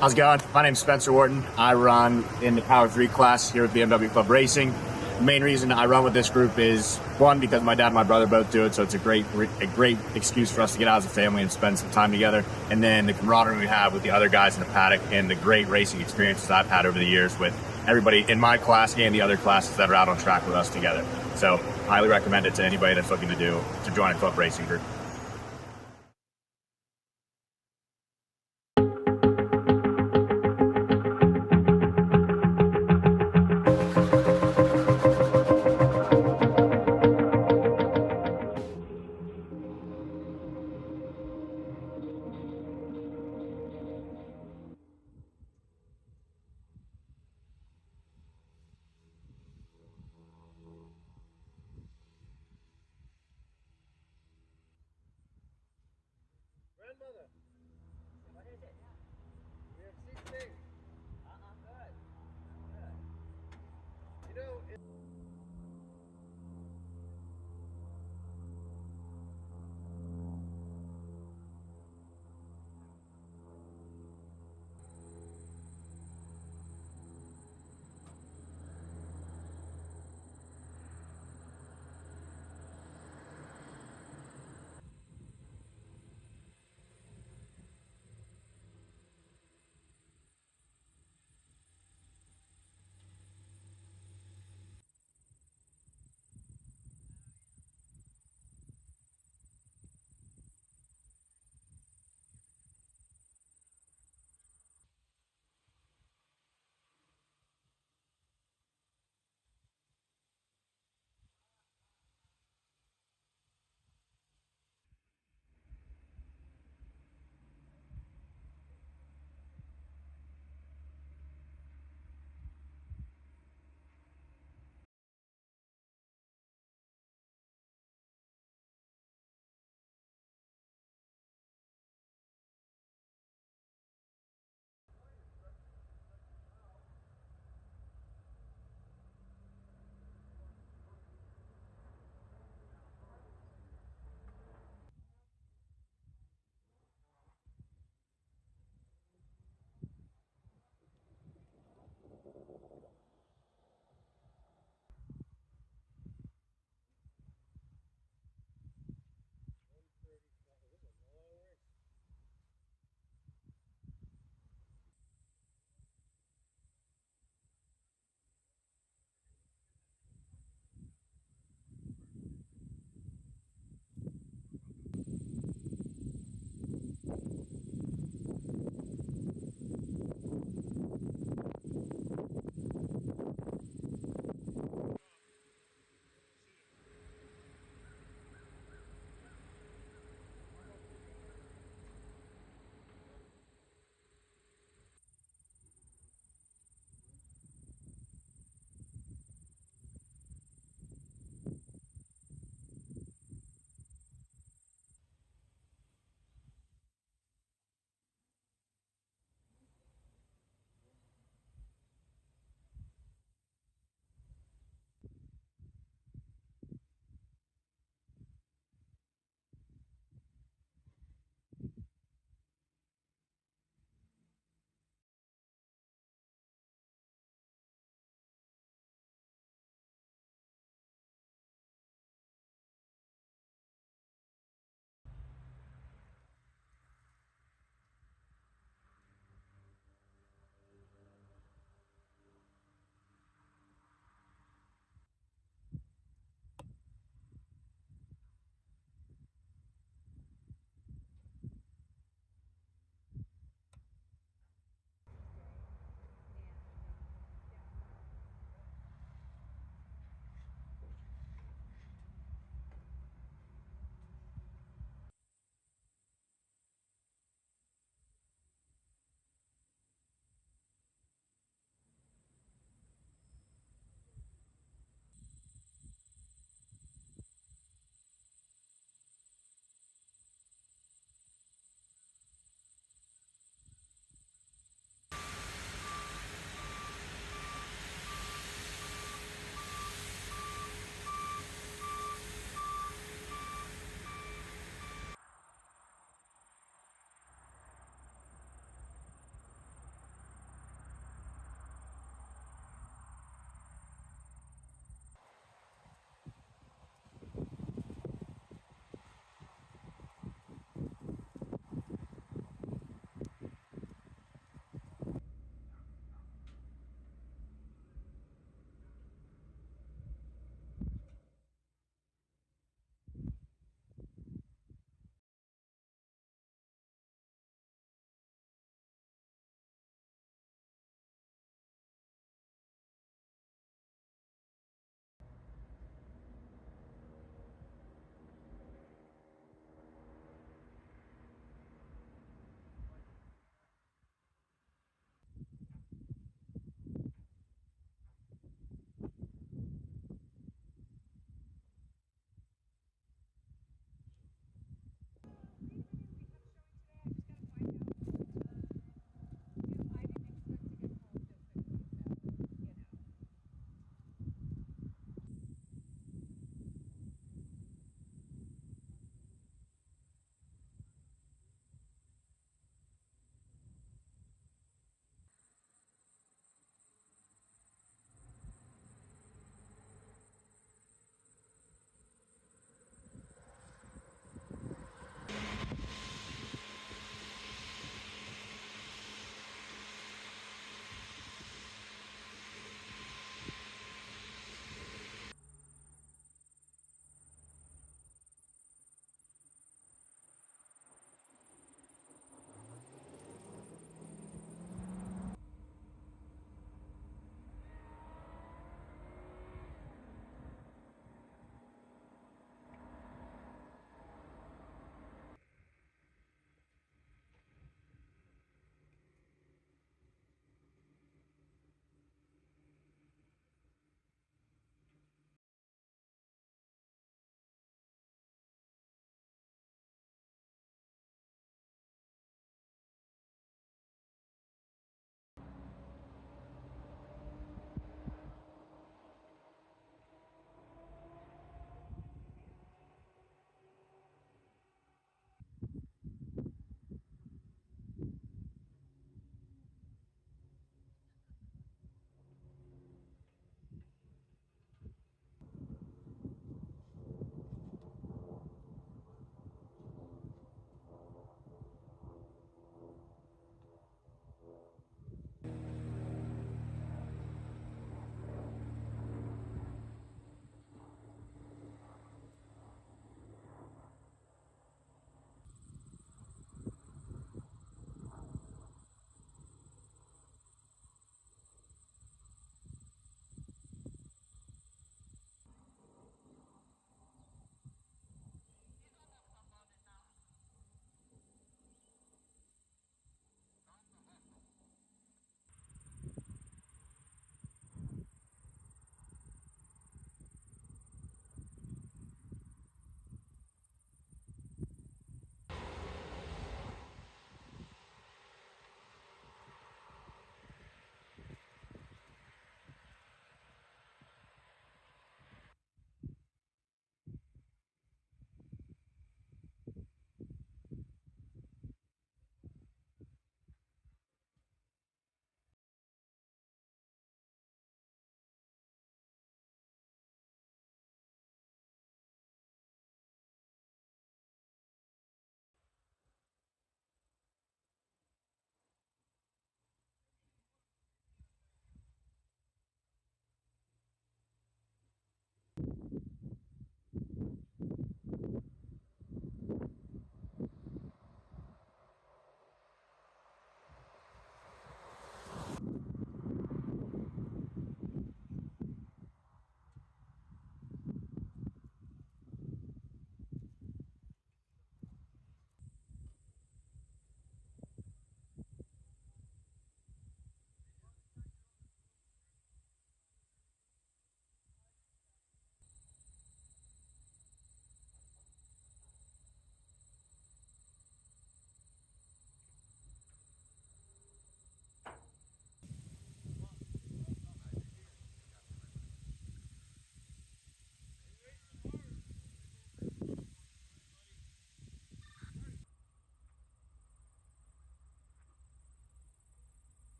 How's it going? My name's Spencer Wharton. I run in the Power 3 class here with BMW Club Racing. The main reason I run with this group is, one, because my dad and my brother both do it, so it's a great excuse for us to get out as a family and spend some time together. And then the camaraderie we have with the other guys in the paddock and the great racing experiences I've had over the years with everybody in my class and the other classes that are out on track with us together. So highly recommend it to anybody that's looking to join a club racing group.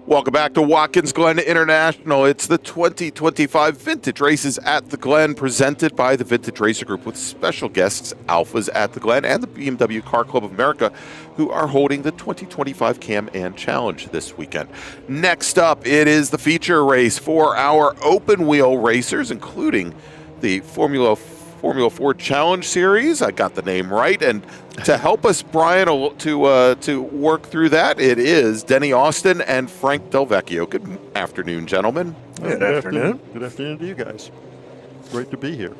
Welcome back to Watkins Glen International. It's the 2025 Vintage Races at the Glen, presented by the Vintage Racer Group, with special guests Alfas at the Glen and the BMW Car Club of America, who are holding the 2025 Can-Am Challenge this weekend. Next up, it is the feature race for our open wheel racers, including the Formula 4 Challenge Series. I got the name right. And to help us, Brian, to work through that, it is Denny Austin and Frank Del Vecchio. Good afternoon, gentlemen. Good afternoon. Good afternoon to you guys. Great to be here.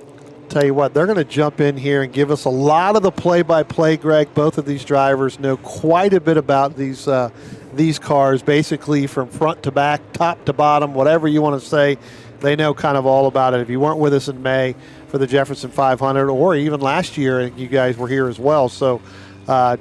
Tell you what, they're going to jump in here and give us a lot of the play-by-play, Greg. Both of these drivers know quite a bit about these cars, basically from front to back, top to bottom, whatever you want to say. They know kind of all about it. If you weren't with us in May for the Jefferson 500, or even last year, you guys were here as well. So, good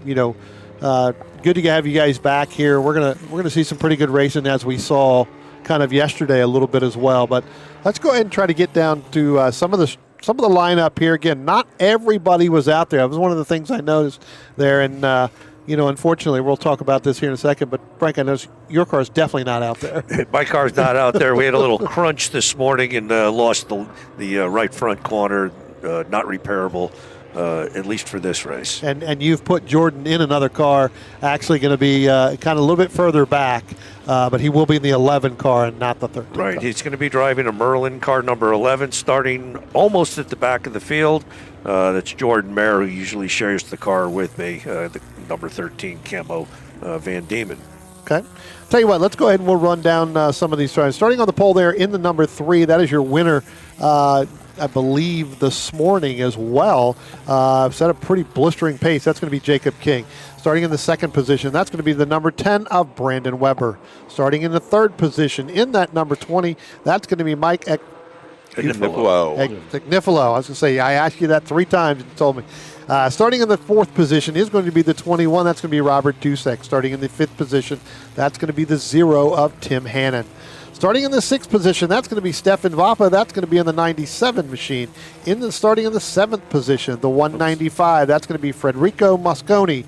to have you guys back here. We're gonna see some pretty good racing, as we saw kind of yesterday a little bit as well. But let's go ahead and try to get down to some of the lineup here. Again, not everybody was out there. That was one of the things I noticed there, and unfortunately, we'll talk about this here in a second, but Frank, I noticed your car's definitely not out there. My car's not out there. We had a little crunch this morning and lost the right front corner, not repairable, at least for this race. And you've put Jordan in another car, actually going to be kind of a little bit further back, but he will be in the 11 car and not the 13 Right, car. he's going to be driving a Merlin car number 11, starting almost at the back of the field. That's Jordan Mayer, who usually shares the car with me, the number 13 Camo Van Diemen. Okay. Tell you what, let's go ahead and we'll run down some of these tries. Starting on the pole there in the number 3, that is your winner, I believe, this morning as well. Set a pretty blistering pace. That's going to be Jacob King. Starting in the second position, that's going to be the number 10 of Brandon Weber. Starting in the third position, in that number 20, that's going to be Mike Gnifilo. I was going to say, I asked you that 3 times and you told me. Starting in the fourth position is going to be the 21. That's going to be Robert Dusek. Starting in the fifth position, that's going to be the 0 of Tim Hannon. Starting in the sixth position, that's going to be Stefan Vapa. That's going to be in the 97 machine. Starting in the seventh position, the 195, that's going to be Federico Mosconi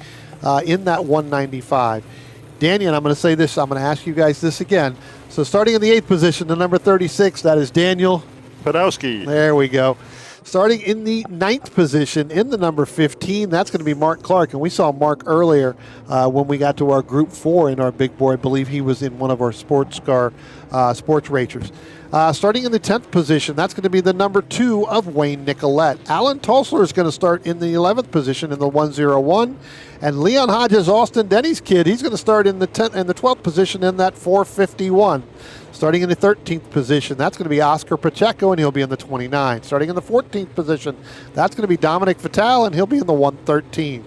in that 195. Daniel, I'm going to say this. I'm going to ask you guys this again. So starting in the eighth position, the number 36, that is Daniel Podowski. There we go. Starting in the ninth position, in the number 15, that's going to be Mark Clark. And we saw Mark earlier when we got to our Group 4 in our big boy. I believe he was in one of our sports racers. Starting in the 10th position, that's going to be the number 2 of Wayne Nicolette. Alan Tulsler is going to start in the 11th position in the 101. And Leon Hodges, Austin Denny's kid, he's going to start in the 12th position in that 451. Starting in the 13th position, that's going to be Oscar Pacheco, and he'll be in the 29. Starting in the 14th position, that's going to be Dominic Vitale, and he'll be in the 113.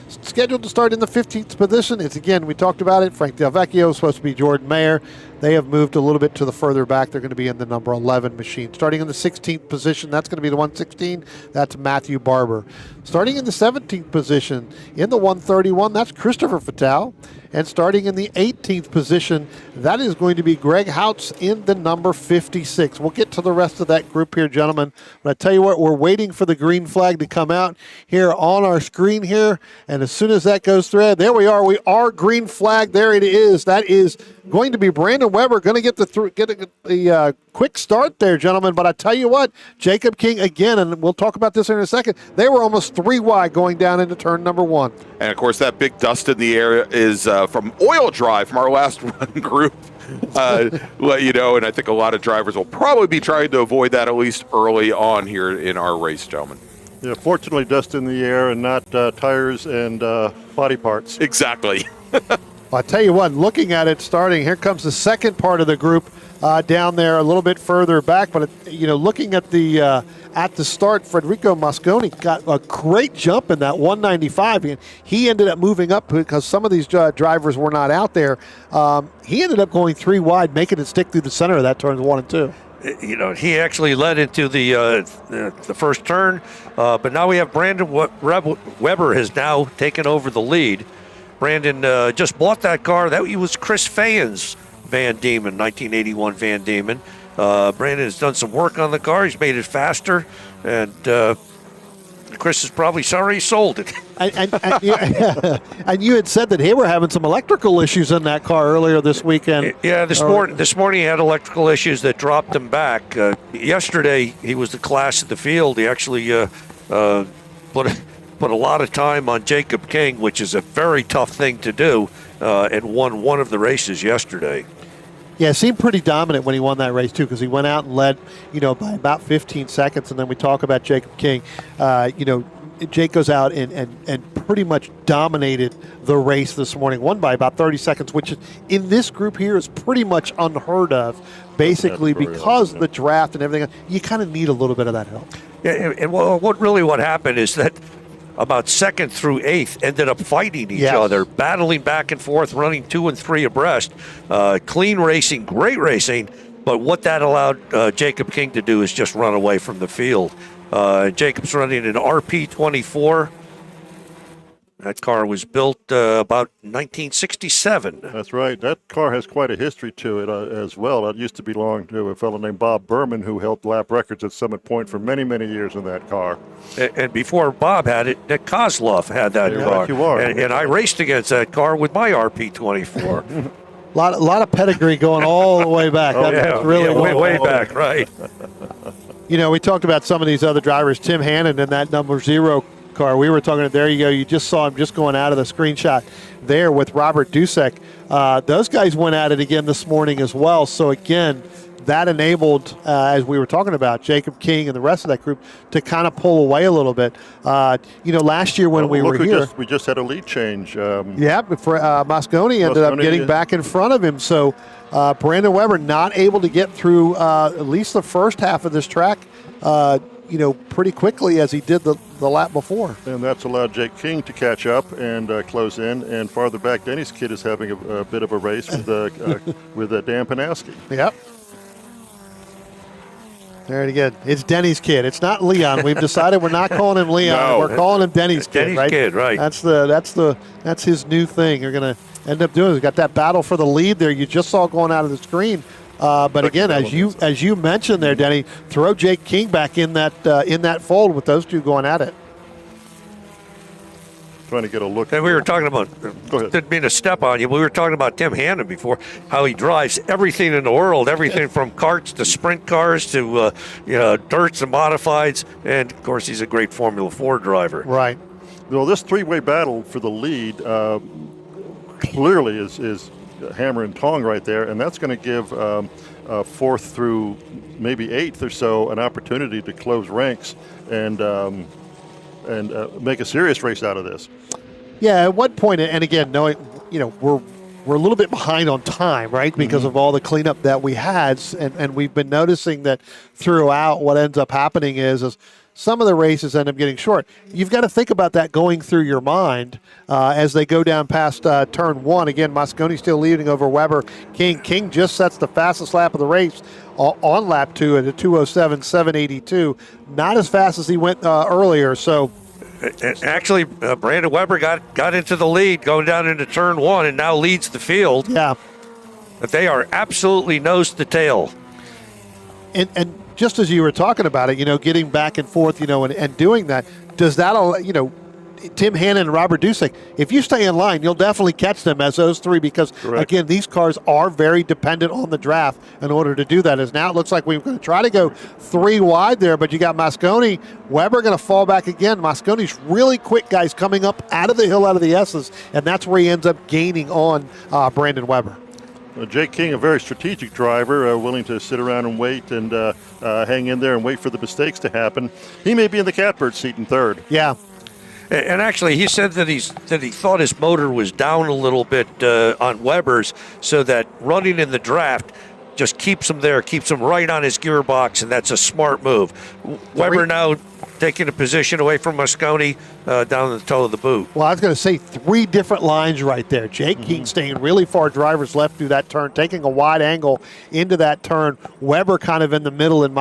Scheduled to start in the 15th position, it's again, we talked about it, Frank Del Vecchio, supposed to be Jordan Mayer. They have moved a little bit to the further back. They're going to be in the number 11 machine. Starting in the 16th position, that's going to be the 116. That's Matthew Barber. Starting in the 17th position, in the 131, that's Christopher Fatale. And starting in the 18th position, that is going to be Greg Houts in the number 56. We'll get to the rest of that group here, gentlemen. But I tell you what, we're waiting for the green flag to come out here on our screen here. And as soon as that goes through, there we are. We are green flag. There it is. That is going to be Brandon Weber going to get the quick start there, gentlemen. But I tell you what, Jacob King again, and we'll talk about this in a second, they were almost 3 wide going down into turn number 1. And of course, that big dust in the area is from oil dry from our last run group. Let you know, and I think a lot of drivers will probably be trying to avoid that at least early on here in our race, gentlemen. Yeah, fortunately, dust in the air and not tires and body parts. Exactly. Well, I tell you what, looking at it starting, here comes the second part of the group down there a little bit further back. But, looking at the start, Federico Mosconi got a great jump in that 195. And he ended up moving up because some of these drivers were not out there. He ended up going 3 wide, making it stick through the center of that turns 1 and 2. He actually led into the first turn, but now we have Brandon Weber has now taken over the lead. Brandon just bought that car. That was Chris Fayen's Van Diemen, 1981 Van Diemen. Brandon has done some work on the car. He's made it faster, and Chris is probably sorry he sold it. And you had said that they were having some electrical issues in that car earlier this weekend. Yeah, this morning he had electrical issues that dropped him back. Yesterday he was the class of the field. He actually put a lot of time on Jacob King, which is a very tough thing to do, and won one of the races yesterday. Yeah, it seemed pretty dominant when he won that race, too, because he went out and led, by about 15 seconds. And then we talk about Jacob King. Jake goes out and pretty much dominated the race this morning, won by about 30 seconds, which in this group here is pretty much unheard of, basically because of the draft and everything. You kind of need a little bit of that help. Yeah, and what happened is that about 2nd through 8th ended up fighting each other, battling back and forth, running 2 and 3 abreast. Clean racing, great racing, but what that allowed Jacob King to do is just run away from the field. Jacob's running an RP24. That car was built about 1967. That's right. That car has quite a history to it as well. It used to belong to a fellow named Bob Berman, who held lap records at Summit Point for many, many years in that car. And before Bob had it, Nick Kozlov had that car. You are. And I raced against that car with my RP24. A lot of pedigree going all the way back. That's really way back, right. We talked about some of these other drivers. Tim Hannon in that number 0 car. We were talking, there you go. You just saw him just going out of the screenshot there with Robert Dusek. Those guys went at it again this morning as well. So again, that enabled, as we were talking about, Jacob King and the rest of that group to kind of pull away a little bit. Last year when we were here. We just had a lead change. Mosconi ended up getting back in front of him. So Brandon Weber not able to get through at least the first half of this track, pretty quickly as he did the lap before. And that's allowed Jake King to catch up and close in. And farther back, Denny's kid is having a bit of a race with Dan Panowski. Yep. There it again. It's Denny's kid. It's not Leon. We've decided we're not calling him Leon. No. We're calling him Denny's kid. Denny's kid, right? That's his new thing. You're going to end up doing. He's got that battle for the lead there. You just saw going out of the screen. But again, as you mentioned there, Denny, throw Jake King back in that fold with those two going at it. Trying to get a look. And we were talking about, Go ahead. Didn't mean to step on you, but we were talking about Tim Hannon before, how he drives everything in the world, everything from karts to sprint cars to dirts and modifieds, and of course he's a great Formula 4 driver. Right. Well, this three-way battle for the lead clearly is hammer and tong right there, and that's going to give 4th through maybe 8th or so an opportunity to close ranks and make a serious race out of this. Yeah, at what point, and again, knowing, we're a little bit behind on time, right, because of all the cleanup that we had, and we've been noticing that throughout what ends up happening is some of the races end up getting short. You've got to think about that going through your mind as they go down past turn 1. Again, Mosconi still leading over Weber. King just sets the fastest lap of the race on lap 2 at a 2:07.782. Not as fast as he went earlier. So actually, Brandon Weber got into the lead going down into turn 1 and now leads the field. Yeah. But they are absolutely nose to tail. And just as you were talking about it, getting back and forth, and doing that, does that, Tim Hannon and Robert Dusek, if you stay in line, you'll definitely catch them as those three because, again, these cars are very dependent on the draft in order to do that. As now it looks like we're going to try to go 3 wide there, but you got Mosconi. Weber going to fall back again. Mosconi's really quick, guys, coming up out of the hill, out of the S's, and that's where he ends up gaining on Brandon Weber. Jake King, a very strategic driver, willing to sit around and wait and hang in there and wait for the mistakes to happen. He may be in the catbird seat in 3rd. Yeah. And actually, he said that he thought his motor was down a little bit on Weber's, so that running in the draft just keeps him there, keeps him right on his gearbox, and that's a smart move. Weber now taking a position away from Mosconi down the toe of the boot. Well, I was going to say 3 different lines right there. Jake King staying really far driver's left through that turn, taking a wide angle into that turn. Weber kind of in the middle and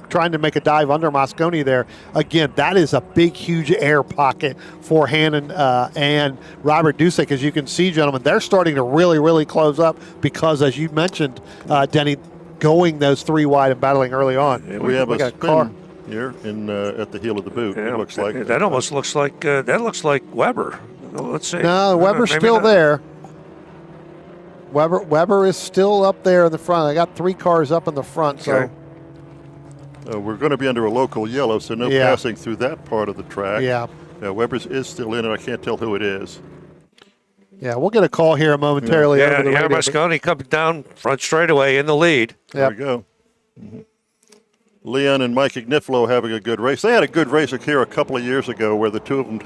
trying to make a dive under Mosconi there. Again, that is a big, huge air pocket for Hannon and Robert Dusek. As you can see, gentlemen, they're starting to really, really close up because, as you mentioned, Denny, going those 3 wide and battling early on. We have a car. here in at the heel of the boot. It looks like that almost looks like Weber. Let's see. No, Weber's maybe still not. there. Weber is still up there in the front. I got 3 cars up in the front, so. We're going to be under a local yellow, so no Yeah. passing through that part of the track. Yeah. Weber's is still in it. I can't tell who it is. Yeah, we'll get a call here momentarily. over the radio. Mosconi comes down front straightaway in the lead. There we go. Leon and Mike Igniflo having a good race. They had a good race here a couple of years ago where the two of them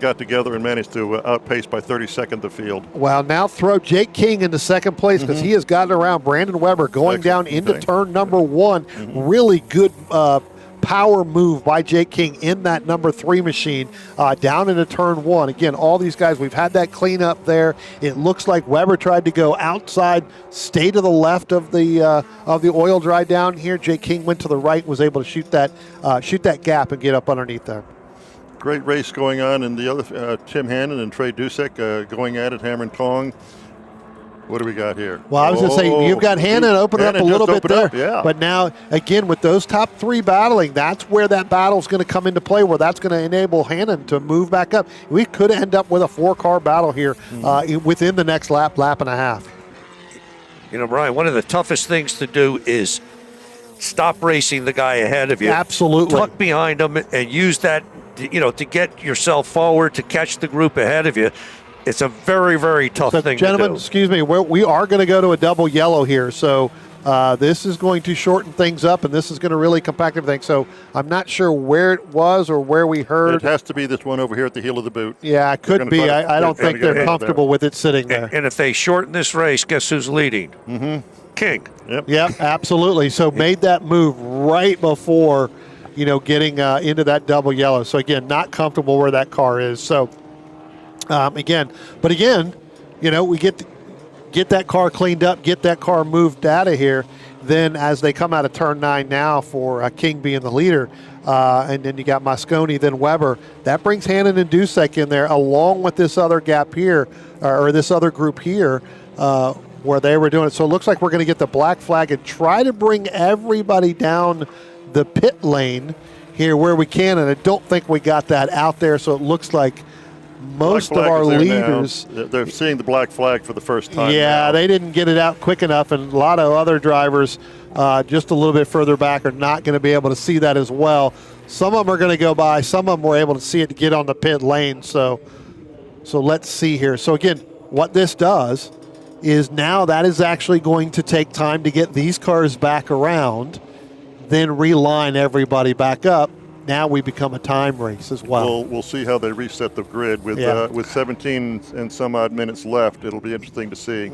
got together and managed to outpace by 32nd the field. Well, now throw Jake King into second place because he has gotten around Brandon Weber going down into turn number 1. Really good power move by Jake King in that number 3 machine down into turn 1. Again, all these guys, we've had that cleanup there. It looks like Weber tried to go outside, stay to the left of the oil dry down here. Jake King went to the right and was able to shoot that gap and get up underneath there. Great race going on, and the other Tim Hannon and Trey Dusek going at it, hammer and tong. What do we got here? Well, I was going to say, you've got Hannon opening up a little bit there. But now, again, with those top 3 battling, that's where that battle's going to come into play, where that's going to enable Hannon to move back up. We could end up with a 4-car battle here within the next lap and a half. You know, Brian, one of the toughest things to do is stop racing the guy ahead of you. Absolutely. Tuck behind him and use that, to get yourself forward, to catch the group ahead of you. It's a very, very tough thing to do. Gentlemen, excuse me, we are going to go to a double yellow here. So this is going to shorten things up, and this is going to really compact everything. So I'm not sure where it was or where we heard. It has to be this one over here at the heel of the boot. Yeah, it could be. I don't think they're comfortable with it sitting there. And if they shorten this race, guess who's leading? King. Yep, absolutely. So made that move right before, getting into that double yellow. So, again, not comfortable where that car is. So, we get that car cleaned up, get that car moved out of here. Then as they come out of turn 9 now for King being the leader, and then you got Mosconi, then Weber. That brings Hannon and Dusek in there along with this other gap here, or this other group here, where they were doing it. So it looks like we're going to get the black flag and try to bring everybody down the pit lane here where we can. And I don't think we got that out there. So it looks like most of our leaders, they're seeing the black flag for the first time. Yeah, they didn't get it out quick enough, and a lot of other drivers just a little bit further back are not going to be able to see that as well. Some of them are going to go by. Some of them were able to see it to get on the pit lane. So let's see here. So again, what this does is now that is actually going to take time to get these cars back around, then reline everybody back up. Now we become a time race as well. We'll see how they reset the grid with 17 and some odd minutes left. It'll be interesting to see.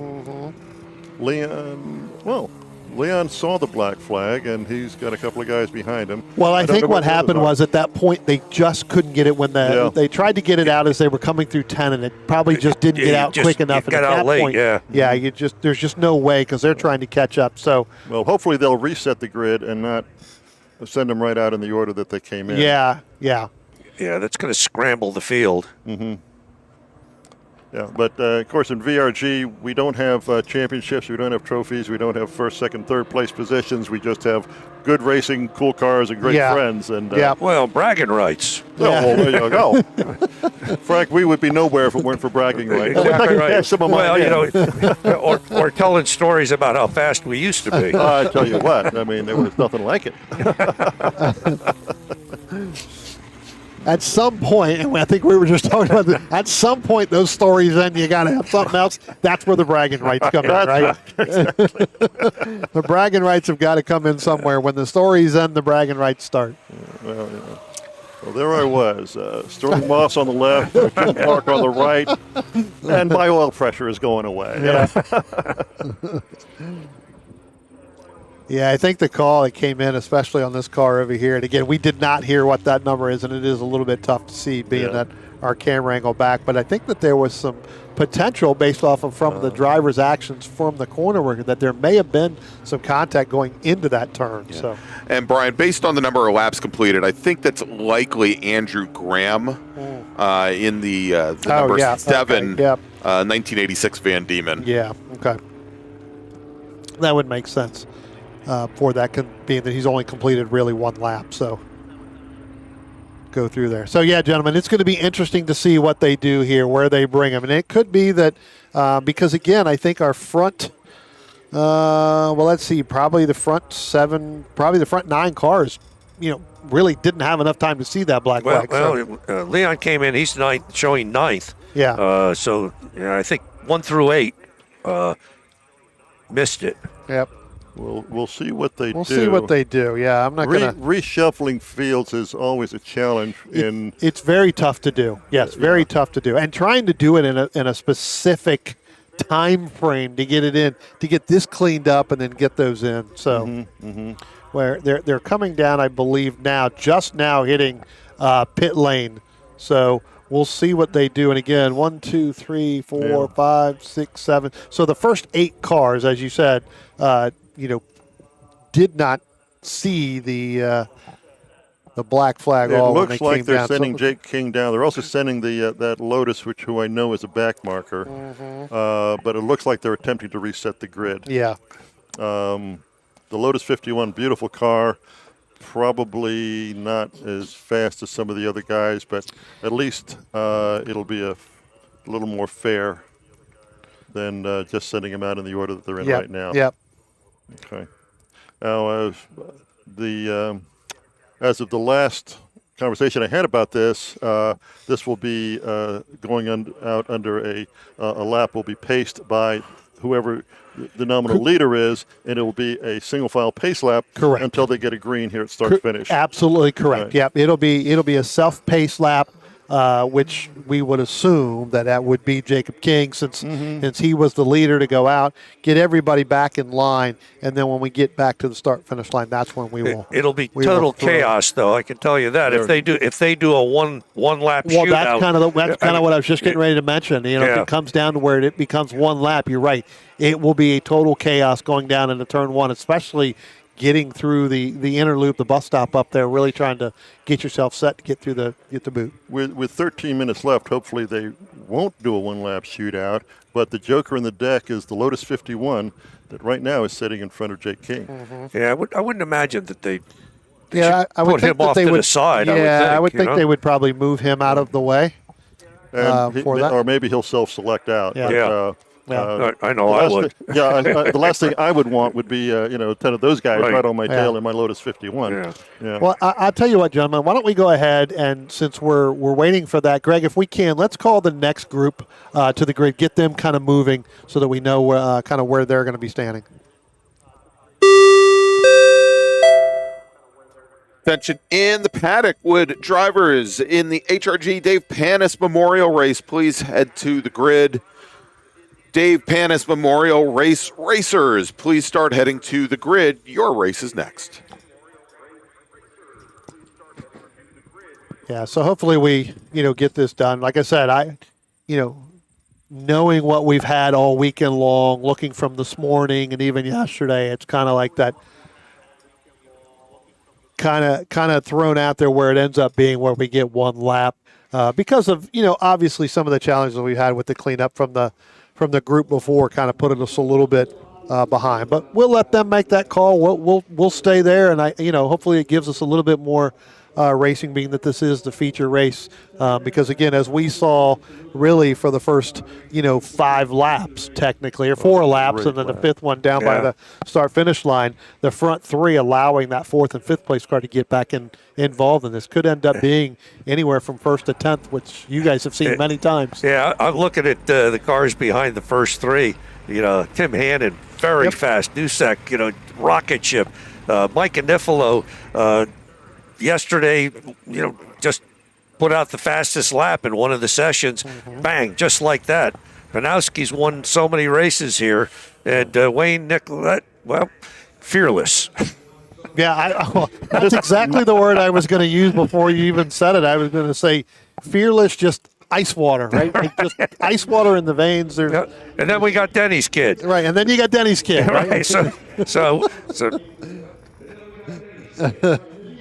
Leon saw the black flag, and he's got a couple of guys behind him. Well, I think what happened was at that point they just couldn't get it when they tried to get it out as they were coming through 10, and it probably just didn't get out quick enough. It got out late, there's just no way because they're trying to catch up. So, well, hopefully they'll reset the grid and not send them right out in the order that they came in. Yeah, that's going to scramble the field. Yeah, but of course in VRG we don't have championships, we don't have trophies, we don't have first, second, third place positions. We just have good racing, cool cars, and great friends. And well, bragging rights. Well, there you go. Frank, we would be nowhere if it weren't for bragging rights. Exactly right. Or telling stories about how fast we used to be. I tell you what, I mean, there was nothing like it. At some point, and I think we were just talking about this, at some point those stories end, you got to have something else. That's where the bragging rights come in, right? Exactly. The bragging rights have got to come in somewhere. When the stories end, the bragging rights start. Well, there I was. Sterling Moss on the left, Jim Clark on the right, and my oil pressure is going away. Yeah, I think the call that came in, especially on this car over here, and again, we did not hear what that number is, and it is a little bit tough to see being that our camera angle back, but I think that there was some potential based off of from the driver's actions from the corner worker that there may have been some contact going into that turn. Yeah. So, and Brian, based on the number of laps completed, I think that's likely Andrew Graham in the number 7, 1986 Van Diemen. Yeah, okay. That would make sense. for that, being that he's only completed really one lap. So go through there. So yeah, gentlemen, it's going to be interesting to see what they do here, where they bring them, and it could be that because again, I think our front. Well, let's see. Probably the front 9 cars, really didn't have enough time to see that black flag. Leon came in. He's showing ninth. Yeah. So I think 1 through 8 missed it. Yep. We'll see what they do. We'll see what they do. Yeah, I'm not going to. Reshuffling fields is always a challenge. It's very tough to do. Yes, very tough to do, and trying to do it in a specific time frame to get it in, to get this cleaned up and then get those in. So where they're coming down, I believe just now hitting pit lane. So we'll see what they do. And again, 1, 2, 3, 4, 5, 6, 7. So the first 8 cars, as you said, did not see the black flag. It all looks when they like came they're down. sending Jake King down. They're also sending that Lotus, who I know is a back marker, but it looks like they're attempting to reset the grid. Yeah. The Lotus 51, beautiful car. Probably not as fast as some of the other guys, but at least it'll be a little more fair than just sending them out in the order that they're in right now. Yep. Okay. Now, as of the last conversation I had about this, this will be going out under a lap will be paced by whoever the nominal leader is, and it will be a single file pace lap until they get a green here at start finish. Absolutely correct. Right. Yep. It'll be a self-paced lap, which we would assume that would be Jacob King, since he was the leader, to go out, get everybody back in line, and then when we get back to the start finish line, that's when we will. It'll be total chaos, though. I can tell you that. If they do a one lap shootout. Well, that's kind of what I was just getting ready to mention. If it comes down to where it becomes one lap, you're right. It will be a total chaos going down into turn 1, especially getting through the inner loop, the bus stop up there, really trying to get yourself set to get through the boot. With 13 minutes left, hopefully they won't do a one-lap shootout, but the joker in the deck is the Lotus 51 that right now is sitting in front of Jake King. Yeah, I wouldn't imagine that they I would put think him that off they to would, the side. Yeah, I would think, they would probably move him out of the way. For that. Or maybe he'll self-select out. Yeah. But, I know I would. The last thing I would want would be 10 of those guys right on my tail in my Lotus 51. Yeah. Well, I'll tell you what, gentlemen. Why don't we go ahead, and since we're waiting for that, Greg, if we can, let's call the next group to the grid, get them kind of moving so that we know kind of where they're going to be standing. Attention in the paddock. Would drivers in the HRG Dave Panis Memorial Race please head to the grid? Dave Panis Memorial Race racers, please start heading to the grid. Your race is next. Yeah, so hopefully we, get this done. Like I said, knowing what we've had all weekend long, looking from this morning and even yesterday, it's kind of like that kind of thrown out there where it ends up being where we get one lap because of, obviously some of the challenges we've had with the cleanup from the group before, kind of putting us a little bit behind. But we'll let them make that call. We'll stay there, and hopefully it gives us a little bit more racing, being that this is the feature race. Because again, as we saw, really for the first 5 laps technically, or 4 laps, and then the 5th one down by the start finish line, the front 3 allowing that 4th and 5th place car to get back involved in this could end up being anywhere from 1st to 10th, which you guys have seen many times. Yeah, I'm looking at the cars behind the first 3. Tim Hannon, very fast. Nusek, rocket ship. Mike Anifalo, yesterday, just put out the fastest lap in one of the sessions. Bang, just like that. Panowski's won so many races here. And Wayne Nicolette, fearless. Yeah, that's exactly the word I was going to use before you even said it. I was going to say fearless, just ice water, right? Like just ice water in the veins. And then we got Denny's kid. Right, and then you got Denny's kid, right? So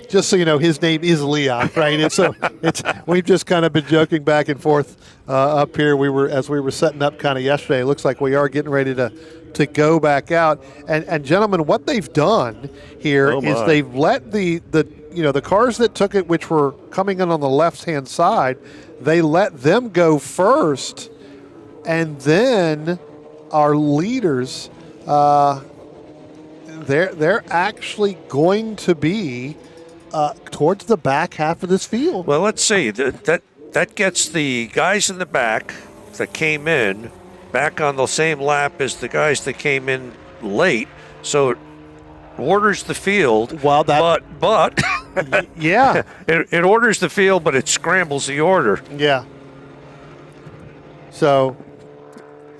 just so you know, his name is Leon, right? And so we've just kind of been joking back and forth up here. As we were setting up kind of yesterday. It looks like we are getting ready to go back out. And gentlemen, what they've done here is they've let the cars that took it, which were coming in on the left-hand side, they let them go first, and then our leaders, they're actually going to be towards the back half of this field. Well, let's see. That gets the guys in the back that came in back on the same lap as the guys that came in late. So it orders the field. Well, but yeah, it orders the field, but it scrambles the order. Yeah. So,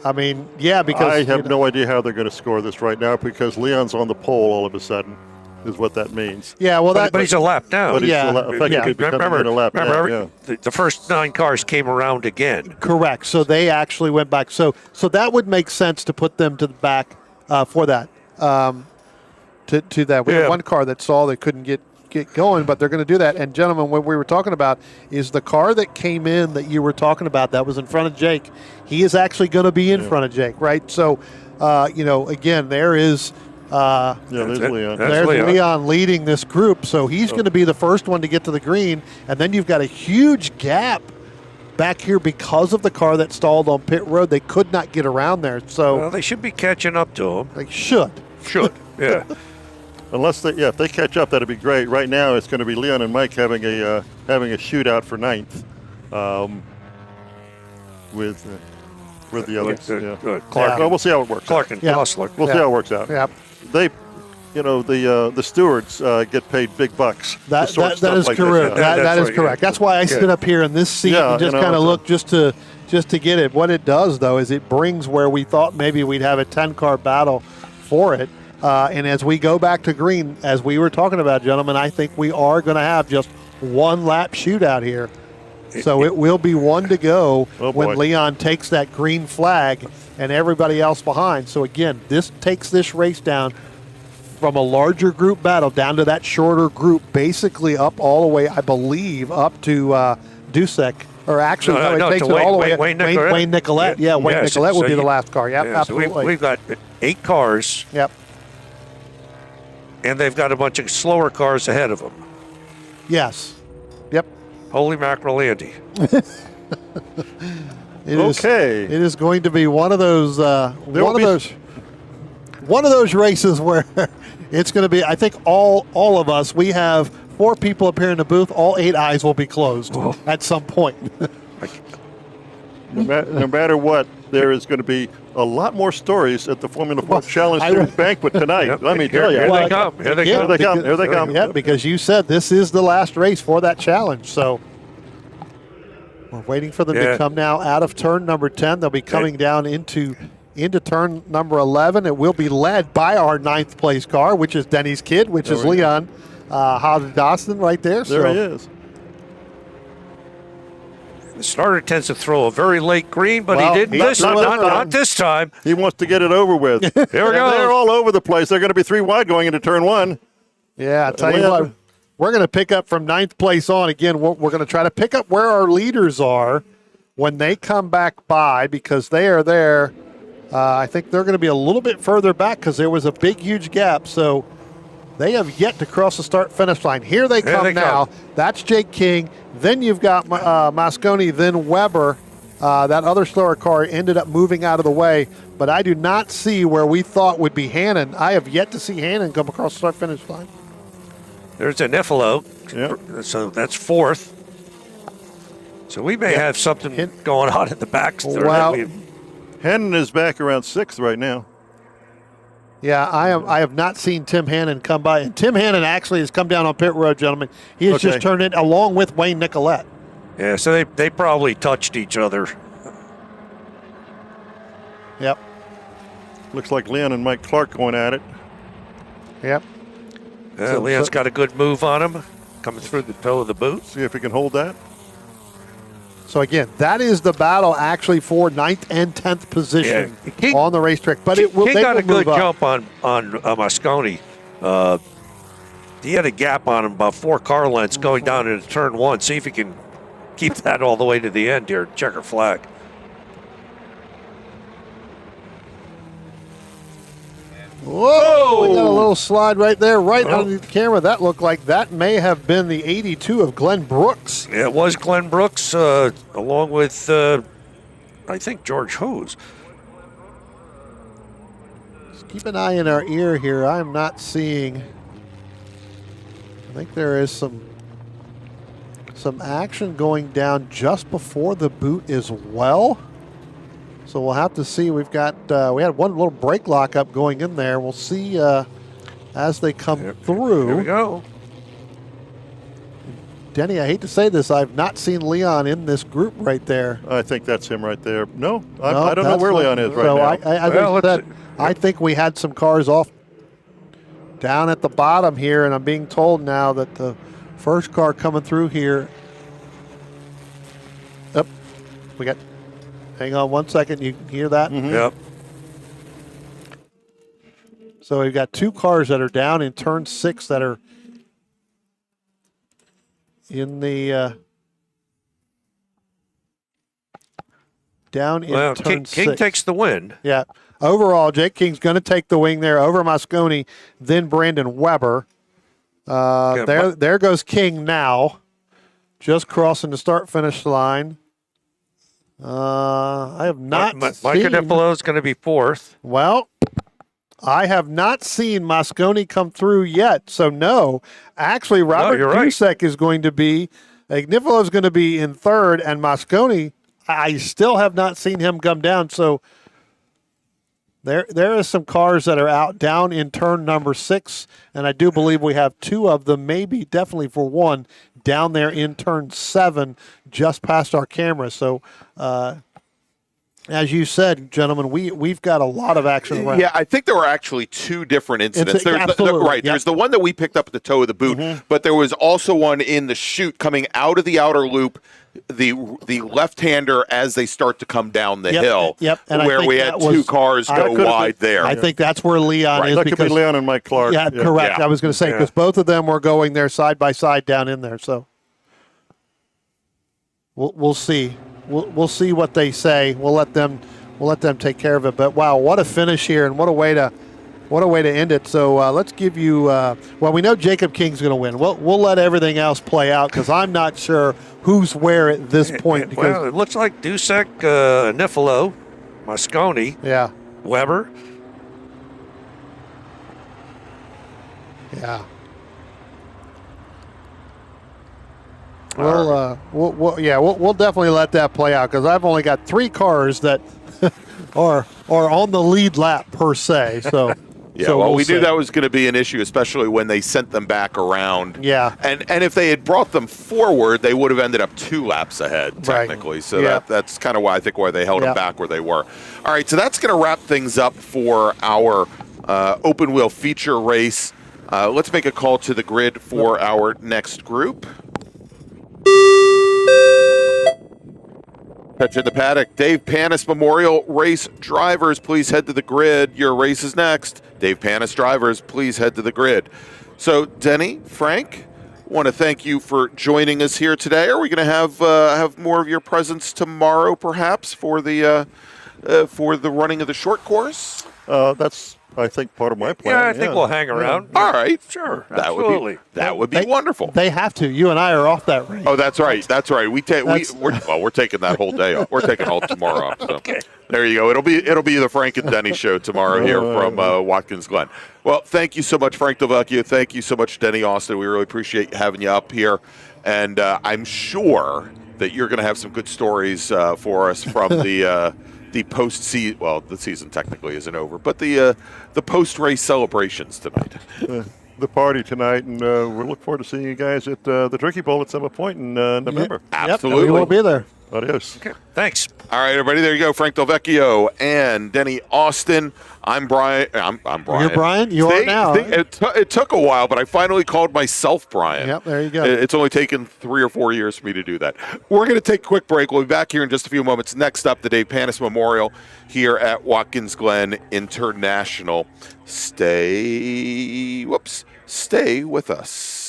I mean, yeah, because I have no idea how they're going to score this right now because Leon's on the pole all of a sudden, is what that means. Yeah, well, but he's a lap down. But he's effectively becoming a lap down. The first 9 cars came around again. Correct. So they actually went back. So that would make sense to put them to the back for that. To that, we had one car that saw they couldn't get going, but they're going to do that. And gentlemen, what we were talking about is the car that came in that you were talking about that was in front of Jake. He is actually going to be in front of Jake, right? So, again, there is. There's Leon. There's Leon leading this group, so he's going to be the first one to get to the green, and then you've got a huge gap back here because of the car that stalled on pit road. They could not get around there, so they should be catching up to him. They should, yeah. Unless if they catch up, that'd be great. Right now, it's going to be Leon and Mike having a shootout for 9th, with the others. Clark. Well, we'll see how it works. Clark and Gosler. We'll see how it works out. Yep. They, the stewards get paid big bucks. That is correct. That is correct. That's why I sit up here in this seat and just kind of look just to get it. What it does, though, is it brings where we thought maybe we'd have a 10-car battle for it. And as we go back to green, as we were talking about, gentlemen, I think we are going to have just one lap shootout here. So it will be one to go when Leon takes that green flag and everybody else behind. So, again, this takes this race down from a larger group battle down to that shorter group, basically up all the way, I believe, up to Dusek. Or actually, it takes it all the way up. Wayne Nicolette. Yeah, Wayne Nicolette will be the last car. Yep, absolutely. So we've got 8 cars. Yep. And they've got a bunch of slower cars ahead of them. Yes. Yep. Holy mackerel, Andy. It is going to be one of those races where it's going to be. I think all of us. We have 4 people up here in the booth. All 8 eyes will be closed at some point. No matter what, there is going to be a lot more stories at the Formula 4 Challenge Series banquet tonight. Let me tell you. Here they come. Here they come. Yeah, because you said this is the last race for that challenge. So we're waiting for them to come now out of turn number 10. They'll be coming down into turn number 11. It will be led by our 9th place car, which is Denny's kid, which is Leon Dawson right there. There he is. The starter tends to throw a very late green, but he didn't not this time. He wants to get it over with. Here we go. They're all over the place. They're going to be 3 wide going into turn 1. Yeah, I tell you what, we're going to pick up from 9th place on. Again, we're going to try to pick up where our leaders are when they come back by, because they are there. I think they're going to be a little bit further back because there was a big, huge gap. So they have yet to cross the start-finish line. Here they come now. That's Jake King. Then you've got Mosconi, then Weber. That other slower car ended up moving out of the way, but I do not see where we thought would be Hannon. I have yet to see Hannon come across the start-finish line. There's a Nifalo, so that's 4th. So we may have something going on in the back. Hannon is back around 6th right now. Yeah, I have not seen Tim Hannon come by. And Tim Hannon actually has come down on pit road, gentlemen. He has just turned in along with Wayne Nicolette. Yeah, so they probably touched each other. Yep. Looks like Leon and Mike Clark going at it. Yep. Leon's got a good move on him, coming through the toe of the boot. See if he can hold that. So, again, that is the battle actually for 9th and 10th position on the racetrack. But King got a good jump on Mosconi. he had a gap on him about 4 car lengths going down into turn 1. See if he can keep that all the way to the end here. Checker flag. Whoa! We got a little slide right there, right on the camera. That looked like that may have been the 82 of Glenn Brooks. Yeah, it was Glenn Brooks, along with, I think, George Hose. Just keep an eye in our ear here. I'm not seeing. I think there is some action going down just before the boot as well. So we'll have to see. We've got we had one little brake lockup going in there. We'll see as they come through. Here we go. Denny, I hate to say this, I've not seen Leon in this group right there. I think that's him right there. No, I don't know where Leon is right now. So I think we had some cars off down at the bottom here, and I'm being told now that the first car coming through here. We got. Hang on 1 second. You can hear that? Mm-hmm. Yep. So we've got 2 cars that are down in turn 6 that are in the down in turn 6. King takes the win. Yeah. Overall, Jake King's going to take the wing there over Mosconi, then Brandon Weber. There goes King now, just crossing the start-finish line. I have not Micah seen... Dipolo is going to be 4th. Well, I have not seen Mosconi come through yet, so no. Actually, Robert Dusek is going to be, Agnifilo is going to be in 3rd, and Mosconi, I still have not seen him come down, so there is some cars that are out down in turn number 6, and I do believe we have 2 of them, maybe definitely for 1, down there in turn 7, just past our camera. So, as you said, gentlemen, we've got a lot of action around. Yeah, I think there were actually 2 different incidents. There's the one that we picked up at the toe of the boot, but there was also one in the chute coming out of the outer loop, the left-hander as they start to come down the hill, and where we had 2 cars go wide there. I think that's where Leon is. That could be Leon and Mike Clark. Yeah, correct. I was going to say, because both of them were going there side by side down in there. So we'll see. We'll see what they say. We'll let them take care of it. But wow, what a finish here, and what a way to end it. So let's give you. Well, we know Jacob King's going to win. We'll let everything else play out because I'm not sure who's where at this point. Well, it looks like Dusek, Nifolo, Mosconi, Weber. Yeah. We'll definitely let that play out because I've only got 3 cars that are on the lead lap per se. So we knew that was going to be an issue, especially when they sent them back around. Yeah, and if they had brought them forward, they would have ended up 2 laps ahead technically. Right. So that's kind of why they held them back where they were. All right, so that's going to wrap things up for our open wheel feature race. Let's make a call to the grid for our next group. Catch in the paddock. Dave Panis Memorial Race drivers, please head to the grid. Your race is next. Dave Panis drivers, please head to the grid. So, Denny, Frank, want to thank you for joining us here today. Are we going to have more of your presence tomorrow, perhaps, for the running of the short course? That's, I think, part of my plan. Yeah, I think we'll hang around. All right. Sure. That would be wonderful. They have to. You and I are off that race. Oh, that's right. That's right. We're taking that whole day off. We're taking all tomorrow off. So. Okay. There you go. It'll be the Frank and Denny show tomorrow here from Watkins Glen. Well, thank you so much, Frank Delvecchio. Thank you so much, Denny Austin. We really appreciate having you up here, and I'm sure that you're going to have some good stories for us from the post-season. Well, the season technically isn't over, but the post-race celebrations tonight. The party tonight, and we look forward to seeing you guys at the Turkey Bowl at some point in November. Absolutely, we will be there. Adios. Okay, thanks. All right, everybody, there you go. Frank Delvecchio and Denny Austin. I'm Brian. I'm Brian. You're Brian? You are now. It took a while, but I finally called myself Brian. Yep, there you go. It's only taken 3 or 4 years for me to do that. We're going to take a quick break. We'll be back here in just a few moments. Next up, the Dave Panis Memorial here at Watkins Glen International. Stay with us.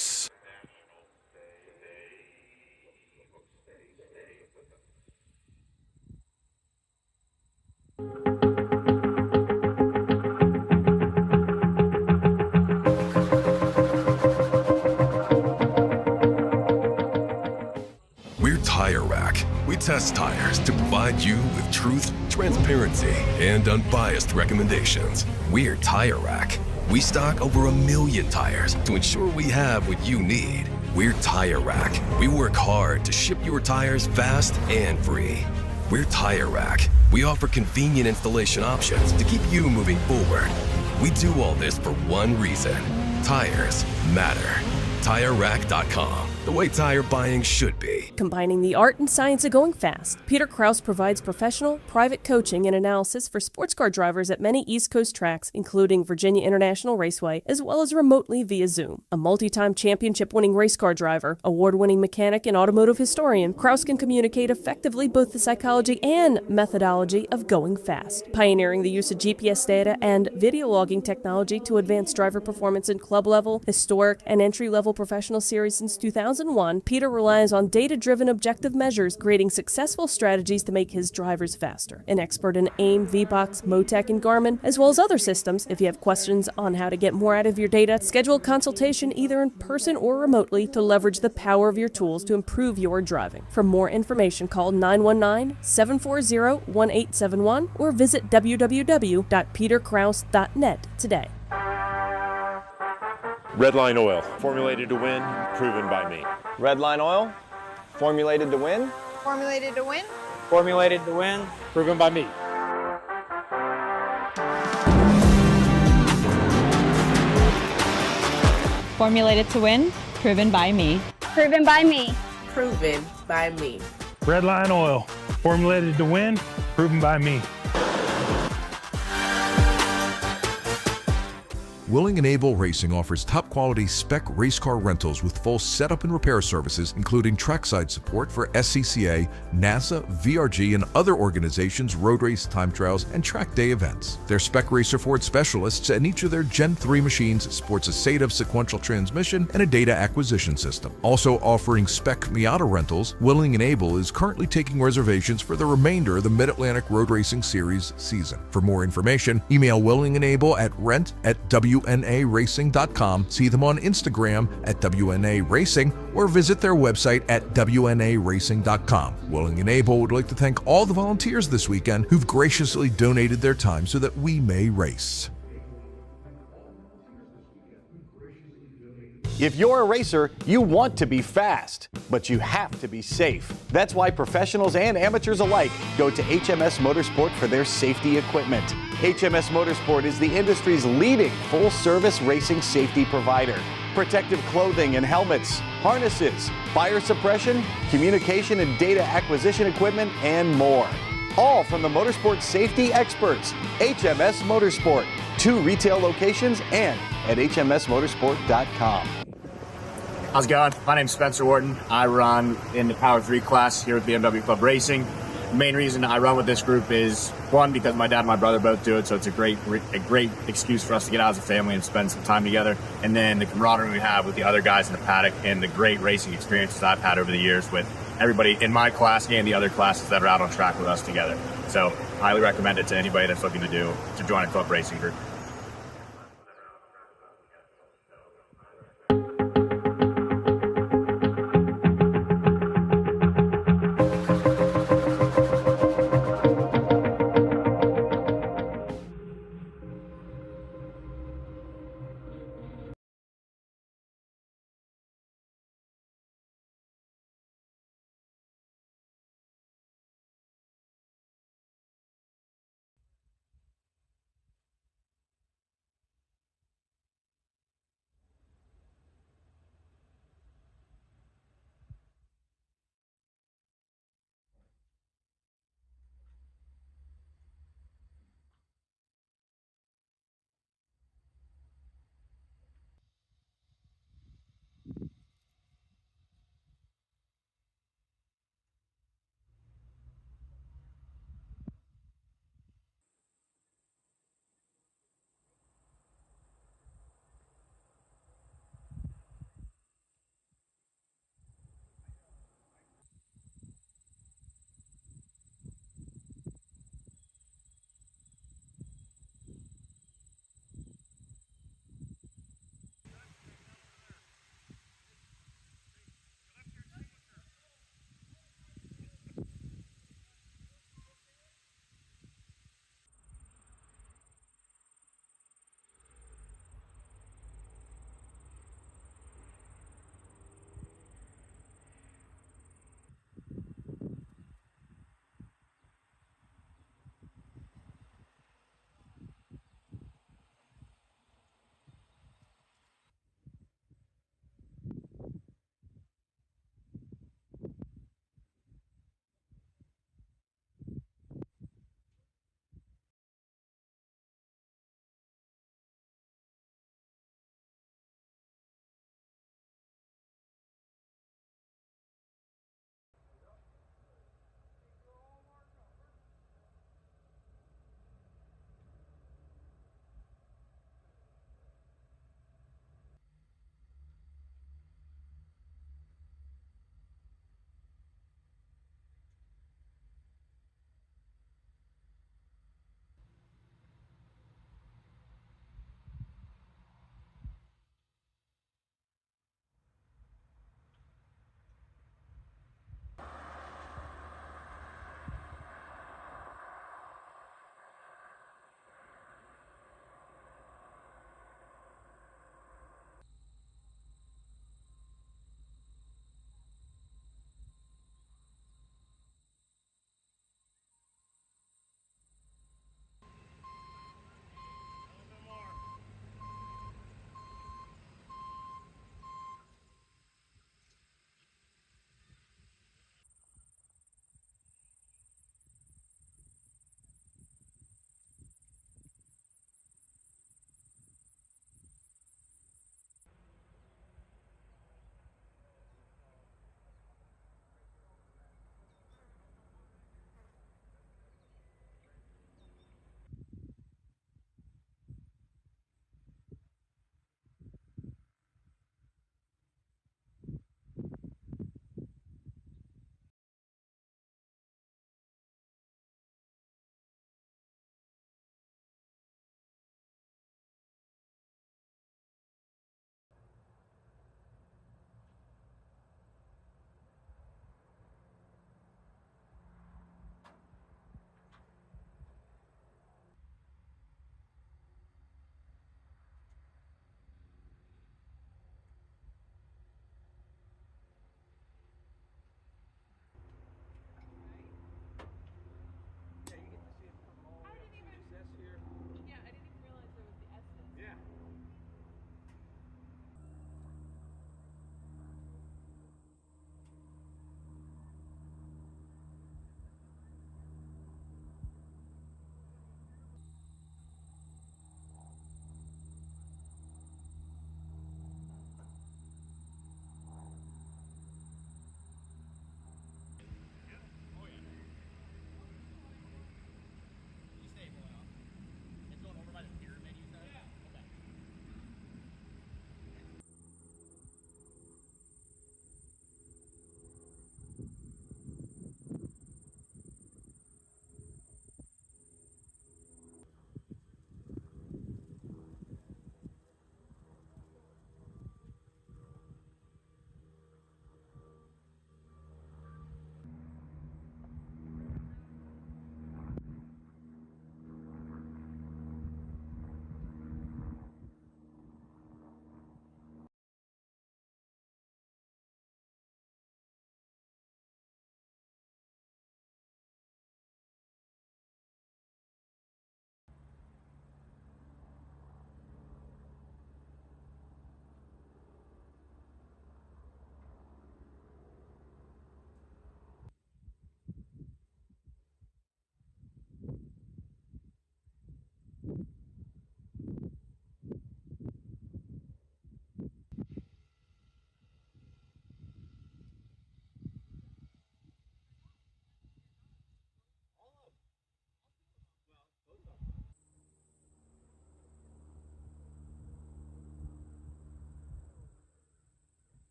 We're Tire Rack. We test tires to provide you with truth, transparency, and unbiased recommendations. We're Tire Rack. We stock over 1 million tires to ensure we have what you need. We're Tire Rack. We work hard to ship your tires fast and free. We're Tire Rack. We offer convenient installation options to keep you moving forward. We do all this for one reason. Tires matter. TireRack.com, the way tire buying should be. Combining the art and science of going fast, Peter Krause provides professional, private coaching and analysis for sports car drivers at many East Coast tracks, including Virginia International Raceway, as well as remotely via Zoom. A multi-time championship-winning race car driver, award-winning mechanic, and automotive historian, Krause can communicate effectively both the psychology and methodology of going fast, pioneering the use of GPS data and video logging technology to advance driver performance in club-level, historic, and entry-level professional series since 2001. Peter relies on data-driven objective measures, creating successful strategies to make his drivers faster. An expert in AIM, VBOX, Motec, and Garmin, as well as other systems. If you have questions on how to get more out of your data, schedule a consultation either in person or remotely to leverage the power of your tools to improve your driving. For more information, call 919-740-1871 or visit www.peterkrause.net today. Redline Oil, formulated to win, proven by me. Redline Oil, formulated to win. Formulated to win. Formulated to win, proven by me. Formulated to win, proven by me. Proven by me. Proven by me. Redline Oil, formulated to win, proven by me. Willing and Able Racing offers top-quality spec race car rentals with full setup and repair services, including trackside support for SCCA, NASA, VRG, and other organizations' road race, time trials, and track day events. Their Spec Racer Ford specialists and each of their Gen 3 machines sports a SATAV sequential transmission and a data acquisition system. Also offering Spec Miata rentals, Willing and Able is currently taking reservations for the remainder of the Mid-Atlantic Road Racing Series season. For more information, email Willing and Able at rent@WNARacing.com, see them on Instagram at WNA Racing, or visit their website at WNARacing.com. Willing and Able would like to thank all the volunteers this weekend who've graciously donated their time so that we may race. If you're a racer, you want to be fast, but you have to be safe. That's why professionals and amateurs alike go to HMS Motorsport for their safety equipment. HMS Motorsport is the industry's leading full-service racing safety provider. Protective clothing and helmets, harnesses, fire suppression, communication and data acquisition equipment, and more. All from the motorsport safety experts, HMS Motorsport. 2 retail locations and at hmsmotorsport.com. How's it going? My name's Spencer Wharton. I run in the Power 3 class here with BMW Club Racing. The main reason I run with this group is, one, because my dad and my brother both do it, so it's a great excuse for us to get out as a family and spend some time together. And then the camaraderie we have with the other guys in the paddock and the great racing experiences I've had over the years with everybody in my class and the other classes that are out on track with us together. So highly recommend it to anybody that's looking to join a club racing group.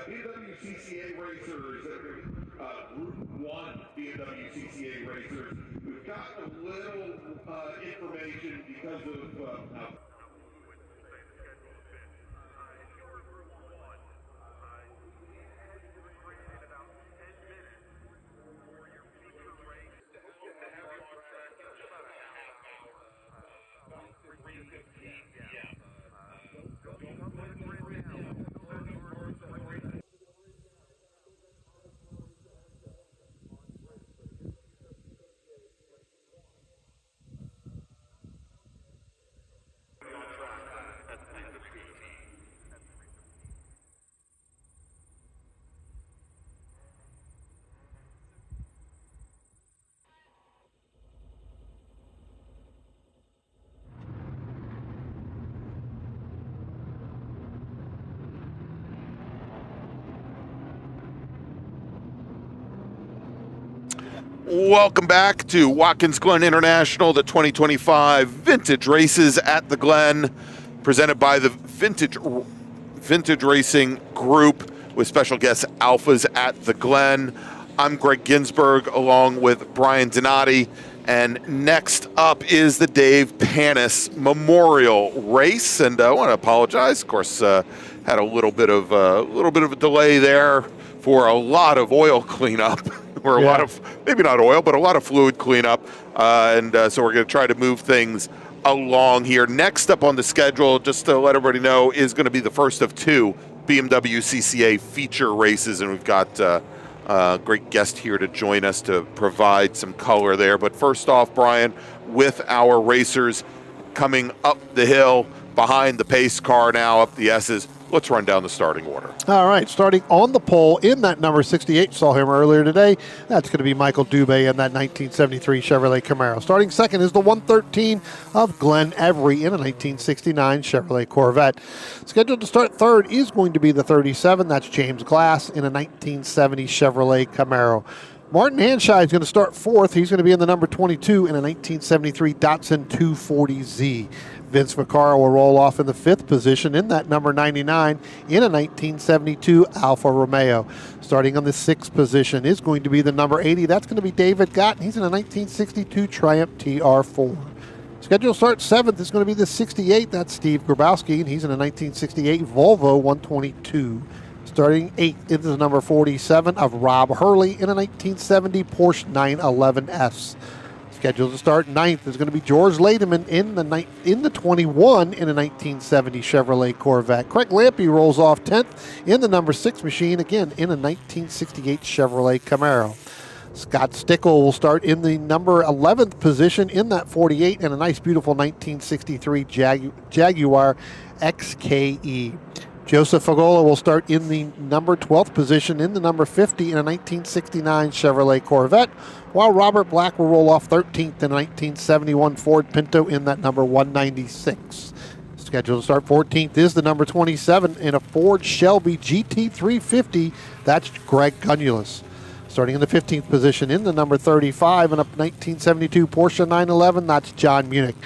BMW CCA racers, Group 1 BMW CCA racers. We've got a little information because of Welcome back to Watkins Glen International, the 2025 Vintage Races at the Glen, presented by the Vintage Racing Group with special guests Alfas at the Glen. I'm Greg Ginsburg along with Brian Donati, and next up is the Dave Panis Memorial Race. And I want to apologize, of course, had a little bit of a delay there for a lot of oil cleanup. Or a lot of, maybe not oil, but a lot of fluid cleanup. So we're going to try to move things along here. Next up on the schedule, just to let everybody know, is going to be the first of 2 BMW CCA feature races. And we've got a great guest here to join us to provide some color there. But first off, Brian, with our racers coming up the hill behind the pace car now, up the S's, let's run down the starting order. All right, starting on the pole in that number 68, saw him earlier today. That's going to be Michael Dubé in that 1973 Chevrolet Camaro. Starting second is the 113 of Glenn Every in a 1969 Chevrolet Corvette. Scheduled to start third is going to be the 37. That's James Glass in a 1970 Chevrolet Camaro. Martin Hanshaw is going to start fourth. He's going to be in the number 22 in a 1973 Datsun 240Z. Vince Vaccaro will roll off in the 5th position in that number 99 in a 1972 Alfa Romeo. Starting on the 6th position is going to be the number 80. That's going to be David Gott. He's in a 1962 Triumph TR4. Scheduled to start 7th is going to be the 68. That's Steve Grabowski, and he's in a 1968 Volvo 122. Starting 8th is the number 47 of Rob Hurley in a 1970 Porsche 911S. Scheduled to start 9th is going to be George Lademan in the 21 in a 1970 Chevrolet Corvette. Craig Lampe rolls off 10th in the number 6 machine, again in a 1968 Chevrolet Camaro. Scott Stickle will start in the number 11th position in that 48 in a nice, beautiful 1963 Jaguar XKE. Joseph Fagola will start in the number 12th position in the number 50 in a 1969 Chevrolet Corvette, while Robert Black will roll off 13th in a 1971 Ford Pinto in that number 196. Scheduled to start 14th is the number 27 in a Ford Shelby GT350. That's Greg Gunnulus. Starting in the 15th position in the number 35 in a 1972 Porsche 911, that's John Munich.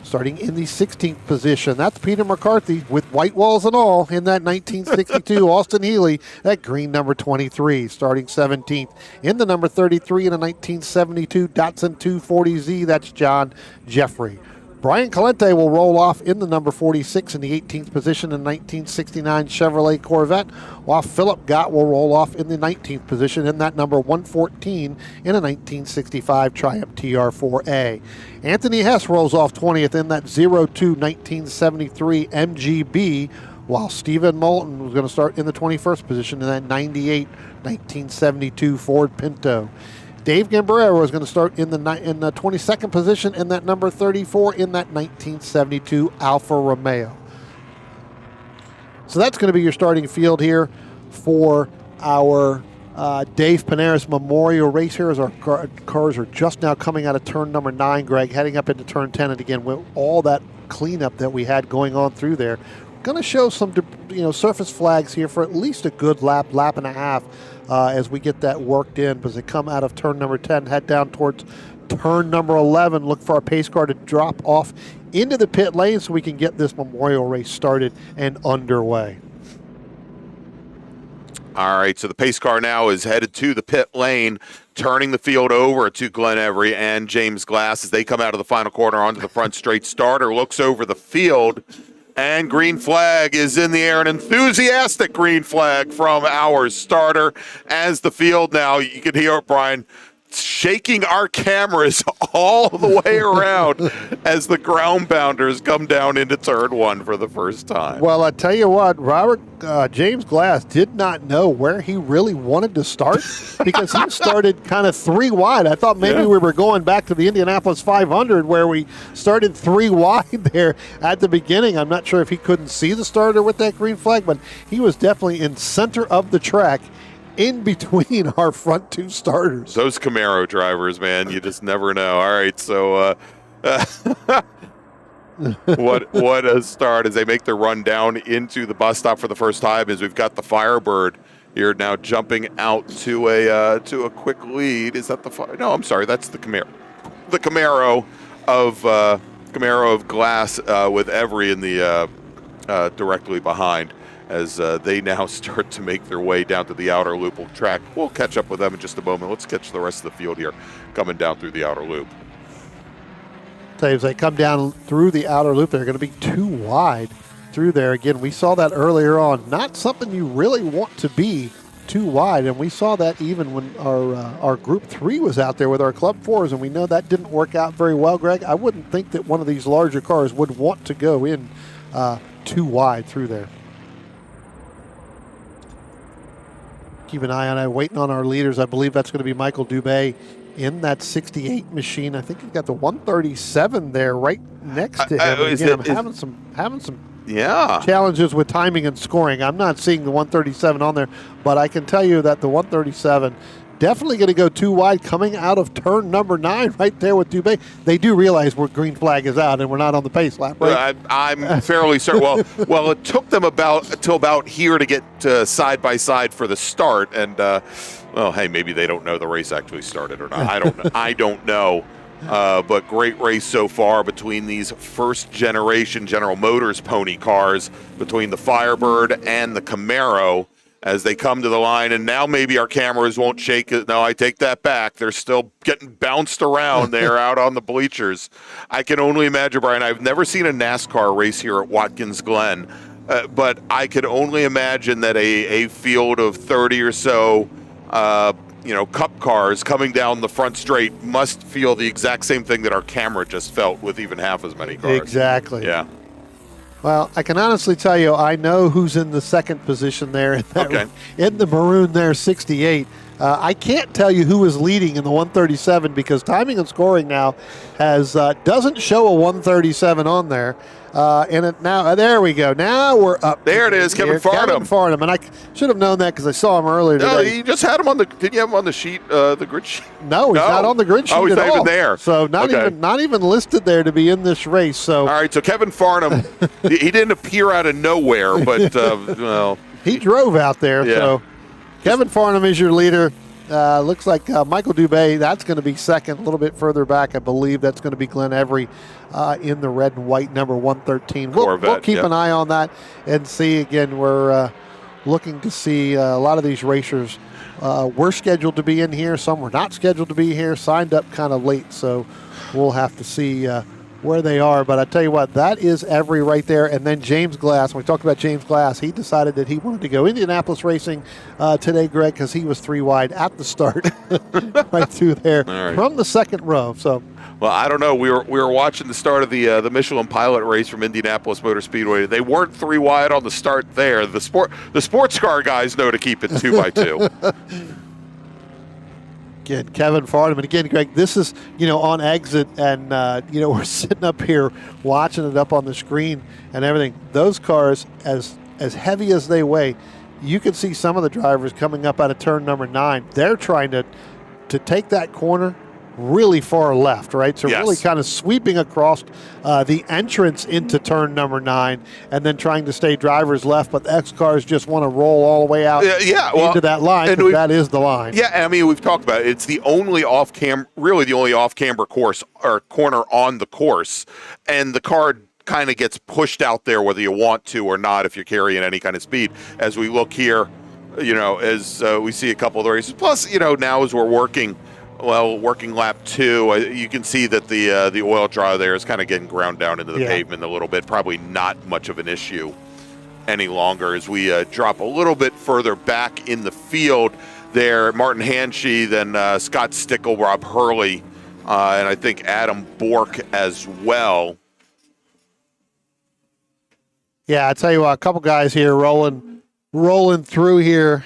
Starting in the 16th position, that's Peter McCarthy with white walls and all in that 1962 Austin Healey, that green number 23. Starting 17th in the number 33 in a 1972 Datsun 240Z, that's John Jeffrey. Brian Calente will roll off in the number 46 in the 18th position in 1969 Chevrolet Corvette, while Philip Gott will roll off in the 19th position in that number 114 in a 1965 Triumph TR4A. Anthony Hess rolls off 20th in that 02 1973 MGB, while Stephen Moulton was going to start in the 21st position in that 98 1972 Ford Pinto. Dave Gambarero is going to start in the 22nd position in that number 34 in that 1972 Alfa Romeo. So that's going to be your starting field here for our Dave Panis Memorial Race here as our cars are just now coming out of turn number 9, Greg, heading up into turn 10. And again, with all that cleanup that we had going on through there, going to show some surface flags here for at least a good lap and a half as we get that worked in. As they come out of turn number 10, head down towards turn number 11, look for our pace car to drop off into the pit lane so we can get this memorial race started and underway. All right, so the pace car now is headed to the pit lane, turning the field over to Glenn Every and James Glass as they come out of the final corner onto the front straight. Starter looks over the field, and green flag is in the air. An enthusiastic green flag from our starter as the field now, you can hear it, Brian, shaking our cameras all the way around as the ground bounders come down into turn one for the first time. Well, I tell you what, James Glass did not know where he really wanted to start because he started kind of 3 wide. I thought maybe we were going back to the Indianapolis 500 where we started 3 wide there at the beginning. I'm not sure if he couldn't see the starter with that green flag, but he was definitely in center of the track, in between our front 2 starters. Those Camaro drivers, man, you just never know. All right, so what a start as they make their run down into the bus stop for the first time. As we've got the Firebird here now jumping out to a quick lead. Is that the no? I'm sorry, that's the Camaro. The Camaro of Glass with Every in the directly behind. As they now start to make their way down to the outer loop. We'll catch up with them in just a moment. Let's catch the rest of the field here coming down through the outer loop. As they come down through the outer loop, they're going to be 2 wide through there. Again, we saw that earlier on. Not something you really want to be 2 wide, and we saw that even when our Group 3 was out there with our Club 4s, and we know that didn't work out very well, Greg. I wouldn't think that one of these larger cars would want to go in 2 wide through there. Keep an eye on it, waiting on our leaders. I believe that's going to be Michael Dubé in that 68 machine. I think he's got the 137 there right next to him. Again, having some challenges with timing and scoring. I'm not seeing the 137 on there, but I can tell you that the 137 definitely going to go 2 wide coming out of turn number 9 right there with Dubé. They do realize where green flag is out and we're not on the pace lap, right? I'm fairly certain. Well, it took them until about here to get side by side for the start, and hey, maybe they don't know the race actually started or not. I don't know. But great race so far between these first generation General Motors pony cars, between the Firebird and the Camaro, as they come to the line. And now maybe our cameras won't shake it. No, I take that back. They're still getting bounced around there out on the bleachers. I can only imagine, Brian, I've never seen a NASCAR race here at Watkins Glen, but I could only imagine that a field of 30 or so Cup cars coming down the front straight must feel the exact same thing that our camera just felt with even half as many cars. Exactly. Yeah. Well, I can honestly tell you, I know who's in the second position there in the maroon there, 68. I can't tell you who is leading in the 137 because timing and scoring now doesn't show a 137 on there. And it now, there we go. Now we're up. There it is, Kevin Farnham. And I should have known that because I saw him earlier today. No, you just had him on the. Did you have him on the sheet, the grid sheet? No, he's not on the grid sheet. Oh, he's at not all. even there. So not even listed there to be in this race. So all right, so Kevin Farnham, he didn't appear out of nowhere, but well, he drove out there. Yeah. So Kevin Farnham is your leader. Looks like Michael Dubé, that's going to be second. A little bit further back, I believe that's going to be Glenn Every in the red and white number 113. We'll keep an eye on that and see. Again, we're looking to see a lot of these racers were scheduled to be in here. Some were not scheduled to be here, signed up kind of late. So we'll have to see where they are. But I tell you what, that is Every right there. And then James Glass, when we talked about James Glass, he decided that he wanted to go Indianapolis Racing today, Greg, because he was 3 wide at the start right through there from the second row. So, well, I don't know. We were watching the start of the Michelin Pilot race from Indianapolis Motor Speedway. They weren't 3 wide on the start there. The sports car guys know to keep it 2 by 2. Again, Kevin Farnham. And again, Greg, this is, on exit, and, we're sitting up here watching it up on the screen and everything. Those cars, as heavy as they weigh, you can see some of the drivers coming up out of turn number 9. They're trying to take that corner really far left, right? So really kind of sweeping across the entrance into turn number 9 and then trying to stay driver's left, but the X cars just want to roll all the way out into that line, because that is the line. Yeah, I mean, we've talked about it. It's the only off-camber course or corner on the course, and the car kind of gets pushed out there whether you want to or not if you're carrying any kind of speed. As we look here, as we see a couple of the races. Plus, now as we're working lap 2, you can see that the oil draw there is kind of getting ground down into the pavement a little bit. Probably not much of an issue any longer as we drop a little bit further back in the field there. Martin Hanshee, then Scott Stickle, Rob Hurley, and I think Adam Bork as well. Yeah, I tell you what, a couple guys here rolling through here.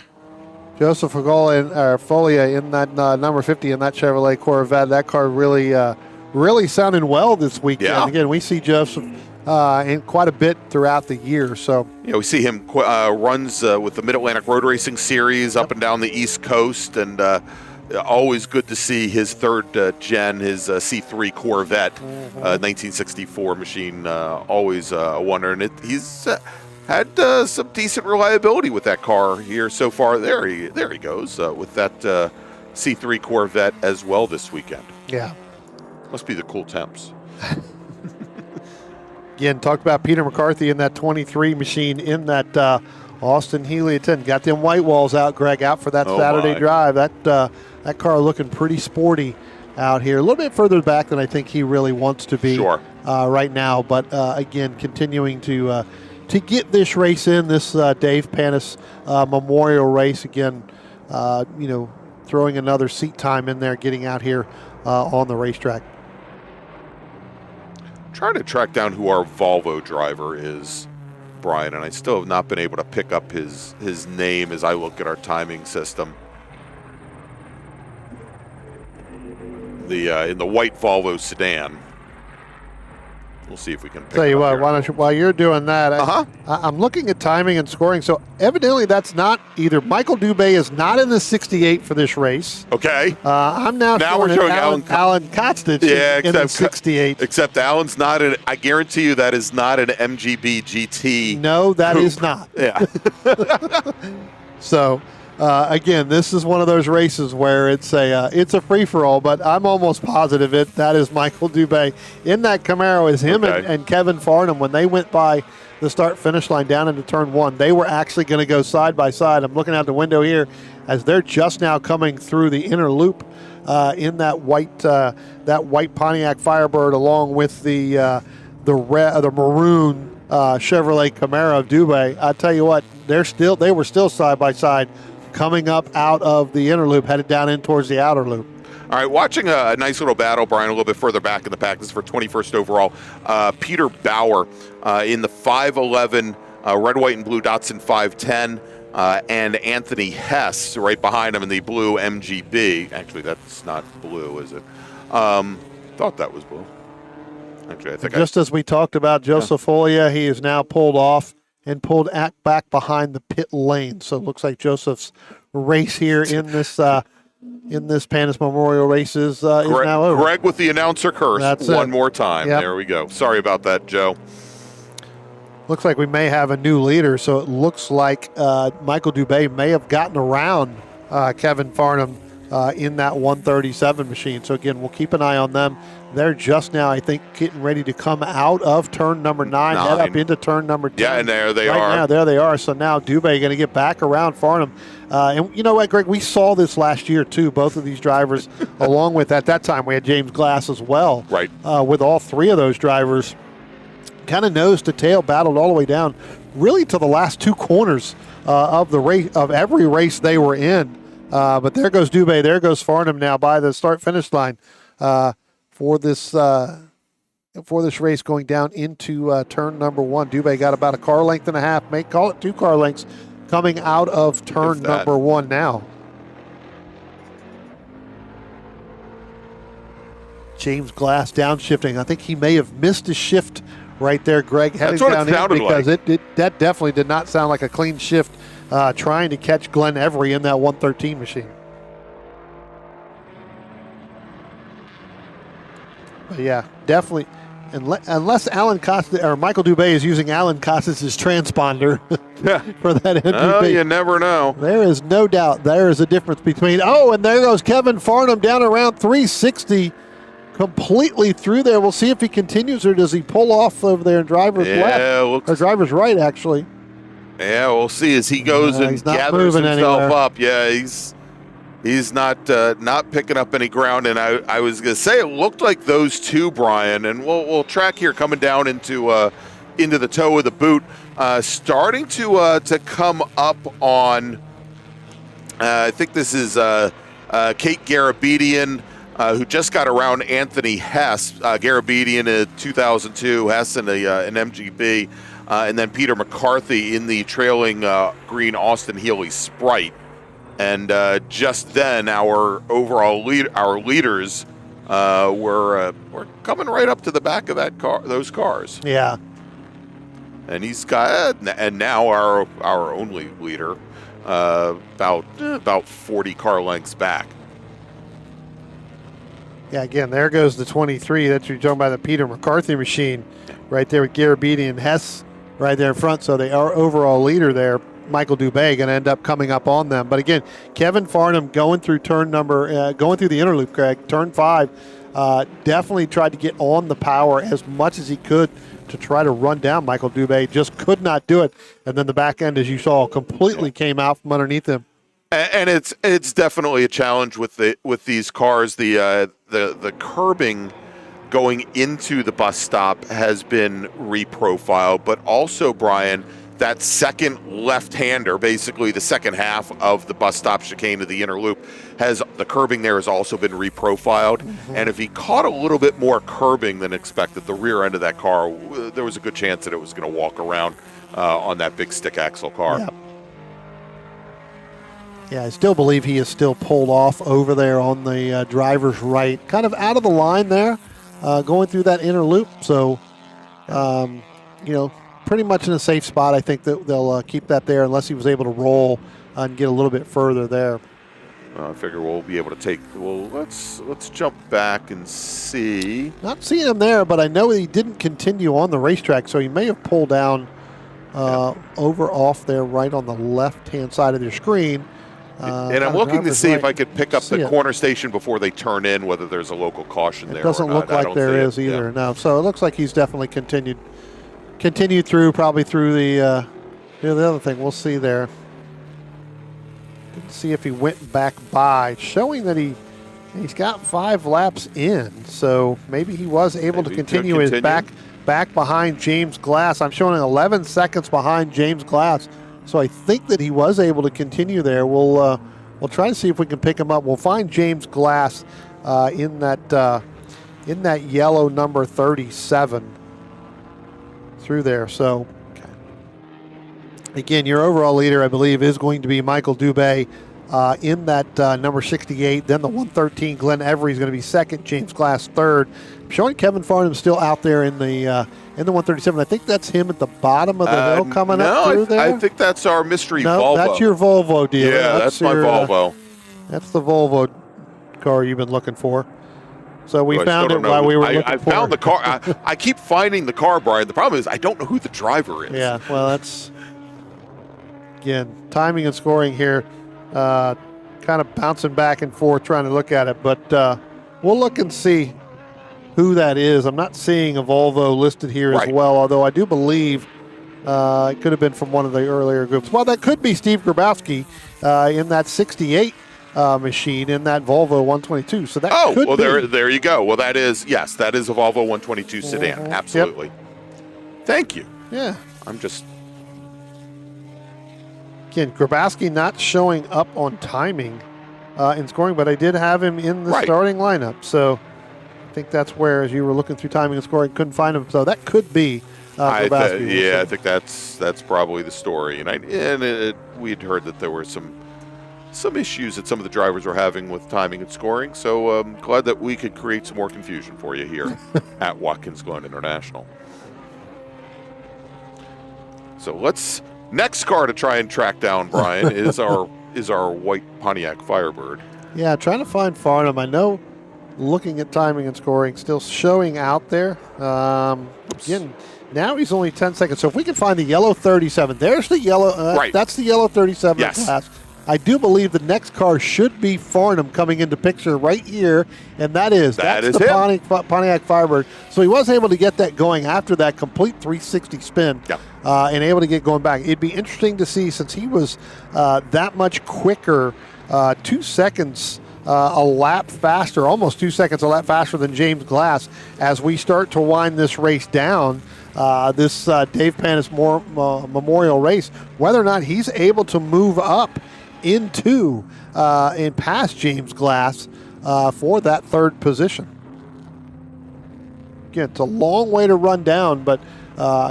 Joseph Folia in that number 50 in that Chevrolet Corvette. That car really sounding well this weekend. Yeah. Again, we see Joseph in quite a bit throughout the year. So we see him runs with the Mid-Atlantic Road Racing Series up and down the East Coast, and always good to see his third gen, his C3 Corvette, 1964 machine. Always a wonder, and he's had some decent reliability with that car here so far. There he goes with that C3 Corvette as well this weekend. Yeah, must be the cool temps. Again, talked about Peter McCarthy in that 23 machine in that Austin Healey 10. Got them white walls out, Greg, out for that Saturday drive. That car looking pretty sporty out here. A little bit further back than I think he really wants to be right now. But again, continuing to get this race in, this Dave Panis Memorial race. Again, throwing another seat time in there, getting out here on the racetrack. Trying to track down who our Volvo driver is, Brian, and I still have not been able to pick up his name as I look at our timing system. In the white Volvo sedan. We'll see if we can pick Tell you it up what, here. while you're doing that, I'm looking at timing and scoring. So evidently that's not either. Michael Dubé is not in the 68 for this race. Okay. I'm now we're showing Alan Kostic in the 68. Except Alan's not in. I guarantee you that is not an MGB GT. No, that is not. Yeah. So. Again, this is one of those races where it's a free-for-all, but I'm almost positive that is Michael Dubé. In that Camaro is him and Kevin Farnham. When they went by the start-finish line down into Turn 1, they were actually going to go side by side. I'm looking out the window here as they're just now coming through the inner loop in that white Pontiac Firebird along with the maroon Chevrolet Camaro of Dubé. I tell you what, they were still side by side, coming up out of the inner loop, headed down in towards the outer loop. All right, watching a nice little battle, Brian, a little bit further back in the pack. This is for 21st overall. Peter Bauer in the 511 red, white, and blue Datsun 510, and Anthony Hess right behind him in the blue MGB. Actually, that's not blue, is it? Thought that was blue. Actually, I think as we talked about Joseph Folia, he is now pulled off and pulled back behind the pit lane. So it looks like Joseph's race here in this Panis Memorial race is now over. Greg with the announcer curse. That's one more time. Yep. There we go. Sorry about that, Joe. Looks like we may have a new leader. So it looks like Michael Dubé may have gotten around Kevin Farnham in that 137 machine. So again, we'll keep an eye on them. They're just now, I think, getting ready to come out of turn number 9, head up into turn number 10. Yeah, and there they are. Now, there they are. So now Dubé going to get back around Farnham. And you know what, Greg? We saw this last year, too, both of these drivers, along with, at that time, we had James Glass as well. Right. With all three of those drivers, kind of nose to tail, battled all the way down, really to the last two corners of the race, of every race they were in. But there goes Dubé, there goes Farnham now by the start-finish line for this race going down into turn number 1. Dubé got about a car length and a half, call it 2 car lengths, coming out of turn number 1 now. James Glass downshifting. I think he may have missed a shift right there, Greg, heading down in, because that definitely did not sound like a clean shift. Trying to catch Glenn Every in that 113 machine. But yeah, definitely. Unless Alan Costa or Michael Dubé is using Alan Costas' transponder for that MVP. Oh, you never know. There is no doubt there is a difference between. Oh, and there goes Kevin Farnham down around 360. Completely through there. We'll see if he continues, or does he pull off over there in driver's left? Or driver's right, actually. Yeah, we'll see as he goes and gathers himself up. Yeah, he's not picking up any ground. And I was going to say it looked like those two, Brian, and we'll track here coming down into the toe of the boot, starting to come up on. I think this is Kate Garabedian, who just got around Anthony Hess. Garabedian in 2002, Hess in an MGB. And then Peter McCarthy in the trailing green Austin Healey Sprite. And just then, our overall leaders were coming right up to the back of those cars. Yeah. And he's got, and now our only leader, about 40 car lengths back. Yeah, again, there goes the 23 that you're talking about, the Peter McCarthy machine, right there with Garabedian and Hess right there in front. So our overall leader there, Michael Dubé, going to end up coming up on them. But again, Kevin Farnham going through going through the interloop, Craig, turn 5, definitely tried to get on the power as much as he could to try to run down Michael Dubé. Just could not do it. And then the back end, as you saw, completely came out from underneath him. And it's definitely a challenge with these cars. The curbing going into the bus stop has been reprofiled, but also, Brian, that second left-hander, basically the second half of the bus stop chicane to the inner loop, the curbing there has also been reprofiled. Mm-hmm. And if he caught a little bit more curbing than expected, the rear end of that car, there was a good chance that it was going to walk around on that big stick axle car. Yep. Yeah, I still believe he is still pulled off over there on the driver's right, kind of out of the line there, going through that inner loop. So, pretty much in a safe spot. I think that they'll keep that there unless he was able to roll and get a little bit further there. I figure we'll be able to take. Well, let's jump back and see. Not seeing him there, but I know he didn't continue on the racetrack, so he may have pulled down over off there, right on the left-hand side of their screen. And I'm looking to see if I could pick up the corner station before they turn in, whether there's a local caution there. It doesn't look like there is either. No, so it looks like he's definitely continued through, probably through the other thing. We'll see there. Didn't see if he went back by, showing that he's got 5 laps in. So maybe he was able to continue his back behind James Glass. I'm showing 11 seconds behind James Glass. So I think that he was able to continue there. We'll try to see if we can pick him up. We'll find James Glass in that yellow number 37 through there. So again, your overall leader, I believe, is going to be Michael Dubé in that number 68. Then the 113, Glenn Every, is going to be second. James Glass third. I'm showing Kevin Farnham still out there in the 137. I think that's him at the bottom of the hill coming up through there. I think that's our mystery no, Volvo. That's your Volvo deal. Yeah, that's my Volvo. That's the Volvo car you've been looking for. So we found it while we were looking for it. I found the car. I keep finding the car, Brian. The problem is I don't know who the driver is. Yeah, well, that's, again, timing and scoring here, kind of bouncing back and forth trying to look at it. But we'll look and see who that is. I'm not seeing a Volvo listed here as well, although I do believe it could have been from one of the earlier groups. Well, that could be Steve Grabowski in that 68 machine in that Volvo 122. So that could be. There you go. Well, that is a Volvo 122 sedan. Absolutely. Yep. Thank you. Yeah. I'm just. Again, Grabowski not showing up on timing in scoring, but I did have him in the starting lineup. So I think that's where, as you were looking through timing and scoring, couldn't find him. So that could be Grabowski. I think that's probably the story. And we'd heard that there were some issues that some of the drivers were having with timing and scoring. So I'm glad that we could create some more confusion for you here at Watkins Glen International. So next car to try and track down, Brian, is our white Pontiac Firebird. Yeah, trying to find Farnham. I know, looking at timing and scoring, still showing out there. Again, now he's only 10 seconds. So if we can find the yellow 37, there's the yellow. That's the yellow 37 class. I do believe the next car should be Farnham coming into picture right here, and that's the Pontiac Firebird. So he was able to get that going after that complete 360 spin, and able to get going back. It'd be interesting to see, since he was that much quicker, 2 seconds a lap faster, almost 2 seconds a lap faster than James Glass, as we start to wind this race down. This Dave Panis Memorial race, whether or not he's able to move up into and past James Glass for that third position. Again, it's a long way to run down, but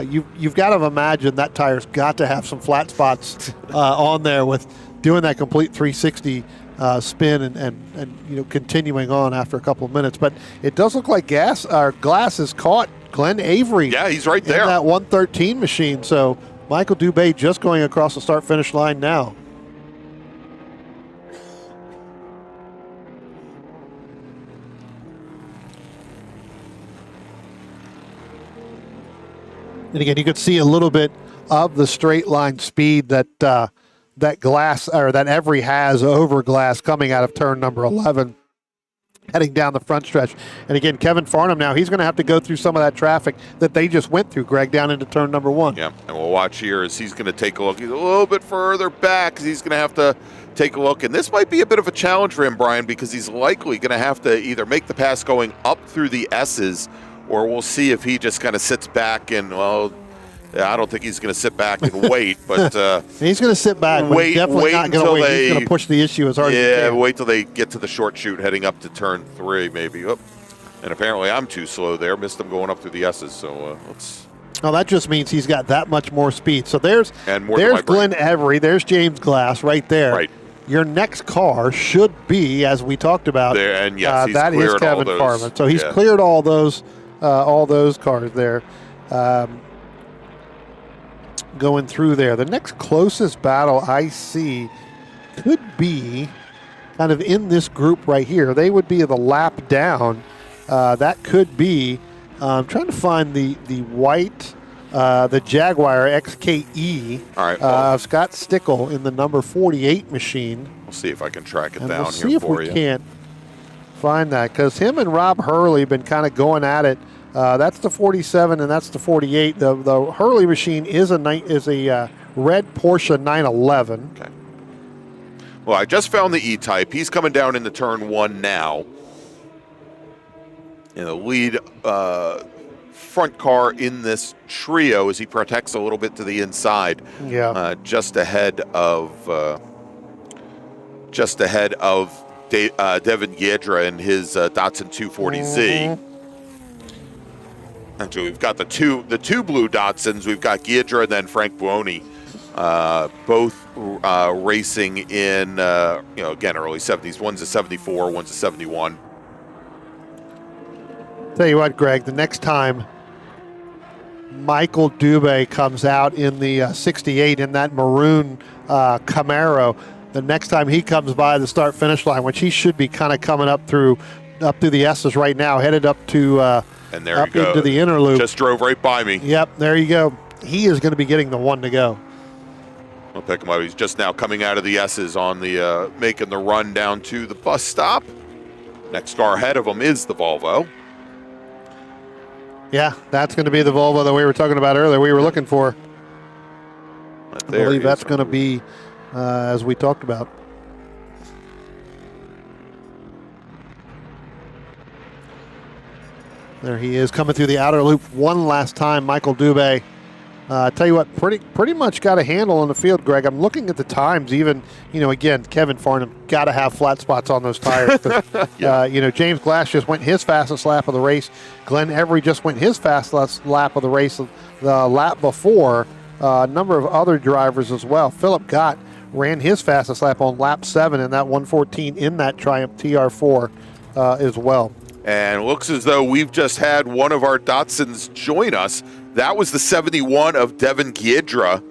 you've got to imagine that tire's got to have some flat spots on there with doing that complete 360 spin and continuing on after a couple of minutes. But it does look like Glass has caught Glenn Avery. Yeah, he's right there in that 113 machine. So Michael Dubé just going across the start-finish line now. And again, you could see a little bit of the straight line speed that that Glass, or that Every has over Glass coming out of turn number 11, heading down the front stretch. And again, Kevin Farnham now, he's going to have to go through some of that traffic that they just went through, Greg, down into turn number 1. Yeah, and we'll watch here as he's going to take a look. He's a little bit further back because he's going to have to take a look. And this might be a bit of a challenge for him, Brian, because he's likely going to have to either make the pass going up through the S's, or we'll see if he just kind of sits back and, well, I don't think he's going to sit back and wait, but he's going to sit back. But he's definitely not going to wait. He's going to push the issue as hard as he can. Wait till they get to the short chute heading up to turn 3, maybe. Oh, and apparently I'm too slow there. Missed him going up through the S's. So let's. Oh, that just means he's got that much more speed. So there's Glenn Every. There's James Glass right there. Right. Your next car should be, as we talked about, there, and yes, that is Kevin Farman. So he's cleared all those cars there. Going through there. The next closest battle I see could be kind of in this group right here. They would be the lap down. That could be, I'm trying to find the white, the Jaguar XKE of Scott Stickle in the number 48 machine. We'll see if I can track it and down we'll here see if for we you. Can't find that, because him and Rob Hurley have been kind of going at it. That's the 47 and that's the 48. The Hurley machine is a red Porsche 911. Okay. Well, I just found the E-Type. He's coming down into turn 1 now. In the lead front car in this trio as he protects a little bit to the inside. Yeah. Just ahead of Devin Giedra and his Datsun 240Z. Actually, we've got the two blue Datsuns. We've got Giedra and then Frank Buoni, both racing in again early 70s. One's a 74, one's a 71. Tell you what, Greg, the next time Michael Dubé comes out in the 68 in that maroon Camaro, the next time he comes by the start-finish line, which he should be kind of coming up through the S's right now, headed up to and there up you go. into the inner loop. Just drove right by me. Yep, there you go. He is going to be getting the 1 to go. I'll pick him up. He's just now coming out of the S's on the making the run down to the bus stop. Next car ahead of him is the Volvo. Yeah, that's going to be the Volvo that we were talking about earlier. We were looking for. I believe that's going to be as we talked about. There he is coming through the outer loop one last time, Michael Dubé. Tell you what, pretty much got a handle on the field, Greg. I'm looking at the times. Even, again, Kevin Farnham got to have flat spots on those tires. James Glass just went his fastest lap of the race. Glenn Every just went his fastest lap of the race the lap before. A number of other drivers as well. Philip Gott ran his fastest lap on lap 7 in that 114 in that Triumph TR4 as well. And it looks as though we've just had one of our Datsuns join us. That was the 71 of Devin Giedra.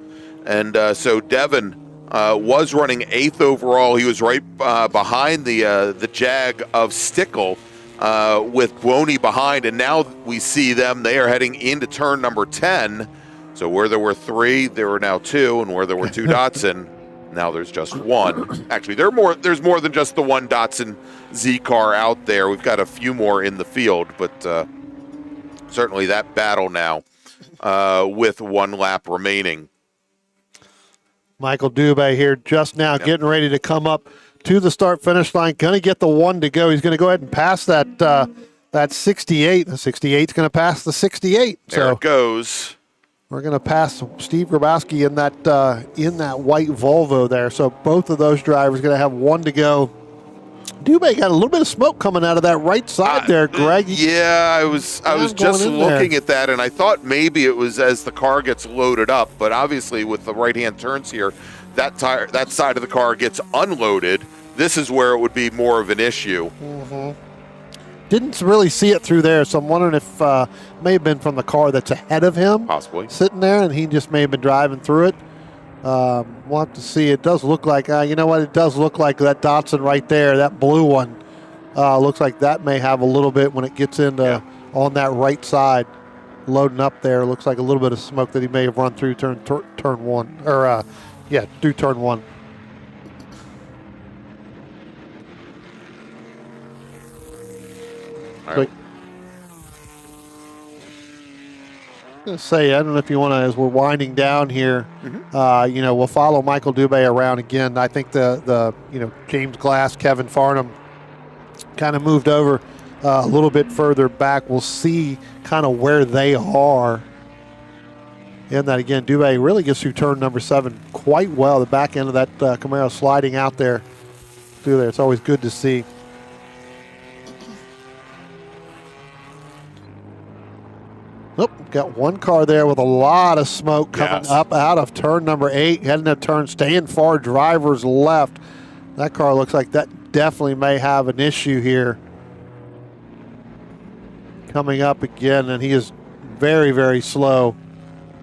And so Devin was running 8th overall. He was right behind the Jag of Stickle with Buoni behind. And now we see them. They are heading into turn number 10. So where there were 3, there are now 2. And where there were 2 Datsun, Now there's just one. Actually, there's more than just the one Datsun Z car out there. We've got a few more in the field, but certainly that battle now with one lap remaining. Michael Dubé here just now getting ready to come up to the start-finish line. Going to get the one to go. He's going to go ahead and pass that 68. The 68 is going to pass the 68. There it goes. We're going to pass Steve Grabowski in that white Volvo there. So both of those drivers going to have one to go. Dubé got a little bit of smoke coming out of that right side there, Greg. Yeah, I was just looking at that, and I thought maybe it was as the car gets loaded up, but obviously with the right-hand turns here, that side of the car gets unloaded. This is where it would be more of an issue. Mm-hmm. Didn't really see it through there, so I'm wondering if it may have been from the car that's ahead of him. Possibly. Sitting there, and he just may have been driving through it. We'll have to see. It does look like, you know what, it does look like that Datsun right there, that blue one, looks like that may have a little bit when it gets into on that right side, loading up there. Looks like a little bit of smoke that he may have run through turn one, or through turn one. All right. Gonna say, I don't know if you want to, as we're winding down here, we'll follow Michael Dubé around again. I think the James Glass, Kevin Farnham kind of moved over a little bit further back. We'll see kind of where they are. And that again, Dubé really gets through turn number 7 quite well. The back end of that Camaro sliding out there through there. It's always good to see. Nope, got one car there with a lot of smoke coming up out of turn number 8, heading to turn, staying far, driver's left. That car looks like that definitely may have an issue here. Coming up again, and he is very, very slow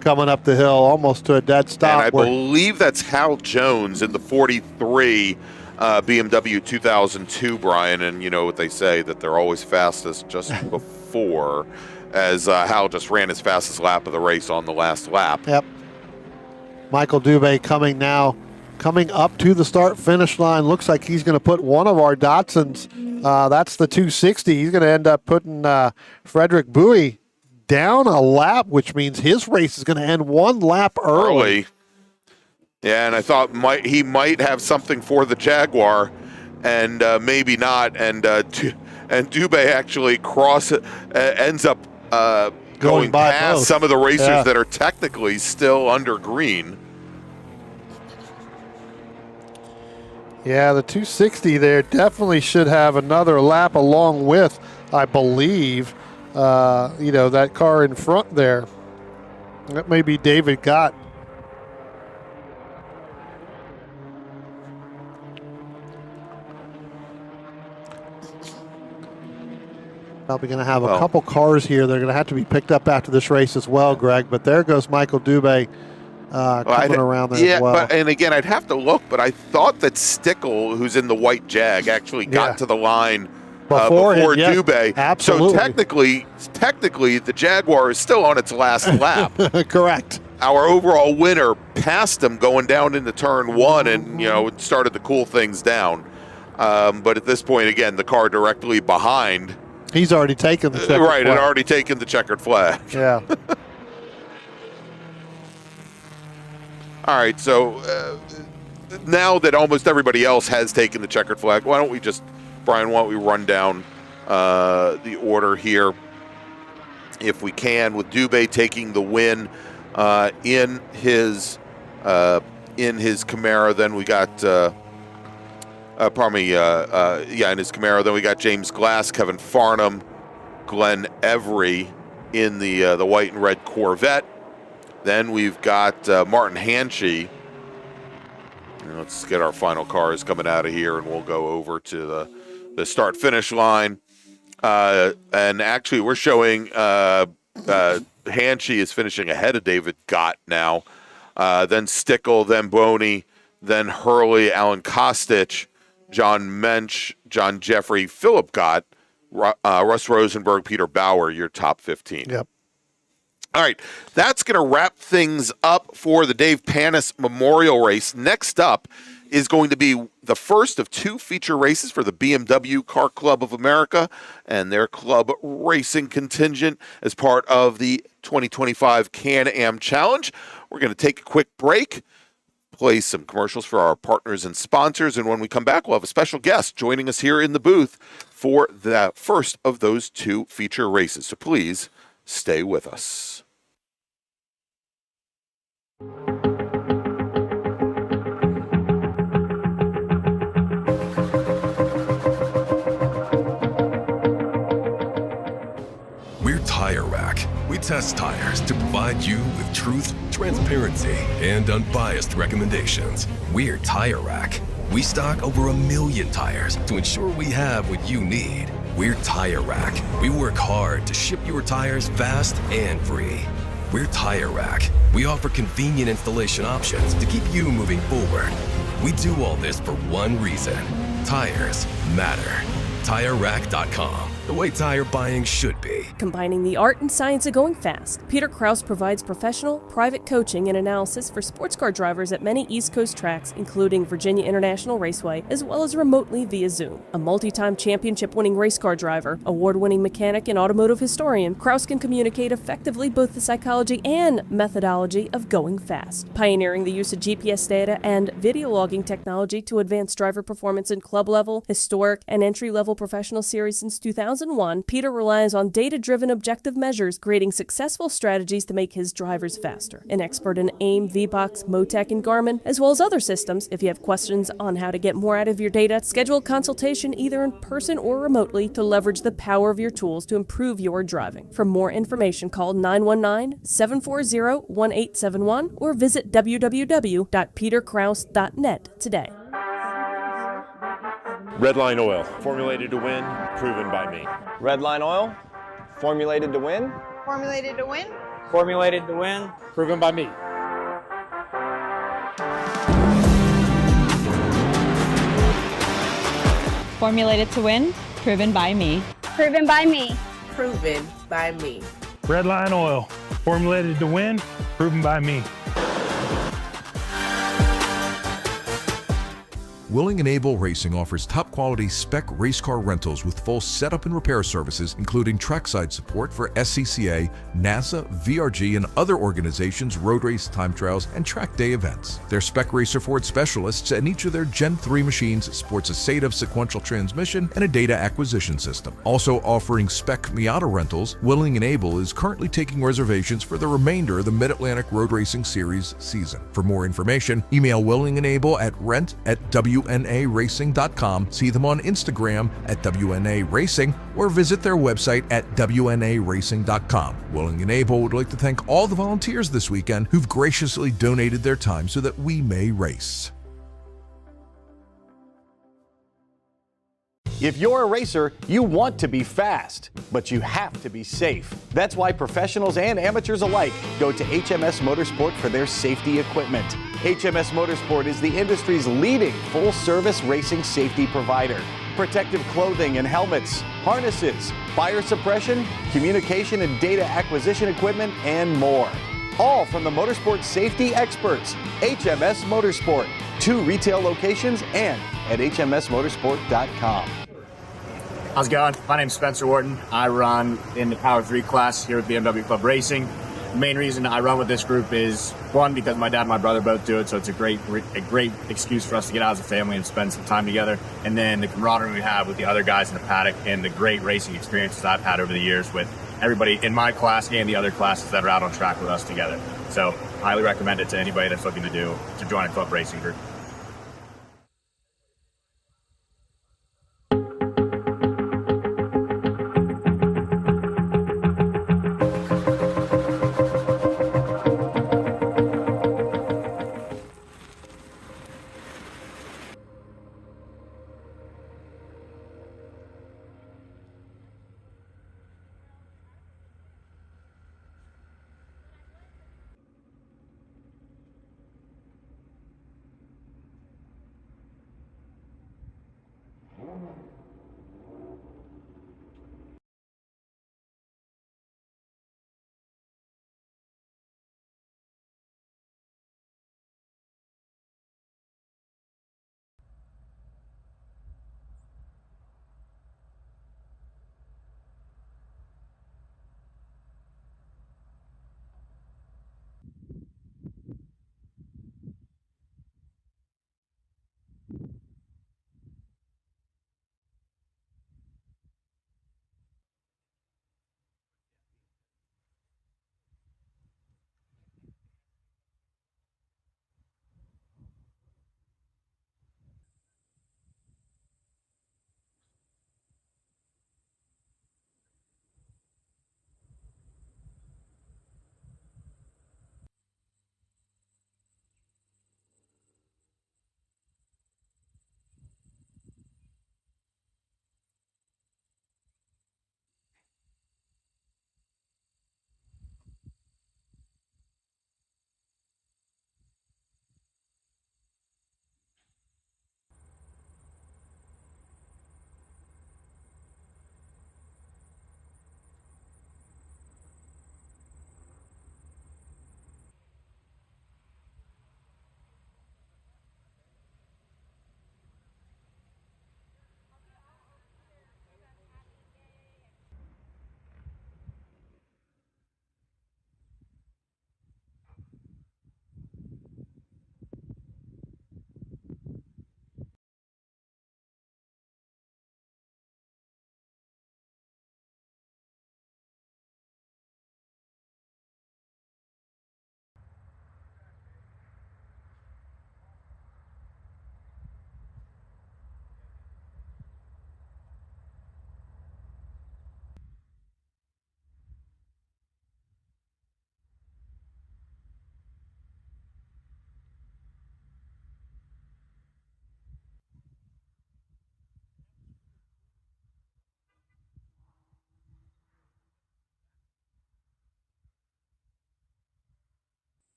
coming up the hill, almost to a dead stop. And I believe that's Hal Jones in the 43 BMW 2002, Brian. And you know what they say, that they're always fastest just before, as Hal just ran his fastest lap of the race on the last lap. Yep. Michael Dubé coming up to the start-finish line. Looks like he's going to put one of our Datsuns. That's the 260. He's going to end up putting Frederick Bowie down a lap, which means his race is going to end one lap early. Yeah, and I thought he might have something for the Jaguar, and maybe not. And Dubé actually ends up going past both. some of the racers that are technically still under green. Yeah, the 260 there definitely should have another lap along with, I believe, that car in front there. That may be David Gott. Probably going to have a couple cars here. They're going to have to be picked up after this race as well, Greg. But there goes Michael Dubé coming around there as well. And again, I'd have to look, but I thought that Stickle, who's in the white Jag, actually got to the line before Dubé. Absolutely. So technically, the Jaguar is still on its last lap. Correct. Our overall winner passed him going down into turn 1, and it started to cool things down. But at this point, again, the car directly behind. He's already taken the checkered flag. Had already taken the checkered flag. Yeah. All right, so now that almost everybody else has taken the checkered flag, why don't we run down the order here, if we can, with Dubé taking the win in his Camaro. Then we got in his Camaro. Then we got James Glass, Kevin Farnham, Glenn Every in the white and red Corvette. Then we've got Martin Hanchey. Let's get our final cars coming out of here, and we'll go over to the start-finish line. And actually, we're showing Hanchey is finishing ahead of David Gott now. Then Stickle, then Boney, then Hurley, Alan Kostic, John Mensch, John Jeffrey, Philip Gott, Russ Rosenberg, Peter Bauer, your top 15. Yep. All right, that's going to wrap things up for the Dave Panis Memorial Race. Next up is going to be the first of 2 feature races for the BMW Car Club of America and their club racing contingent as part of the 2025 Can-Am Challenge. We're going to take a quick break, play some commercials for our partners and sponsors, and when we come back, we'll have a special guest joining us here in the booth for the first of those 2 feature races. So please stay with us. We're Tire Rack. We test tires to provide you with truth, transparency, and unbiased recommendations. We're Tire Rack. We stock over 1 million tires to ensure we have what you need. We're Tire Rack. We work hard to ship your tires fast and free. We're Tire Rack. We offer convenient installation options to keep you moving forward. We do all this for one reason. Tires matter. TireRack.com. The way tire buying should be. Combining the art and science of going fast, Peter Krause provides professional, private coaching and analysis for sports car drivers at many East Coast tracks, including Virginia International Raceway, as well as remotely via Zoom. A multi-time championship-winning race car driver, award-winning mechanic and automotive historian, Krause can communicate effectively both the psychology and methodology of going fast, pioneering the use of GPS data and video logging technology to advance driver performance in club-level, historic, and entry-level professional series since 2001. Peter relies on data-driven objective measures, creating successful strategies to make his drivers faster. An expert in AIM, VBOX, Motec, and Garmin, as well as other systems. If you have questions on how to get more out of your data, schedule a consultation either in person or remotely to leverage the power of your tools to improve your driving. For more information, call 919-740-1871 or visit www.peterkrause.net today. Redline Oil, formulated to win, proven by me. Redline Oil, formulated to win. Formulated to win. Formulated to win, proven by me. Formulated to win, proven by me. Proven by me. Proven by me. Redline Oil, formulated to win, proven by me. Willing and Able Racing offers top-quality spec race car rentals with full setup and repair services, including trackside support for SCCA, NASA, VRG, and other organizations' road race, time trials, and track day events. Their Spec Racer Ford specialists and each of their Gen 3 machines sports a SATAV sequential transmission and a data acquisition system. Also offering Spec Miata rentals, Willing and Able is currently taking reservations for the remainder of the Mid-Atlantic Road Racing Series season. For more information, email Willing and Able at rent@WNARacing.com, see them on Instagram at WNA Racing, or visit their website at WNARacing.com. Willing and Able would like to thank all the volunteers this weekend who've graciously donated their time so that we may race. If you're a racer, you want to be fast, but you have to be safe. That's why professionals and amateurs alike go to HMS Motorsport for their safety equipment. HMS Motorsport is the industry's leading full-service racing safety provider. Protective clothing and helmets, harnesses, fire suppression, communication and data acquisition equipment, and more. All from the motorsport safety experts, HMS Motorsport. 2 retail locations and at hmsmotorsport.com. How's it going? My name's Spencer Wharton. I run in the Power 3 class here with BMW Club Racing. The main reason I run with this group is, one, because my dad and my brother both do it, so it's a great excuse for us to get out as a family and spend some time together. And then the camaraderie we have with the other guys in the paddock and the great racing experiences I've had over the years with everybody in my class and the other classes that are out on track with us together. So highly recommend it to anybody that's looking to join a club racing group.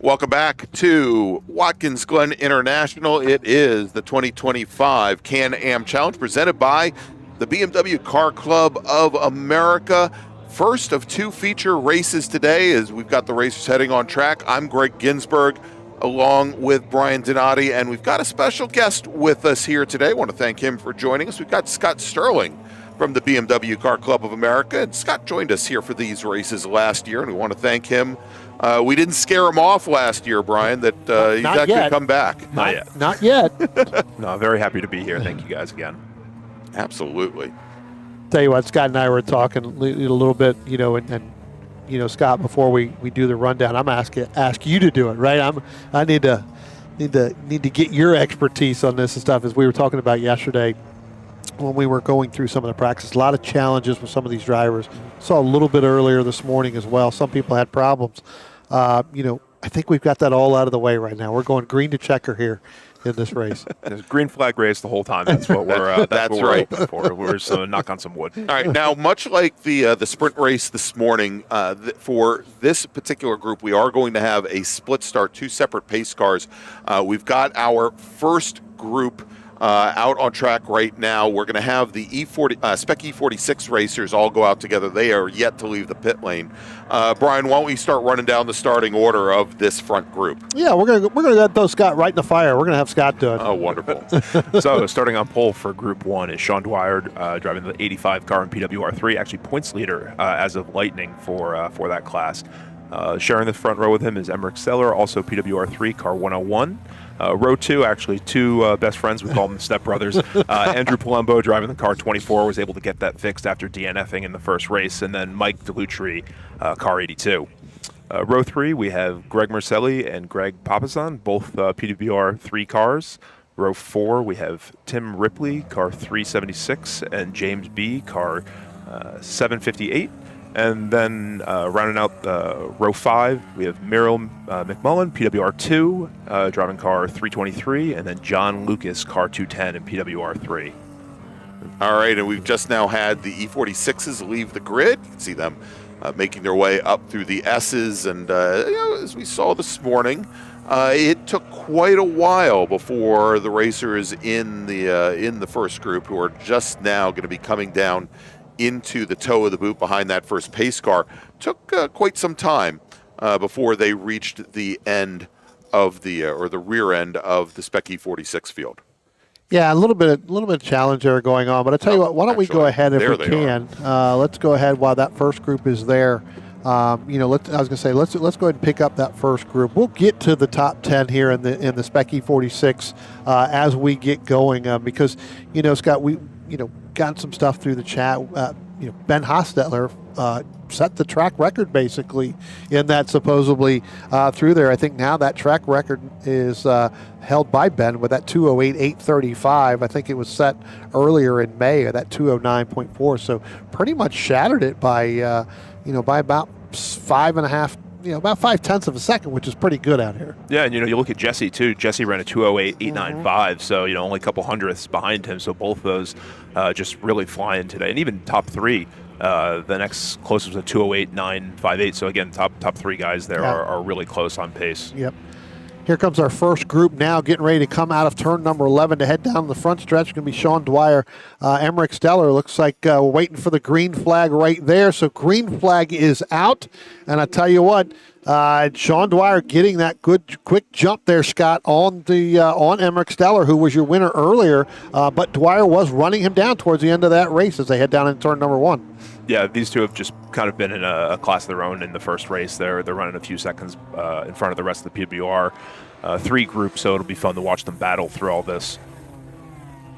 Welcome back to Watkins Glen International. It is the 2025 Can-Am Challenge presented by the BMW Car Club of America. First of two feature races today as we've got the racers heading on track. I'm Greg Ginsburg along with Brian Donati, and we've got a special guest with us here today. I want to thank him for joining us. We've got Scott Sterling from the BMW Car Club of America, and Scott joined us here for these races last year, and we want to thank him. We didn't scare him off last year, Brian, that he's not going to come back. Not yet. Not yet. No, very happy to be here. Thank you guys again. Absolutely. Tell you what, Scott and I were talking a little bit, and Scott, before we do the rundown, I'm ask you to do it, right? I need to get your expertise on this and stuff, as we were talking about yesterday when we were going through some of the practice. A lot of challenges with some of these drivers. Saw a little bit earlier this morning as well. Some people had problems. I think we've got that all out of the way right now. We're going green to checker here in this race. There's green flag race the whole time. That's what we're That's right. Hoping for. We're so knock on some wood. All right, now much like the sprint race this morning, for this particular group, we are going to have a split start, two separate pace cars. We've got our first group out on track right now. We're going to have the Spec E46 racers all go out together. They are yet to leave the pit lane. Brian, why don't we start running down the starting order of this front group? Yeah, we're gonna throw Scott right in the fire. We're gonna have Scott do it. Oh, wonderful. So starting on pole for Group 1 is Sean Dwyer driving the 85 car in PWR3, actually points leader as of Lightning for that class. Sharing the front row with him is Emmerich Steller, also PWR3, car 101. Row 2, actually, two best friends, we call them stepbrothers. Andrew Palumbo driving the car 24 was able to get that fixed after DNFing in the first race, and then Mike DeLutri, car 82. Row 3, we have Greg Mercelli and Greg Papasan, both PWR3 cars. Row 4, we have Tim Ripley, car 376, and James B., car 758. And then rounding out row 5, we have Muriel McMullen, PWR2, driving car 323, and then John Lucas, car 210 in PWR3. All right, and we've just now had the E46s leave the grid. You can see them making their way up through the S's, and as we saw this morning, it took quite a while before the racers in the first group, who are just now going to be coming down into the toe of the boot behind that first pace car, took quite some time before they reached the end of the rear end of the Spec E46 field. Yeah, a little bit of challenge there going on, but I tell you what, why don't we go ahead if we can? Let's go ahead while that first group is there. Let's go ahead and pick up that first group. We'll get to the top 10 here in the Spec E46 as we get going, because Scott, we got some stuff through the chat. Ben Hostetler set the track record basically in that supposedly through there. I think now that track record is held by Ben with that 208.835. I think it was set earlier in May, that 209.4. So pretty much shattered it by by about 5.5. About 0.5 of a second, which is pretty good out here. Yeah, and you look at Jesse too. Jesse ran a 208.895, so only a couple hundredths behind him. So both those just really flying today, and even top 3. The next closest was a 208.958. So again, top 3 guys there are really close on pace. Yep. Here comes our first group now, getting ready to come out of turn number 11 to head down the front stretch. It's going to be Sean Dwyer, Emmerich Steller. Looks like we're waiting for the green flag right there. So green flag is out. And I tell you what, Sean Dwyer getting that good quick jump there, Scott, on Emmerich Steller, who was your winner earlier. But Dwyer was running him down towards the end of that race as they head down in turn number 1. Yeah, these two have just kind of been in a class of their own in the first race. They're running a few seconds in front of the rest of the PWR 3 group, so it'll be fun to watch them battle through all this.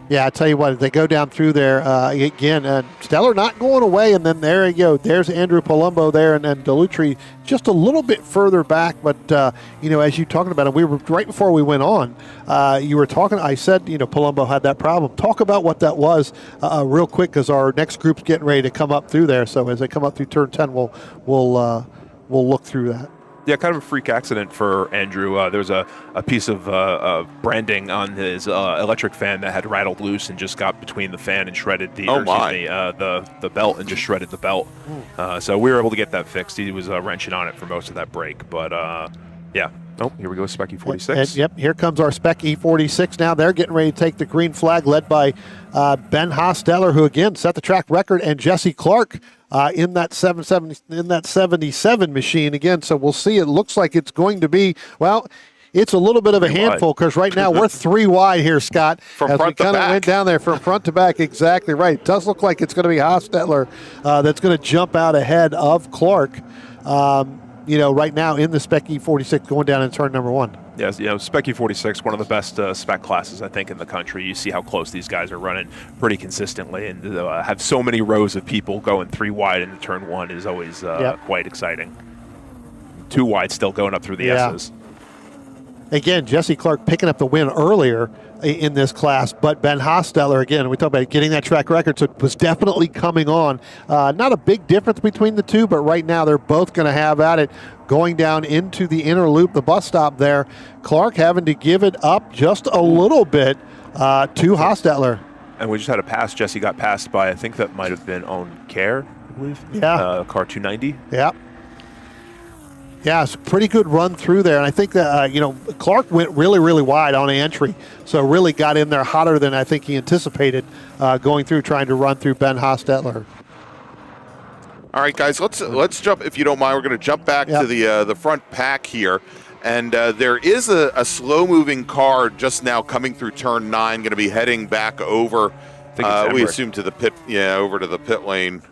Yeah, I tell you what, they go down through there again. Steller not going away, and then there you go. There's Andrew Palumbo there, and then DeLutri just a little bit further back. But as you talking about it, we were right before we went on. You were talking. I said, Palumbo had that problem. Talk about what that was real quick, because our next group's getting ready to come up through there. So as they come up through turn 10, we'll look through that. Yeah, kind of a freak accident for Andrew. There was a piece of branding on his electric fan that had rattled loose and just got between the fan and shredded the belt and just shredded the belt. So we were able to get that fixed. He was wrenching on it for most of that break. But, yeah, Oh, here we go, Spec E46. Yep, here comes our Spec E46 now. They're getting ready to take the green flag, led by Ben Hosteller, who again set the track record, and Jesse Clark in that 77 machine again. So we'll see. It looks like it's going to be, well, it's a little bit of a handful because right now we're 3 wide here, Scott. From front to kind of back. went down there from front to back. Exactly right. It does look like it's going to be Hosteller that's going to jump out ahead of Clark. Right now in the Spec E46 going down in turn number 1. Yes, Spec E46, one of the best spec classes, I think, in the country. You see how close these guys are running pretty consistently, and have so many rows of people going 3 wide into turn 1 is always quite exciting. 2 wide still going up through the S's. Again, Jesse Clark picking up the win earlier in this class, but Ben Hosteller, again, we talked about getting that track record, so it was definitely coming on. Not a big difference between the two, but right now they're both going to have at it going down into the inner loop, the bus stop there. Clark having to give it up just a little bit to Hosteller. And we just had a pass. Jesse got passed by, I think that might have been on Care, I believe. Yeah. Car 290. Yeah. Yeah, it's a pretty good run through there. And I think that, Clark went really, really wide on entry. So really got in there hotter than I think he anticipated going through, trying to run through Ben Hostetter. All right, guys, let's jump, if you don't mind. We're going to jump back to the front pack here. And there is a slow-moving car just now coming through turn 9, going to be heading back over, we assume, to the pit, over to the pit lane.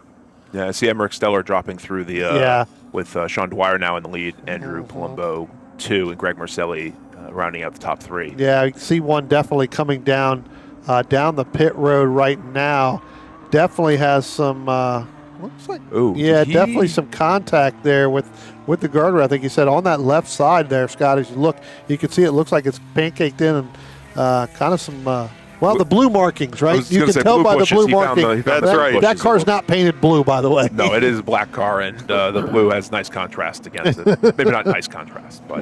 Yeah, I see Emmerich Steller dropping through the with Sean Dwyer now in the lead, Andrew Palumbo 2, and Greg Marcelli rounding out the top 3. Yeah, you see one definitely coming down the pit road right now. Definitely has some looks like definitely some contact there with the guardrail. I think he said on that left side there, Scott, as you look, you can see it looks like it's pancaked in and kind of some the blue markings, right? You can tell by the blue marking. That's right. That car's not painted blue, by the way. No, it is a black car, and the blue has nice contrast against it. Maybe not nice contrast, but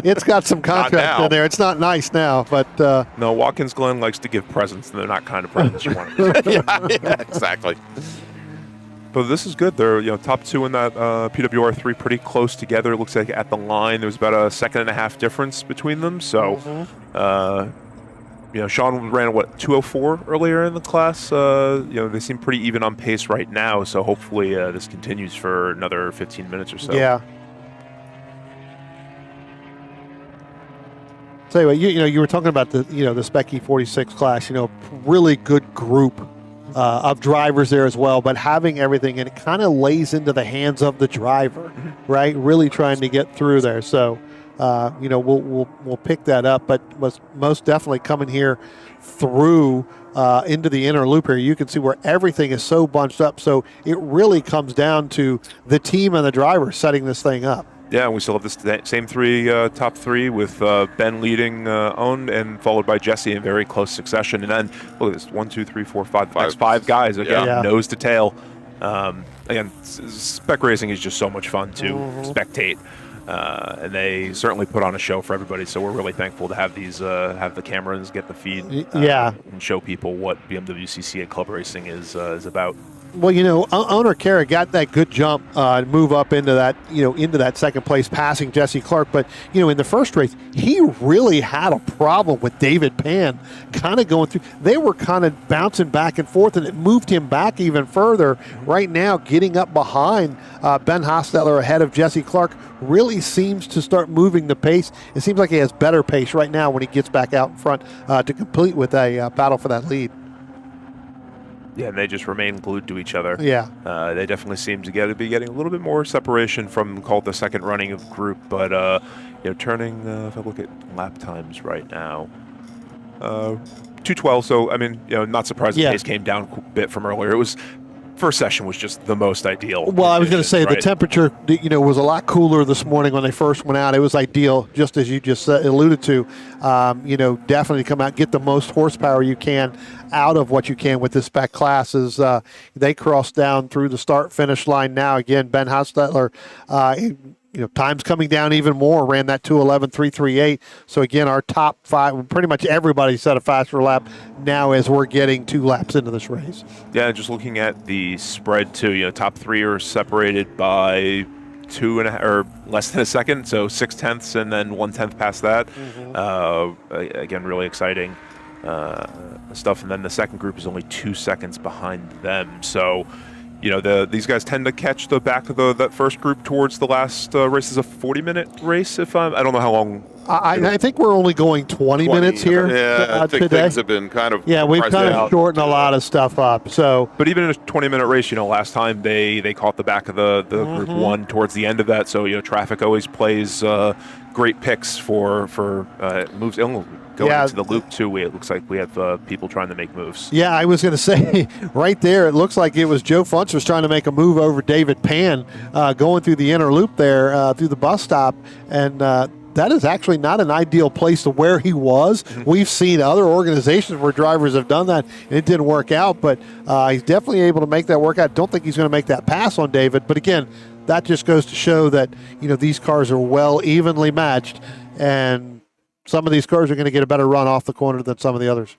it's got some contrast in there. It's not nice now, but no. Watkins Glen likes to give presents, and they're not kind of presents you want. yeah, exactly. But this is good. They're top 2 in that PWR3, pretty close together. It looks like at the line there's about a 1.5 second difference between them. So. Sean ran 2:04 earlier in the class. They seem pretty even on pace right now. So hopefully this continues for another 15 minutes or so. Yeah. So anyway, you were talking about the Spec E46 class. Really good group of drivers there as well. But having everything, and it kind of lays into the hands of the driver, right? Really trying to get through there. So. We'll pick that up, but most definitely coming here through into the inner loop here. You can see where everything is so bunched up. So it really comes down to the team and the driver setting this thing up. Yeah, and we still have this same top 3 with Ben leading owned and followed by Jesse in very close succession. And then look at this: 1, 2, 3, 4, 5. Next 5 guys again, nose to tail. Again, spec racing is just so much fun to spectate. And they certainly put on a show for everybody, so we're really thankful to have these, have the cameras, get the feed, and show people what BMW CCA Club Racing is about. Well, owner Kara got that good jump and move up into that second place, passing Jesse Clark. But in the first race, he really had a problem with David Pan, kind of going through. They were kind of bouncing back and forth, and it moved him back even further. Right now, getting up behind Ben Hosteller ahead of Jesse Clark really seems to start moving the pace. It seems like he has better pace right now when he gets back out in front to complete with a battle for that lead. Yeah, and they just remain glued to each other. Yeah. They definitely seem to be getting a little bit more separation from called the second running of the group, but turning, if I look at lap times right now, 2:12. So I mean, not surprised the pace came down a bit from earlier. It was first session was just the most ideal. Well, I was going to say the temperature, was a lot cooler this morning when they first went out. It was ideal, just as you just alluded to. Definitely come out, get the most horsepower you can out of what you can with this spec class. As they cross down through the start-finish line now. Again, Ben Hostetter, time's coming down even more. Ran that 2:11.338. So again, our top 5, pretty much everybody set a faster lap now as we're getting 2 laps into this race. Yeah, just looking at the spread too. Top 3 are separated by 2.5 or less than a second, so 0.6 and then 1/10 past that. Again, really exciting stuff. And then the second group is only 2 seconds behind them. So, you know, these guys tend to catch the back of that first group towards the last race. Is a 40-minute race. I don't know how long. I think we're only going 20 minutes here Yeah, I think today. things have been kind of we've kind of shortened a lot of stuff up. So, but even in a 20-minute race, you know, last time they caught the back of the group one towards the end of that. So, you know, traffic always plays great picks for moves. Going into the loop too, it looks like we have people trying to make moves. Yeah, I was going to say right there, it looks like it was Joe Funch was trying to make a move over David Pan going through the inner loop there through the bus stop, and that is actually not an ideal place to where he was. We've seen other organizations where drivers have done that, and it didn't work out, but he's definitely able to make that work out. Don't think he's going to make that pass on David, but again, that just goes to show that, you know, these cars are well evenly matched, and some of these cars are going to get a better run off the corner than some of the others.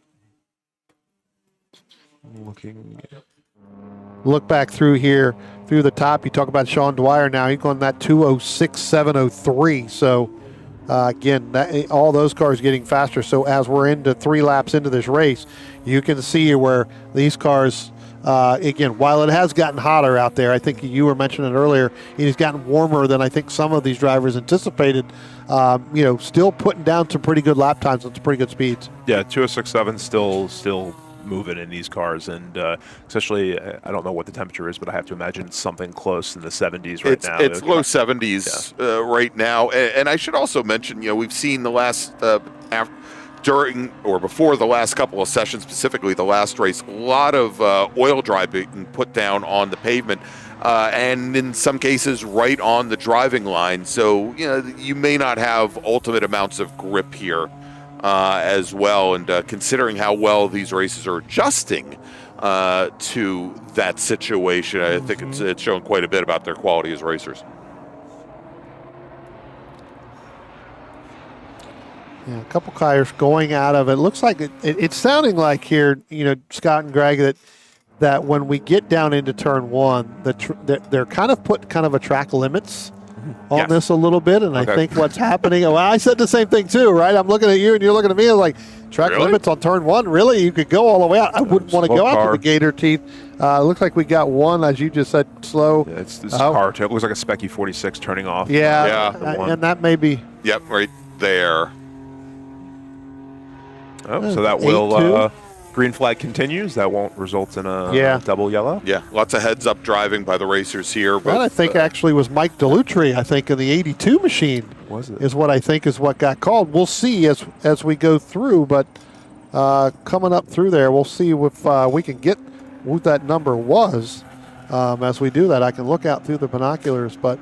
Look back through here, through the top. You talk about Sean Dwyer now. He's going that 2:06.703. So, again, all those cars getting faster. So as we're into 3 laps into this race, you can see where these cars, again, while it has gotten hotter out there, I think you were mentioning earlier, it has gotten warmer than I think some of these drivers anticipated. You know, still putting down some pretty good lap times and some pretty good speeds. Yeah, 2:06.7 still moving in these cars, and especially, I don't know what the temperature is, but I have to imagine it's something close in the 70s right now. It's low 70s right now, and I should also mention, you know, we've seen the last during or before the last couple of sessions, specifically the last race, a lot of oil dry being put down on the pavement, and in some cases right on the driving line. So, you know, you may not have ultimate amounts of grip here as well. And considering how well these races are adjusting to that situation, I think it's showing quite a bit about their quality as racers. Yeah, a couple cars going out of it. Looks like it's sounding like here, you know, Scott and Greg, that when we get down into turn one, they're kind of put kind of a track limits on this a little bit, and I think what's happening. Well, I said the same thing too, right? I'm looking at you, and you're looking at me. I'm like, track limits on turn one? Really? You could go all the way out. I wouldn't want to go out to the gator teeth. It looks like we got one, as you just said, slow. Yeah, this car. It looks like a Spec 46 turning off. Yeah, and that may be. Yep, right there. Oh, so that will green flag continues. That won't result in a double yellow. Yeah, lots of heads-up driving by the racers here. That I think actually was Mike Delutri, I think, in the 82 machine. Was it? Is what I think is what got called. We'll see as we go through, but coming up through there, we'll see if we can get what that number was. As we do that, I can look out through the binoculars, but...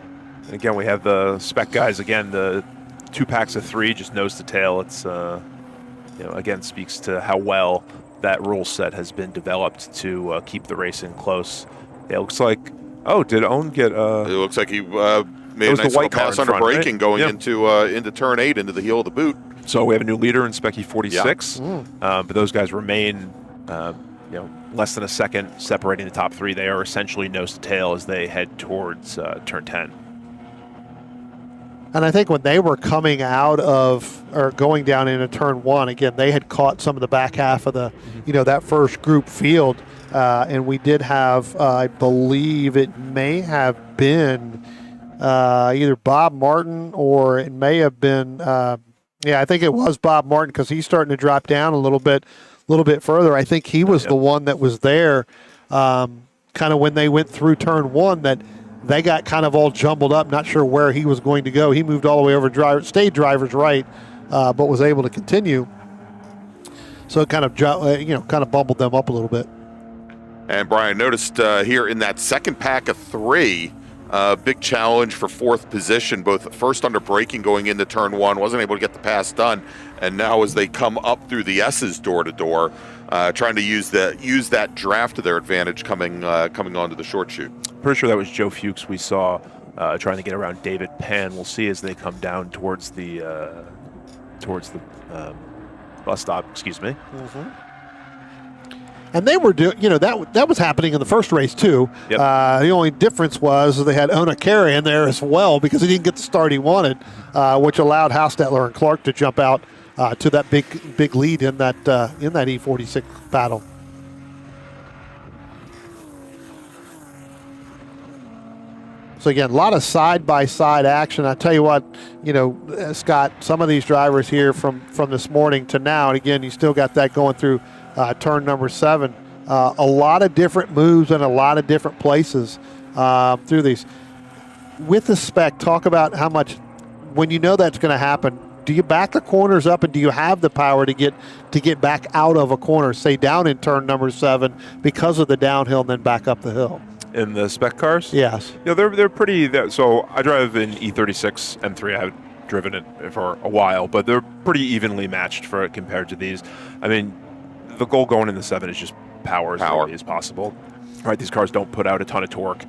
And again, we have the Spec guys, again, the 2 packs of 3, just nose to tail. It's... you know, again, speaks to how well that rule set has been developed to keep the racing close. Yeah, it looks like, did Owen get... it looks like he made a nice little pass under braking going into turn 8, into the heel of the boot. So we have a new leader in Spec 46, but those guys remain, you know, less than a second separating the top 3. They are essentially nose to tail as they head towards turn 10. And I think when they were coming out of, or going down into turn 1, again, they had caught some of the back half of the, you know, that first group field. And we did have, I believe it may have been either Bob Martin, or it may have been, I think it was Bob Martin, because he's starting to drop down a little bit further. I think he was the one that was there kind of when they went through turn 1, that they got kind of all jumbled up, not sure where he was going to go. He moved all the way over stayed driver's right, but was able to continue. So it kind of, kind of bumbled them up a little bit. And Brian noticed here in that second pack of 3, big challenge for 4th position, both first under braking going into turn 1, wasn't able to get the pass done, and now as they come up through the S's door to door, trying to use that draft to their advantage coming onto the short chute. Pretty sure that was Joe Fuchs we saw trying to get around David Pan. We'll see as they come down towards the bus stop. Excuse me. And they were doing, that was happening in the first race too. Yep. The only difference was they had Ona Carey in there as well because he didn't get the start he wanted, which allowed Haustetler and Clark to jump out to that big lead in that E46 battle. So again, a lot of side-by-side action. I tell you what, Scott, some of these drivers here from this morning to now, and again, you still got that going through turn number 7. A lot of different moves and a lot of different places through these. With the Spec, talk about how much, when you know that's going to happen, do you back the corners up and do you have the power to get back out of a corner, say down in turn number 7 because of the downhill and then back up the hill? In the Spec cars? Yes. They're pretty. So I drive an E36 M3. I haven't driven it for a while, but they're pretty evenly matched compared to these. I mean, the goal going in the 7 is just power as early as possible. Right, these cars don't put out a ton of torque,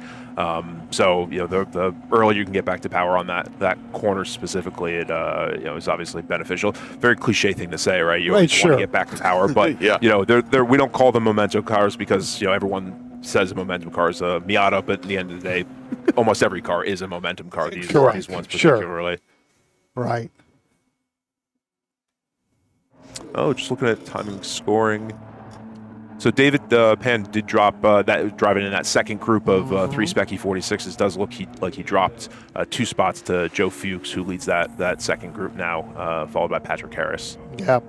so the earlier you can get back to power on that corner specifically, it is obviously beneficial. Very cliche thing to say, right? You want to get back to power, but yeah. We don't call them momentum cars because everyone says a momentum car is a Miata, but at the end of the day, almost every car is a momentum car. These ones particularly. Right. Oh, just looking at timing scoring. So David Pan did drop driving in that second group of 3 Spec E46s. It does look like he dropped 2 spots to Joe Fuchs, who leads that second group now, followed by Patrick Harris. Yeah.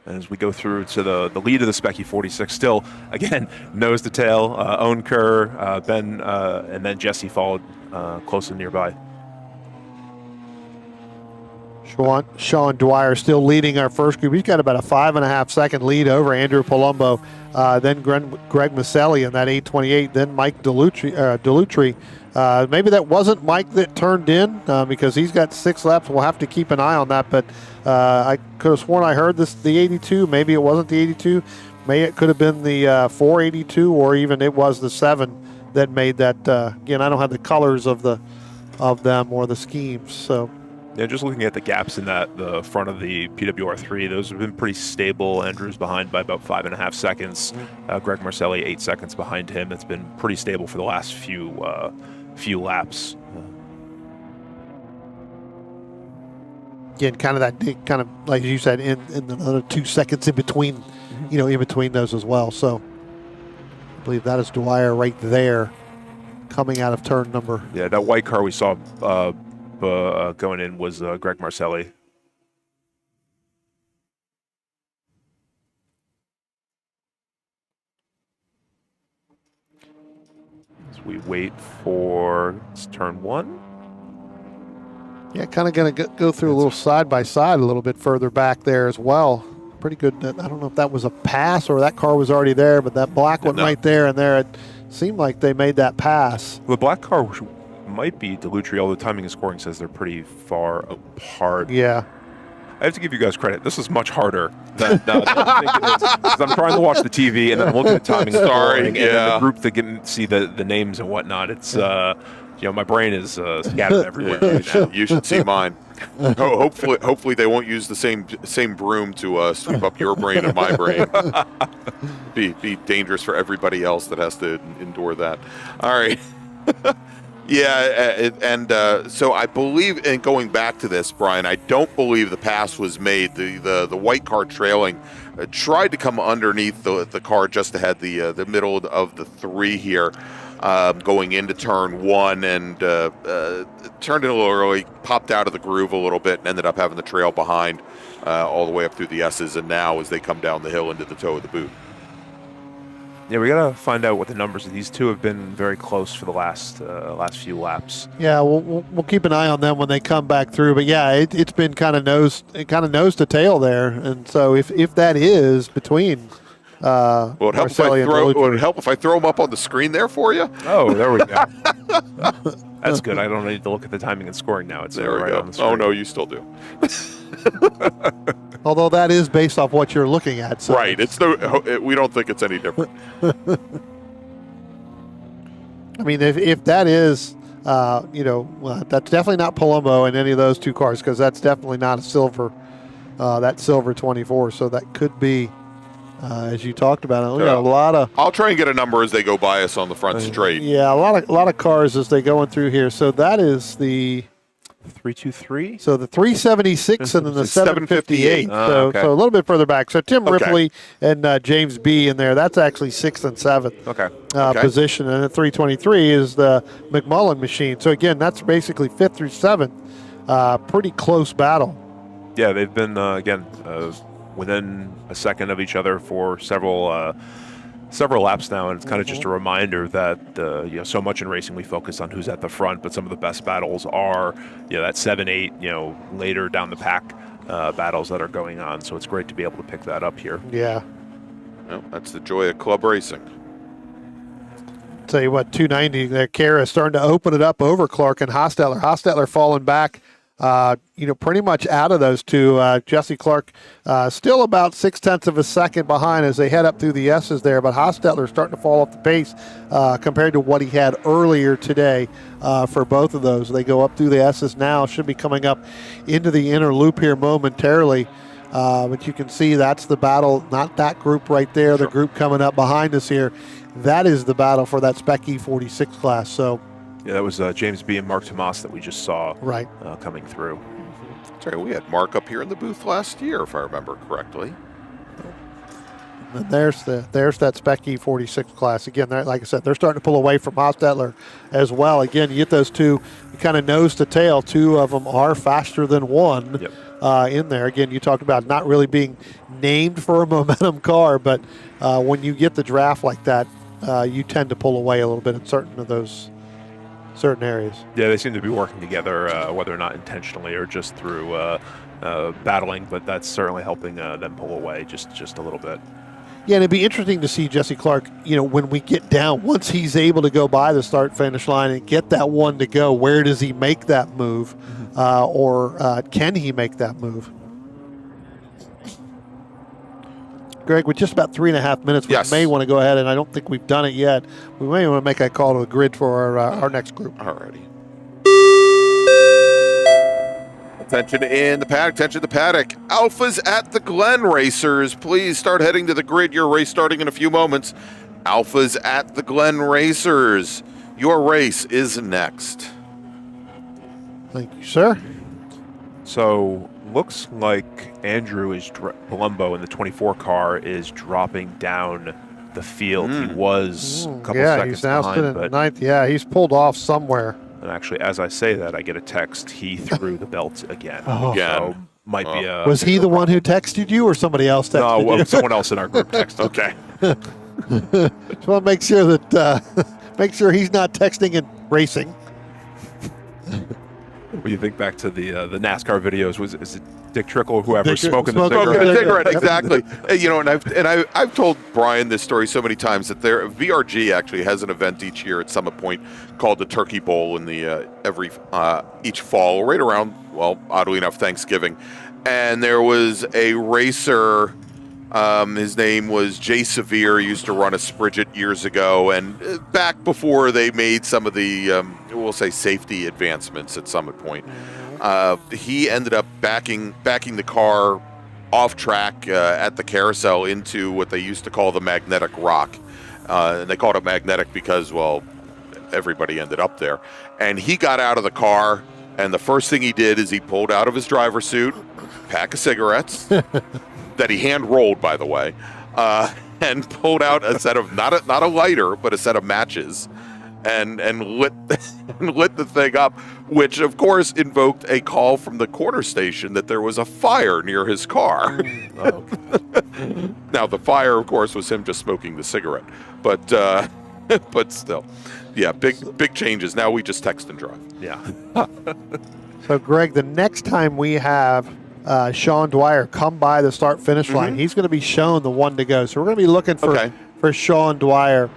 As we go through to the lead of the Spec E46, still, again, nose to tail, Owen Kerr, Ben, and then Jesse followed closely nearby. Sean Dwyer still leading our first group. He's got about a 5.5-second lead over Andrew Palumbo, then Greg Maselli in that 828, then Mike Delutri. Maybe that wasn't Mike that turned in because he's got 6 laps. We'll have to keep an eye on that, but I could have sworn I heard the 82. Maybe it wasn't the 82. Maybe it could have been the 482, or even it was the 7 that made that. Again, I don't have the colors of them or the schemes, so. Yeah, just looking at the gaps in the front of the PWR3, those have been pretty stable. Andrew's behind by about 5.5 seconds. Greg Marcelli 8 seconds behind him. It's been pretty stable for the last few laps. Again, kind of like you said, in another 2 seconds in between, in between those as well. So I believe that is Dwyer right there, coming out of turn number. Yeah, that white car we saw going in was Greg Marcelli. As we wait for turn 1. Yeah, kind of going to go through a little side by side a little bit further back there as well. Pretty good. I don't know if that was a pass or that car was already there, but that black one right there and there, it seemed like they made that pass. The black car might be Delutri, although timing and scoring says they're pretty far apart. Yeah. I have to give you guys credit. This is much harder than I think it is. Because I'm trying to watch the TV and then I'm looking at timing and scoring and then the group to see the names and whatnot. It's, my brain is scattered everywhere. You should see mine. Hopefully they won't use the same broom to sweep up your brain and my brain. Be dangerous for everybody else that has to endure that. All right. Yeah, so I believe, and going back to this, Brian, I don't believe the pass was made. The white car trailing tried to come underneath the car just ahead the middle of the 3 here, going into turn 1, and turned in a little early, popped out of the groove a little bit, and ended up having the trail behind all the way up through the S's, and now as they come down the hill into the toe of the boot. Yeah, we got to find out what the numbers of these two have been very close for the last few laps. Yeah, we'll keep an eye on them when they come back through. But yeah, it's been kind of nose to tail there, and so if that is between, would it help if I throw them up on the screen there for you? Oh, there we go. That's good. I don't need to look at the timing and scoring now. It's there right go. on the screen. Oh no, you still do. Although that is based off what you're looking at. So right. We don't think it's any different. I mean, if that is, that's definitely not Palumbo in any of those 2 cars, because that's definitely not a silver, that silver 24. So that could be as you talked about. We got a lot of. I'll try and get a number as they go by us on the front straight. Yeah, a lot of cars as they going through here. So that is the 323. So the 376 and then the 758. Okay. So a little bit further back. So Tim Ripley and James B in there. That's actually 6th and 7th position, and the 323 is the McMullen machine. So again, that's basically 5th through 7th. Pretty close battle. Yeah, they've been within a second of each other for several laps now, and it's kind of just a reminder that so much in racing we focus on who's at the front, but some of the best battles are that 7-8 later down the pack battles that are going on. So it's great to be able to pick that up here. Yeah, well, that's the joy of club racing. Tell you what, 290 there. Kara starting to open it up over Clark and Hostetler. Hostetler falling back. Pretty much out of those two. Jesse Clark still about 0.6 of a second behind as they head up through the S's there, but Hostetler starting to fall off the pace compared to what he had earlier today for both of those. They go up through the S's now, should be coming up into the inner loop here momentarily. But you can see that's the battle, not that group right there, the group coming up behind us here. That is the battle for that Spec E46 class. So. Yeah, that was James B. and Mark Tomas that we just saw coming through. Sorry, we had Mark up here in the booth last year, if I remember correctly. And there's that Spec E46 class. Again, like I said, they're starting to pull away from Hostetler as well. Again, you get those two kind of nose to tail. Two of them are faster than one in there. Again, you talked about not really being named for a momentum car, but when you get the draft like that, you tend to pull away a little bit in certain areas. Yeah, they seem to be working together, whether or not intentionally or just through battling, but that's certainly helping them pull away just a little bit. Yeah, and it'd be interesting to see Jesse Clark, when we get down, once he's able to go by the start-finish line and get that one to go, where does he make that move? Or can he make that move? Greg, with just about 3.5 minutes, we may want to go ahead, and I don't think we've done it yet. We may want to make a call to a grid for our next group. Alrighty. Attention in the paddock, attention in the paddock. Alfas at the Glen Racers. Please start heading to the grid. Your race starting in a few moments. Alfas at the Glen Racers. Your race is next. Thank you, sir. So, looks like Andrew Palumbo in the 24 car is dropping down the field. He was a couple seconds he's now behind, sitting at ninth. Yeah, he's pulled off somewhere. And actually, as I say that, I get a text. He threw the belt again. Oh. So might be a. Was he the one who texted you, or somebody else texted you? No, someone else in our group texted. Okay. Just want to make sure that he's not texting and racing. When you think back to the NASCAR videos, is it Dick Trickle or whoever smoking the cigarette? Exactly. And I've told Brian this story so many times that VRG actually has an event each year at Summit Point called the Turkey Bowl in the each fall, right around, well, oddly enough, Thanksgiving. And there was a racer. His name was Jay Severe. Used to run a Sprigget years ago, and back before they made some of the, we'll say, safety advancements at Summit Point. He ended up backing the car off track at the carousel into what they used to call the magnetic rock. And they called it magnetic because, well, everybody ended up there. And he got out of the car, and the first thing he did is he pulled out of his driver's suit, pack of cigarettes, that he hand rolled, by the way, and pulled out a set of not a lighter, but a set of matches, and lit the thing up, which of course invoked a call from the corner station that there was a fire near his car. Now the fire, of course, was him just smoking the cigarette, but still, yeah, big changes. Now we just text and drive. Yeah. So Greg, the next time we have Sean Dwyer come by the start-finish line, he's going to be shown the one to go. So we're going to be looking for Sean Dwyer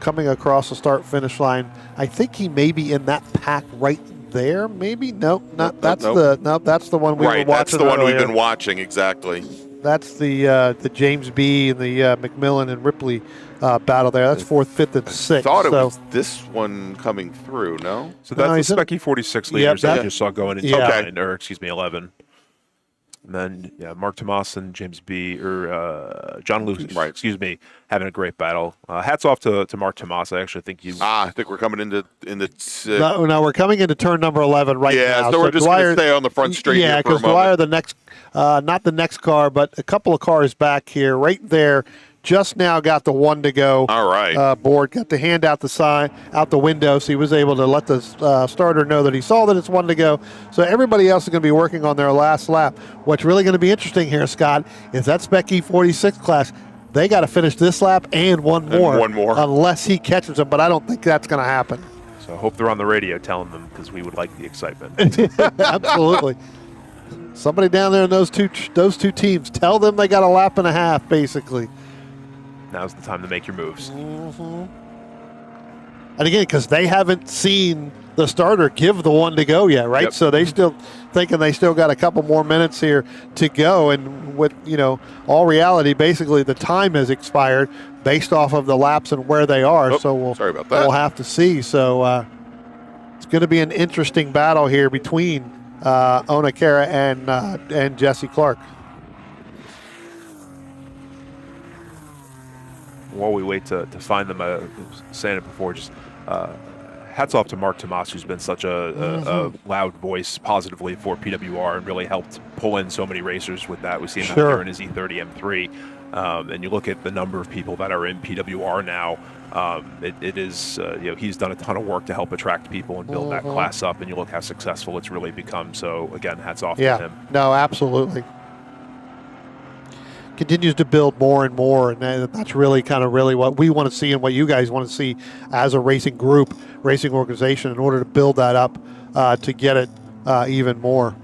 coming across the start-finish line. I think he may be in that pack right there. Maybe that's the one we were watching. That's the one earlier. we've been watching exactly. That's the James B. and the McMillan and Ripley battle there. That's 4th, 5th, and 6th. I thought it was this one coming through. No, so that's the Spec E46 leaders that I just saw going into 9, or excuse me, 11. And then Mark Tomas and James B. or John Lewis, excuse me, having a great battle. Hats off to Mark Tomas. I actually think I think we're coming into No, we're coming into turn number 11 right now. Yeah, so we're just going to stay on the front straight. Yeah, because Dwyer, the next, not the next car, but a couple of cars back here, right there. Just now got the one to go. All right. Board got the hand out the window, so he was able to let the starter know that he saw that it's one to go. So everybody else is going to be working on their last lap. What's really going to be interesting here, Scott, is that Spec E46 class. They got to finish this lap and one more. Unless he catches them, but I don't think that's going to happen. So I hope they're on the radio telling them, because we would like the excitement. Absolutely. Somebody down there in those two teams, tell them they got a lap and a half, basically. Now's the time to make your moves. And again, because they haven't seen the starter give the one to go yet, right? Yep. So they still thinking they still got a couple more minutes here to go. And with, all reality, basically the time has expired based off of the laps and where they are. So sorry about that. We'll have to see. So it's going to be an interesting battle here between Onakara and Jesse Clark. While we wait to find them, I was saying it before, just hats off to Mark Tomas, who's been such a loud voice positively for PWR and really helped pull in so many racers with that. We see him out here in his E30 M3. And you look at the number of people that are in PWR now, it is, he's done a ton of work to help attract people and build that class up, and you look how successful it's really become. So, again, hats off to him. No, absolutely. Continues to build more and more, and that's really what we want to see and what you guys want to see as a racing group, racing organization, in order to build that up to get it even more.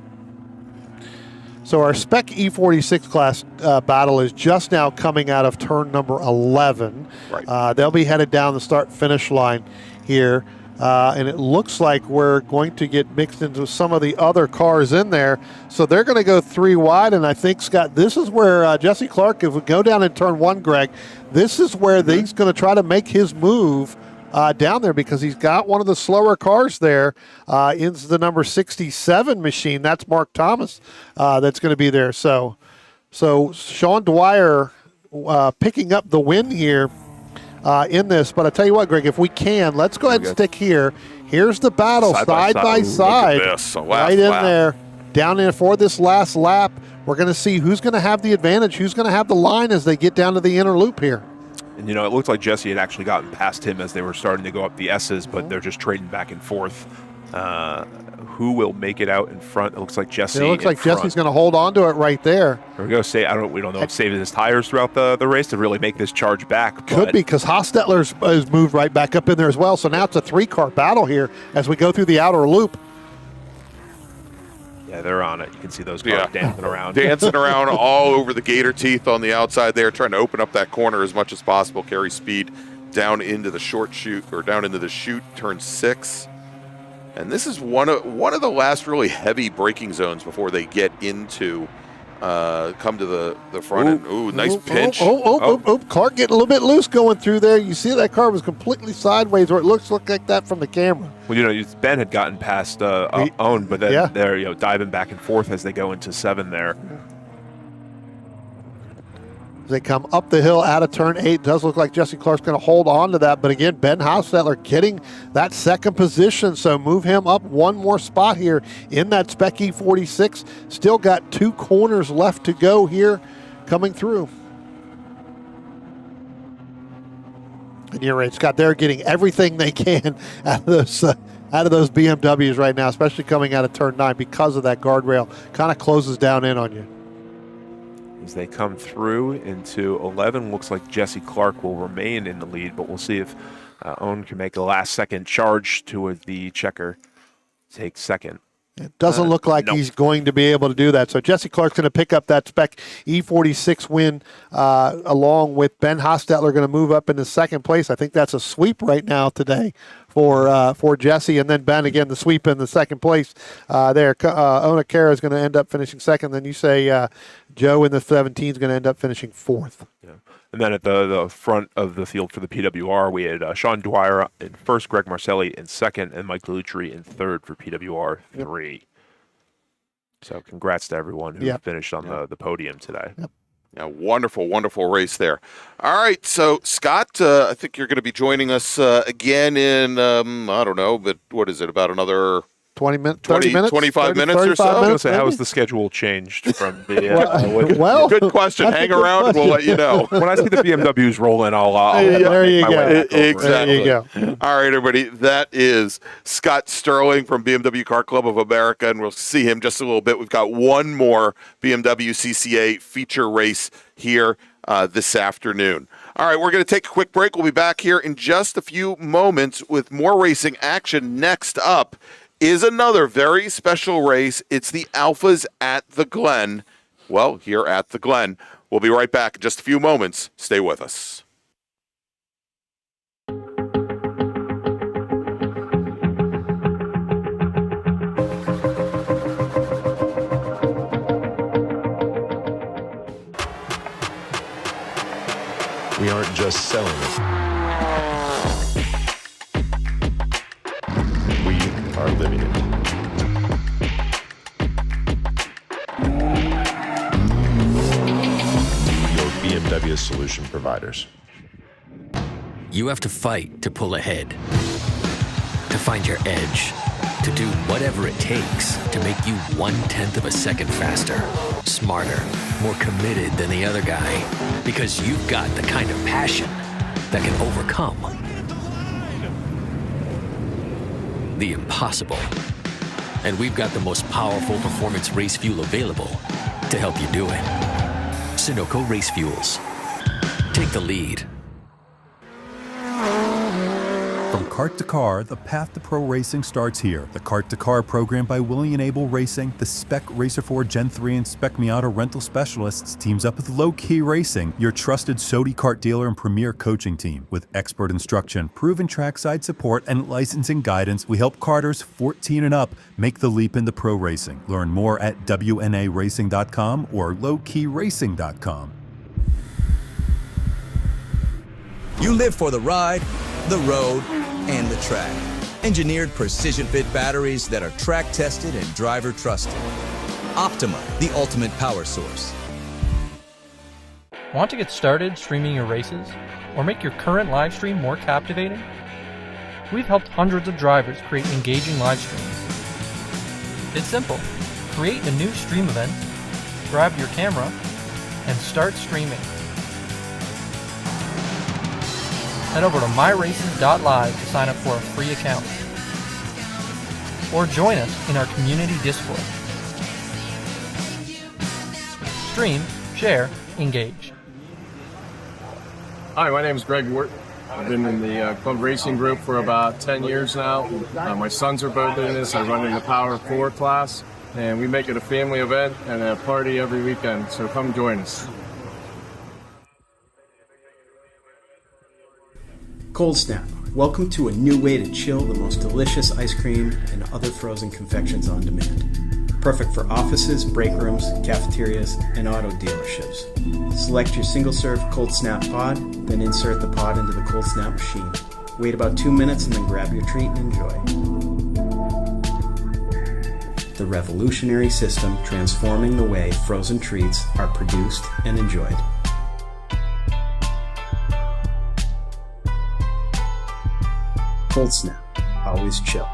So our Spec E46 class battle is just now coming out of turn number 11. Right. They'll be headed down the start-finish line here. And it looks like we're going to get mixed into some of the other cars in there. So they're going to go 3 wide, and I think, Scott, this is where Jesse Clark, if we go down in turn 1, Greg, this is where he's going to try to make his move down there, because he's got one of the slower cars there into the number 67 machine. That's Mark Thomas that's going to be there. So Sean Dwyer picking up the win here in this. But I tell you what, Greg, if we can, let's go ahead and stick here. Here's the battle side by side. Look at this. Right in there, down there for this last lap. We're going to see who's going to have the advantage, who's going to have the line as they get down to the inner loop here. And, it looked like Jesse had actually gotten past him as they were starting to go up the S's, but they're just trading back and forth. Who will make it out in front? It looks like Jesse. It looks like Jesse's going to hold on to it right there. Here we go. We don't know if saving his tires throughout the race to really make this charge back. Could be, because Hostetler's has moved right back up in there as well. So now it's a 3-car battle here as we go through the outer loop. Yeah, they're on it. You can see those cars dancing around. Dancing around all over the gator teeth on the outside there, trying to open up that corner as much as possible, carry speed down into the short chute, or down into the chute, turn 6. And this is one of the last really heavy braking zones before they get into come to the front. Nice pinch. Clark getting a little bit loose going through there. You see that car was completely sideways, or it looks like that from the camera. Well, Ben had gotten past Owen, but then they're diving back and forth as they go into 7 there. They come up the hill out of turn 8. It does look like Jesse Clark's going to hold on to that. But again, Ben Hostetler getting that second position. So move him up one more spot here in that Spec E46. Still got 2 corners left to go here coming through. And you're right, Scott. They're getting everything they can out of those BMWs right now, especially coming out of turn 9, because of that guardrail. Kind of closes down in on you. As they come through into 11, looks like Jesse Clark will remain in the lead, but we'll see if Owen can make a last-second charge to the checker, take second. It doesn't look like he's going to be able to do that. So Jesse Clark's going to pick up that Spec E46 win along with Ben Hostetler going to move up into second place. I think that's a sweep right now today for Jesse. And then Ben, again, the sweep in the second place there. Onakara is going to end up finishing second. Then you say Joe in the 17 is going to end up finishing 4th. Yeah. And then at the front of the field for the PWR, we had Sean Dwyer in first, Greg Marcelli in second, and Mike Lutry in third for PWR 3. So congrats to everyone who Yep. finished on the podium today. Yep. Yeah, wonderful, wonderful race there. All right, so Scott, I think you're going to be joining us again in, I don't know, but what is it, about another 20 minutes, 30 minutes, 25 minutes or 35 so? I was going to minutes, say, how maybe? has the schedule changed from the... Good question. that's a Hang good around and we'll let you know. When I see the BMWs rolling, I'll There make you my go. way back over. Exactly. There you go. All right, everybody. That is Scott Sterling from BMW Car Club of America, and we'll see him just a little bit. We've got one more BMW CCA feature race here this afternoon. All right, we're going to take a quick break. We'll be back here in just a few moments with more racing action. Next up is another very special race. It's the Alfas at the Glen. Well, here at the Glen. We'll be right back in just a few moments. Stay with us. We aren't just selling it. We are living it. Your BMW solution providers. You have to fight to pull ahead, to find your edge, to do whatever it takes to make you 1/10 of a second faster, smarter, more committed than the other guy, because you've got the kind of passion that can overcome the impossible. And we've got the most powerful performance race fuel available to help you do it. Sunoco Race Fuels. Take the lead. From kart to car, the path to pro racing starts here. The Kart to Car program by William Racing, the Spec Racer 4 Gen 3 and Spec Miata rental specialists teams up with Low Key Racing, your trusted Sodi kart dealer and premier coaching team. With expert instruction, proven trackside support, and licensing guidance, we help karters 14 and up make the leap into pro racing. Learn more at WNARacing.com or lowkeyracing.com. You live for the ride, the road, and the track. Engineered precision fit batteries that are track tested and driver trusted. Optima, the ultimate power source. Want to get started streaming your races or make your current live stream more captivating? We've helped hundreds of drivers create engaging live streams. It's simple. Create a new stream event, grab your camera, and start streaming. Head over to myraces.live to sign up for a free account. Or join us in our community Discord. Stream, share, engage. Hi, my name is Greg Wart. I've been in the Club Racing Group for about 10 years now. My sons are both in this. I run in the Power 4 class, and we make it a family event and a party every weekend, so come join us. Cold Snap. Welcome to a new way to chill the most delicious ice cream and other frozen confections on demand. Perfect for offices, break rooms, cafeterias, and auto dealerships. Select your single-serve Cold Snap pod, then insert the pod into the Cold Snap machine. Wait about 2 minutes and then grab your treat and enjoy. The revolutionary system transforming the way frozen treats are produced and enjoyed. Cold Snap, always chill.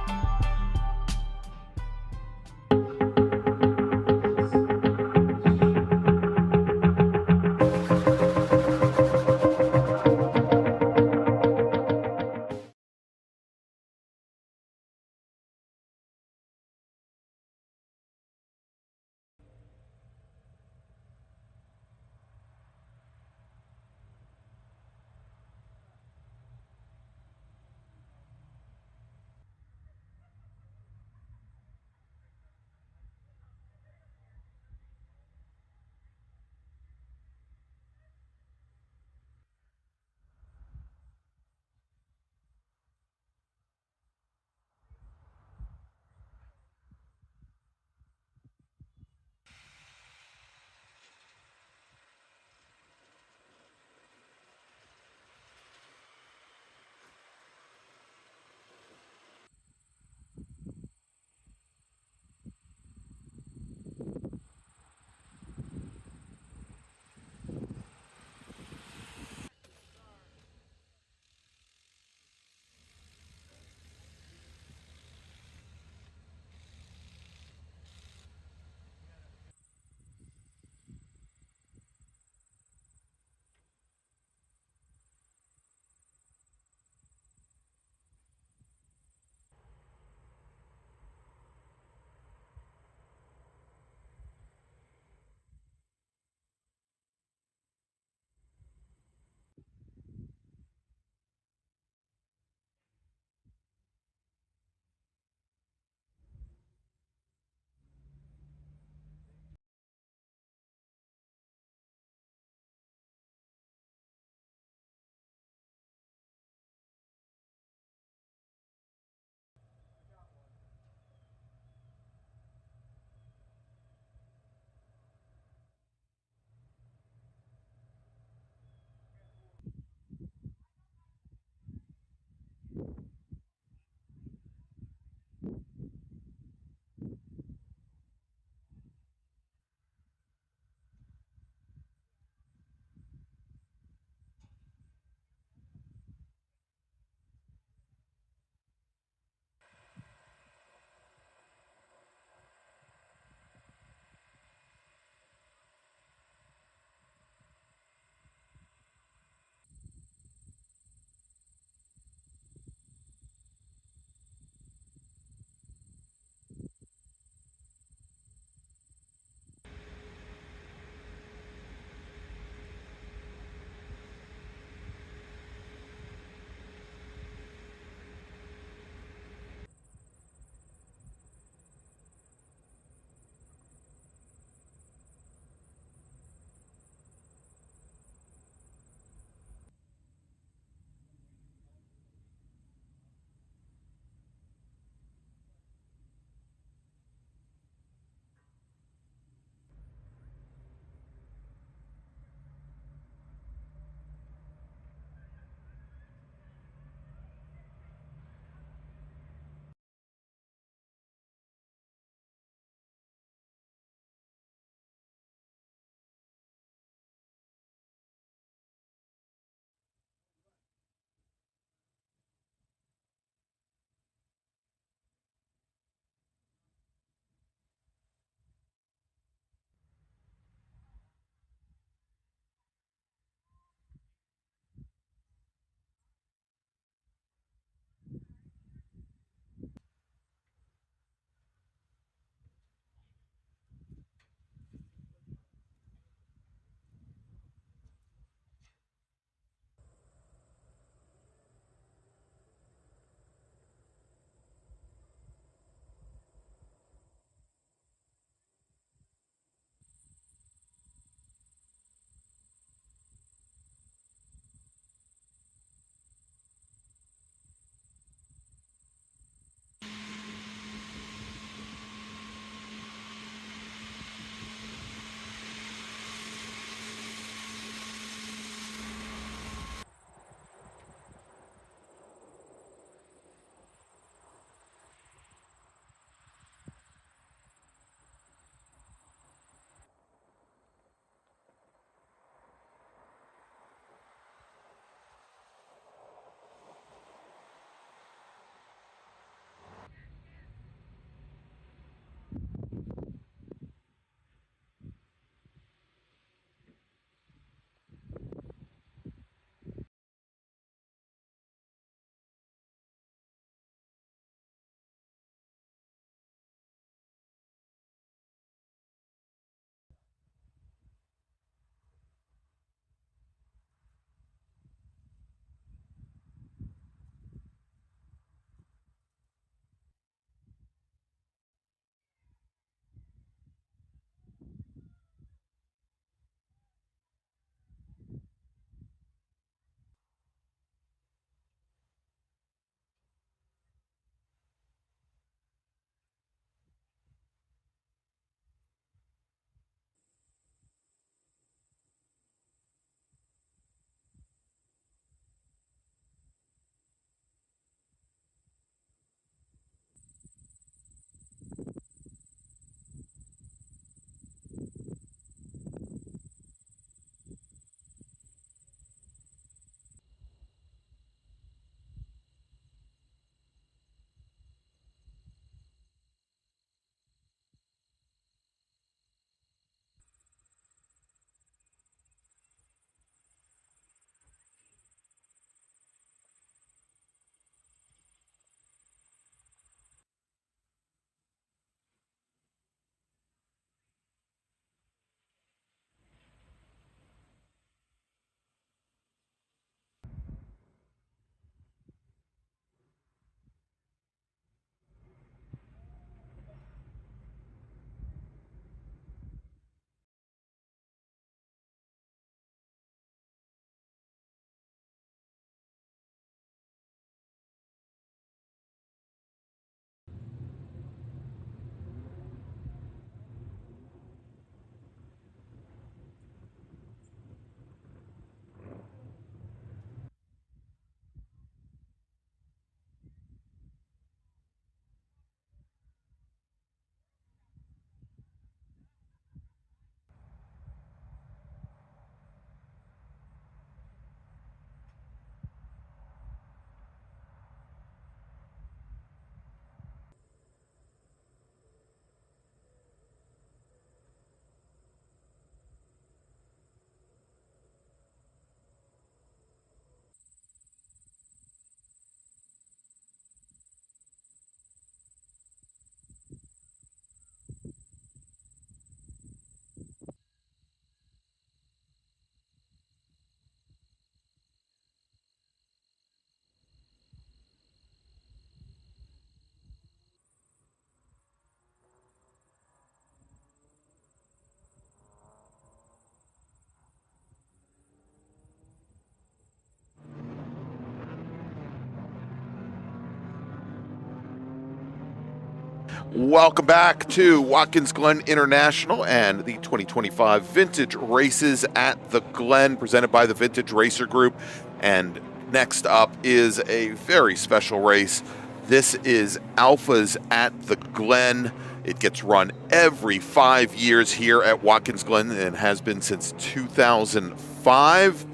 Welcome back to Watkins Glen International and the 2025 Vintage Races at the Glen, presented by the Vintage Racer Group. And next up is a very special race. This is Alfas at the Glen. It gets run every 5 years here at Watkins Glen and has been since 2005.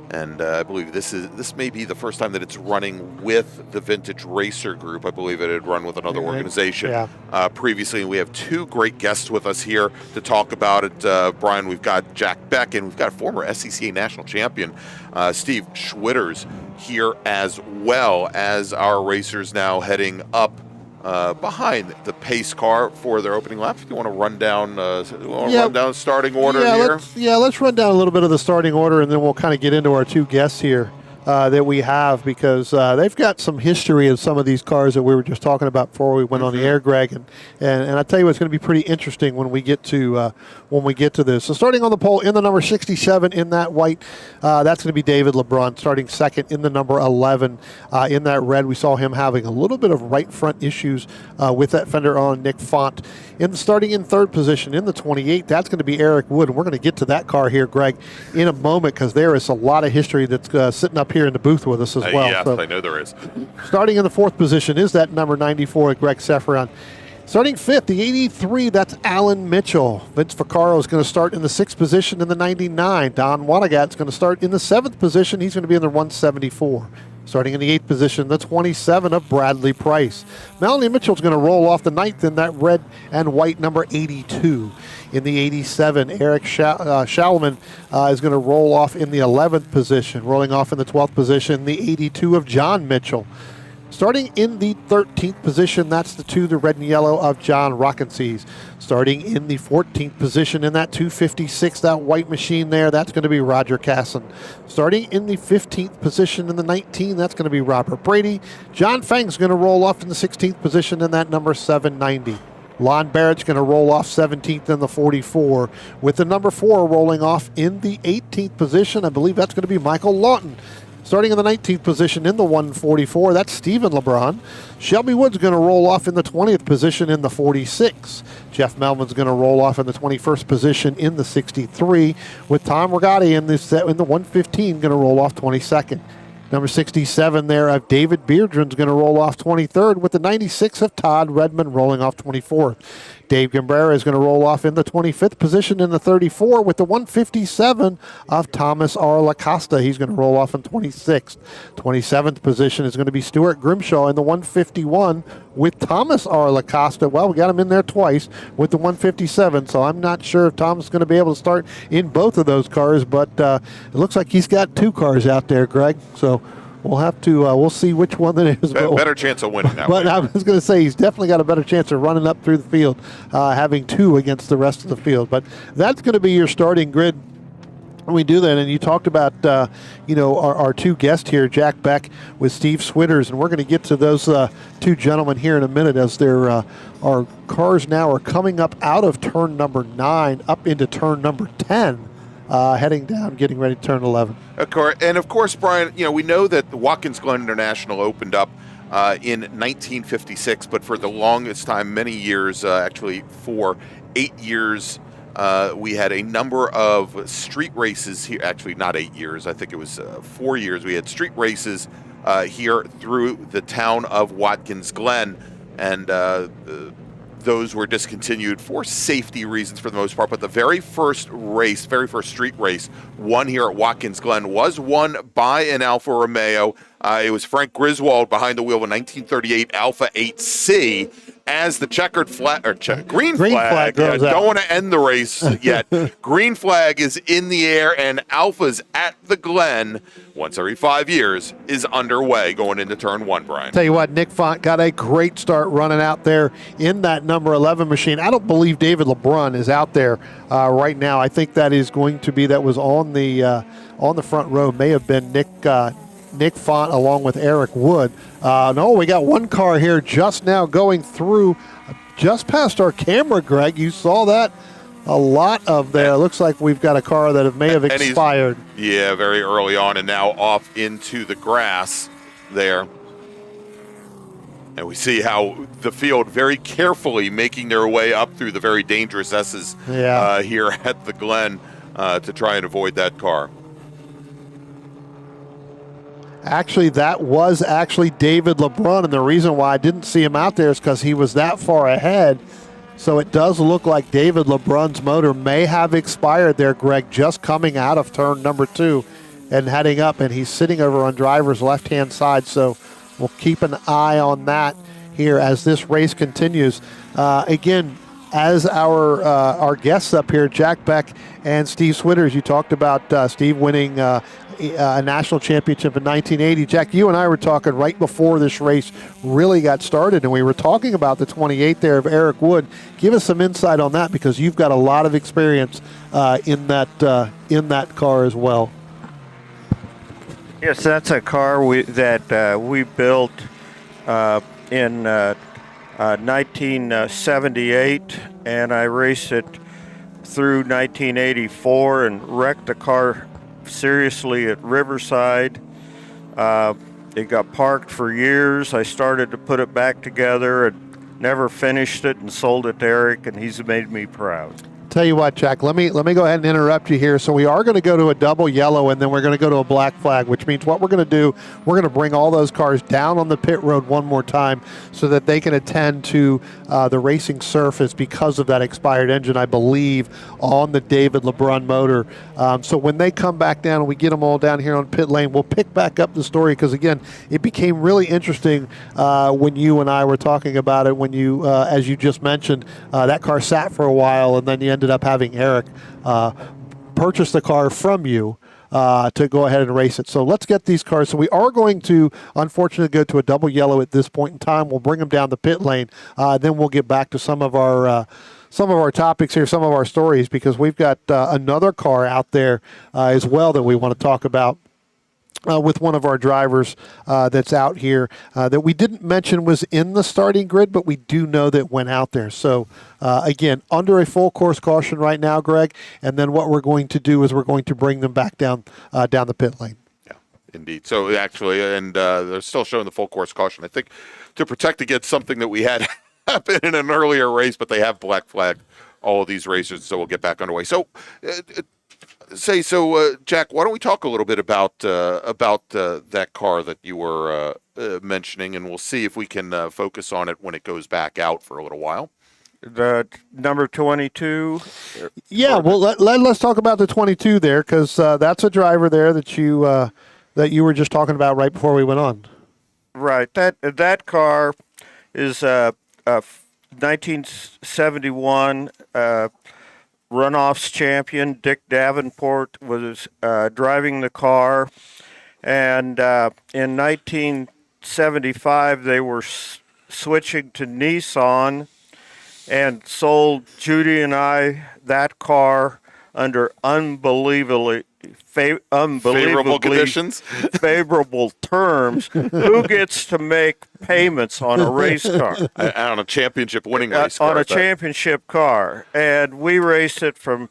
And I believe this may be the first time that it's running with the Vintage Racer Group. I believe it had run with another organization previously. And we have two great guests with us here to talk about it. Brian, we've got Jack Beck, and we've got former SCCA national champion Steve Schwitters here, as well as our racers now heading up behind the pace car for their opening lap. If you want to run down, run down starting order here. Let's run down a little bit of the starting order, and then we'll kind of get into our two guests here that we have, because they've got some history in some of these cars that we were just talking about before we went on the air, Greg. And I tell you, it's going to be pretty interesting when we get to this. So starting on the pole in the number 67 in that white, that's going to be David LeBrun. Starting second in the number 11 in that red, we saw him having a little bit of right front issues with that fender on Nick Font. Starting in third position in the 28, that's going to be Eric Wood. And we're going to get to that car here, Greg, in a moment, because there is a lot of history that's sitting up here in the booth with us as well. Yes, so, I know there is. Starting in the fourth position is that number 94, Greg Sefferon. Starting fifth, the 83, that's Alan Mitchell. Vince Vaccaro is going to start in the sixth position in the 99. Don Wanagat is going to start in the seventh position. He's going to be in the 174. Starting in the eighth position, the 27 of Bradley Price. Melanie Mitchell's going to roll off the ninth in that red and white number 82. In the 87, Eric Schalman is going to roll off in the 11th position. Rolling off in the 12th position, the 82 of John Mitchell. Starting in the 13th position, that's the red and yellow of John Rockensees. Starting in the 14th position in that 256, that white machine there, that's going to be Roger Casson. Starting in the 15th position in the 19, that's going to be Robert Brady. John Fang's going to roll off in the 16th position in that number 790. Lon Barrett's going to roll off 17th in the 44, with the number 4 rolling off in the 18th position. I believe that's going to be Michael Lawton. Starting in the 19th position in the 144, that's Stephen LeBron. Shelby Wood's going to roll off in the 20th position in the 46. Jeff Melvin's going to roll off in the 21st position in the 63, with Tom Regatti in the 115 going to roll off 22nd. Number 67 there of David Beardron's going to roll off 23rd, with the 96 of Todd Redmond rolling off 24th. Dave Gambrera is going to roll off in the 25th position in the 34, with the 157 of Thomas R. LaCosta. He's going to roll off in 26th. 27th position is going to be Stuart Grimshaw in the 151 with Thomas R. LaCosta. Well, we got him in there twice with the 157, so I'm not sure if Thomas is going to be able to start in both of those cars, but it looks like he's got two cars out there, Greg. So we'll have to, we'll see which one that is. Better chance of winning that But way. I was going to say, he's definitely got a better chance of running up through the field, having two against the rest of the field. But that's going to be your starting grid when we do that. And you talked about, our two guests here, Jack Beck with Steve Schwitters, and we're going to get to those two gentlemen here in a minute, as our cars now are coming up out of turn number 9 up into turn number 10. Heading down, getting ready to turn 11. Of course, Brian, we know that the Watkins Glen International opened up in 1956, but for the longest time, many years, actually for 8 years, we had a number of street races here. Actually, not 8 years. I think it was 4 years. We had street races here through the town of Watkins Glen, and those were discontinued for safety reasons for the most part. But the very first street race won here at Watkins Glen was won by an Alfa Romeo. It was Frank Griswold behind the wheel of a 1938 Alfa 8C. As the checkered flag, or green flag goes out. Don't want to end the race yet. Green flag is in the air, and Alfa's at the Glen, once every 5 years, is underway going into turn 1, Brian. Tell you what, Nick Font got a great start running out there in that number 11 machine. I don't believe David LeBrun is out there right now. I think that is going to be, that was on the front row, may have been Nick Font along with Eric Wood. No, we got one car here just now going through just past our camera, Greg. You saw that? A lot of there. It looks like we've got a car that may have expired. Yeah, very early on, and now off into the grass there. And we see how the field very carefully making their way up through the very dangerous S's here at the Glen to try and avoid that car. Actually, that was actually David LeBrun, and the reason why I didn't see him out there is because he was that far ahead. So it does look like David LeBrun's motor may have expired there, Greg, just coming out of turn number 2 and heading up, and he's sitting over on driver's left-hand side. So we'll keep an eye on that here as this race continues. Again, as our guests up here, Jack Beck and Steve Switters, you talked about Steve winning a national championship in 1980. Jack, you and I were talking right before this race really got started, and we were talking about the 28 there of Eric Wood. Give us some insight on that, because you've got a lot of experience in that car as well. Yes, that's a car we built in 1978, and I raced it through 1984 and wrecked the car seriously at Riverside. It got parked for years. I started to put it back together and never finished it and sold it to Eric, and he's made me proud. Tell you what, Jack, let me go ahead and interrupt you here. So we are going to go to a double yellow, and then we're going to go to a black flag, which means what we're going to do, we're going to bring all those cars down on the pit road one more time so that they can attend to the racing surface because of that expired engine, I believe, on the David LeBrun motor. So when they come back down and we get them all down here on pit lane, we'll pick back up the story, because, again, it became really interesting when you and I were talking about it, when you, as you just mentioned, that car sat for a while, and then you ended up having Eric purchase the car from you to go ahead and race it. So let's get these cars. So we are going to, unfortunately, go to a double yellow at this point in time. We'll bring them down the pit lane. Then we'll get back to some of our topics here, some of our stories, because we've got another car out there as well that we want to talk about. With one of our drivers that's out here that we didn't mention was in the starting grid, but we do know that went out there. So, again, under a full course caution right now, Greg, and then what we're going to do is we're going to bring them back down the pit lane. Yeah, indeed. So, actually, and they're still showing the full course caution, I think, to protect against something that we had happen in an earlier race, but they have black flagged all of these racers, so we'll get back underway. So, Jack, why don't we talk a little bit about that car that you were mentioning, and we'll see if we can focus on it when it goes back out for a little while. The number 22? Yeah, well, let's talk about the 22 there, because that's a driver there that you were just talking about right before we went on. Right. That car is a 1971 runoffs champion. Dick Davenport was driving the car, and in 1975 they were switching to Nissan and sold Judy and I that car under unbelievably favorable conditions, favorable terms. Who gets to make payments on a race car? On a championship-winning race car. On a championship car, and we raced it from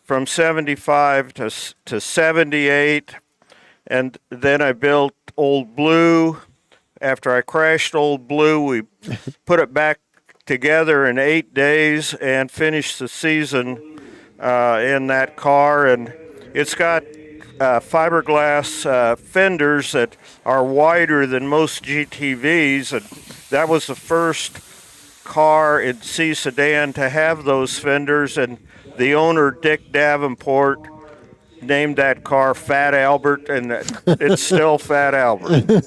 75 to 78, and then I built Old Blue. After I crashed Old Blue, we put it back together in 8 days and finished the season in that car, and it's got fiberglass fenders that are wider than most GTVs, and that was the first car in C sedan to have those fenders, and the owner, Dick Davenport, named that car Fat Albert, and it's still Fat Albert.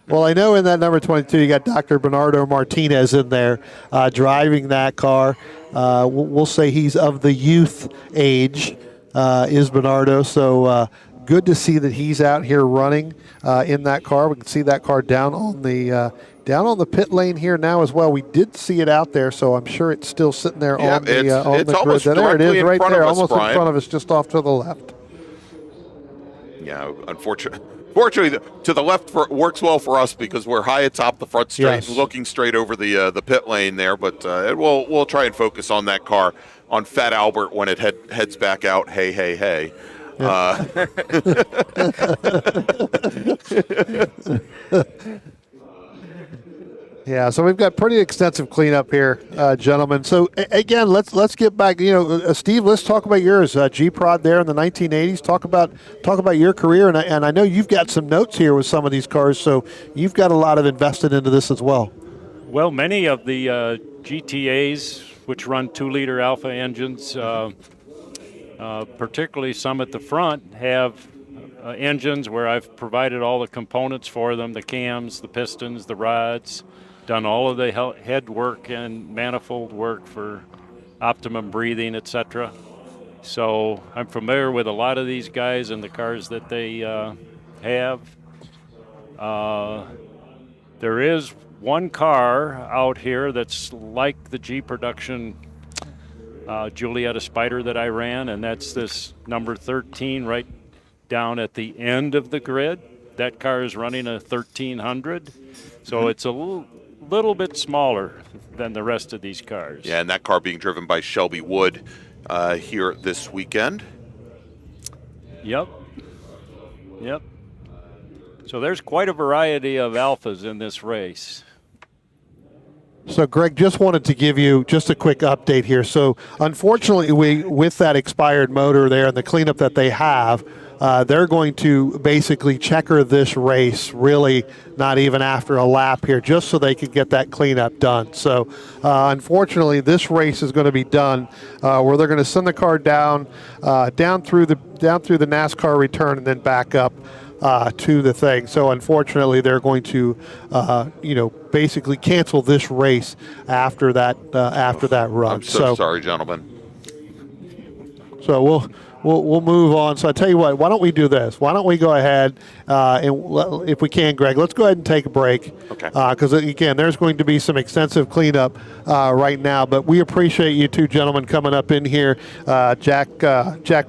Well, I know in that number 22 you got Dr. Bernardo Martinez in there driving that car. We'll say he's of the youth age, is Bernardo. So good to see that he's out here running in that car. We can see that car down on the pit lane here now as well. We did see it out there, so I'm sure it's still sitting there on the grid. There it is, right there, almost in front of us, just off to the left. Yeah, Fortunately, to the left works well for us because we're high atop the front straight, looking straight over the pit lane there. But we'll try and focus on that car, on Fat Albert when it heads back out. Hey, hey, hey. Yeah, so we've got pretty extensive cleanup here, gentlemen. So again, let's get back. Steve, let's talk about yours. G-Prod there in the 1980s. Talk about your career, and I know you've got some notes here with some of these cars. So you've got a lot of invested into this as well. Well, many of the GTAs, which run 2-liter Alpha engines, particularly some at the front, have engines where I've provided all the components for them: the cams, the pistons, the rods. Done all of the head work and manifold work for optimum breathing, etc. So I'm familiar with a lot of these guys and the cars that they have. There is one car out here that's like the G production Giulietta Spider that I ran, and that's this number 13 right down at the end of the grid. That car is running a 1300, so it's a little bit smaller than the rest of these cars. Yeah, and that car being driven by Shelby Wood here this weekend. Yep. So there's quite a variety of Alfas in this race. So, Greg, just wanted to give you just a quick update here. So, unfortunately, with that expired motor there and the cleanup that they have, they're going to basically checker this race, really not even after a lap here, just so they can get that cleanup done. So, unfortunately, this race is going to be done where they're going to send the car down through the NASCAR return and then back up to the thing. So, unfortunately, they're going to, basically cancel this race after that run. I'm so sorry, gentlemen. So we'll move on. So I tell you what, why don't we do this? Why don't we go ahead and if we can, Greg, let's go ahead and take a break. Okay. Because again, there's going to be some extensive cleanup right now. But we appreciate you two gentlemen coming up in here, Jack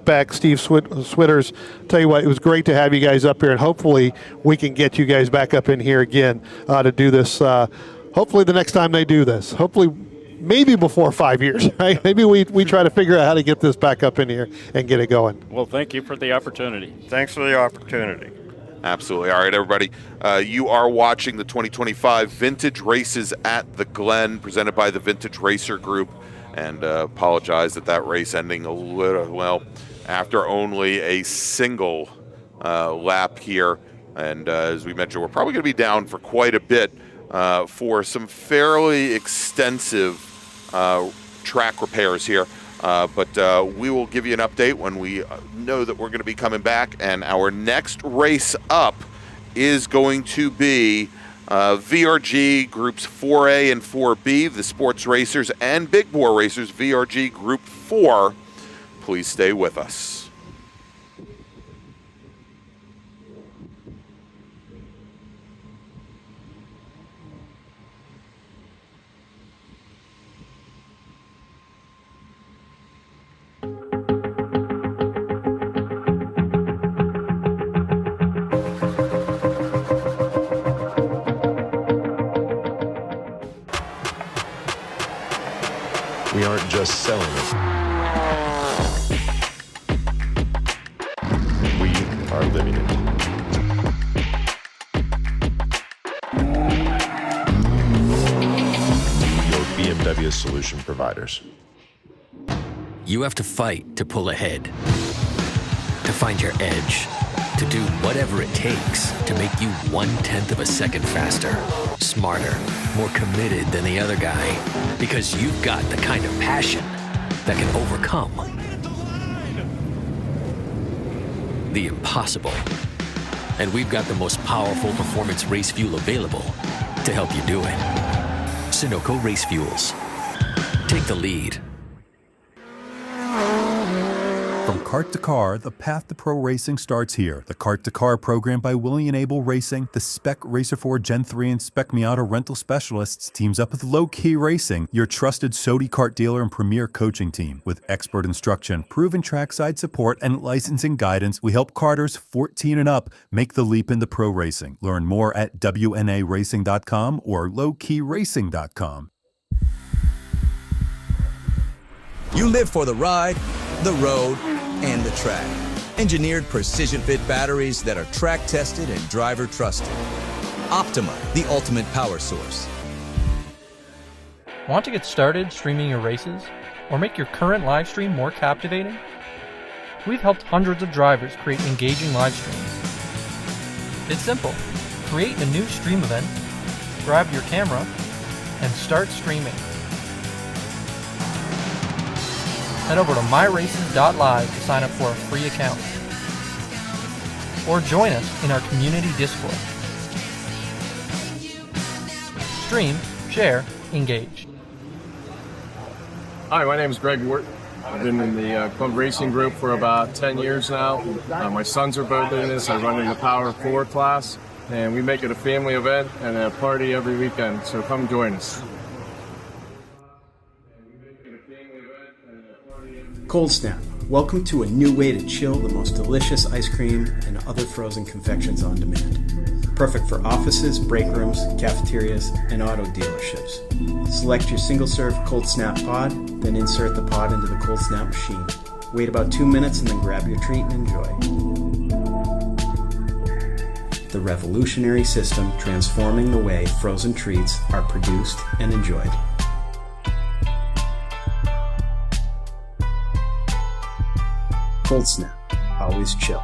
Beck, Steve Switters. Tell you what, it was great to have you guys up here, and hopefully we can get you guys back up in here again to do this. Hopefully the next time they do this. Hopefully. Maybe before 5 years, right? Maybe we try to figure out how to get this back up in here and get it going. Well, thank you for the opportunity. Thanks for the opportunity. Absolutely. All right, everybody. You are watching the 2025 Vintage Races at the Glen, presented by the Vintage Racer Group. And apologize that race ending a little, after only a single lap here. And as we mentioned, we're probably going to be down for quite a bit for some fairly extensive track repairs here, but we will give you an update when we know that we're going to be coming back. And our next race up is going to be VRG Groups 4A and 4B, the sports racers and big bore racers, VRG Group 4. Please stay with us. We aren't just selling it. We are living it. Your BMW solution providers. You have to fight to pull ahead, to find your edge, to do whatever it takes to make you 1/10 of a second faster, smarter, more committed than the other guy, because you've got the kind of passion that can overcome the impossible. And we've got the most powerful performance race fuel available to help you do it. Sunoco Race Fuels. Take the lead. From kart to car, the path to pro racing starts here. The Kart to Car program by William Able Racing, the Spec Racer 4 Gen 3 and Spec Miata rental specialists teams up with Low Key Racing, your trusted Sodi kart dealer and premier coaching team. With expert instruction, proven trackside support, and licensing guidance, we help karters 14 and up make the leap into pro racing. Learn more at WNARacing.com or lowkeyracing.com. You live for the ride, the road, and the track. Engineered precision fit batteries that are track tested and driver trusted. Optima, the ultimate power source. Want to get started streaming your races or make your current live stream more captivating? We've helped hundreds of drivers create engaging live streams. It's simple. Create a new stream event, grab your camera, and start streaming. Head over to myraces.live to sign up for a free account. Or join us in our community Discord. Stream, share, engage. Hi, my name is Greg Wharton. I've been in the Club Racing Group for about 10 years now. My sons are both in this. I run in the Power 4 class, and we make it a family event and a party every weekend, so come join us. Cold Snap. Welcome to a new way to chill the most delicious ice cream and other frozen confections on demand. Perfect for offices, break rooms, cafeterias, and auto dealerships. Select your single-serve Cold Snap pod, then insert the pod into the Cold Snap machine. Wait about 2 minutes and then grab your treat and enjoy. The revolutionary system transforming the way frozen treats are produced and enjoyed. Cold Snap. Always chill.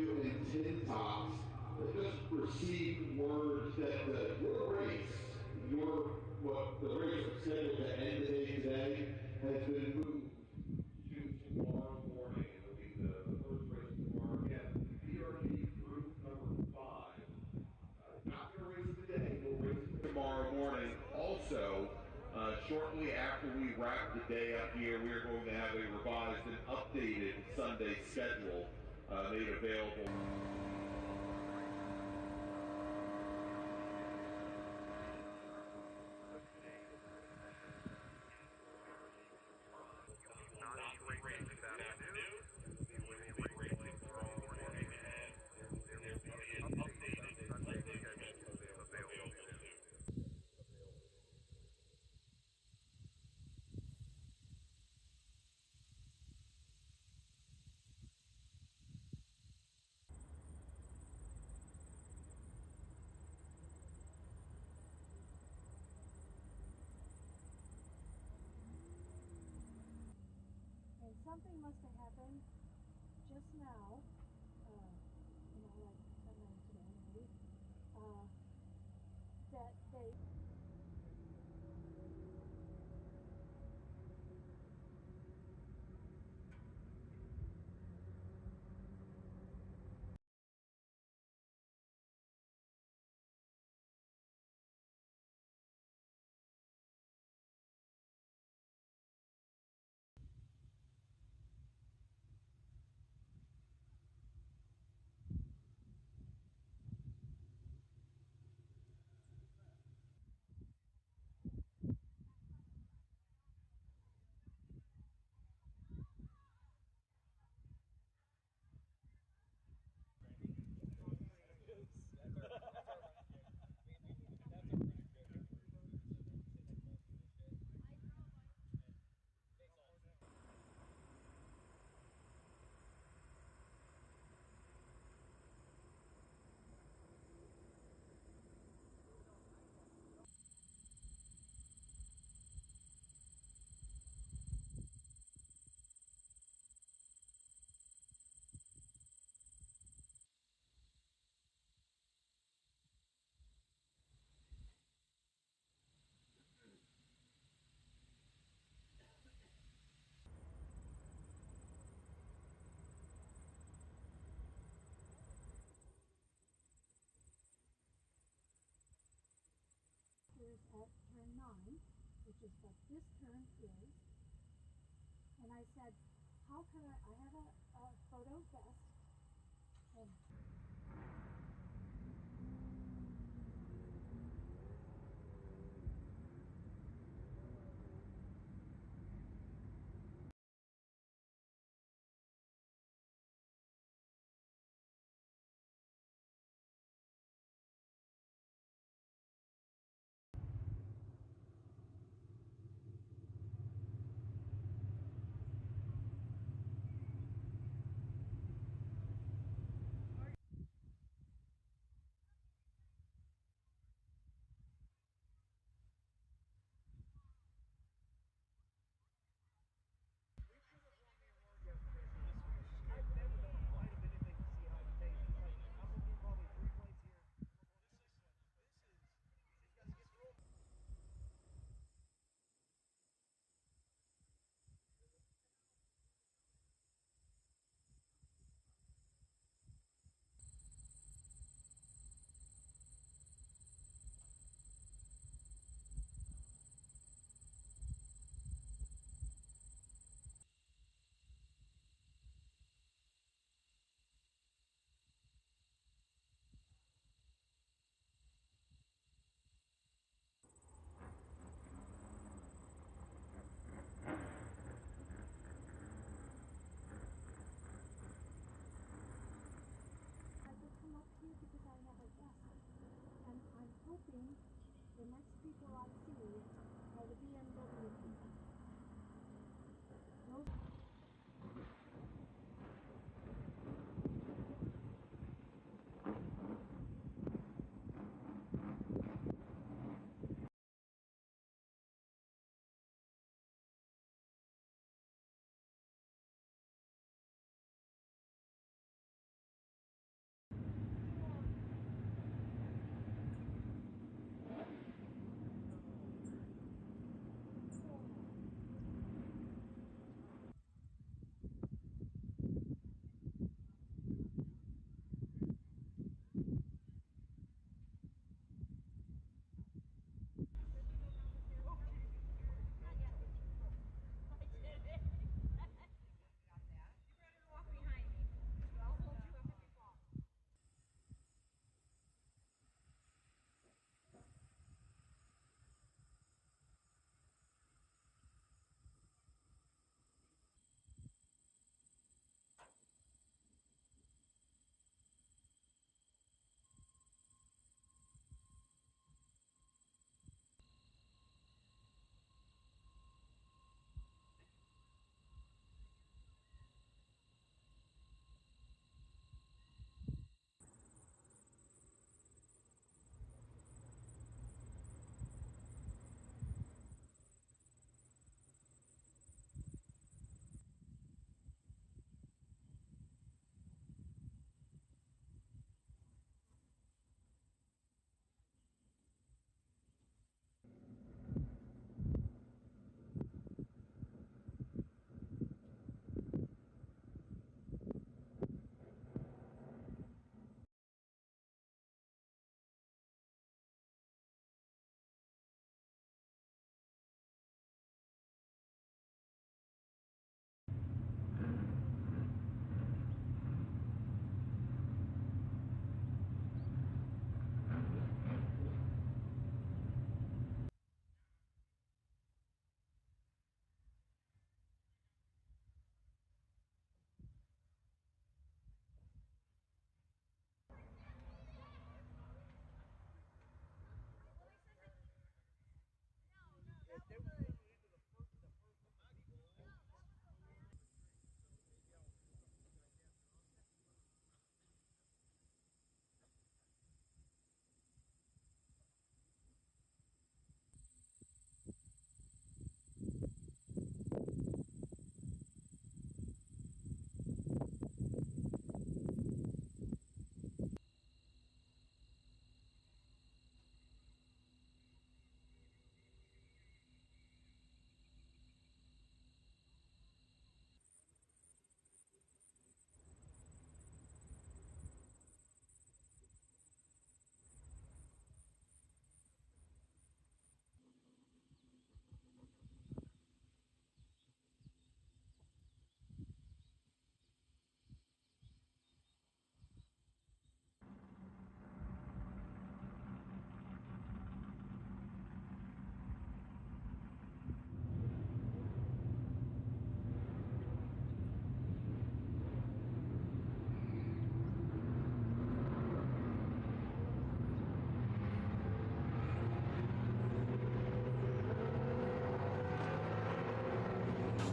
and tin tops that just received words that your race, what the race was scheduled to end today has been moved to tomorrow morning. It'll be the first race tomorrow. Again, VRG Group number 5. Not going to race today, we'll race tomorrow morning. Also, shortly after we wrap the day up here, we are going to have a revised and updated Sunday schedule made available. And something must have happened just now, like sometime today maybe, that they is at turn 9, which is what this turn is. And I said, how can I have a photo vest and because I have a vest. And I'm hoping the next people I see are the BMW people. Those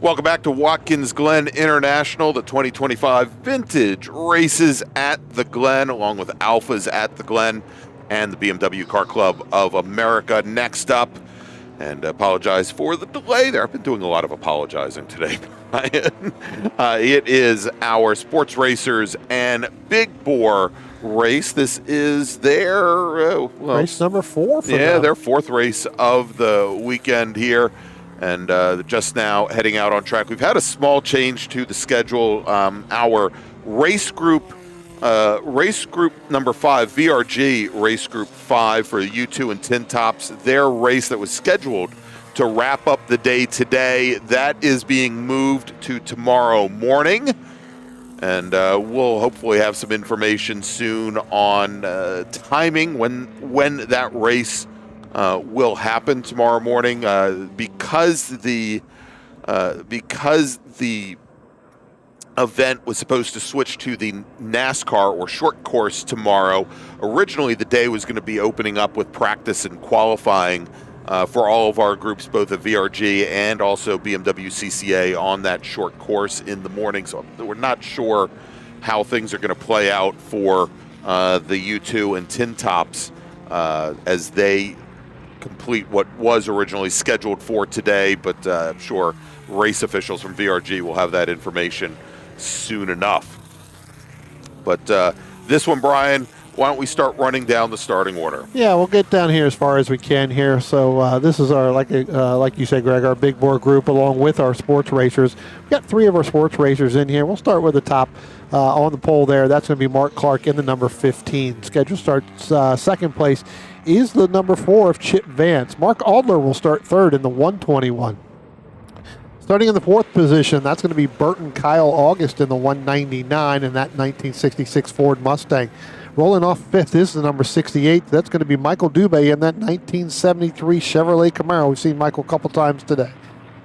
Welcome back to Watkins Glen International, the 2025 Vintage Races at the Glen, along with Alfas at the Glen and the BMW Car Club of America. Next up, and apologize for the delay there. I've been doing a lot of apologizing today, Brian. It is our Sports Racers and Big Bore race. This is their race number 4 for them. Their 4th race of the weekend here. And just now heading out on track. We've had a small change to the schedule. Our race group number 5, VRG race group 5 for U2 and Tin Tops, their race that was scheduled to wrap up the day today, that is being moved to tomorrow morning. And we'll hopefully have some information soon on timing when that race will happen tomorrow morning, because the event was supposed to switch to the NASCAR or short course tomorrow. Originally, the day was going to be opening up with practice and qualifying for all of our groups, both at VRG and also BMW CCA, on that short course in the morning. So we're not sure how things are going to play out for the U2 and Tin Tops as they complete what was originally scheduled for today, but I'm sure race officials from VRG will have that information soon enough. But this one, Brian, why don't we start running down the starting order? Yeah, we'll get down here as far as we can here. So this is our, like you said, Greg, our Big Bore group along with our sports racers. We've got 3 of our sports racers in here. We'll start with the top on the pole there. That's going to be Mark Clark in the number 15. Schedule starts second place is the number 4 of Chip Vance. Mark Adler will start third in the 121. Starting in the 4th position, that's going to be Burton Kyle August in the 199 in that 1966 Ford Mustang. Rolling off 5th is the number 68. That's going to be Michael Dubé in that 1973 Chevrolet Camaro. We've seen Michael a couple times today.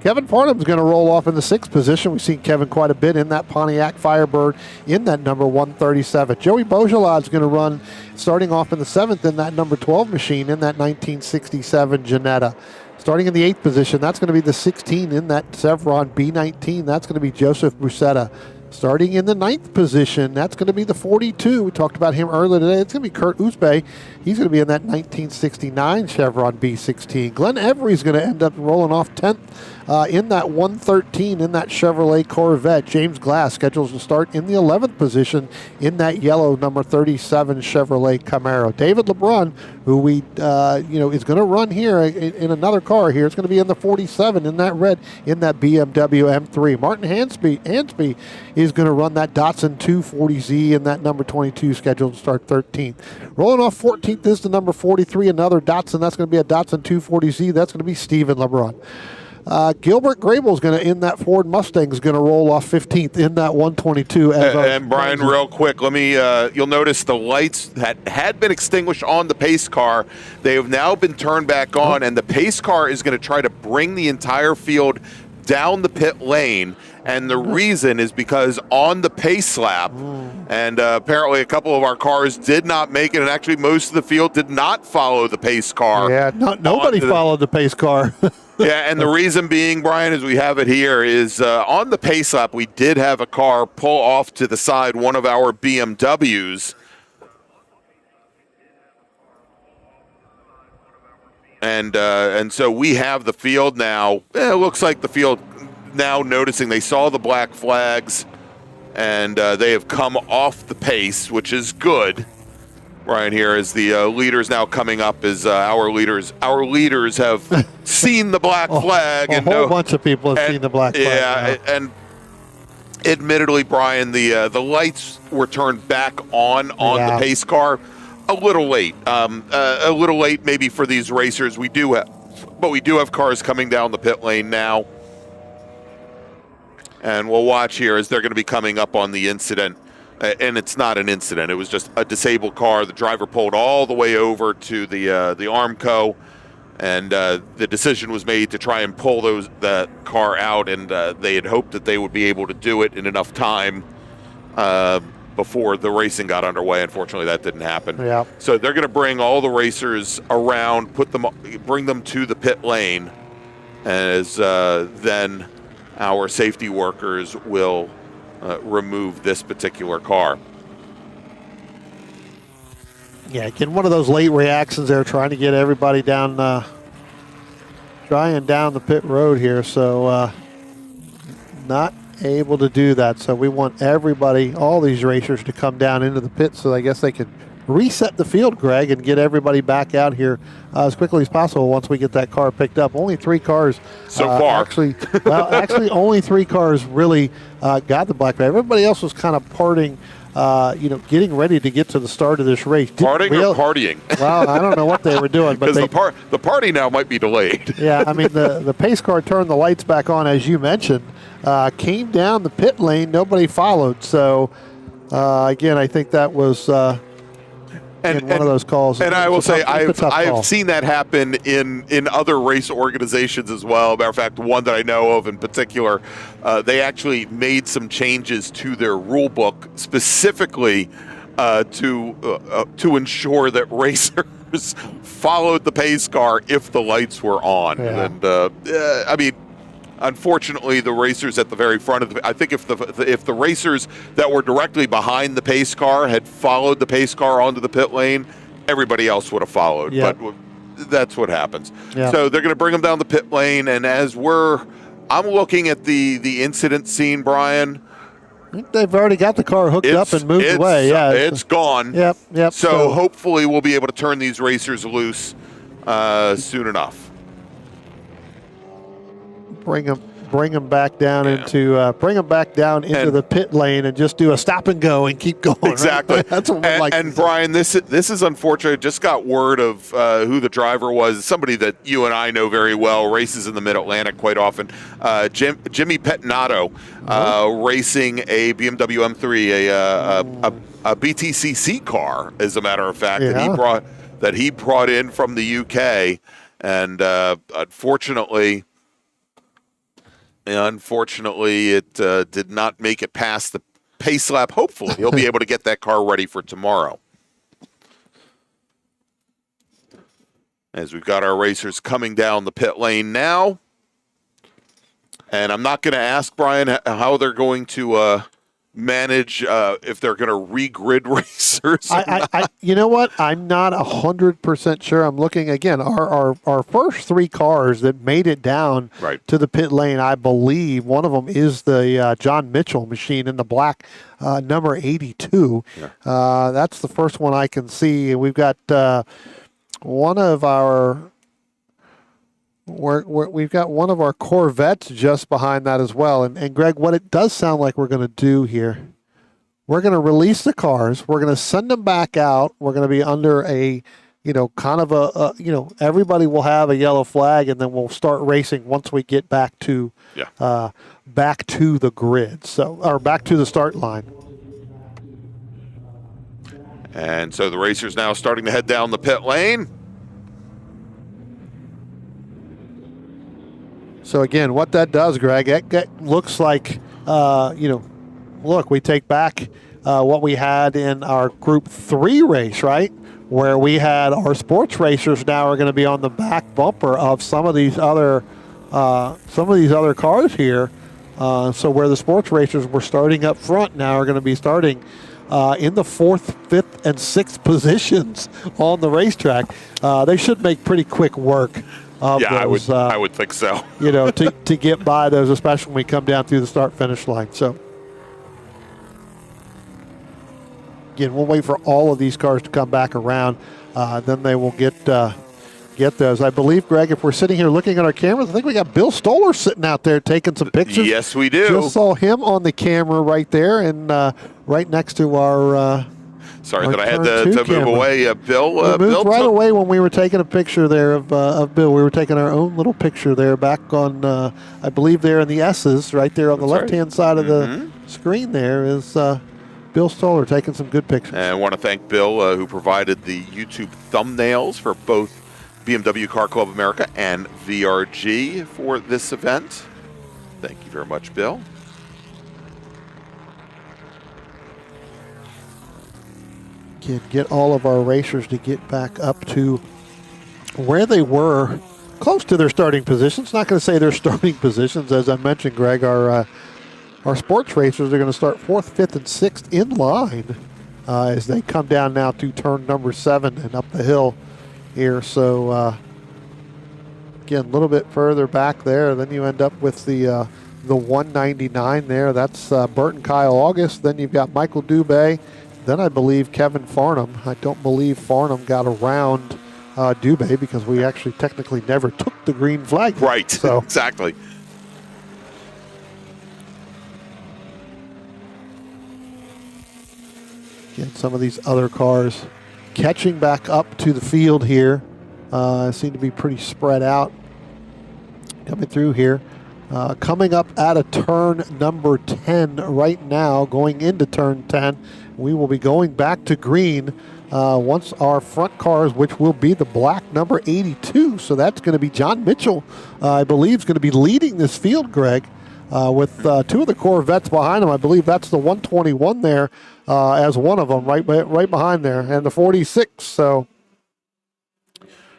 Kevin Farnham's going to roll off in the 6th position. We've seen Kevin quite a bit in that Pontiac Firebird in that number 137. Joey Beaujalad's going to run starting off in the 7th in that number 12 machine in that 1967 Janetta. Starting in the 8th position, that's going to be the 16 in that Chevron B19. That's going to be Joseph Busetta. Starting in the 9th position, that's going to be the 42. We talked about him earlier today. It's going to be Kurt Usbe. He's going to be in that 1969 Chevron B16. Glenn Every's going to end up rolling off 10th in that 113 in that Chevrolet Corvette. James Glass schedules to start in the 11th position in that yellow number 37 Chevrolet Camaro. David LeBrun, who we is going to run here in another car here. It's going to be in the 47 in that red in that BMW M3. Martin Hansby is going to run that Datsun 240Z in that number 22, scheduled to start 13th. Rolling off 14th is the number 43, another Datsun. That's going to be a Datsun 240Z. That's going to be Stephen LeBrun. Gilbert Grable's going to, in that Ford Mustang, is going to roll off 15th in that 122. And Brian, real quick, let me, you'll notice the lights that had been extinguished on the pace car, they have now been turned back on, and the pace car is going to try to bring the entire field down the pit lane. And the reason is because on the pace lap, and apparently a couple of our cars did not make it, and actually most of the field did not follow the pace car. Yeah, nobody followed the pace car. Yeah, and the reason being, Brian, as we have it here, is on the pace lap, we did have a car pull off to the side, one of our BMWs. And so we have the field now. It looks like the field now noticing they saw the black flags, and they have come off the pace, which is good. Brian, here as the leaders now coming up as our leaders have seen the black flag. A whole bunch of people have seen the black flag. Yeah, and admittedly, Brian, the lights were turned back on the pace car a little late. A little late maybe for these racers. We do have cars coming down the pit lane now. And we'll watch here as they're going to be coming up on the incident. And it's not an incident. It was just a disabled car. The driver pulled all the way over to the Armco, and the decision was made to try and pull that car out, and they had hoped that they would be able to do it in enough time before the racing got underway. Unfortunately, that didn't happen. Yeah. So they're going to bring all the racers around, bring them to the pit lane, as then our safety workers will remove this particular car. Yeah, again, one of those late reactions there, trying to get everybody down, down the pit road here. So not able to do that. So we want everybody, all these racers, to come down into the pit so I guess they can reset the field, Greg, and get everybody back out here as quickly as possible once we get that car picked up. Only 3 cars so far. Actually, only 3 cars really got the black flag. Everybody else was kind of parting, getting ready to get to the start of this race. Parting or partying? Well, I don't know what they were doing, but the party now might be delayed. Yeah, I mean the pace car turned the lights back on, as you mentioned, came down the pit lane. Nobody followed. So again, I think that was. One of those calls. And I will say, I've seen that happen in other race organizations as well. Matter of fact, one that I know of in particular, they actually made some changes to their rule book specifically to ensure that racers followed the pace car if the lights were on. Yeah. And I mean, unfortunately, the racers at the very front of I think if the racers that were directly behind the pace car had followed the pace car onto the pit lane, everybody else would have followed. Yep. But that's what happens. Yep. So they're going to bring them down the pit lane, and I'm looking at the incident scene, Brian. I think they've already got the car hooked up and moved away. Yeah, it's gone. Yep. So hopefully we'll be able to turn these racers loose soon enough. Bring them back down into the pit lane and just do a stop and go and keep going. Exactly. Right? That's what we'd like. And Brian, this is unfortunate. Just got word of who the driver was. Somebody that you and I know very well. Races in the Mid Atlantic quite often. Jimmy Pettinato, racing a BMW M3, a BTCC car, as a matter of fact, that he brought in from the UK, and unfortunately, it did not make it past the pace lap. Hopefully, he'll be able to get that car ready for tomorrow. As we've got our racers coming down the pit lane now. And I'm not going to ask, Brian, how they're going to manage if they're going to re-grid racers. You know what? I'm not 100% sure. I'm looking again. Our first 3 cars that made it down to the pit lane, I believe one of them is the John Mitchell machine in the black number 82. Yeah. That's the first one I can see. We've got one of our. We've got one of our Corvettes just behind that as well. And Greg, what it does sound like we're going to do here, we're going to release the cars. We're going to send them back out. We're going to be under a, kind of everybody will have a yellow flag, and then we'll start racing once we get back to the grid. Or back to the start line. And so the racers now starting to head down the pit lane. So again, what that does, Greg, that looks like, look, we take back what we had in our Group 3 race, right? Where we had our sports racers now are going to be on the back bumper of some of these other some of these other cars here. So where the sports racers were starting up front now are going to be starting in the 4th, 5th, and 6th positions on the racetrack. They should make pretty quick work of those. I would think so. To get by those, especially when we come down through the start-finish line. So, again, we'll wait for all of these cars to come back around. Then they will get those. I believe, Greg, if we're sitting here looking at our cameras, I think we got Bill Stoller sitting out there taking some pictures. Yes, we do. Just saw him on the camera right there and right next to our Sorry our that I had turn to two move camera. away. Bill. We moved Bill right took- away when we were taking a picture there of Bill. We were taking our own little picture there back on, I believe, there in the S's, right there on the left-hand side of the screen there is Bill Stoller taking some good pictures. And I want to thank Bill, who provided the YouTube thumbnails for both BMW Car Club America and VRG for this event. Thank you very much, Bill. Get all of our racers to get back up to where they were, close to their starting positions. Not going to say their starting positions. As I mentioned, Greg, our sports racers are going to start 4th, 5th, and 6th in line as they come down now to turn number 7 and up the hill here. So, again, a little bit further back there. Then you end up with the 199 there. That's Burt and Kyle August. Then you've got Michael Dubé. Then I believe Kevin Farnham. I don't believe Farnham got around Dubé because we actually technically never took the green flag. Right, so exactly. Again, some of these other cars catching back up to the field here. Seem to be pretty spread out coming through here. Coming up at a turn number 10 right now, going into turn 10. We will be going back to green once our front cars, which will be the black number 82. So that's going to be John Mitchell, I believe, is going to be leading this field, Greg, with 2 of the Corvettes behind him. I believe that's the 121 there as one of them right behind there, and the 46. So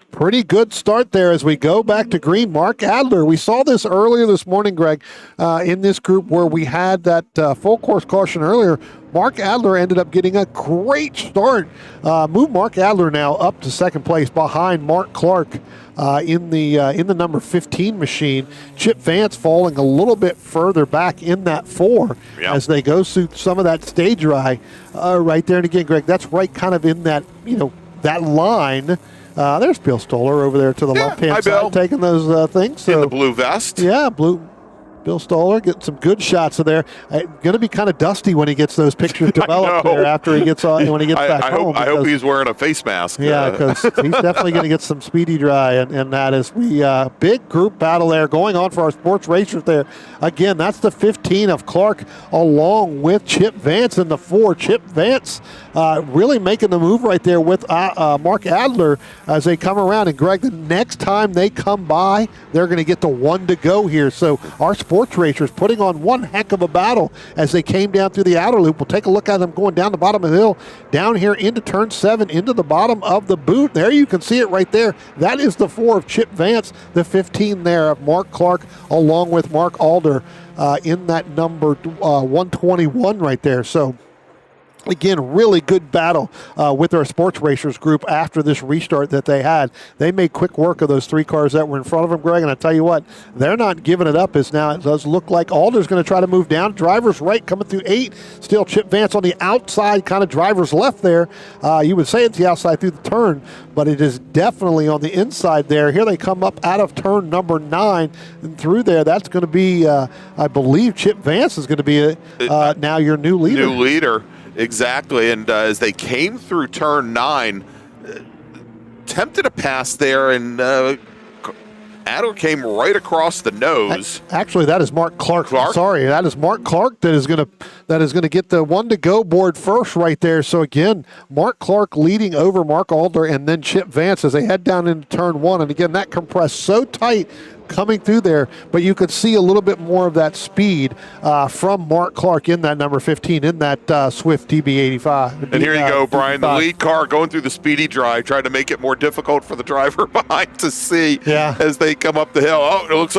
pretty good start there as we go back to green. Mark Adler, we saw this earlier this morning, Greg, in this group where we had that full course caution earlier. Mark Adler ended up getting a great start. Move Mark Adler now up to second place behind Mark Clark in the number 15 machine. Chip Vance falling a little bit further back in that 4 as they go through some of that stage right there. And again, Greg, that's right kind of in that, that line. There's Bill Stoller over there to the left-hand side Bill. taking those things. So, in the blue vest. Yeah, Bill Stoller getting some good shots of there. Going to be kind of dusty when he gets those pictures developed there after he gets on when he gets back home. I hope he's wearing a face mask. Yeah, because he's definitely going to get some speedy dry, and that is big group battle there going on for our sports racers there. Again, that's the 15 of Clark along with Chip Vance in the 4. Chip Vance really making the move right there with Mark Adler as they come around. And Greg, the next time they come by, they're going to get the 1 to go here. So our sports racers putting on one heck of a battle as they came down through the outer loop. We'll take a look at them going down the bottom of the hill, down here into turn 7, into the bottom of the boot. There you can see it right there. That is the 4 of Chip Vance, the 15 there of Mark Clark, along with Mark Alder in that number 121 right there. So again, really good battle with our sports racers group after this restart that they had. They made quick work of those 3 cars that were in front of them, Greg, and I tell you what, they're not giving it up as now it does look like Alder's going to try to move down. Driver's right coming through 8. Still Chip Vance on the outside, kind of driver's left there. You would say it's the outside through the turn, but it is definitely on the inside there. Here they come up out of turn number 9 and through there. That's going to be, I believe, Chip Vance is going to be now your new leader. Exactly, and as they came through turn 9, tempted a pass there, and Adler came right across the nose. Actually, that is Mark Clark. Sorry, that is Mark Clark that is going to get the 1 to go board first right there. So again, Mark Clark leading over Mark Alder and then Chip Vance as they head down into turn 1. And again, that compressed so tight coming through there, but you could see a little bit more of that speed from Mark Clark in that number 15, in that Swift DB85. And here you go, Brian, the DB5. lead car going through the speedy dry, trying to make it more difficult for the driver behind to see as they come up the hill. Oh, it looks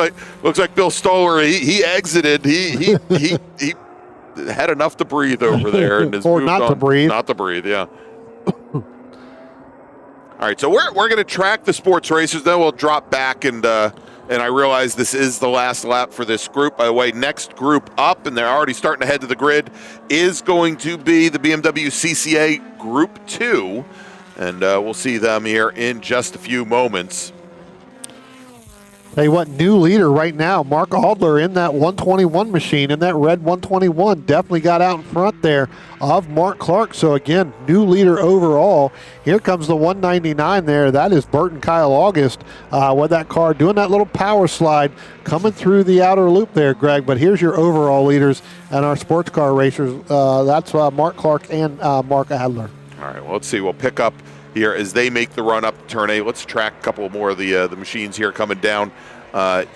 like Bill Stoller, he exited. He had enough to breathe over there. And has or moved not on. to breathe. Not to breathe, yeah. All right, so we're going to track the sports racers. Then we'll drop back, and I realize this is the last lap for this group. By the way, next group up, and they're already starting to head to the grid, is going to be the BMW CCA Group 2, and we'll see them here in just a few moments. Tell you what, new leader right now, Mark Adler in that 121 machine, in that red 121, definitely got out in front there of Mark Clark. So again, new leader overall. Here comes the 199 there. That is Burton Kyle August with that car doing that little power slide, coming through the outer loop there, Greg. But here's your overall leaders and our sports car racers. That's Mark Clark and Mark Adler. All right, well, let's see. We'll pick up here as they make the run up to turn 8. Let's track a couple more of the machines here coming down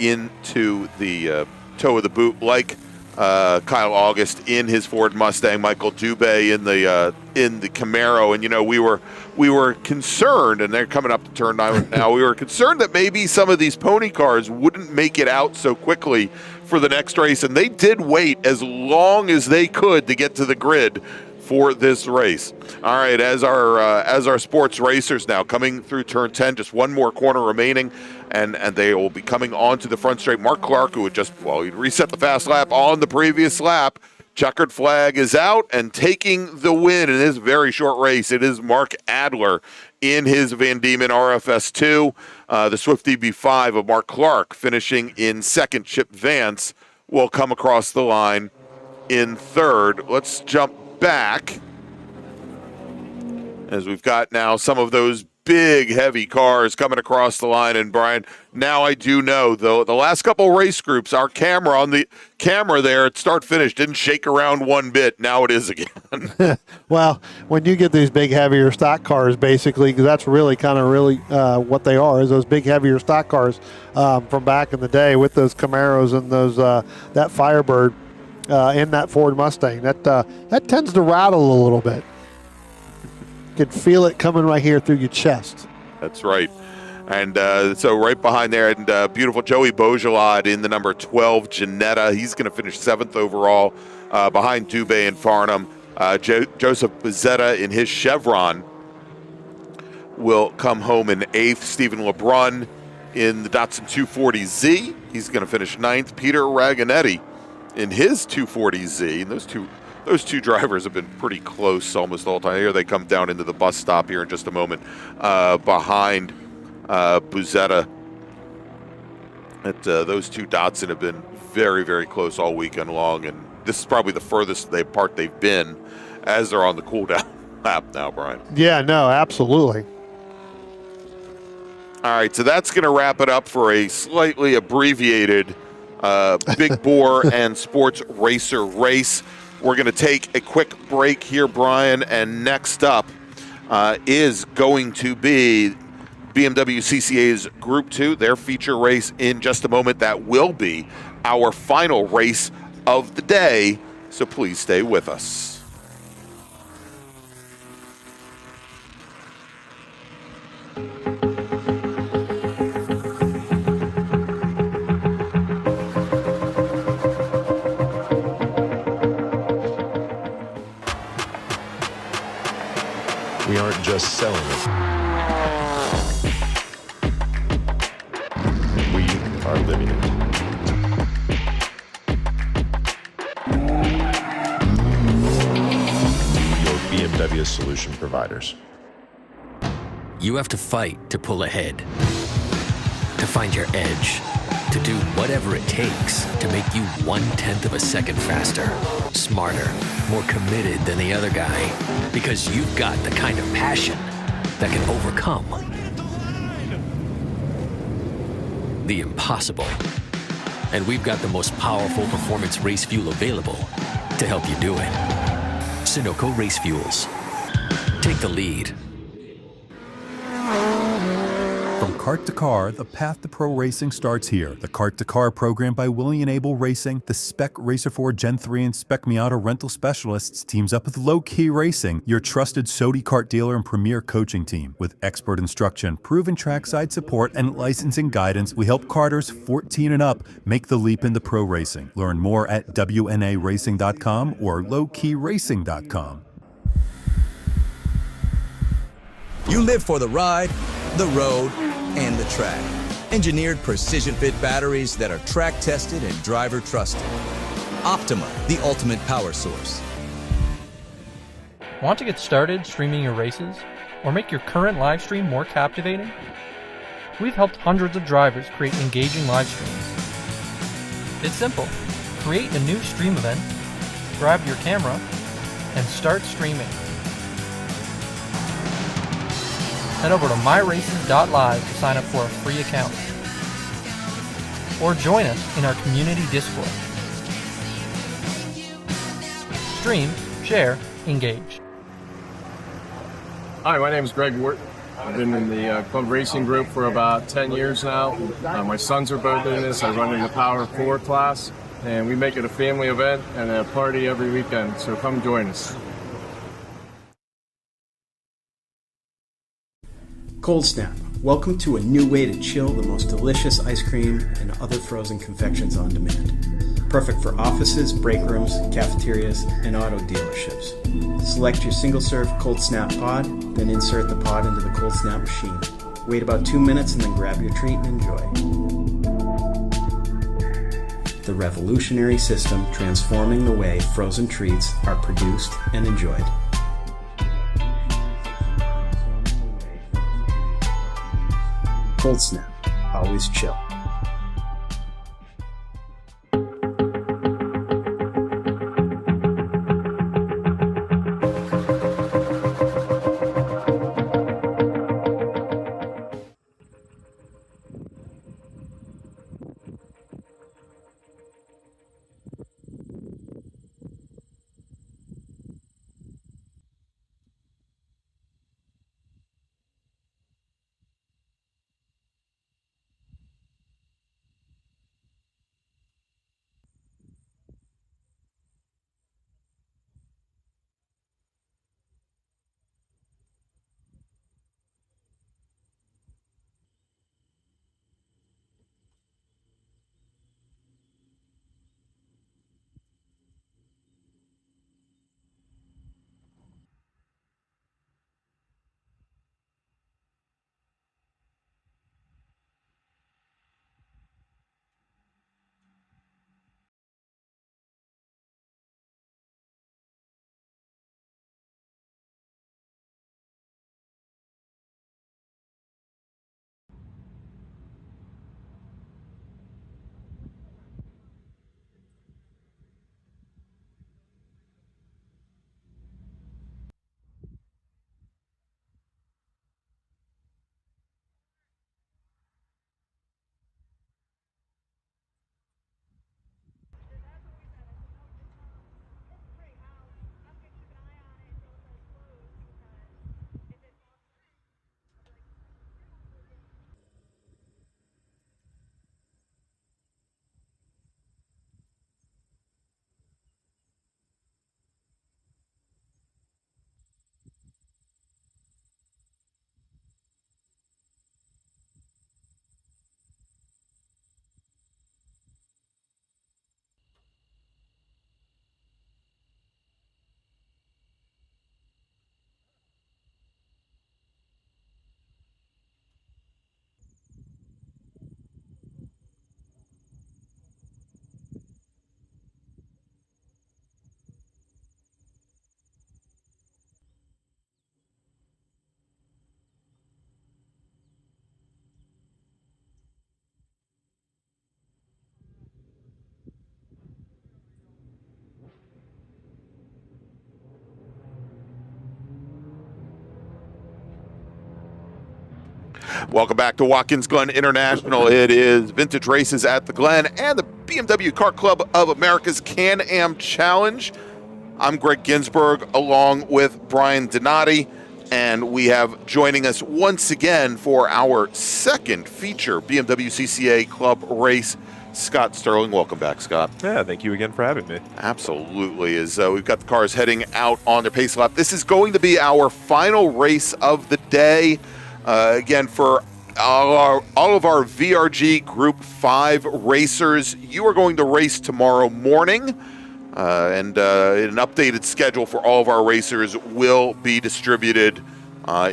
into the toe of the boot, like Kyle August in his Ford Mustang, Michael Dubé in the Camaro. And you know, we were concerned, and they're coming up to turn 9 now. We were concerned that maybe some of these pony cars wouldn't make it out so quickly for the next race, and they did wait as long as they could to get to the grid for this race. All right, as our sports racers now coming through turn 10, just one more corner remaining, and they will be coming onto the front straight. Mark Clark, who had he'd reset the fast lap on the previous lap. Checkered flag is out, and taking the win in this very short race, it is Mark Adler in his Van Diemen RFS2. The Swift DB5 of Mark Clark finishing in second. Chip Vance will come across the line in third. Let's jump back, as we've got now some of those big, heavy cars coming across the line. And Brian, now I do know, though, the last couple race groups, our camera on the camera there at start finish didn't shake around one bit. Now it is again. Well, when you get these big, heavier stock cars, basically, because that's really what they are, is those big, heavier stock cars from back in the day with those Camaros and those that Firebird. In that Ford Mustang, that tends to rattle a little bit. You can feel it coming right here through your chest. That's right. And so right behind there, and beautiful Joey Beaujolad in the number 12 Janetta. He's going to finish 7th overall behind Dubé and Farnham. Joseph Bezzetta in his Chevron will come home in 8th. Stephen LeBrun in the Datsun 240Z. He's going to finish 9th. Peter Raganetti in his 240Z. And those two drivers have been pretty close almost all the time. Here they come down into the bus stop here in just a moment behind Bezzetta. Those two Datsun have been very, very close all weekend long, and this is probably the furthest apart they've been as they're on the cool down lap now, Brian. Yeah, no, absolutely. All right, so that's going to wrap it up for a slightly abbreviated Big Bore and Sports Racer race. We're going to take a quick break here, Brian, and next up is going to be BMW CCA's Group 2, their feature race in just a moment. That will be our final race of the day, so please stay with us. We aren't just selling it. We are living it. Your BMW solution providers. You have to fight to pull ahead, to find your edge, to do whatever it takes to make you 1/10 of a second faster, smarter, more committed than the other guy, because you've got the kind of passion that can overcome the impossible. And we've got the most powerful performance race fuel available to help you do it. Sunoco Race Fuels. Take the lead. From kart to car, the path to pro racing starts here. The Kart to Car program by William Able Racing, the Spec Racer 4 Gen 3 and Spec Miata rental specialists teams up with Low Key Racing, your trusted Sodi kart dealer and premier coaching team. With expert instruction, proven trackside support, and licensing guidance, we help karters 14 and up make the leap into pro racing. Learn more at WNARacing.com or lowkeyracing.com. You live for the ride, the road, and the track. Engineered precision fit batteries that are track tested and driver trusted. Optima, the ultimate power source. Want to get started streaming your races or make your current live stream more captivating? We've helped hundreds of drivers create engaging live streams. It's simple. Create a new stream event, grab your camera, and start streaming. Head over to myraces.live to sign up for a free account. Or join us in our community Discord. Stream, share, engage. Hi, my name is Greg Wharton. I've been in the Club Racing Group for about 10 years now. My sons are both in this. I run in the Power 4 class, and we make it a family event and a party every weekend, so come join us. Cold Snap. Welcome to a new way to chill the most delicious ice cream and other frozen confections on demand. Perfect for offices, break rooms, cafeterias, and auto dealerships. Select your single-serve Cold Snap pod, then insert the pod into the Cold Snap machine. Wait about 2 minutes and then grab your treat and enjoy. The revolutionary system transforming the way frozen treats are produced and enjoyed. Cold Snap, always chill. Welcome back to Watkins Glen International. It is Vintage Races at the Glen and the BMW Kart Club of America's Can-Am Challenge. I'm Greg Ginsburg along with Brian Donati. And we have joining us once again for our second feature BMW CCA Club race, Scott Sterling. Welcome back, Scott. Yeah, thank you again for having me. Absolutely. As we've got the cars heading out on their pace lap. This is going to be our final race of the day. Again, for all of our VRG Group 5 racers, you are going to race tomorrow morning. And an updated schedule for all of our racers will be distributed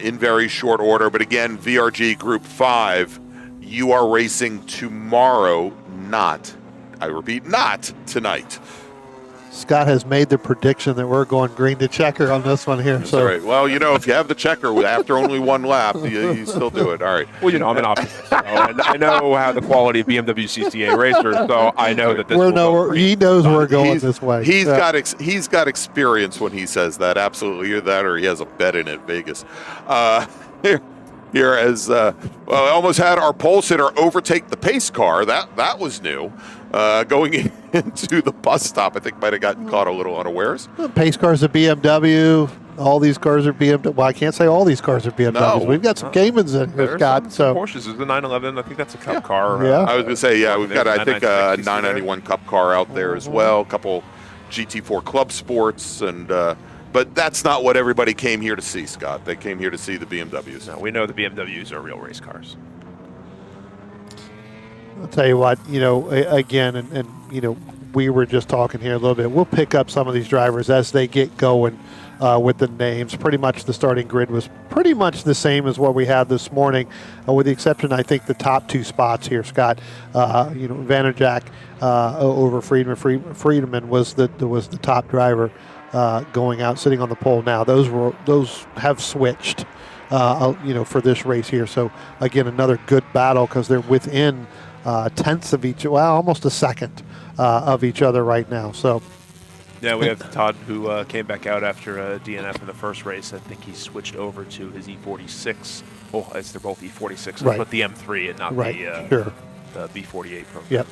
in very short order. But again, VRG Group 5, you are racing tomorrow, I repeat, not tonight. Scott has made the prediction that we're going green to checker on this one here. That's all right. Well, if you have the checker after only one lap, you still do it. All right. Well, I'm an optimist. And I know how the quality of BMW CCA racers, so I know that this he knows we're going this way. He's got experience when he says that. Absolutely. Either that or he has a bet in it, Vegas. Here as I almost had our pole sitter overtake the pace car. That was new. Going into the bus stop, I think might have gotten caught a little unawares. The pace car's a BMW. All these cars are BMW. Well, I can't say all these cars are BMWs. No. We've got some Caymans in here, Scott. Some Porsches. There's the 911. I think that's a Cup car. Yeah. I was going to say, we've got, I think, a 991 Cup car out there as well. A couple GT4 Club Sports, but that's not what everybody came here to see, Scott. They came here to see the BMWs. No, we know the BMWs are real race cars. I'll tell you what, again, and we were just talking here a little bit. We'll pick up some of these drivers as they get going with the names. Pretty much the starting grid was pretty much the same as what we had this morning, with the exception, I think, the top two spots here, Scott. Vanderjack over Friedman. Friedman was the top driver going out, sitting on the pole now. Those have switched, for this race here. So again, another good battle because they're within tenths of almost a second of each other right now. So, yeah, we have Todd who came back out after a DNF in the first race. I think he switched over to his E46. Oh, they're both E46, right. But the M3 and not the B48 program. Yep.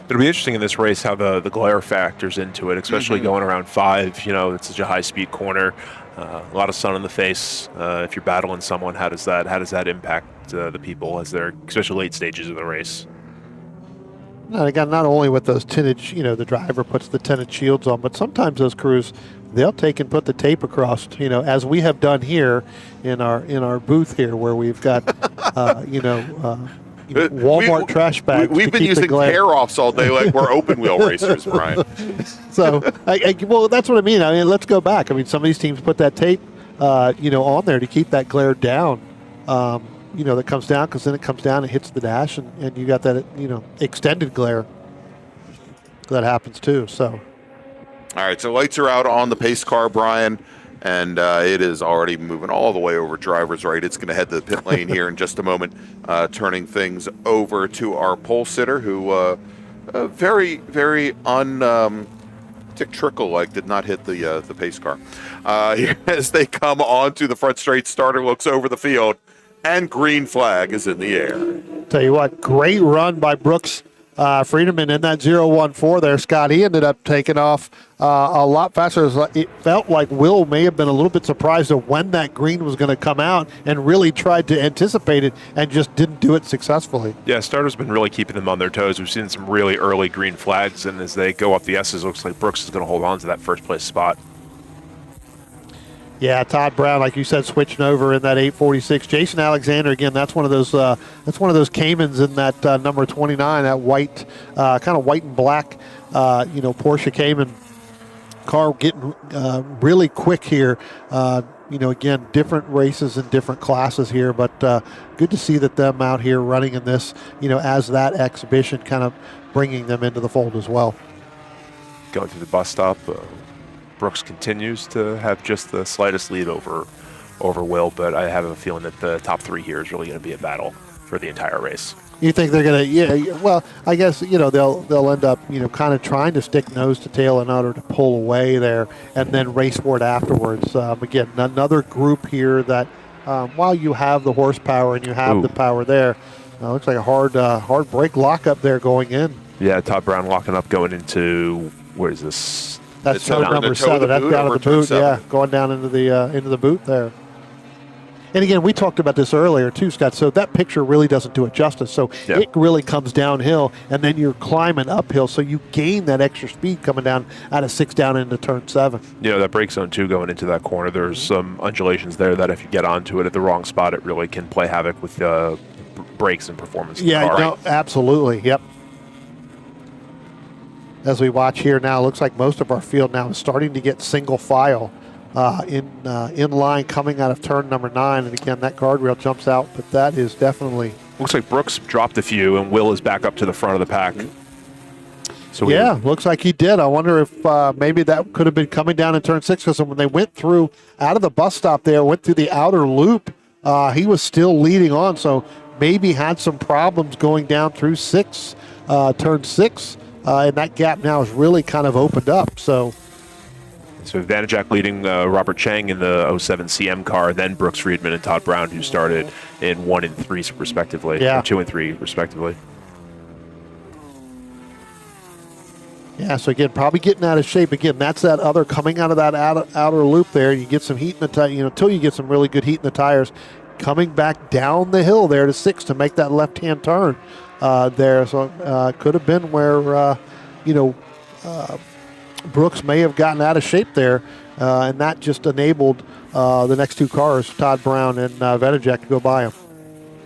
It'll be interesting in this race how the glare factors into it, especially going around 5. It's such a high-speed corner. A lot of sun in the face. If you're battling someone, how does that impact the people as they're, especially late stages of the race? Now, again, not only with those tinted, the driver puts the tinted shields on, but sometimes those crews, they'll take and put the tape across, as we have done here in our booth here, where we've got, Walmart trash bags. We've been using tear-offs all day like we're open-wheel racers, Brian. So, well, that's what I mean. Let's go back. Some of these teams put that tape, on there to keep that glare down, that comes down, because then it comes down and hits the dash, and you got that, extended glare that happens too. So, all right, so lights are out on the pace car, Brian. And it is already moving all the way over driver's right. It's going to head to the pit lane here in just a moment, turning things over to our pole sitter, who very, very Dick Trickle-like did not hit the pace car. As they come onto the front straight, starter looks over the field, and green flag is in the air. Tell you what, great run by Brooks Friedman in that 0-1-4 there, Scott. He ended up taking off a lot faster. It felt like Will may have been a little bit surprised of when that green was going to come out and really tried to anticipate it and just didn't do it successfully. Yeah, starter's been really keeping them on their toes. We've seen some really early green flags, and as they go up the S's, it looks like Brooks is going to hold on to that first place spot. Yeah, Todd Brown, like you said, switching over in that 846. Jason Alexander, again, that's one of those Caymans in that number 29, that white, kind of white and black, Porsche Cayman car, getting really quick here. Again, different races and different classes here, but good to see that them out here running in this, as that exhibition, kind of bringing them into the fold as well. Going through the bus stop. Brooks continues to have just the slightest lead over Will, but I have a feeling that the top 3 here is really going to be a battle for the entire race. You think they're going to? Yeah. Well, I guess they'll end up kind of trying to stick nose to tail in order to pull away there, and then race for it afterwards. Again, another group here that while you have the horsepower and you have the power there, looks like a hard brake lockup there going in. Yeah, Todd Brown locking up going into, where is this? That's turn number 7. That's down at the boot. Yeah, going down into the boot there. And again, we talked about this earlier too, Scott. So that picture really doesn't do it justice. So it really comes downhill, and then you're climbing uphill. So you gain that extra speed coming down out of 6 down into turn 7. That brake zone too, going into that corner. There's some undulations there that if you get onto it at the wrong spot, it really can play havoc with brakes and performance. Yeah, no, absolutely. Yep. As we watch here now, it looks like most of our field now is starting to get single file. In line coming out of turn number 9, and again that guardrail jumps out, but that is definitely looks like Brooks dropped a few, and Will is back up to the front of the pack. So looks like he did. I wonder if maybe that could have been coming down in turn 6, because when they went through out of the bus stop there, went through the outer loop, he was still leading on, so maybe had some problems going down through turn 6, and that gap now is really kind of opened up. So Vanderjack leading Robert Chang in the 07 CM car, then Brooks Friedman and Todd Brown, who started in 1 and 3 respectively, or 2 and 3 respectively. Yeah, so again, probably getting out of shape. Again, that's that other coming out of that outer loop there. You get some heat in the tire, until you get some really good heat in the tires. Coming back down the hill there to 6 to make that left-hand turn there. So could have been where, Brooks may have gotten out of shape there, and that just enabled the next 2 cars, Todd Brown and Vanderjack, to go by him.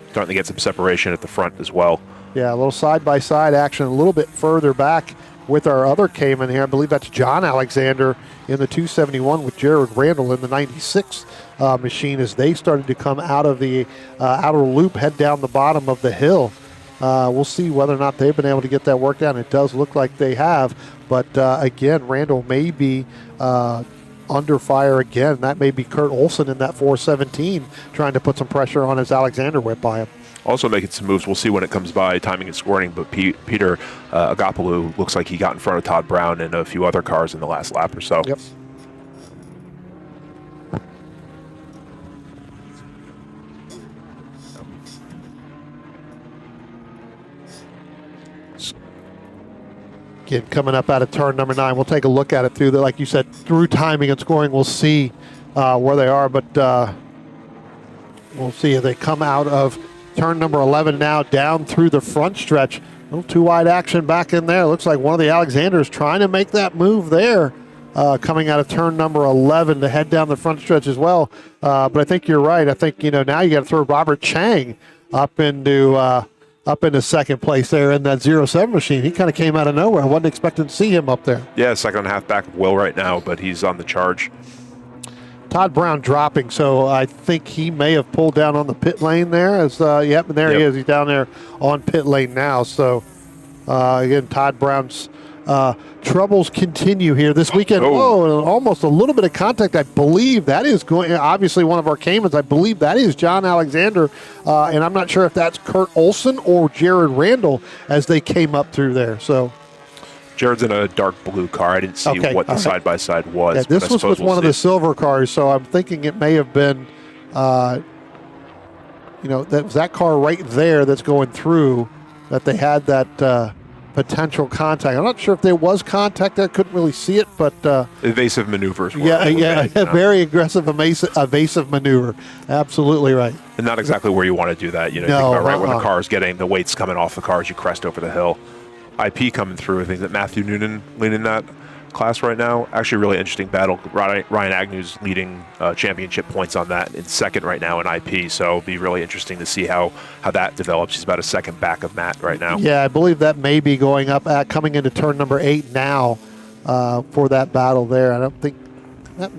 Starting to get some separation at the front as well. Yeah, a little side-by-side action, a little bit further back with our other Cayman here. I believe that's John Alexander in the 271 with Jared Randall in the 96 machine as they started to come out of the outer loop, head down the bottom of the hill. We'll see whether or not they've been able to get that work done. It does look like they have, but again, Randall may be under fire again. That may be Kurt Olson in that 417 trying to put some pressure on as Alexander went by him. Also making some moves. We'll see when it comes by, timing and scoring, but Peter Agapoulou looks like he got in front of Todd Brown and a few other cars in the last lap or so. Yep. Again, coming up out of turn number 9, we'll take a look at it through like you said, through timing and scoring. We'll see where they are, but we'll see if they come out of turn number 11 now, down through the front stretch. A little too wide action back in there. Looks like one of the Alexanders trying to make that move there, coming out of turn number 11 to head down the front stretch as well. But I think you're right. I think now you got to throw Robert Chang up into second place there in that 07 machine. He kind of came out of nowhere. I wasn't expecting to see him up there. Yeah, second and a half back of Will right now, but he's on the charge. Todd Brown dropping, so I think he may have pulled down on the pit lane there. He is. He's down there on pit lane now. So, again, Todd Brown's troubles continue here this weekend. Oh, almost a little bit of contact. I believe that is going, obviously one of our Caymans. I believe that is John Alexander, and I'm not sure if that's Kurt Olson or Jared Randall as they came up through there. So Jared's in a dark blue car. I didn't see what the side-by-side was. Yeah, this was with one of the silver cars, so I'm thinking it may have been, that was that car right there that's going through that they had that potential contact. I'm not sure if there was contact there. Couldn't really see it, but evasive maneuvers. Very aggressive, evasive maneuver. Absolutely right. And not exactly where you want to do that. Think about right where the car is getting the weight's coming off the car as you crest over the hill. IP coming through. I think that Matthew Noonan leading that class right now. Actually, really interesting battle. Ryan Agnew's leading championship points on that in second right now in IP. So it'll be really interesting to see how that develops. He's about a second back of Matt right now. Yeah, I believe that may be going up coming into turn number 8 now for that battle there. I don't think that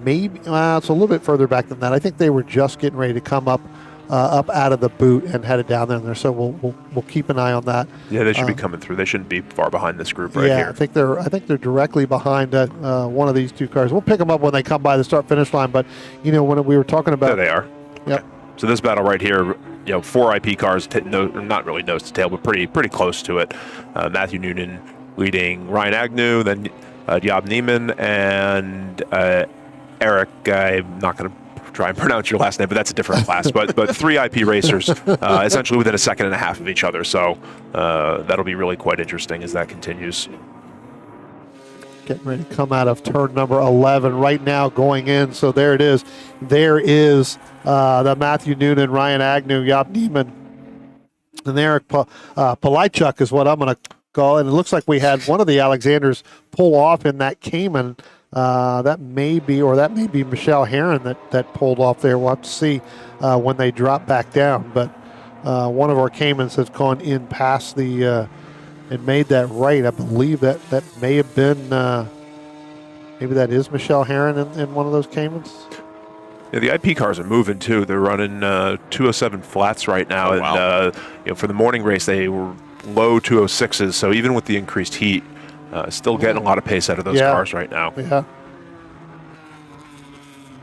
may be, it's a little bit further back than that. I think they were just getting ready to come up out of the boot and headed down there. So we'll keep an eye on that. Yeah, they should be coming through. They shouldn't be far behind this group right here. I think they're directly behind one of these 2 cars. We'll pick them up when they come by the start-finish line. But when we were talking about, there they are. Yep. Okay. So this battle right here, 4 IP cars, not really nose to tail, but pretty close to it. Matthew Noonan leading Ryan Agnew, then Diab Neiman, and Eric. I'm not going to try and pronounce your last name, but that's a different class. But 3 IP racers, essentially within a second and a half of each other. So that'll be really quite interesting as that continues. getting ready to come out of turn number 11 right now going in. So there it is. There is the Matthew Noonan, Ryan Agnew, Jaap Niemann, and Eric Polichuk is what I'm going to call it. And it looks like we had one of the Alexanders pull off in that Cayman. That may be Michelle Herron that pulled off there. We'll have to see when they drop back down. But one of our Caymans has gone in past the and made that right. I believe that may have been maybe that is Michelle Herron in one of those Caymans. Yeah, the IP cars are moving too. They're running 207 flats right now, and for the morning race they were low 206s. So even with the increased heat, still getting a lot of pace out of those cars right now. Yeah.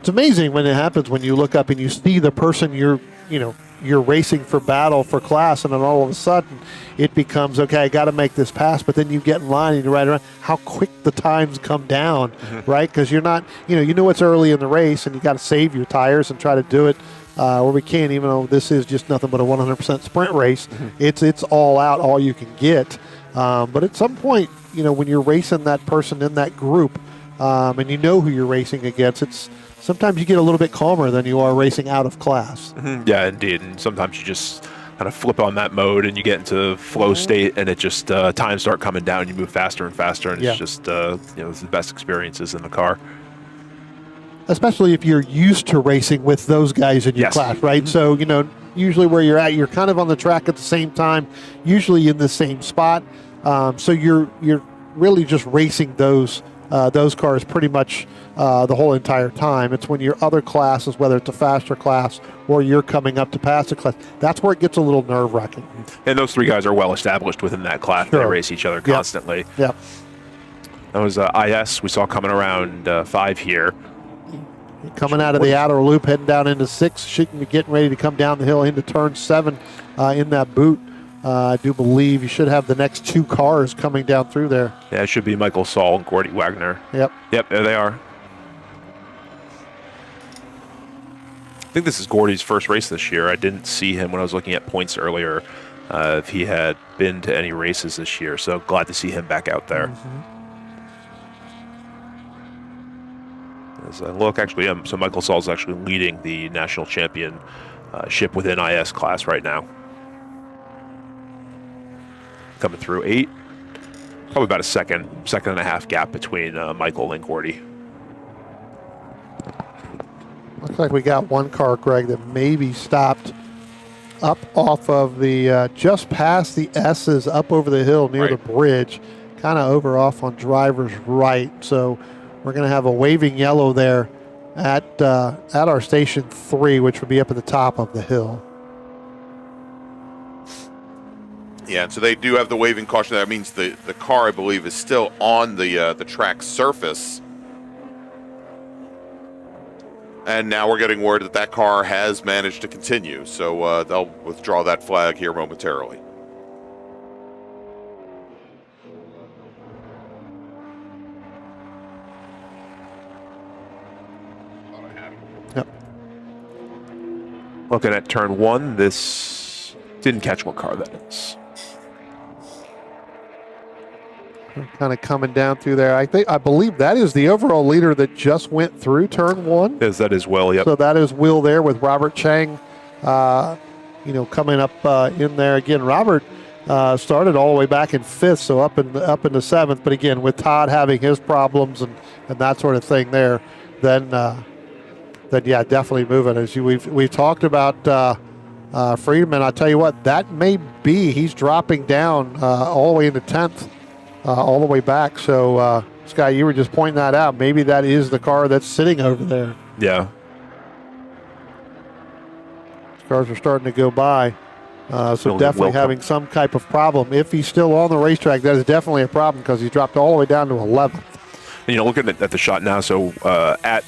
It's amazing when it happens, when you look up and you see the person you're racing for battle for class, and then all of a sudden it becomes, okay, I got to make this pass, but then you get in line and you ride around, how quick the times come down, right? Because you're not, you know it's early in the race and you got to save your tires and try to do it where we can, even though this is just nothing but a 100% sprint race. It's all out, all you can get. But at some point, when you're racing that person in that group and you know who you're racing against, sometimes you get a little bit calmer than you are racing out of class. Yeah, indeed. And sometimes you just kind of flip on that mode and you get into flow state, and it just times start coming down. You move faster and faster, and it's just it's the best experiences in the car. Especially if you're used to racing with those guys in your class, right? So usually where you're at, you're kind of on the track at the same time, usually in the same spot. So you're really just racing those cars pretty much the whole entire time. It's when your other classes, whether it's a faster class or you're coming up to pass a class, that's where it gets a little nerve-wracking. And those three guys are well established within that class. They race each other constantly. Yep. That was IS we saw coming around 5 here. Coming out of the outer loop, heading down into 6. She can be getting ready to come down the hill into turn 7 in that boot. I do believe you should have the next 2 cars coming down through there. Yeah, it should be Michael Saul and Gordy Wagner. Yep, there they are. I think this is Gordy's first race this year. I didn't see him when I was looking at points earlier, if he had been to any races this year. So glad to see him back out there. As I look, actually, so Michael Saul is actually leading the national championship within IS class right now. Coming through 8, probably about a second and a half gap between Michael and Gordy. Looks like we got one car, Greg, that maybe stopped up off of the, just past the S's, up over the hill near the bridge, kind of over off on driver's right. So we're going to have a waving yellow there at our station 3, which would be up at the top of the hill. Yeah, and so they do have the waving caution. That means the car, I believe, is still on the track surface. And now we're getting word that car has managed to continue. So they'll withdraw that flag here momentarily. Yep. Looking at turn 1, this didn't catch what car that is. Kind of coming down through there. I believe that is the overall leader that just went through turn 1. Yes, that is Will. Yep. So that is Will there with Robert Chang, coming up in there again. Robert started all the way back in 5th, so up in the 7th. But again, with Todd having his problems and that sort of thing there, then yeah, definitely moving. As we've talked about Friedman, I'll tell you what, that may be he's dropping down all the way into 10th. All the way back. So, Scott, you were just pointing that out. Maybe that is the car that's sitting over there. Yeah. Cars are starting to go by. So definitely having some type of problem. If he's still on the racetrack, that is definitely a problem because he dropped all the way down to 11th. And, looking at the shot now, so at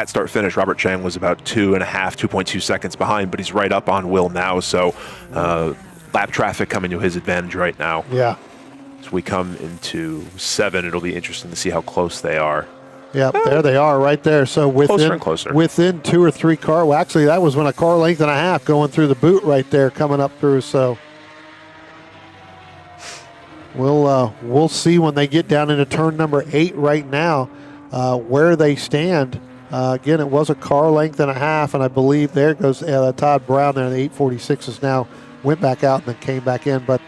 start finish, Robert Chang was about 2.2 seconds behind, but he's right up on Will now. So lap traffic coming to his advantage right now. Yeah. As we come into 7, it'll be interesting to see how close they are. Yeah, there they are right there. So within 2 or 3 car. Well, actually, that was when a car length and a half going through the boot right there, coming up through. So we'll see when they get down into turn number 8 right now where they stand. Again, it was a car length and a half, and I believe there goes Todd Brown there. The 846 is now went back out and then came back in. But,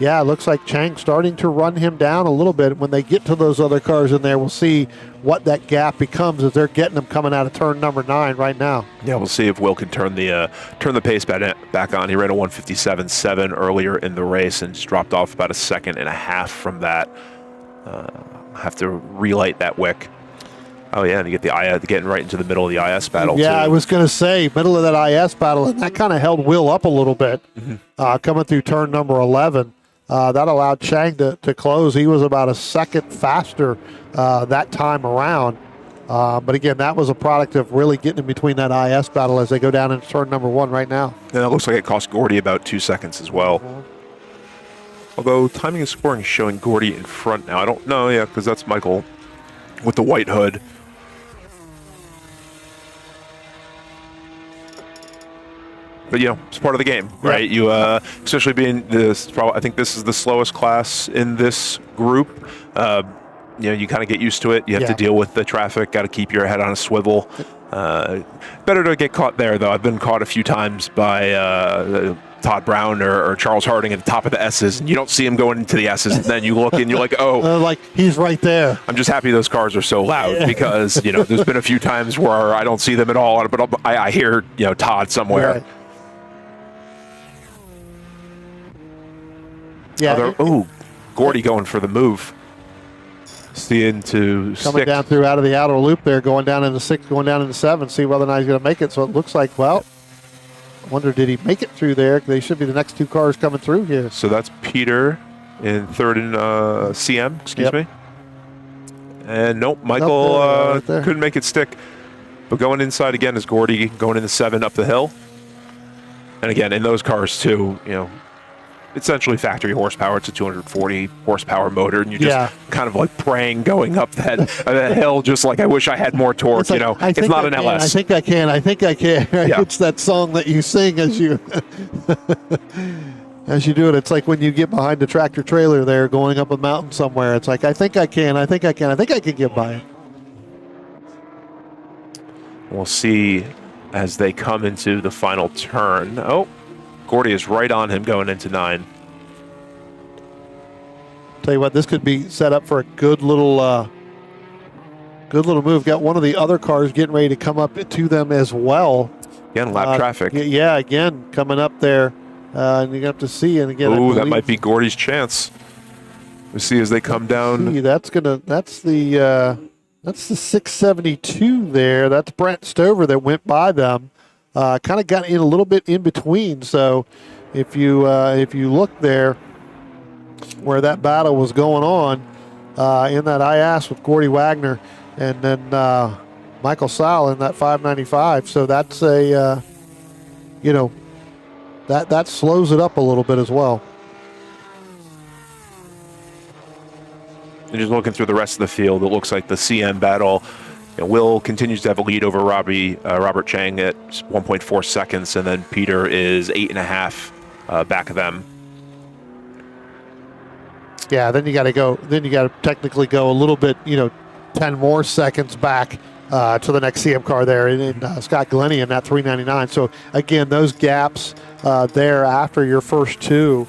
yeah, it looks like Chang starting to run him down a little bit. When they get to those other cars in there, we'll see what that gap becomes as they're getting them coming out of turn number 9 right now. Yeah, we'll see if Will can turn the pace back on. He ran a 157.7 earlier in the race and just dropped off about a second and a half from that. Have to relight that wick. Oh, yeah, and you get getting right into the middle of the IS battle, Yeah, too. I was going to say, middle of that IS battle, and that kind of held Will up a little bit coming through turn number 11. That allowed Chang to close. He was about a second faster that time around. But, again, that was a product of really getting in between that IS battle as they go down into turn number 1 right now. And it looks like it cost Gordy about 2 seconds as well. Although timing and scoring is showing Gordy in front now. I don't know, yeah, because that's Michael with the white hood. But, it's part of the game, right? You, especially being this, I think this is the slowest class in this group. You kind of get used to it. You have to deal with the traffic, got to keep your head on a swivel. Better to get caught there, though. I've been caught a few times by Todd Brown or Charles Harding at the top of the S's, and you don't see him going into the S's, and then you look and you're like, oh. Like, he's right there. I'm just happy those cars are so loud because, there's been a few times where I don't see them at all, but I hear, Todd somewhere. Right. Yeah. Gordy going for the move. Seeing to coming down through out of the outer loop there, going down into 6, going down into 7, see whether or not he's going to make it. So it looks like, well, I wonder, did he make it through there? They should be the next 2 cars coming through here. So that's Peter in third in CM, excuse me. And nope, Michael right couldn't make it stick. But going inside again is Gordy going into 7 up the hill. And again, in those cars too, essentially factory horsepower. It's a 240 horsepower motor, and you're just kind of like praying going up that hill, just like I wish I had more torque. It's not an LS. I think I can. Right? Yeah. It's that song that you sing as you as you do it. It's like when you get behind the tractor trailer there going up a mountain somewhere. It's like I think I can get by it. We'll see as they come into the final turn. Oh, Gordy is right on him going into 9. Tell you what, this could be set up for a good little move. Got one of the other cars getting ready to come up to them as well. Again, lap traffic. Yeah, again, coming up there. And you have to see. And again, ooh, that might be Gordy's chance. We see as they come down. That's the 672 there. That's Brent Stover that went by them. Kind of got in a little bit in between. So if you look there where that battle was going on in that IS with Gordy Wagner and then Michael Sal in that 595. So that's that slows it up a little bit as well. And just looking through the rest of the field, it looks like the CM battle. Will continues to have a lead over Robert Chang at 1.4 seconds, and then Peter is 8.5 back of them. Yeah, then you got to technically go a little bit, 10 more seconds back to the next CM car there in Scott Glennie in that 399. So again, those gaps there after your first 2.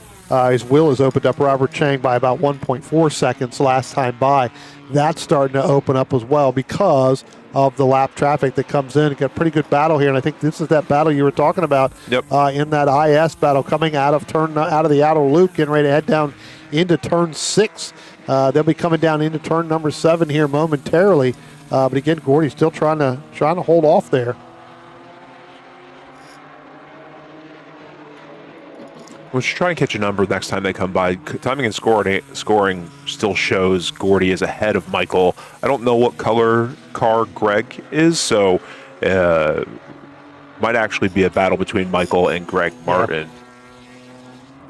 His Will has opened up Robert Chang by about 1.4 seconds last time by. That's starting to open up as well because of the lap traffic that comes in. Got a pretty good battle here, and I think this is that battle you were talking about in that IS battle coming out of the outer loop, getting ready to head down into turn 6. They'll be coming down into turn number 7 here momentarily. But again, Gordy's still trying to hold off there. We'll try and catch a number next time they come by. Timing and scoring still shows Gordy is ahead of Michael. I don't know what color car Greg is, so might actually be a battle between Michael and Greg Martin.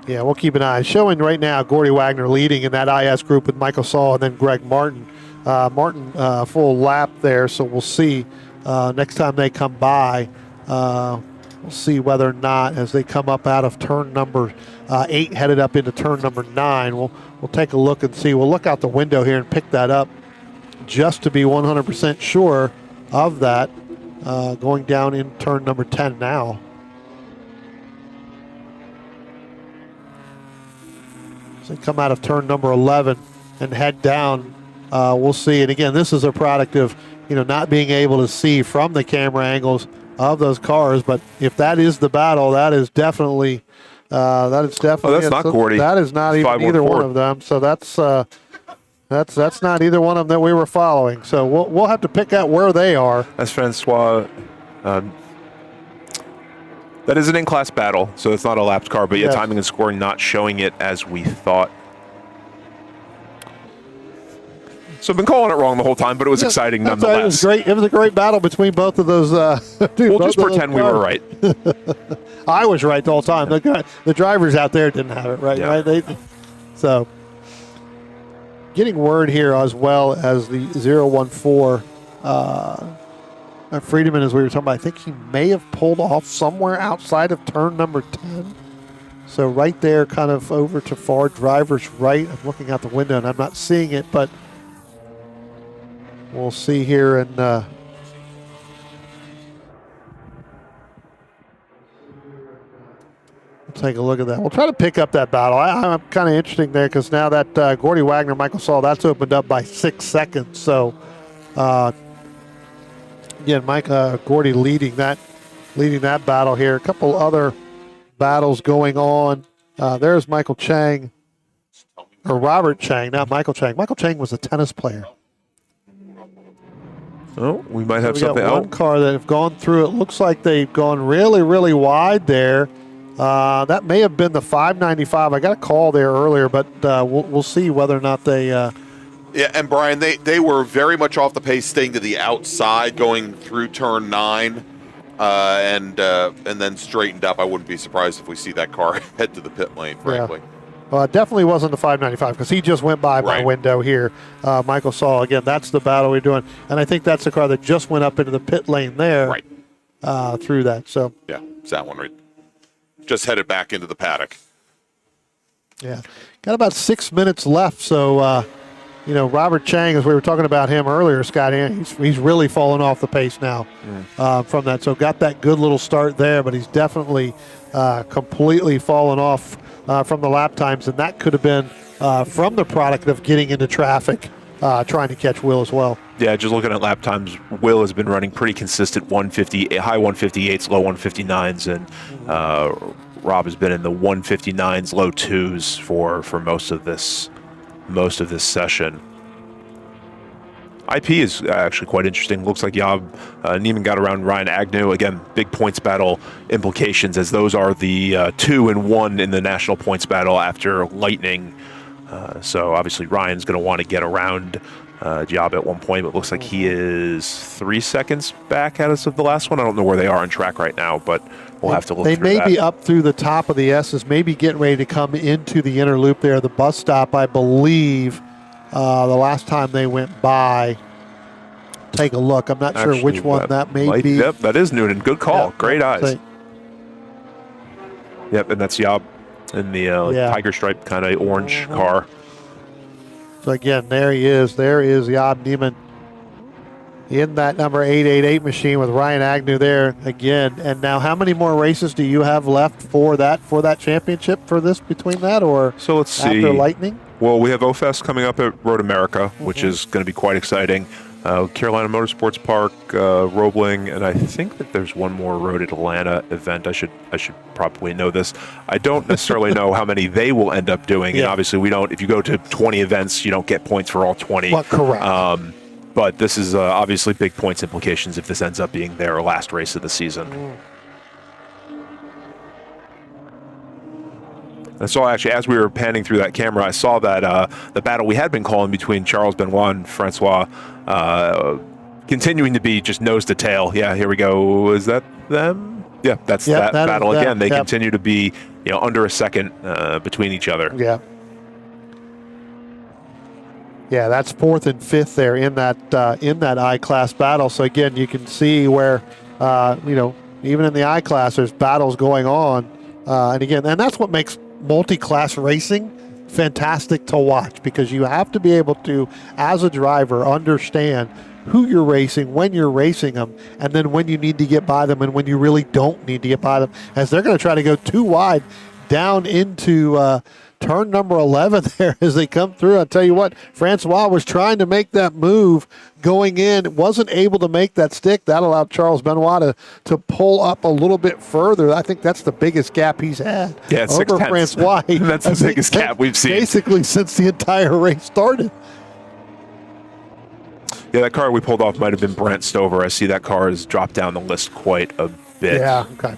Yeah, we'll keep an eye. Showing right now Gordy Wagner leading in that IS group with Michael Saul and then Greg Martin. Martin full lap there, so we'll see next time they come by. We'll see whether or not as they come up out of turn number 8, headed up into turn number 9. We'll We'll take a look and see. We'll look out the window here and pick that up just to be 100% sure of that. Going down in turn number 10 now. So come out of turn number 11 and head down. We'll see. And again, this is a product of not being able to see from the camera angles of those cars. But if that is the battle, that is definitely. Oh, that's not Gordy. That is not even either one of them. So that's not either one of them that we were following. So we'll have to pick out where they are. That's Francois. That is an in-class battle, so it's not a lapped car. But Yes. timing and scoring not showing it as we thought. So I've been calling it wrong the whole time, but it was exciting nonetheless. It was great. It was a great battle between both of those. We'll just pretend we were right. I was right the whole time. The drivers out there didn't have it right. Yeah. Right? So getting word here as well as the 014 Friedemann, as we were talking about, I think he may have pulled off somewhere outside of turn number 10. So right there, kind of over to far driver's right. I'm looking out the window and I'm not seeing it, but we'll see here. And we'll take a look at that. We'll try to pick up that battle. I'm kind of interesting there because now that Gordy Wagner, Michael Saul, that's opened up by 6 seconds. So again, Gordy leading that battle here. A couple other battles going on. There's Michael Chang, or Robert Chang, not Michael Chang. Michael Chang was a tennis player. Oh, we might have we something got one else. car that have gone through. It looks like they've gone really, really wide there. That may have been the 595. I got a call there earlier, but we'll see whether or not they. Yeah, and Brian, they were very much off the pace, staying to the outside, going through turn 9, and then straightened up. I wouldn't be surprised if we see that car head to the pit lane, frankly. Yeah. Well, it definitely wasn't the 595 because he just went by my window here. Michael Saul, again, that's the battle we're doing. And I think that's the car that just went up into the pit lane there through that. So yeah, it's that one right. Just headed back into the paddock. Yeah. Got about 6 minutes left. So, Robert Chang, as we were talking about him earlier, Scott, he's really fallen off the pace now from that. So got that good little start there, but he's definitely completely fallen off from the lap times, and that could have been from the product of getting into traffic, trying to catch Will as well. Yeah, just looking at lap times, Will has been running pretty consistent 150, high 158s, low 159s, and Rob has been in the 159s, low 2s for most of this session. IP is actually quite interesting. Looks like Job Neiman got around Ryan Agnew. Again, big points battle implications, as those are the 2 and 1 in the national points battle after Lightning. So obviously Ryan's going to want to get around Job at one point, but looks like he is 3 seconds back at us of the last one. I don't know where they are on track right now, but we'll have to look through that. They may be up through the top of the S's, maybe getting ready to come into the inner loop there. The bus stop, I believe, the last time they went by. Take a look. I'm not sure which one that may be. Yep, that is Noonan. Good call. Yep, Great eyes. Yep, and that's Job in the tiger stripe kind of orange car. So again, there he is. There is Job Neiman in that number 888 machine with Ryan Agnew there again. And now, how many more races do you have left for that championship for this between that or so let's see. After Lightning? Well, we have OFES coming up at Road America, which is going to be quite exciting. Carolina Motorsports Park, Roebling, and I think that there's one more Road Atlanta event. I should probably know this. I don't necessarily know how many they will end up doing, and obviously we don't. If you go to 20 events, you don't get points for all 20. Well, correct. But this is obviously big points implications if this ends up being their last race of the season. I saw, actually, as we were panning through that camera, I saw that the battle we had been calling between Charles Benoit and Francois continuing to be just nose to tail. Yeah, here we go. Is that them? Yeah, that's that battle again. They continue to be under a second between each other. Yeah. Yeah, that's 4th and 5th there in that I-class battle. So again, you can see where even in the I-class, there's battles going on, and that's what makes multi-class racing fantastic to watch because you have to be able to, as a driver, understand who you're racing, when you're racing them, and then when you need to get by them and when you really don't need to get by them, as they're going to try to go too wide down into turn number 11 there as they come through. I'll tell you what, Francois was trying to make that move going in, wasn't able to make that stick. That allowed Charles Benoit to pull up a little bit further. I think that's the biggest gap he's had over Francois. That's the biggest gap we've seen. Basically since the entire race started. Yeah, that car we pulled off might have been Brent Stover. I see that car has dropped down the list quite a bit. Yeah, okay.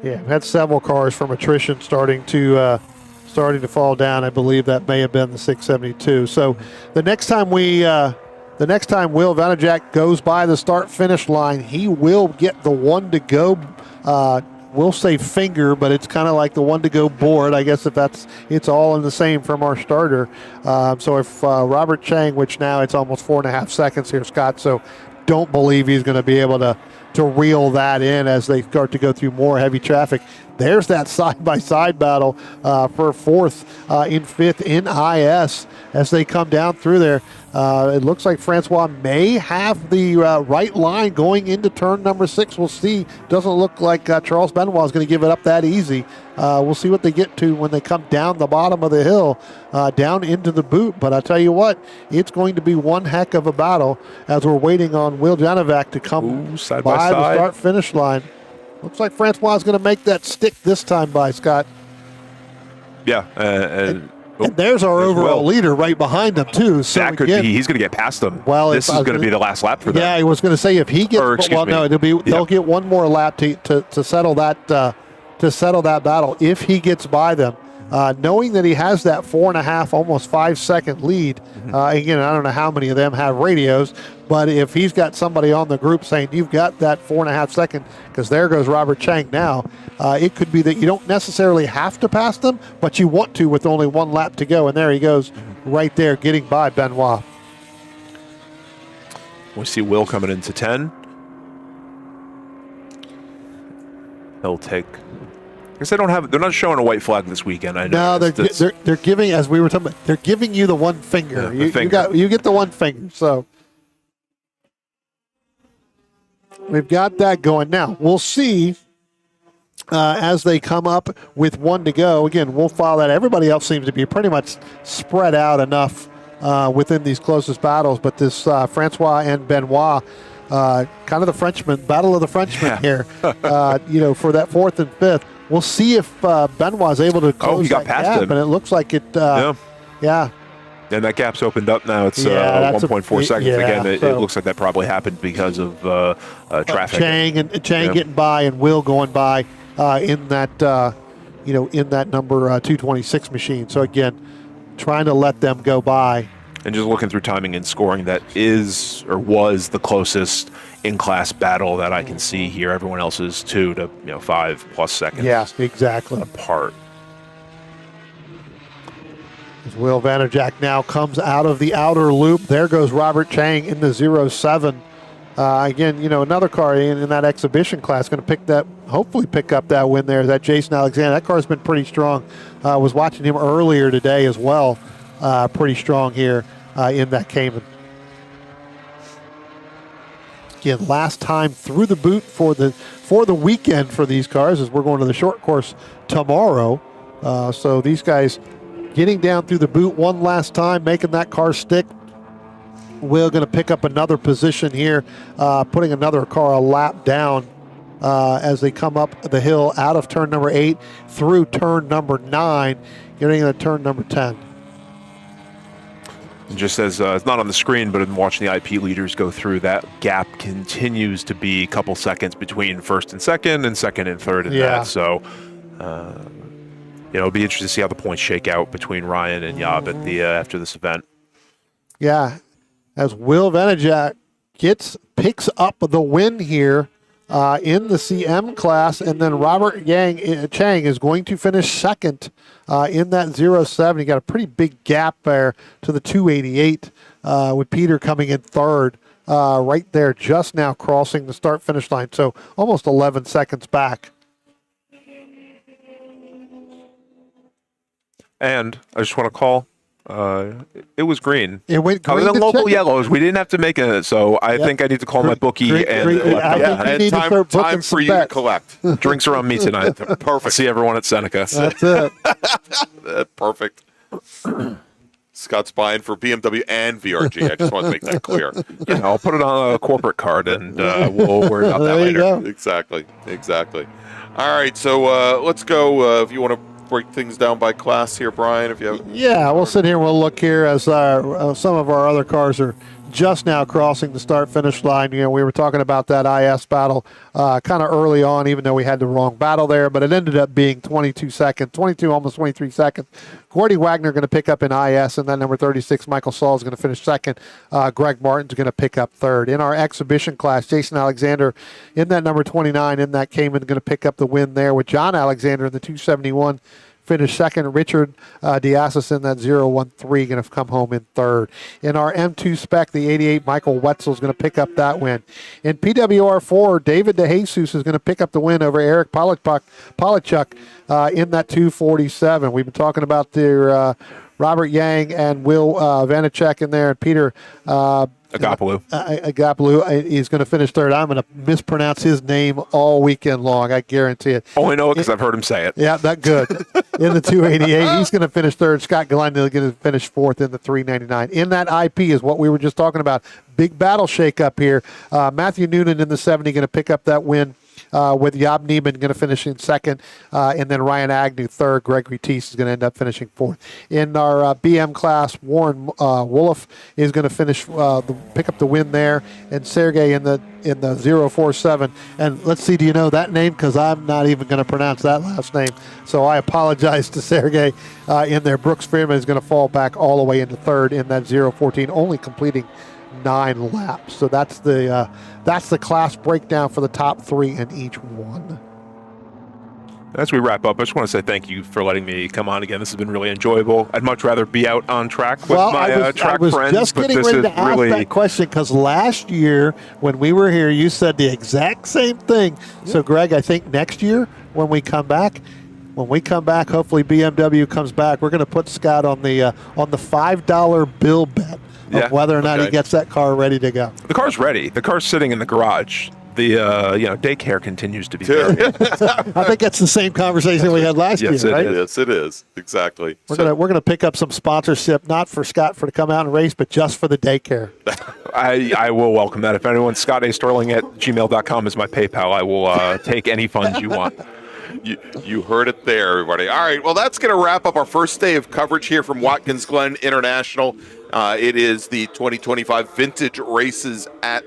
Yeah, we've had several cars from attrition starting to fall down. I believe that may have been the 672. So the next time Will Vanajak goes by the start-finish line, he will get the one to go. We'll say finger, but it's kind of like the one to go board. I guess it's all in the same from our starter. So if Robert Chang, which now it's almost 4.5 seconds here, Scott. So don't believe he's going to be able to reel that in as they start to go through more heavy traffic. There's that side-by-side battle for fourth in fifth in IS as they come down through there. It looks like Francois may have the right line going into turn number 6. We'll see. Doesn't look like Charles Benoit is going to give it up that easy. We'll see what they get to when they come down the bottom of the hill, down into the boot. But I tell you what, it's going to be one heck of a battle as we're waiting on Will Janovac to come side by the side. start-finish line. Looks like Francois is going to make that stick this time by, Scott. Yeah, and there's our overall leader right behind him, too. So that could be. He's going to get past them. Well, this is going to be the last lap for them. Yeah, I was going to say if he gets. They'll get one more lap to settle that battle if he gets by them. Knowing that he has that 4.5, almost 5 second lead. Again, I don't know how many of them have radios, but if he's got somebody on the group saying you've got that 4.5 second, because there goes Robert Chang now, it could be that you don't necessarily have to pass them, but you want to with only one lap to go. And there he goes right there getting by Benoit. We see Will coming into 10. He'll take. I guess they're not showing a white flag this weekend. I know. No, they're giving, as we were talking about, they're giving you the one finger. Yeah, you get the one finger. So we've got that going. Now we'll see as they come up with one to go. Again, we'll follow that. Everybody else seems to be pretty much spread out enough within these closest battles, but this Francois and Benoit. Kind of the Frenchman, battle of the Frenchmen here, for that fourth and fifth. We'll see if Benoit is able to close he got that past gap, him. and it looks like it. Yeah. And that gap's opened up now. It's 1.4 seconds. Again, it looks like that probably happened because of traffic. Chang getting by and Will going by in that in that number 226 machine. So again, trying to let them go by. And just looking through timing and scoring, that is or was the closest in-class battle that I can see here. Everyone else is 2 to 5+ seconds. Yeah, exactly. Apart. As Will Vanajak now comes out of the outer loop. There goes Robert Chang in the 07. Again, another car in that exhibition class going to hopefully pick up that win there. That Jason Alexander. That car's been pretty strong. Was watching him earlier today as well. Pretty strong here in that Cayman. Again, last time through the boot for the weekend for these cars as we're going to the short course tomorrow. So these guys getting down through the boot one last time, making that car stick. We're going to pick up another position here, putting another car a lap down as they come up the hill out of turn number 8 through turn number 9, getting into turn number 10. Just as it's not on the screen, but in watching the IP leaders go through, that gap continues to be a couple seconds between first and second and third in that. So, it'll be interesting to see how the points shake out between Ryan and Yob at the after this event. Yeah, as Will Vanajak picks up the win here in the CM class, and then Robert Chang is going to finish second in that 07. He got a pretty big gap there to the 288 with Peter coming in third right there, just now crossing the start-finish line, so almost 11 seconds back. And I just want to call. It was green. It went green. Other than to local check it. yellows, we didn't have to make it. So I think I need to call my bookie and and time for you to collect. Drinks are on me tonight. Perfect. I'll see everyone at Seneca. That's it. Perfect. Scott's buying for BMW and VRG. I just want to make that clear. Yeah, I'll put it on a corporate card, and we'll worry about that There you later. go. Exactly. All right, so let's go. If you want to break things down by class here, Brian, if you have. Yeah, we'll sit here and we'll look here as some of our other cars are just now crossing the start-finish line. You know, we were talking about that IS battle kind of early on, even though we had the wrong battle there, but it ended up being 22 seconds, 22, almost 23 seconds. Gordy Wagner going to pick up in IS, and then number 36, Michael Saul, is going to finish second. Greg Martin's going to pick up third. In our exhibition class, Jason Alexander in that number 29, in that Cayman, going to pick up the win there with John Alexander in the 271. Finished second. Richard Diasis in that 013 going to come home in third. In our M2 Spec, the 88, Michael Wetzel is going to pick up that win. In PWR4, David DeJesus is going to pick up the win over Eric Polachuk in that 247. We've been talking about the Robert Yang and Will Vanacek in there, and Peter Agapalou is going to finish third. I'm going to mispronounce his name all weekend long. I guarantee it. Oh, I know it because I've heard him say it. Yeah, that good. In the 288, he's going to finish third. Scott Glendale is going to finish fourth in the 399. In that IP is what we were just talking about. Big battle shake-up here. Matthew Noonan in the 70 going to pick up that win. With Job Neiman going to finish in second, and then Ryan Agnew third. Gregory Teese is going to end up finishing fourth. In our BM class, Warren Wolf is going to pick up the win there, and Sergey in the 047. And let's see, do you know that name? Because I'm not even going to pronounce that last name, so I apologize to Sergey in there. Brooks Freeman is going to fall back all the way into third in that 014, only completing 9 laps. So that's the class breakdown for the top 3 in each one. As we wrap up, I just want to say thank you for letting me come on again. This has been really enjoyable. I'd much rather be out on track with my track friends. I was just getting ready to ask that question because last year when we were here, you said the exact same thing. So, Greg, I think next year when we come back, hopefully BMW comes back. We're going to put Scott on the $5 bill bet. Of whether or not he gets that car ready to go. The car's ready. The car's sitting in the garage. The daycare continues to be there. I think that's the same conversation we had last year, right? Yes, it is. Exactly. We're gonna pick up some sponsorship, not for Scott to come out and race, but just for the daycare. I will welcome that. If anyone, ScottASterling@gmail.com is my PayPal. I will take any funds you want. You heard it there, everybody. All right, well, that's going to wrap up our first day of coverage here from Watkins Glen International. It is the 2025 Vintage Races at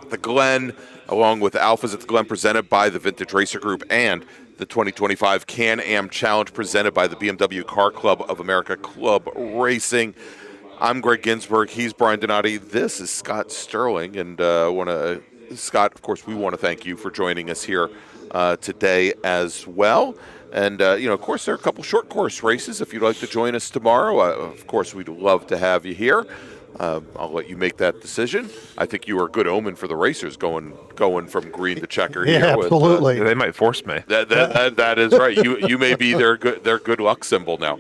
the Glen, along with Alfas at the Glen, presented by the Vintage Racer Group, and the 2025 Can-Am Challenge presented by the BMW Car Club of America Club Racing. I'm Greg Ginsburg. He's Brian Donati. This is Scott Sterling, and Scott, of course, we want to thank you for joining us here today as well. And, of course, there are a couple short course races. If you'd like to join us tomorrow, of course, we'd love to have you here. I'll let you make that decision. I think you are a good omen for the racers going from green to checker here. Yeah, absolutely. They might force me. That is right. You may be their good luck symbol now.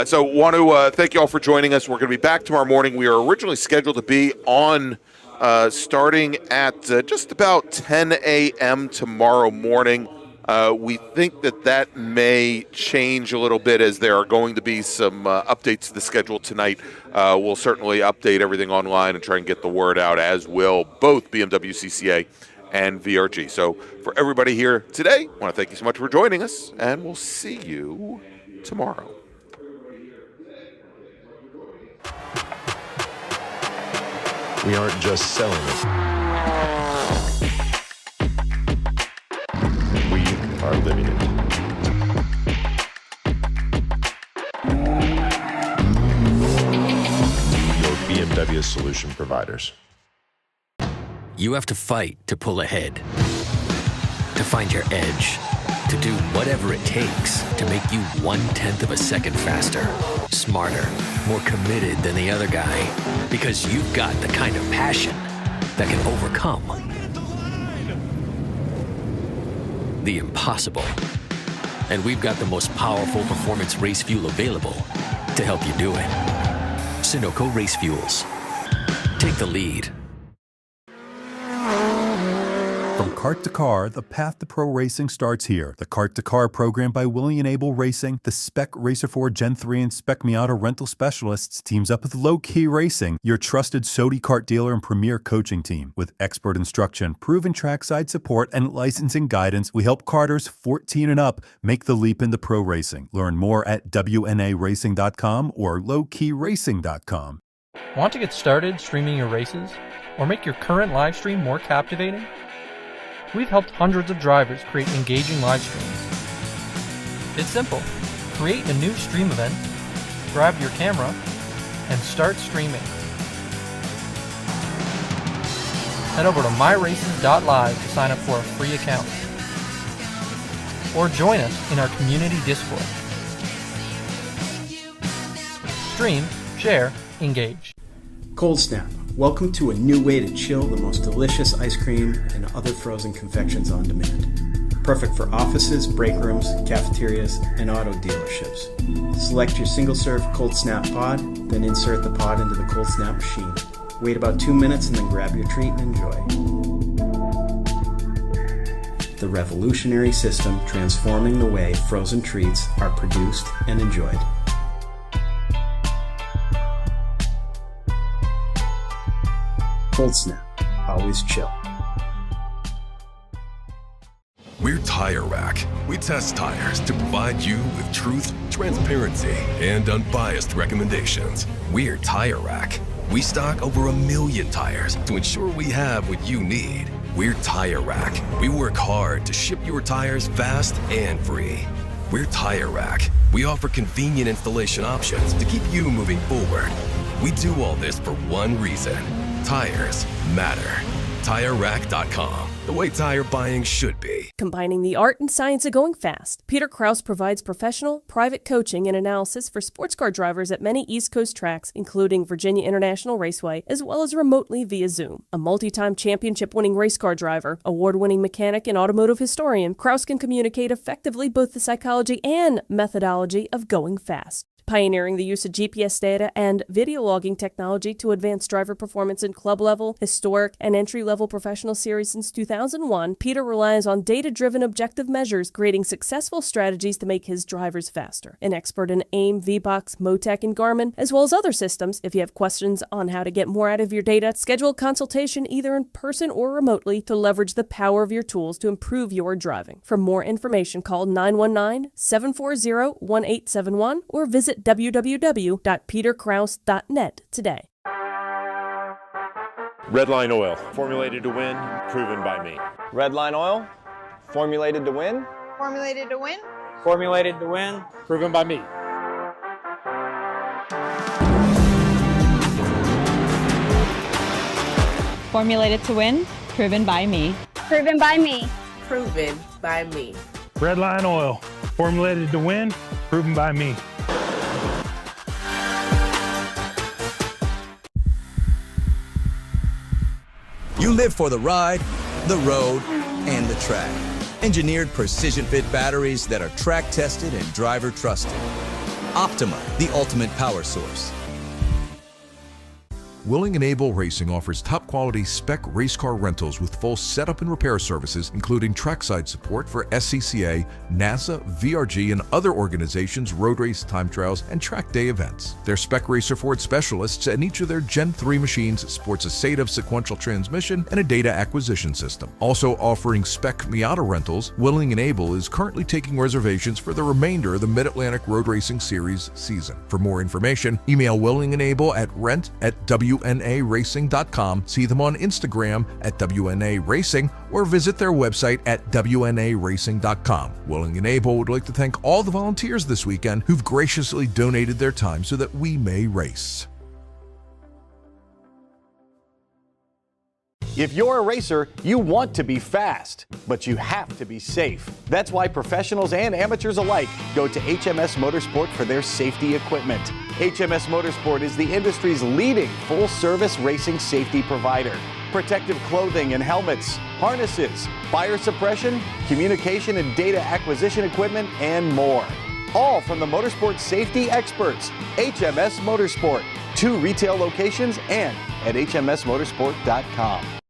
So want to thank you all for joining us. We're going to be back tomorrow morning. We are originally scheduled to be on starting at just about 10 a.m. tomorrow morning. We think that may change a little bit as there are going to be some updates to the schedule tonight. We'll certainly update everything online and try and get the word out, as will both BMW CCA and VRG. So for everybody here today, I want to thank you so much for joining us, and we'll see you tomorrow. We aren't just selling it. We are living it. Your BMW solution providers. You have to fight to pull ahead, to find your edge, to do whatever it takes to make you 1/10 of a second faster, smarter, more committed than the other guy, because you've got the kind of passion that can overcome the impossible. And we've got the most powerful performance race fuel available to help you do it. Sunoco Race Fuels. Take the lead. From kart to car, the path to pro racing starts here. The Kart to Car program by William Able Racing, the Spec Racer 4 Gen 3 and Spec Miata rental specialists teams up with Low Key Racing, your trusted Sodi kart dealer and premier coaching team. With expert instruction, proven trackside support, and licensing guidance, we help karters 14 and up make the leap into pro racing. Learn more at WNARacing.com or lowkeyracing.com. Want to get started streaming your races or make your current live stream more captivating? We've helped hundreds of drivers create engaging live streams. It's simple. Create a new stream event, grab your camera, and start streaming. Head over to myraces.live to sign up for a free account. Or join us in our community Discord. Stream, share, engage. Cold Snap. Welcome to a new way to chill the most delicious ice cream and other frozen confections on demand. Perfect for offices, break rooms, cafeterias, and auto dealerships. Select your single-serve Cold Snap pod, then insert the pod into the Cold Snap machine. Wait about 2 minutes and then grab your treat and enjoy. The revolutionary system transforming the way frozen treats are produced and enjoyed. Cold Snap. Always chill. We're Tire Rack. We test tires to provide you with truth, transparency, and unbiased recommendations. We're Tire Rack. We stock over 1 million tires to ensure we have what you need. We're Tire Rack. We work hard to ship your tires fast and free. We're Tire Rack. We offer convenient installation options to keep you moving forward. We do all this for one reason. Tires matter. TireRack.com. The way tire buying should be. Combining the art and science of going fast, Peter Krause provides professional, private coaching and analysis for sports car drivers at many East Coast tracks, including Virginia International Raceway, as well as remotely via Zoom. A multi-time championship-winning race car driver, award-winning mechanic, and automotive historian, Krause can communicate effectively both the psychology and methodology of going fast. Pioneering the use of GPS data and video logging technology to advance driver performance in club-level, historic, and entry-level professional series since 2001, Peter relies on data-driven objective measures, creating successful strategies to make his drivers faster. An expert in AIM, VBox, Motec, and Garmin, as well as other systems. If you have questions on how to get more out of your data, schedule a consultation either in person or remotely to leverage the power of your tools to improve your driving. For more information, call 919-740-1871 or visit www.peterkrause.net today. Redline Oil, formulated to win, proven by me. Redline Oil, formulated to win. Formulated to win. Formulated to win, proven by me. Formulated to win, proven by me. Proven by me. Proven by me. Redline Oil, formulated to win, proven by me. You live for the ride, the road, and the track. Engineered precision fit batteries that are track tested and driver trusted. Optima, the ultimate power source. Willing and Able Racing offers top-quality spec race car rentals with full setup and repair services, including trackside support for SCCA, NASA, VRG, and other organizations' road race time trials and track day events. Their Spec Racer Ford specialists and each of their Gen 3 machines sports a SATAV sequential transmission and a data acquisition system. Also offering Spec Miata rentals, Willing and Able is currently taking reservations for the remainder of the Mid-Atlantic Road Racing Series season. For more information, email Willing and Able at rent@WNARacing.com, see them on Instagram at WNA Racing, or visit their website at WNARacing.com. Willing and Able would like to thank all the volunteers this weekend who've graciously donated their time so that we may race. If you're a racer, you want to be fast, but you have to be safe. That's why professionals and amateurs alike go to HMS Motorsport for their safety equipment. HMS Motorsport is the industry's leading full-service racing safety provider. Protective clothing and helmets, harnesses, fire suppression, communication and data acquisition equipment, and more. All from the motorsport safety experts, HMS Motorsport. 2 retail locations and at hmsmotorsport.com.